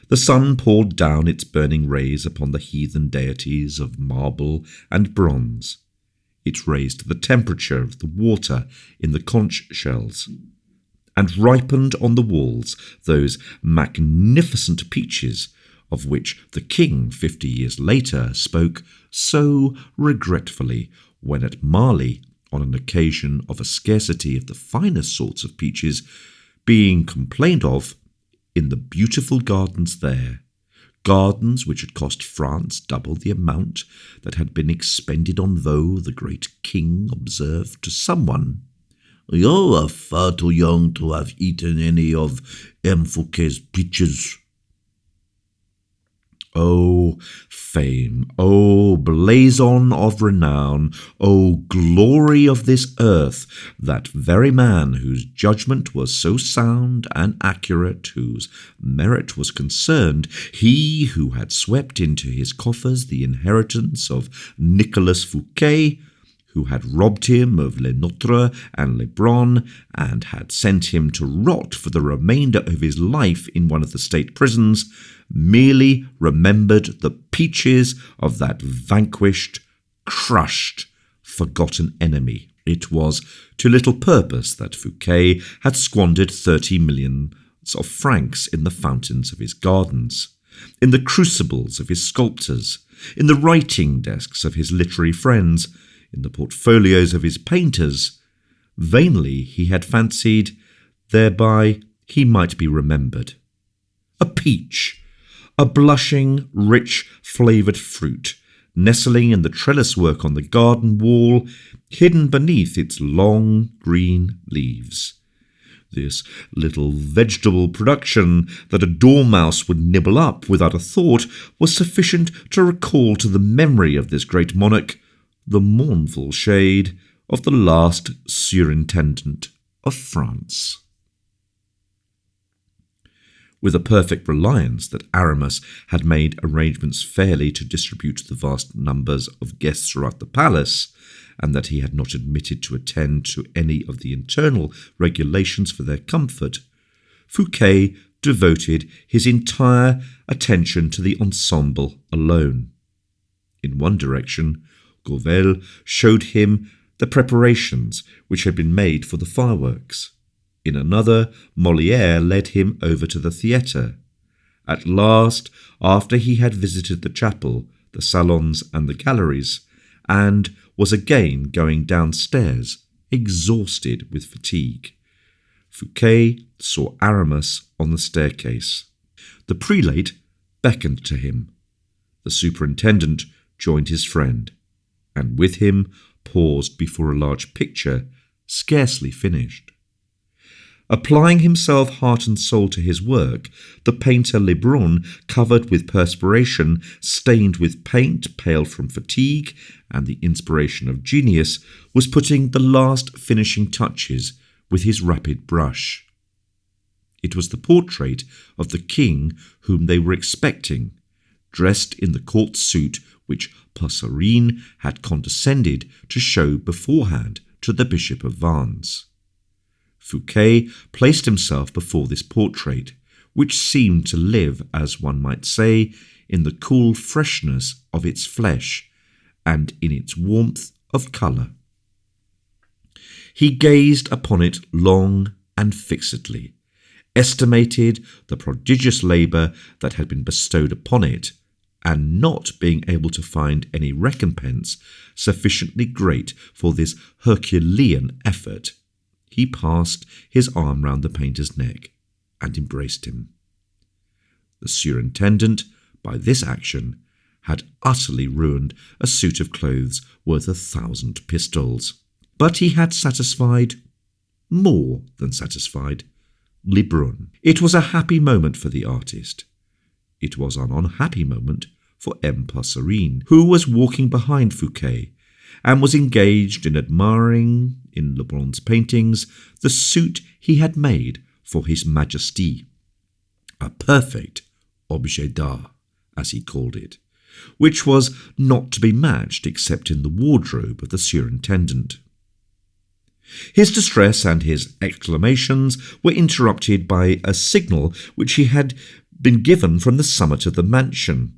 The sun poured down its burning rays upon the heathen deities of marble and bronze. It raised the temperature of the water in the conch shells, and ripened on the walls those magnificent peaches of which the king 50 years later spoke so regretfully when at Marley, on an occasion of a scarcity of the finest sorts of peaches being complained of in the beautiful gardens there, gardens which had cost France double the amount that had been expended on Vaux, the great king observed to someone, "You are far too young to have eaten any of M. Fouquet's peaches." O fame, O blazon of renown, O glory of this earth, that very man whose judgment was so sound and accurate, whose merit was concerned, he who had swept into his coffers the inheritance of Nicolas Fouquet, who had robbed him of Le Notre and Lebrun, and had sent him to rot for the remainder of his life in one of the state prisons, merely remembered the peaches of that vanquished, crushed, forgotten enemy. It was to little purpose that Fouquet had squandered 30 millions of francs in the fountains of his gardens, in the crucibles of his sculptors, in the writing desks of his literary friends, in the portfolios of his painters. Vainly he had fancied thereby he might be remembered. A peach, a blushing, rich, flavoured fruit, nestling in the trellis work on the garden wall, hidden beneath its long green leaves. This little vegetable production that a dormouse would nibble up without a thought was sufficient to recall to the memory of this great monarch the mournful shade of the last surintendant of France. With a perfect reliance that Aramis had made arrangements fairly to distribute the vast numbers of guests throughout the palace, and that he had not omitted to attend to any of the internal regulations for their comfort, Fouquet devoted his entire attention to the ensemble alone. In one direction, Gauvel showed him the preparations which had been made for the fireworks. In another, Molière led him over to the theatre. At last, after he had visited the chapel, the salons and the galleries, and was again going downstairs, exhausted with fatigue, Fouquet saw Aramis on the staircase. The prelate beckoned to him. The superintendent joined his friend, and with him paused before a large picture, scarcely finished. Applying himself heart and soul to his work, the painter Lebrun, covered with perspiration, stained with paint, pale from fatigue and the inspiration of genius, was putting the last finishing touches with his rapid brush. It was the portrait of the king whom they were expecting, dressed in the court suit which Passerine had condescended to show beforehand to the Bishop of Vannes. Fouquet placed himself before this portrait, which seemed to live, as one might say, in the cool freshness of its flesh and in its warmth of colour. He gazed upon it long and fixedly, estimated the prodigious labour that had been bestowed upon it, and not being able to find any recompense sufficiently great for this Herculean effort, he passed his arm round the painter's neck and embraced him. The superintendent, by this action, had utterly ruined a suit of clothes worth 1,000 pistoles. But he had satisfied, more than satisfied, Lebrun. It was a happy moment for the artist. It was an unhappy moment for M. Passerine, who was walking behind Fouquet, and was engaged in admiring, in Lebrun's paintings, the suit he had made for His Majesty, a perfect objet d'art, as he called it, which was not to be matched except in the wardrobe of the superintendent. His distress and his exclamations were interrupted by a signal which he had been given from the summit of the mansion.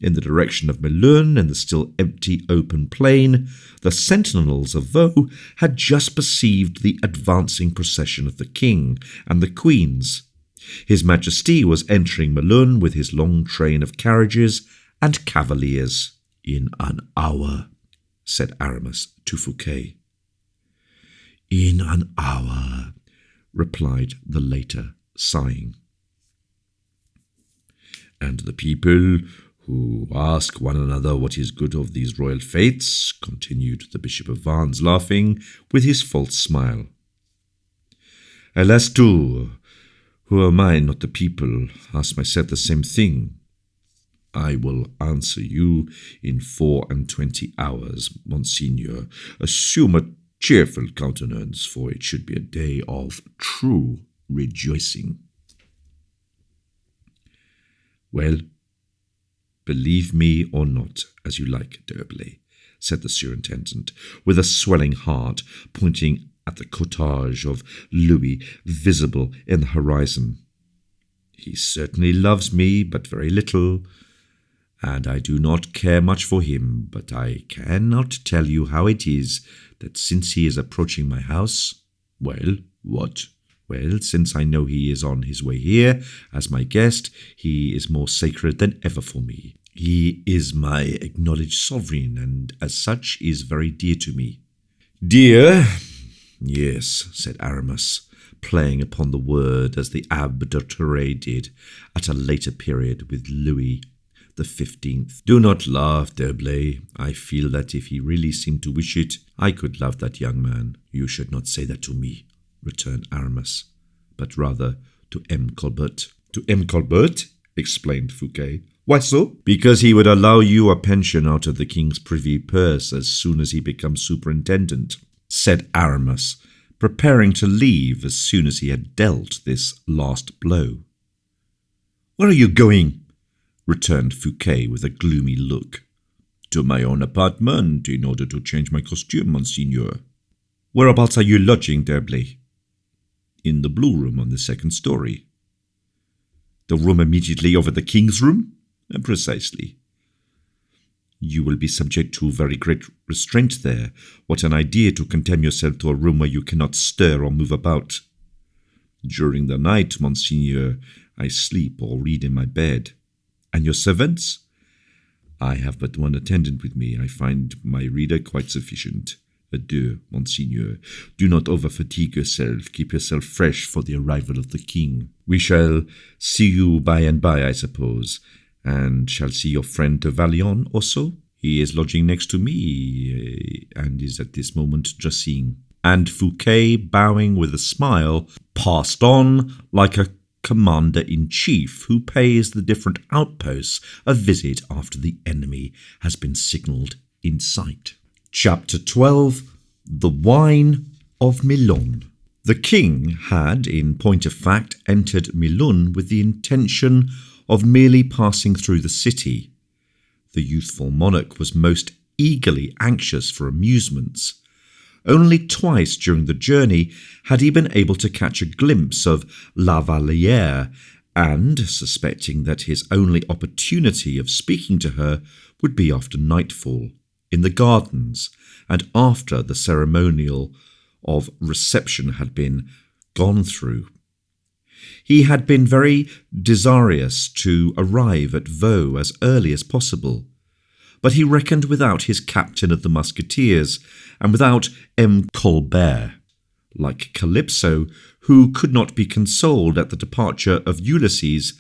In the direction of Melun, in the still empty open plain, the sentinels of Vaux had just perceived the advancing procession of the king and the queens. His Majesty was entering Melun with his long train of carriages and cavaliers. "In an hour," said Aramis to Fouquet. "In an hour," replied the latter, sighing. "And the people who ask one another what is good of these royal fetes," continued the Bishop of Vannes, laughing with his false smile. "Alas, too, who am I, not the people, ask myself the same thing. I will answer you in 24 hours, Monseigneur. Assume a cheerful countenance, for it should be a day of true rejoicing." "Well, believe me or not, as you like, D'Herblay," said the superintendent, with a swelling heart, pointing at the cortege of Louis visible in the horizon. "He certainly loves me, but very little, and I do not care much for him, but I cannot tell you how it is that since he is approaching my house—" "Well, what?" "Well, since I know he is on his way here as my guest, he is more sacred than ever for me. He is my acknowledged sovereign, and as such is very dear to me." "Dear? Yes," said Aramis, playing upon the word as the Abbé de Terray did at a later period with Louis XV. "Do not laugh, D'Herblay. I feel that if he really seemed to wish it, I could love that young man." "You should not say that to me," returned Aramis, "but rather to M. Colbert." "To M. Colbert?" exclaimed Fouquet. "Why so?" "Because he would allow you a pension out of the king's privy purse as soon as he becomes superintendent," said Aramis, preparing to leave as soon as he had dealt this last blow. "Where are you going?" returned Fouquet with a gloomy look. "To my own apartment, in order to change my costume, Monseigneur." "Whereabouts are you lodging, D'Herblay?" "In the blue room on the second story." "The room immediately over the king's room?" "Precisely." "You will be subject to very great restraint there. What an idea to condemn yourself to a room where you cannot stir or move about." "During the night, Monseigneur, I sleep or read in my bed." "And your servants?" "I have but one attendant with me. I find my reader quite sufficient. Adieu, Monseigneur. Do not over-fatigue yourself. Keep yourself fresh for the arrival of the king. We shall see you by and by, I suppose, and shall see your friend de Valion also. He is lodging next to me, and is at this moment dressing." And Fouquet, bowing with a smile, passed on like a commander-in-chief who pays the different outposts a visit after the enemy has been signalled in sight. Chapter 12. The Wine of Melun. The king had, in point of fact, entered Melun with the intention of merely passing through the city. The youthful monarch was most eagerly anxious for amusements. Only twice during the journey had he been able to catch a glimpse of La Vallière, and, suspecting that his only opportunity of speaking to her would be after nightfall, in the gardens, and after the ceremonial of reception had been gone through. He had been very desirous to arrive at Vaux as early as possible, but he reckoned without his captain of the musketeers, and without M. Colbert. Like Calypso, who could not be consoled at the departure of Ulysses,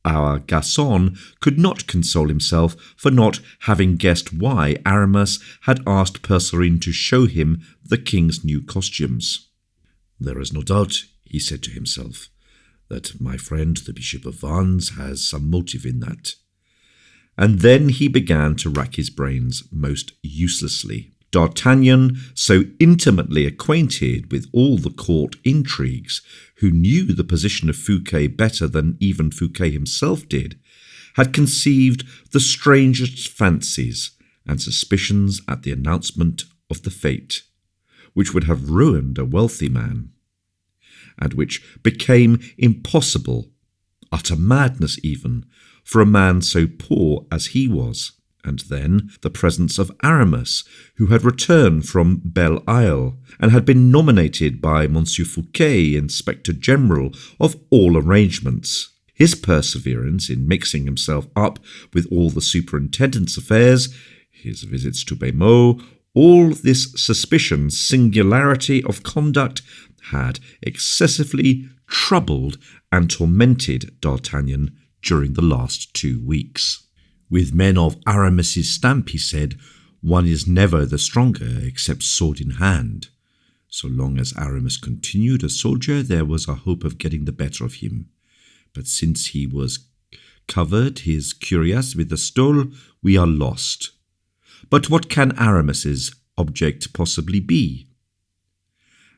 our Gascon could not console himself for not having guessed why Aramis had asked Percerin to show him the king's new costumes. "There is no doubt," he said to himself, "that my friend the Bishop of Vannes has some motive in that." And then he began to rack his brains most uselessly. D'Artagnan, so intimately acquainted with all the court intrigues, who knew the position of Fouquet better than even Fouquet himself did, had conceived the strangest fancies and suspicions at the announcement of the fete, which would have ruined a wealthy man, and which became impossible, utter madness even, for a man so poor as he was. And then the presence of Aramis, who had returned from Belle Isle and had been nominated by Monsieur Fouquet Inspector General of all arrangements. His perseverance in mixing himself up with all the superintendent's affairs, his visits to Bémaux, all this suspicion, singularity of conduct, had excessively troubled and tormented D'Artagnan during the last 2 weeks. With men of Aramis's stamp, he said, one is never the stronger except sword in hand. So long as Aramis continued a soldier, there was a hope of getting the better of him. But since he was covered his cuirass with the stole, we are lost. But what can Aramis's object possibly be?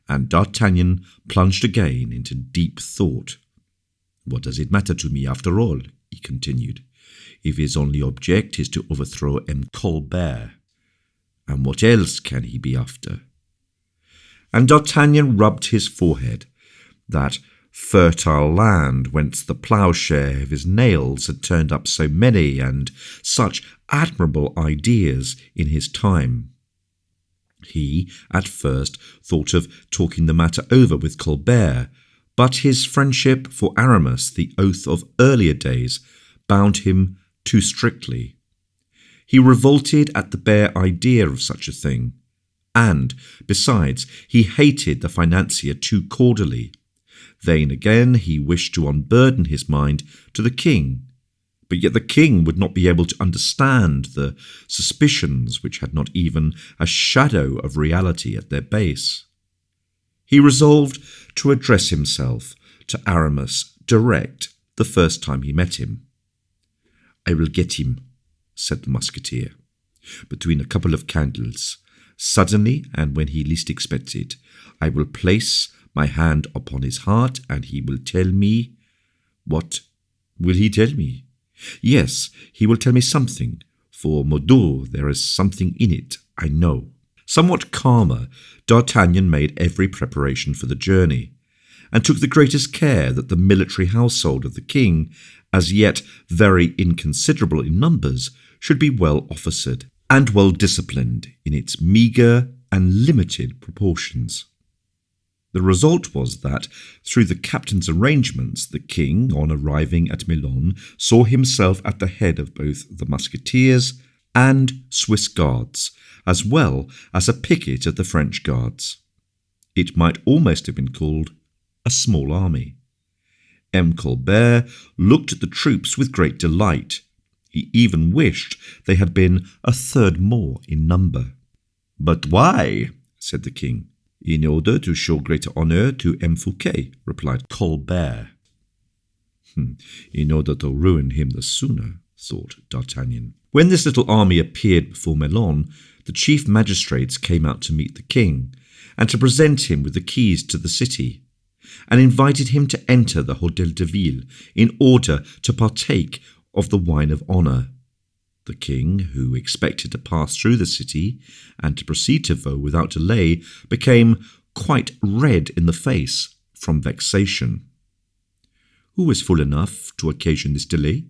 And D'Artagnan plunged again into deep thought. What does it matter to me after all? He continued. If his only object is to overthrow M. Colbert. And what else can he be after? And D'Artagnan rubbed his forehead, that fertile land whence the ploughshare of his nails had turned up so many and such admirable ideas in his time. He, at first, thought of talking the matter over with Colbert, but his friendship for Aramis, the oath of earlier days, bound him too strictly. He revolted at the bare idea of such a thing, and, besides, he hated the financier too cordially. Then again he wished to unburden his mind to the king, but yet the king would not be able to understand the suspicions which had not even a shadow of reality at their base. He resolved to address himself to Aramis direct the first time he met him. I will get him, said the musketeer, between a couple of candles. Suddenly, and when he least expects it, I will place my hand upon his heart, and he will tell me— What will he tell me? Yes, he will tell me something. For Modo, there is something in it, I know. Somewhat calmer, D'Artagnan made every preparation for the journey, and took the greatest care that the military household of the king, as yet very inconsiderable in numbers, should be well officered and well disciplined in its meagre and limited proportions. The result was that, through the captain's arrangements, the king, on arriving at Milan, saw himself at the head of both the musketeers and Swiss guards, as well as a picket of the French guards. It might almost have been called a small army. M. Colbert looked at the troops with great delight. He even wished they had been a third more in number. But why? Said the king. In order to show greater honour to M. Fouquet, replied Colbert. In order to ruin him the sooner, thought D'Artagnan. When this little army appeared before Milan, the chief magistrates came out to meet the king, and to present him with the keys to the city, and invited him to enter the Hôtel de Ville in order to partake of the wine of honour. The king, who expected to pass through the city and to proceed to Vaux without delay, became quite red in the face from vexation. Who was fool enough to occasion this delay?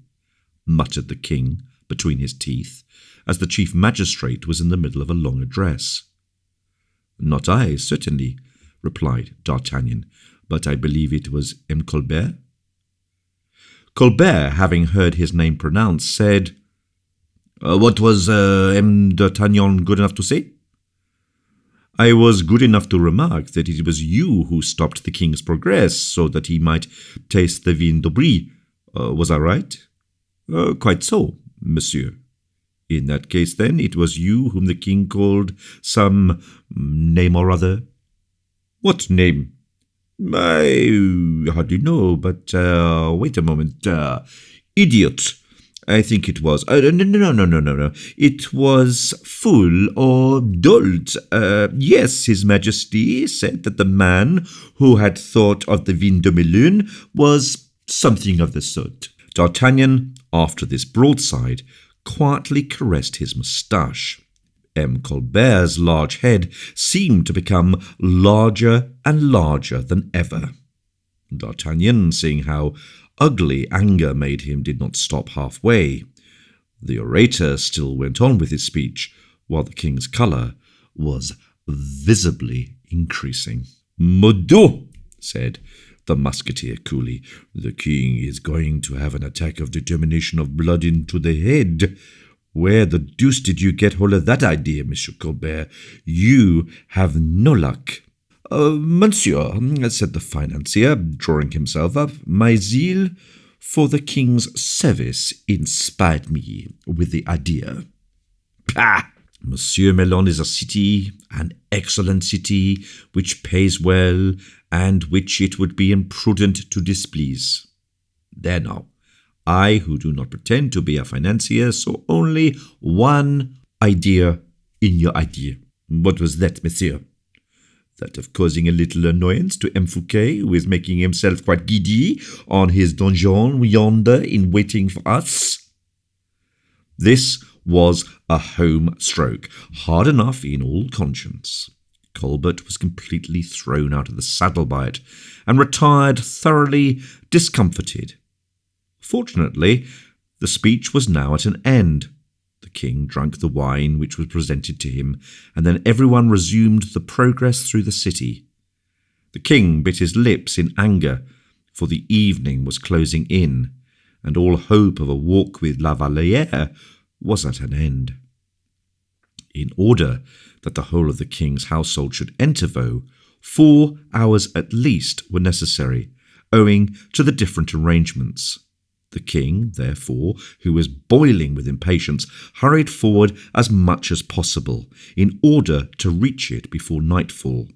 Muttered the king between his teeth, as the chief magistrate was in the middle of a long address. Not I, certainly, replied D'Artagnan, but I believe it was M. Colbert. Colbert, having heard his name pronounced, said, What was M. D'Artagnan good enough to say? I was good enough to remark that it was you who stopped the king's progress so that he might taste the vin de Brie. Was I right? Quite so, monsieur. In that case, then, it was you whom the king called some name or other. What name? I hardly know, but wait a moment. Idiot. I think it was. No. It was fool or dolt. Yes, His Majesty said that the man who had thought of the vin de Melun was something of the sort. D'Artagnan, after this broadside, quietly caressed his moustache. M. Colbert's large head seemed to become larger and larger than ever. D'Artagnan, seeing how ugly anger made him did not stop halfway. The orator still went on with his speech, while the king's colour was visibly increasing. "Modo," said the musketeer coolly, "the king is going to have an attack of determination of blood into the head. Where the deuce did you get hold of that idea, Monsieur Colbert? You have no luck." "Monsieur," said the financier, drawing himself up, "my zeal for the king's service inspired me with the idea." "Pah! Monsieur Melon is a city, an excellent city, which pays well, and which it would be imprudent to displease. There now, I, who do not pretend to be a financier, saw only one idea in your idea." "What was that, monsieur?" "That of causing a little annoyance to M. Fouquet, who is making himself quite giddy on his donjon yonder in waiting for us." This was a home stroke, hard enough in all conscience. Colbert was completely thrown out of the saddle by it, and retired thoroughly discomfited. Fortunately, the speech was now at an end. The king drank the wine which was presented to him, and then everyone resumed the progress through the city. The king bit his lips in anger, for the evening was closing in, and all hope of a walk with La Vallière was at an end. In order that the whole of the king's household should enter Vaux, 4 hours at least were necessary, owing to the different arrangements. The king, therefore, who was boiling with impatience, hurried forward as much as possible, in order to reach it before nightfall.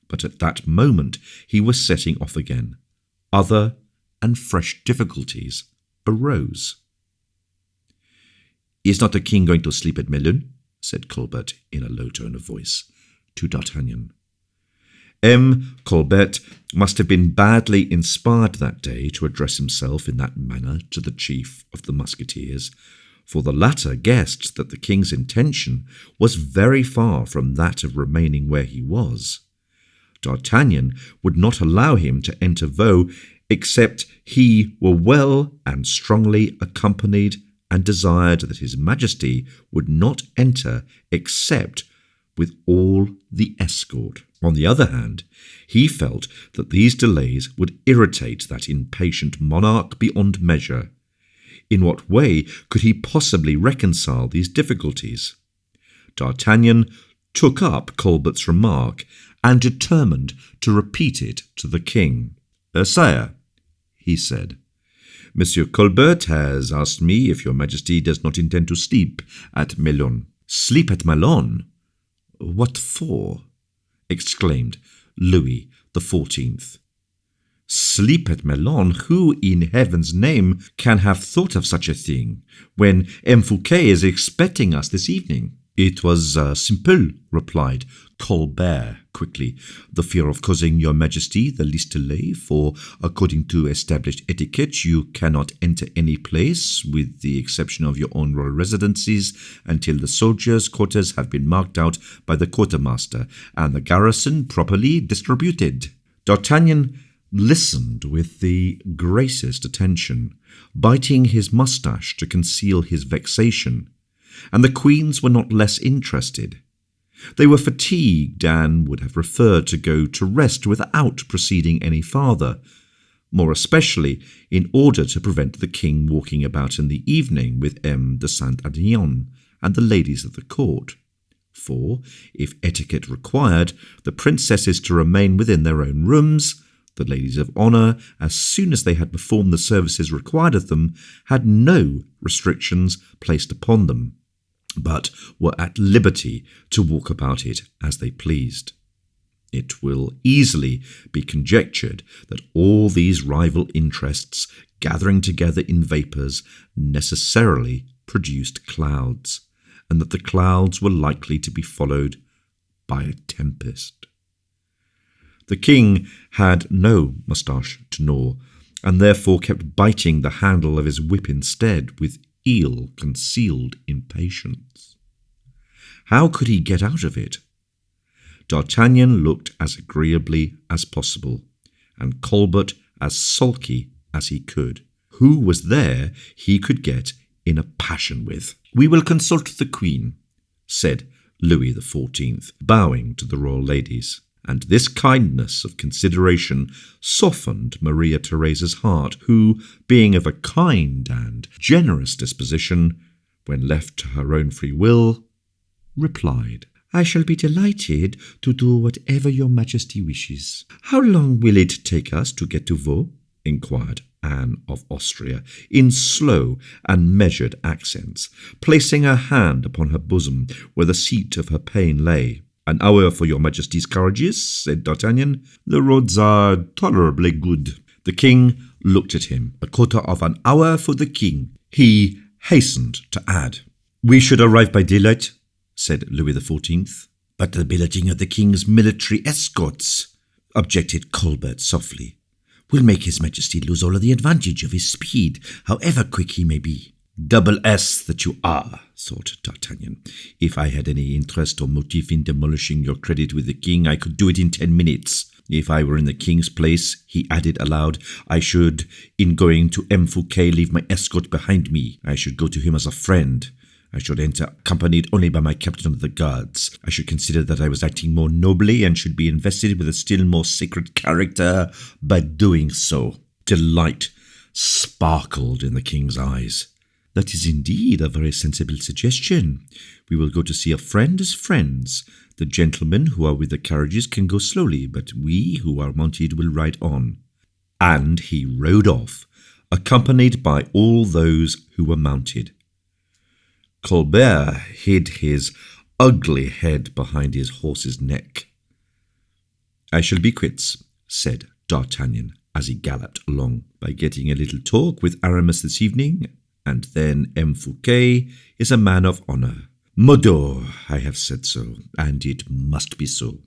But at that moment he was setting off again. Other and fresh difficulties arose. "Is not the king going to sleep at Melun?" said Colbert in a low tone of voice to D'Artagnan. M. Colbert must have been badly inspired that day to address himself in that manner to the chief of the musketeers, for the latter guessed that the king's intention was very far from that of remaining where he was. D'Artagnan would not allow him to enter Vaux except he were well and strongly accompanied, and desired that his majesty would not enter except with all the escort. On the other hand, he felt that these delays would irritate that impatient monarch beyond measure. In what way could he possibly reconcile these difficulties? D'Artagnan took up Colbert's remark and determined to repeat it to the king. "Sire," he said, "Monsieur Colbert has asked me if your majesty does not intend to sleep at Melun." "Sleep at Melun? What for?" exclaimed Louis XIV. "Sleep at Melun? Who in heaven's name can have thought of such a thing, when M. Fouquet is expecting us this evening?" "It was simple," replied Colbert quickly. "The fear of causing your majesty the least delay, for according to established etiquette you cannot enter any place, with the exception of your own royal residences, until the soldiers' quarters have been marked out by the quartermaster, and the garrison properly distributed." D'Artagnan listened with the greatest attention, biting his moustache to conceal his vexation, and the queens were not less interested. They were fatigued and would have preferred to go to rest without proceeding any farther, more especially in order to prevent the king walking about in the evening with M. de Saint-Aignan and the ladies of the court. For, if etiquette required the princesses to remain within their own rooms, the ladies of honour, as soon as they had performed the services required of them, had no restrictions placed upon them, but were at liberty to walk about it as they pleased. It will easily be conjectured that all these rival interests, gathering together in vapours, necessarily produced clouds, and that the clouds were likely to be followed by a tempest. The king had no moustache to gnaw, and therefore kept biting the handle of his whip instead, with ill-concealed impatience. How could he get out of it? D'Artagnan looked as agreeably as possible, and Colbert as sulky as he could. Who was there he could get in a passion with? "We will consult the Queen," said Louis XIV, bowing to the royal ladies. And this kindness of consideration softened Maria Theresa's heart, who, being of a kind and generous disposition, when left to her own free will, replied, "I shall be delighted to do whatever your Majesty wishes." "How long will it take us to get to Vaux?" inquired Anne of Austria, in slow and measured accents, placing her hand upon her bosom where the seat of her pain lay. "An hour for your Majesty's carriages," said D'Artagnan. "The roads are tolerably good." The king looked at him. "A quarter of an hour for the king," he hastened to add. "We should arrive by daylight," said Louis XIV. "But the billeting of the king's military escorts," objected Colbert softly, "will make his Majesty lose all of the advantage of his speed, however quick he may be." "Double S that you are," thought D'Artagnan. "If I had any interest or motive in demolishing your credit with the king, I could do it in 10 minutes. If I were in the king's place," he added aloud, "I should, in going to M. Fouquet, leave my escort behind me. I should go to him as a friend. I should enter accompanied only by my captain of the guards. I should consider that I was acting more nobly and should be invested with a still more sacred character by doing so." Delight sparkled in the king's eyes. "That is indeed a very sensible suggestion. We will go to see a friend as friends. The gentlemen who are with the carriages can go slowly, but we who are mounted will ride on." And he rode off, accompanied by all those who were mounted. Colbert hid his ugly head behind his horse's neck. "I shall be quits," said D'Artagnan as he galloped along, "by getting a little talk with Aramis this evening, and then M. Fouquet is a man of honour. Modo, I have said so, and it must be so."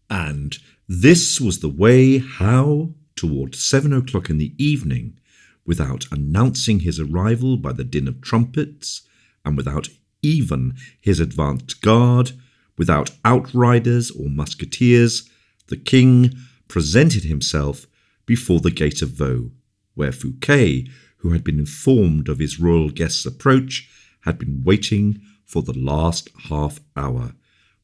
And this was the way how, toward 7 o'clock in the evening, without announcing his arrival by the din of trumpets, and without even his advanced guard, without outriders or musketeers, the king presented himself before the gate of Vaux, where Fouquet, who had been informed of his royal guest's approach, had been waiting for the last half hour,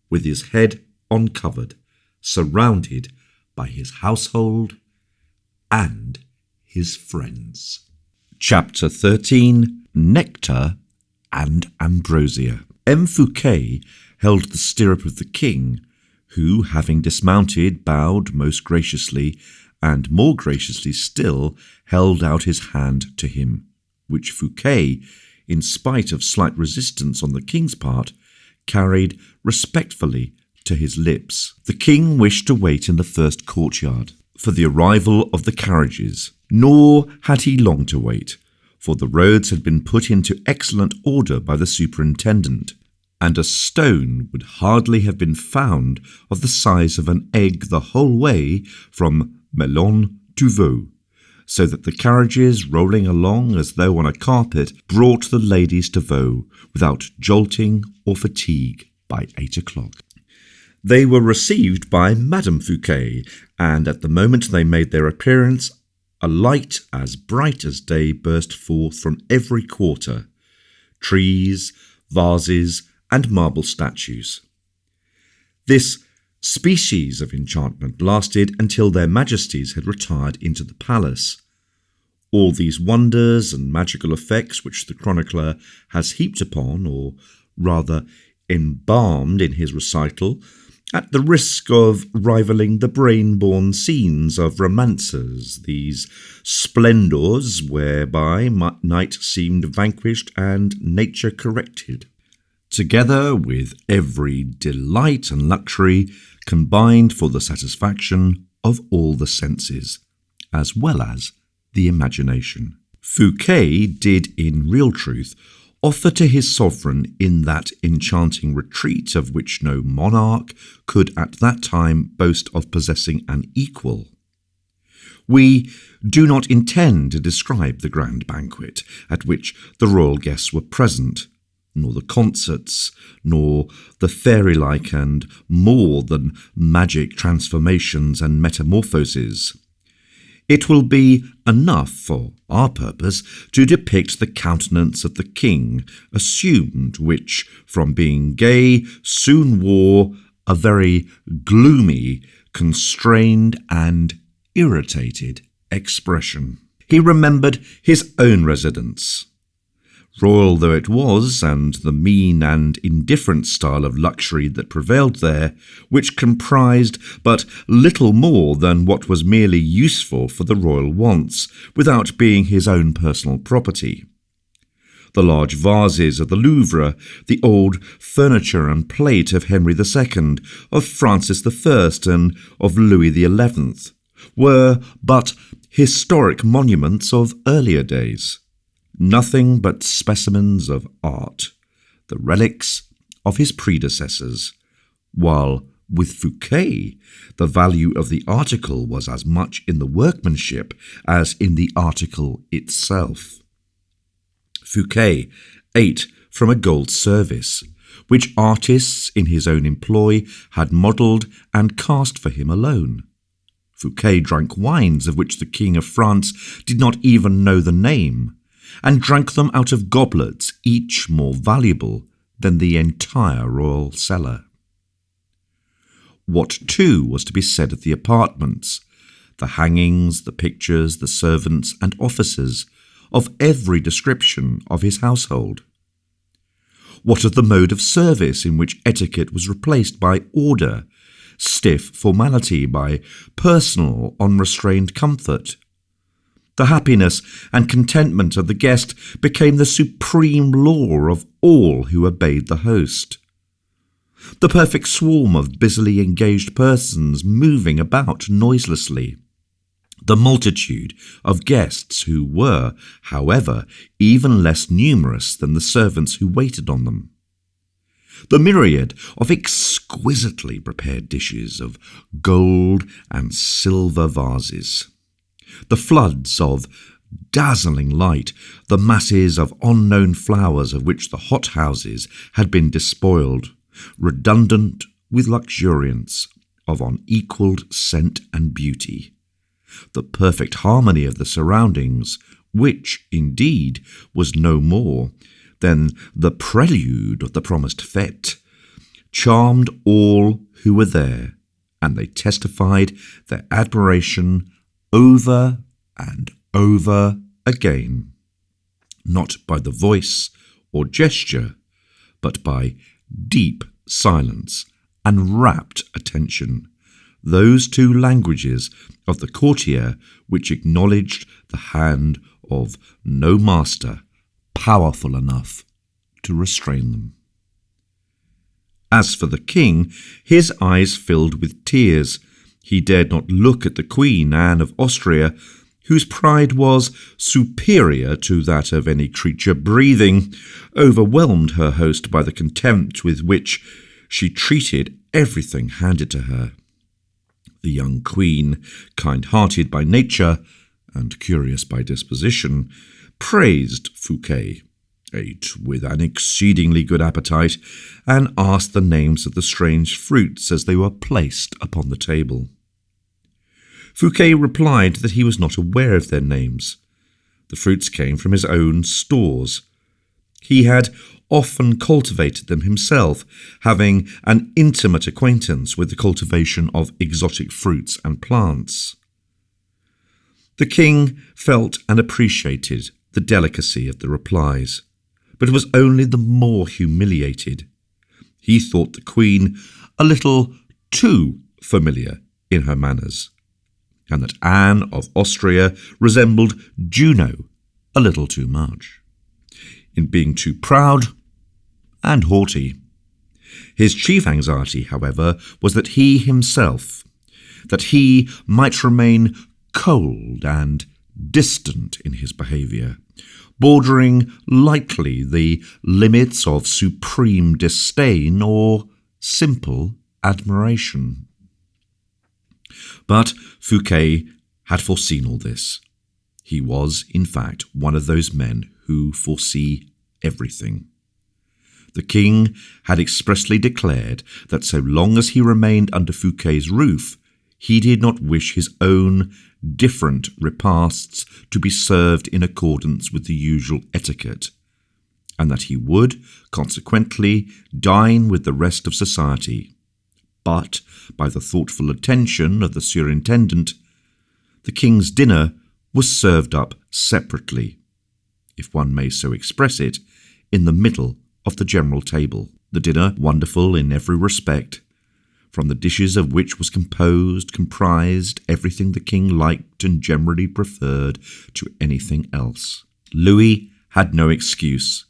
with his head uncovered, surrounded by his household and his friends. Chapter 13. Nectar and Ambrosia. M. Fouquet held the stirrup of the king, who, having dismounted, bowed most graciously, and more graciously still held out his hand to him, which Fouquet, in spite of slight resistance on the king's part, carried respectfully to his lips. The king wished to wait in the first courtyard for the arrival of the carriages, nor had he long to wait, for the roads had been put into excellent order by the superintendent, and a stone would hardly have been found of the size of an egg the whole way from Melun to Vaux, so that the carriages, rolling along as though on a carpet, brought the ladies to Vaux without jolting or fatigue by 8 o'clock. They were received by Madame Fouquet, and at the moment they made their appearance, a light as bright as day burst forth from every quarter: trees, vases, and marble statues. This species of enchantment lasted until their majesties had retired into the palace. All these wonders and magical effects which the chronicler has heaped upon, or rather embalmed in his recital, at the risk of rivaling the brain-born scenes of romancers, these splendours whereby night seemed vanquished and nature corrected, together with every delight and luxury, combined for the satisfaction of all the senses, as well as the imagination. Fouquet did in real truth offer to his sovereign in that enchanting retreat of which no monarch could at that time boast of possessing an equal. We do not intend to describe the grand banquet at which the royal guests were present, nor the concerts, nor the fairy-like and more than magic transformations and metamorphoses. It will be enough for our purpose to depict the countenance of the king assumed, which, from being gay, soon wore a very gloomy, constrained, and irritated expression. He remembered his own residence, royal though it was, and the mean and indifferent style of luxury that prevailed there, which comprised but little more than what was merely useful for the royal wants, without being his own personal property. The large vases of the Louvre, the old furniture and plate of Henry II, of Francis I, and of Louis XI, were but historic monuments of earlier days. Nothing but specimens of art, the relics of his predecessors, while with Fouquet the value of the article was as much in the workmanship as in the article itself. Fouquet ate from a gold service, which artists in his own employ had modelled and cast for him alone. Fouquet drank wines of which the King of France did not even know the name, and drank them out of goblets each more valuable than the entire royal cellar. What, too, was to be said of the apartments, the hangings, the pictures, the servants and officers of every description of his household? What of the mode of service in which etiquette was replaced by order, stiff formality by personal, unrestrained comfort? The happiness and contentment of the guest became the supreme law of all who obeyed the host. The perfect swarm of busily engaged persons moving about noiselessly. The multitude of guests who were, however, even less numerous than the servants who waited on them. The myriad of exquisitely prepared dishes of gold and silver vases. The floods of dazzling light, the masses of unknown flowers of which the hothouses had been despoiled, redundant with luxuriance, of unequalled scent and beauty. The perfect harmony of the surroundings, which, indeed, was no more than the prelude of the promised fête, charmed all who were there, and they testified their admiration over and over again, not by the voice or gesture, but by deep silence and rapt attention, those two languages of the courtier which acknowledged the hand of no master powerful enough to restrain them. As for the king, his eyes filled with tears. He dared not look at the Queen Anne of Austria, whose pride was superior to that of any creature breathing, overwhelmed her host by the contempt with which she treated everything handed to her. The young queen, kind-hearted by nature and curious by disposition, praised Fouquet, ate with an exceedingly good appetite, and asked the names of the strange fruits as they were placed upon the table. Fouquet replied that he was not aware of their names. The fruits came from his own stores. He had often cultivated them himself, having an intimate acquaintance with the cultivation of exotic fruits and plants. The king felt and appreciated the delicacy of the replies, but was only the more humiliated. He thought the queen a little too familiar in her manners, and that Anne of Austria resembled Juno a little too much, in being too proud and haughty. His chief anxiety, however, was that he himself, that he might remain cold and distant in his behaviour, bordering lightly the limits of supreme disdain or simple admiration. But Fouquet had foreseen all this. He was, in fact, one of those men who foresee everything. The king had expressly declared that so long as he remained under Fouquet's roof, he did not wish his own different repasts to be served in accordance with the usual etiquette, and that he would, consequently, dine with the rest of society. But, by the thoughtful attention of the surintendent, the king's dinner was served up separately, if one may so express it, in the middle of the general table. The dinner, wonderful in every respect, from the dishes of which was comprised everything the king liked and generally preferred to anything else. Louis had no excuse.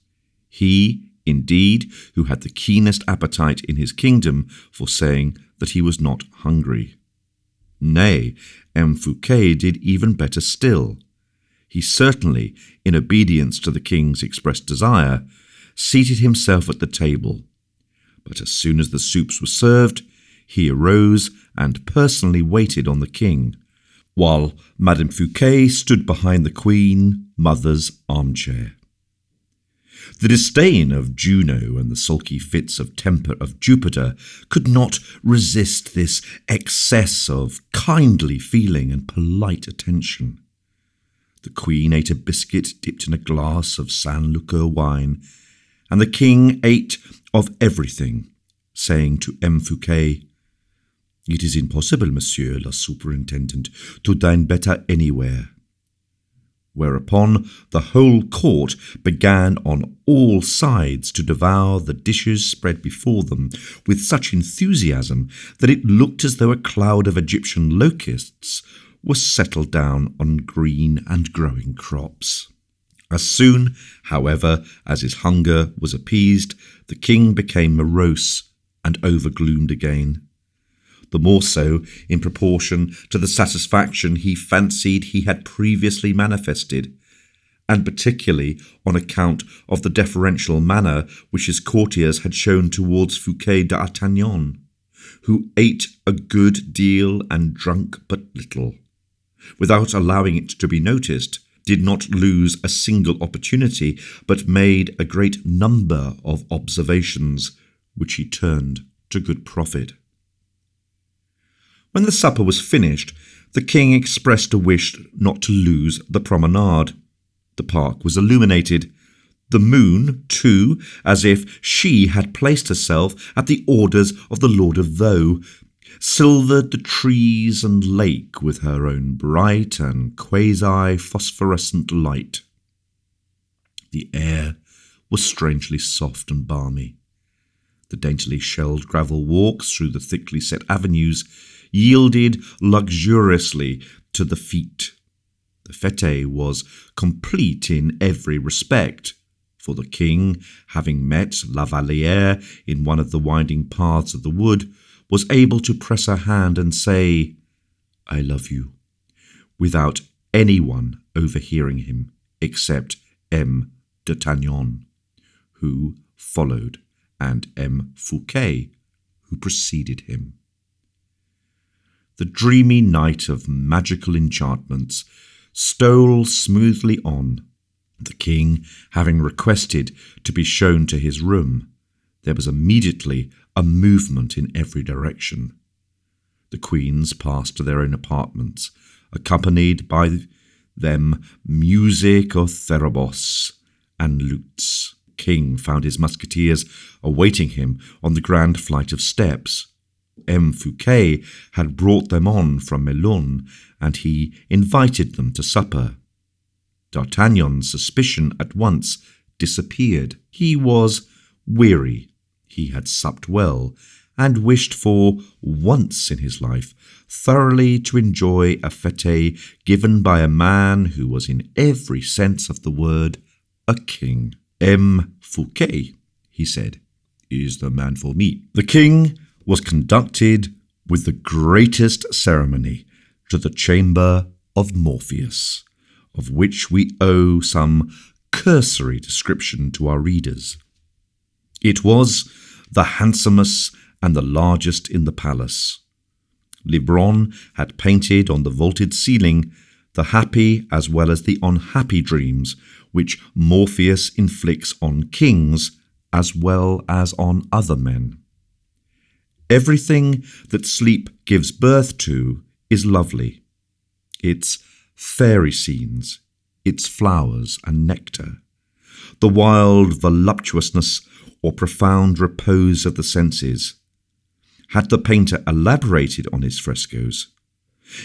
He, indeed, who had the keenest appetite in his kingdom for saying that he was not hungry. Nay, M. Fouquet did even better still. He certainly, in obedience to the king's expressed desire, seated himself at the table. But as soon as the soups were served, he arose and personally waited on the king, while Madame Fouquet stood behind the Queen Mother's armchair. The disdain of Juno and the sulky fits of temper of Jupiter could not resist this excess of kindly feeling and polite attention. The Queen ate a biscuit dipped in a glass of Saint-Lucar wine, and the king ate of everything, saying to M. Fouquet, "It is impossible, monsieur le superintendent, to dine better anywhere." Whereupon the whole court began on all sides to devour the dishes spread before them with such enthusiasm that it looked as though a cloud of Egyptian locusts was settled down on green and growing crops. As soon, however, as his hunger was appeased, the king became morose and overgloomed again. The more so in proportion to the satisfaction he fancied he had previously manifested, and particularly on account of the deferential manner which his courtiers had shown towards Fouquet d'Artagnan, who ate a good deal and drunk but little, without allowing it to be noticed, did not lose a single opportunity, but made a great number of observations, which he turned to good profit. When the supper was finished, the king expressed a wish not to lose the promenade. The park was illuminated. The moon, too, as if she had placed herself at the orders of the Lord of Vaux, silvered the trees and lake with her own bright and quasi-phosphorescent light. The air was strangely soft and balmy. The daintily shelled gravel walks through the thickly set avenues yielded luxuriously to the feet. The fete was complete in every respect, for the king, having met La Valliere in one of the winding paths of the wood, was able to press her hand and say, "I love you," without anyone overhearing him except M. d'Artagnan, who followed, and M. Fouquet, who preceded him. The dreamy night of magical enchantments stole smoothly on. The king having requested to be shown to his room, there was immediately a movement in every direction. The queens passed to their own apartments, accompanied by them music of therebos and lutes. The king found his musketeers awaiting him on the grand flight of steps. M. Fouquet had brought them on from Melun, and he invited them to supper. D'Artagnan's suspicion at once disappeared. He was weary. He had supped well, and wished for once in his life thoroughly to enjoy a fete given by a man who was in every sense of the word a king. M. Fouquet, he said, is the man for me. The king was conducted with the greatest ceremony to the chamber of Morpheus, of which we owe some cursory description to our readers. It was the handsomest and the largest in the palace. Lebrun had painted on the vaulted ceiling the happy as well as the unhappy dreams which Morpheus inflicts on kings as well as on other men. Everything that sleep gives birth to is lovely. Its fairy scenes, its flowers and nectar, the wild voluptuousness or profound repose of the senses. Had the painter elaborated on his frescoes,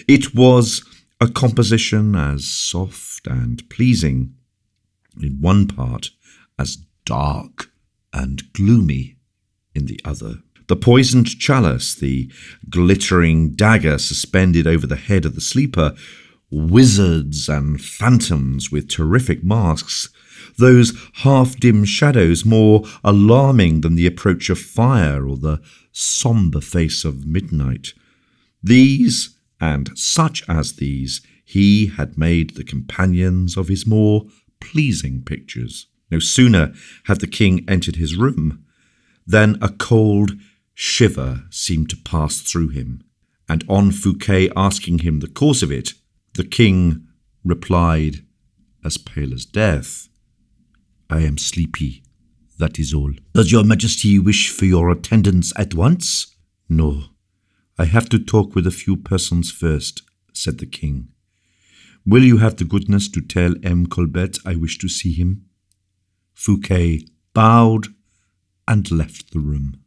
it was a composition as soft and pleasing, in one part as dark and gloomy in the other. The poisoned chalice, the glittering dagger suspended over the head of the sleeper, wizards and phantoms with terrific masks, those half-dim shadows more alarming than the approach of fire or the sombre face of midnight. These, and such as these, he had made the companions of his more pleasing pictures. No sooner had the king entered his room than a cold shiver seemed to pass through him, and on Fouquet asking him the cause of it, the king replied, as pale as death, "I am sleepy, that is all." "Does your majesty wish for your attendance at once?" "No, I have to talk with a few persons first," said the king. "Will you have the goodness to tell M. Colbert I wish to see him?" Fouquet bowed and left the room.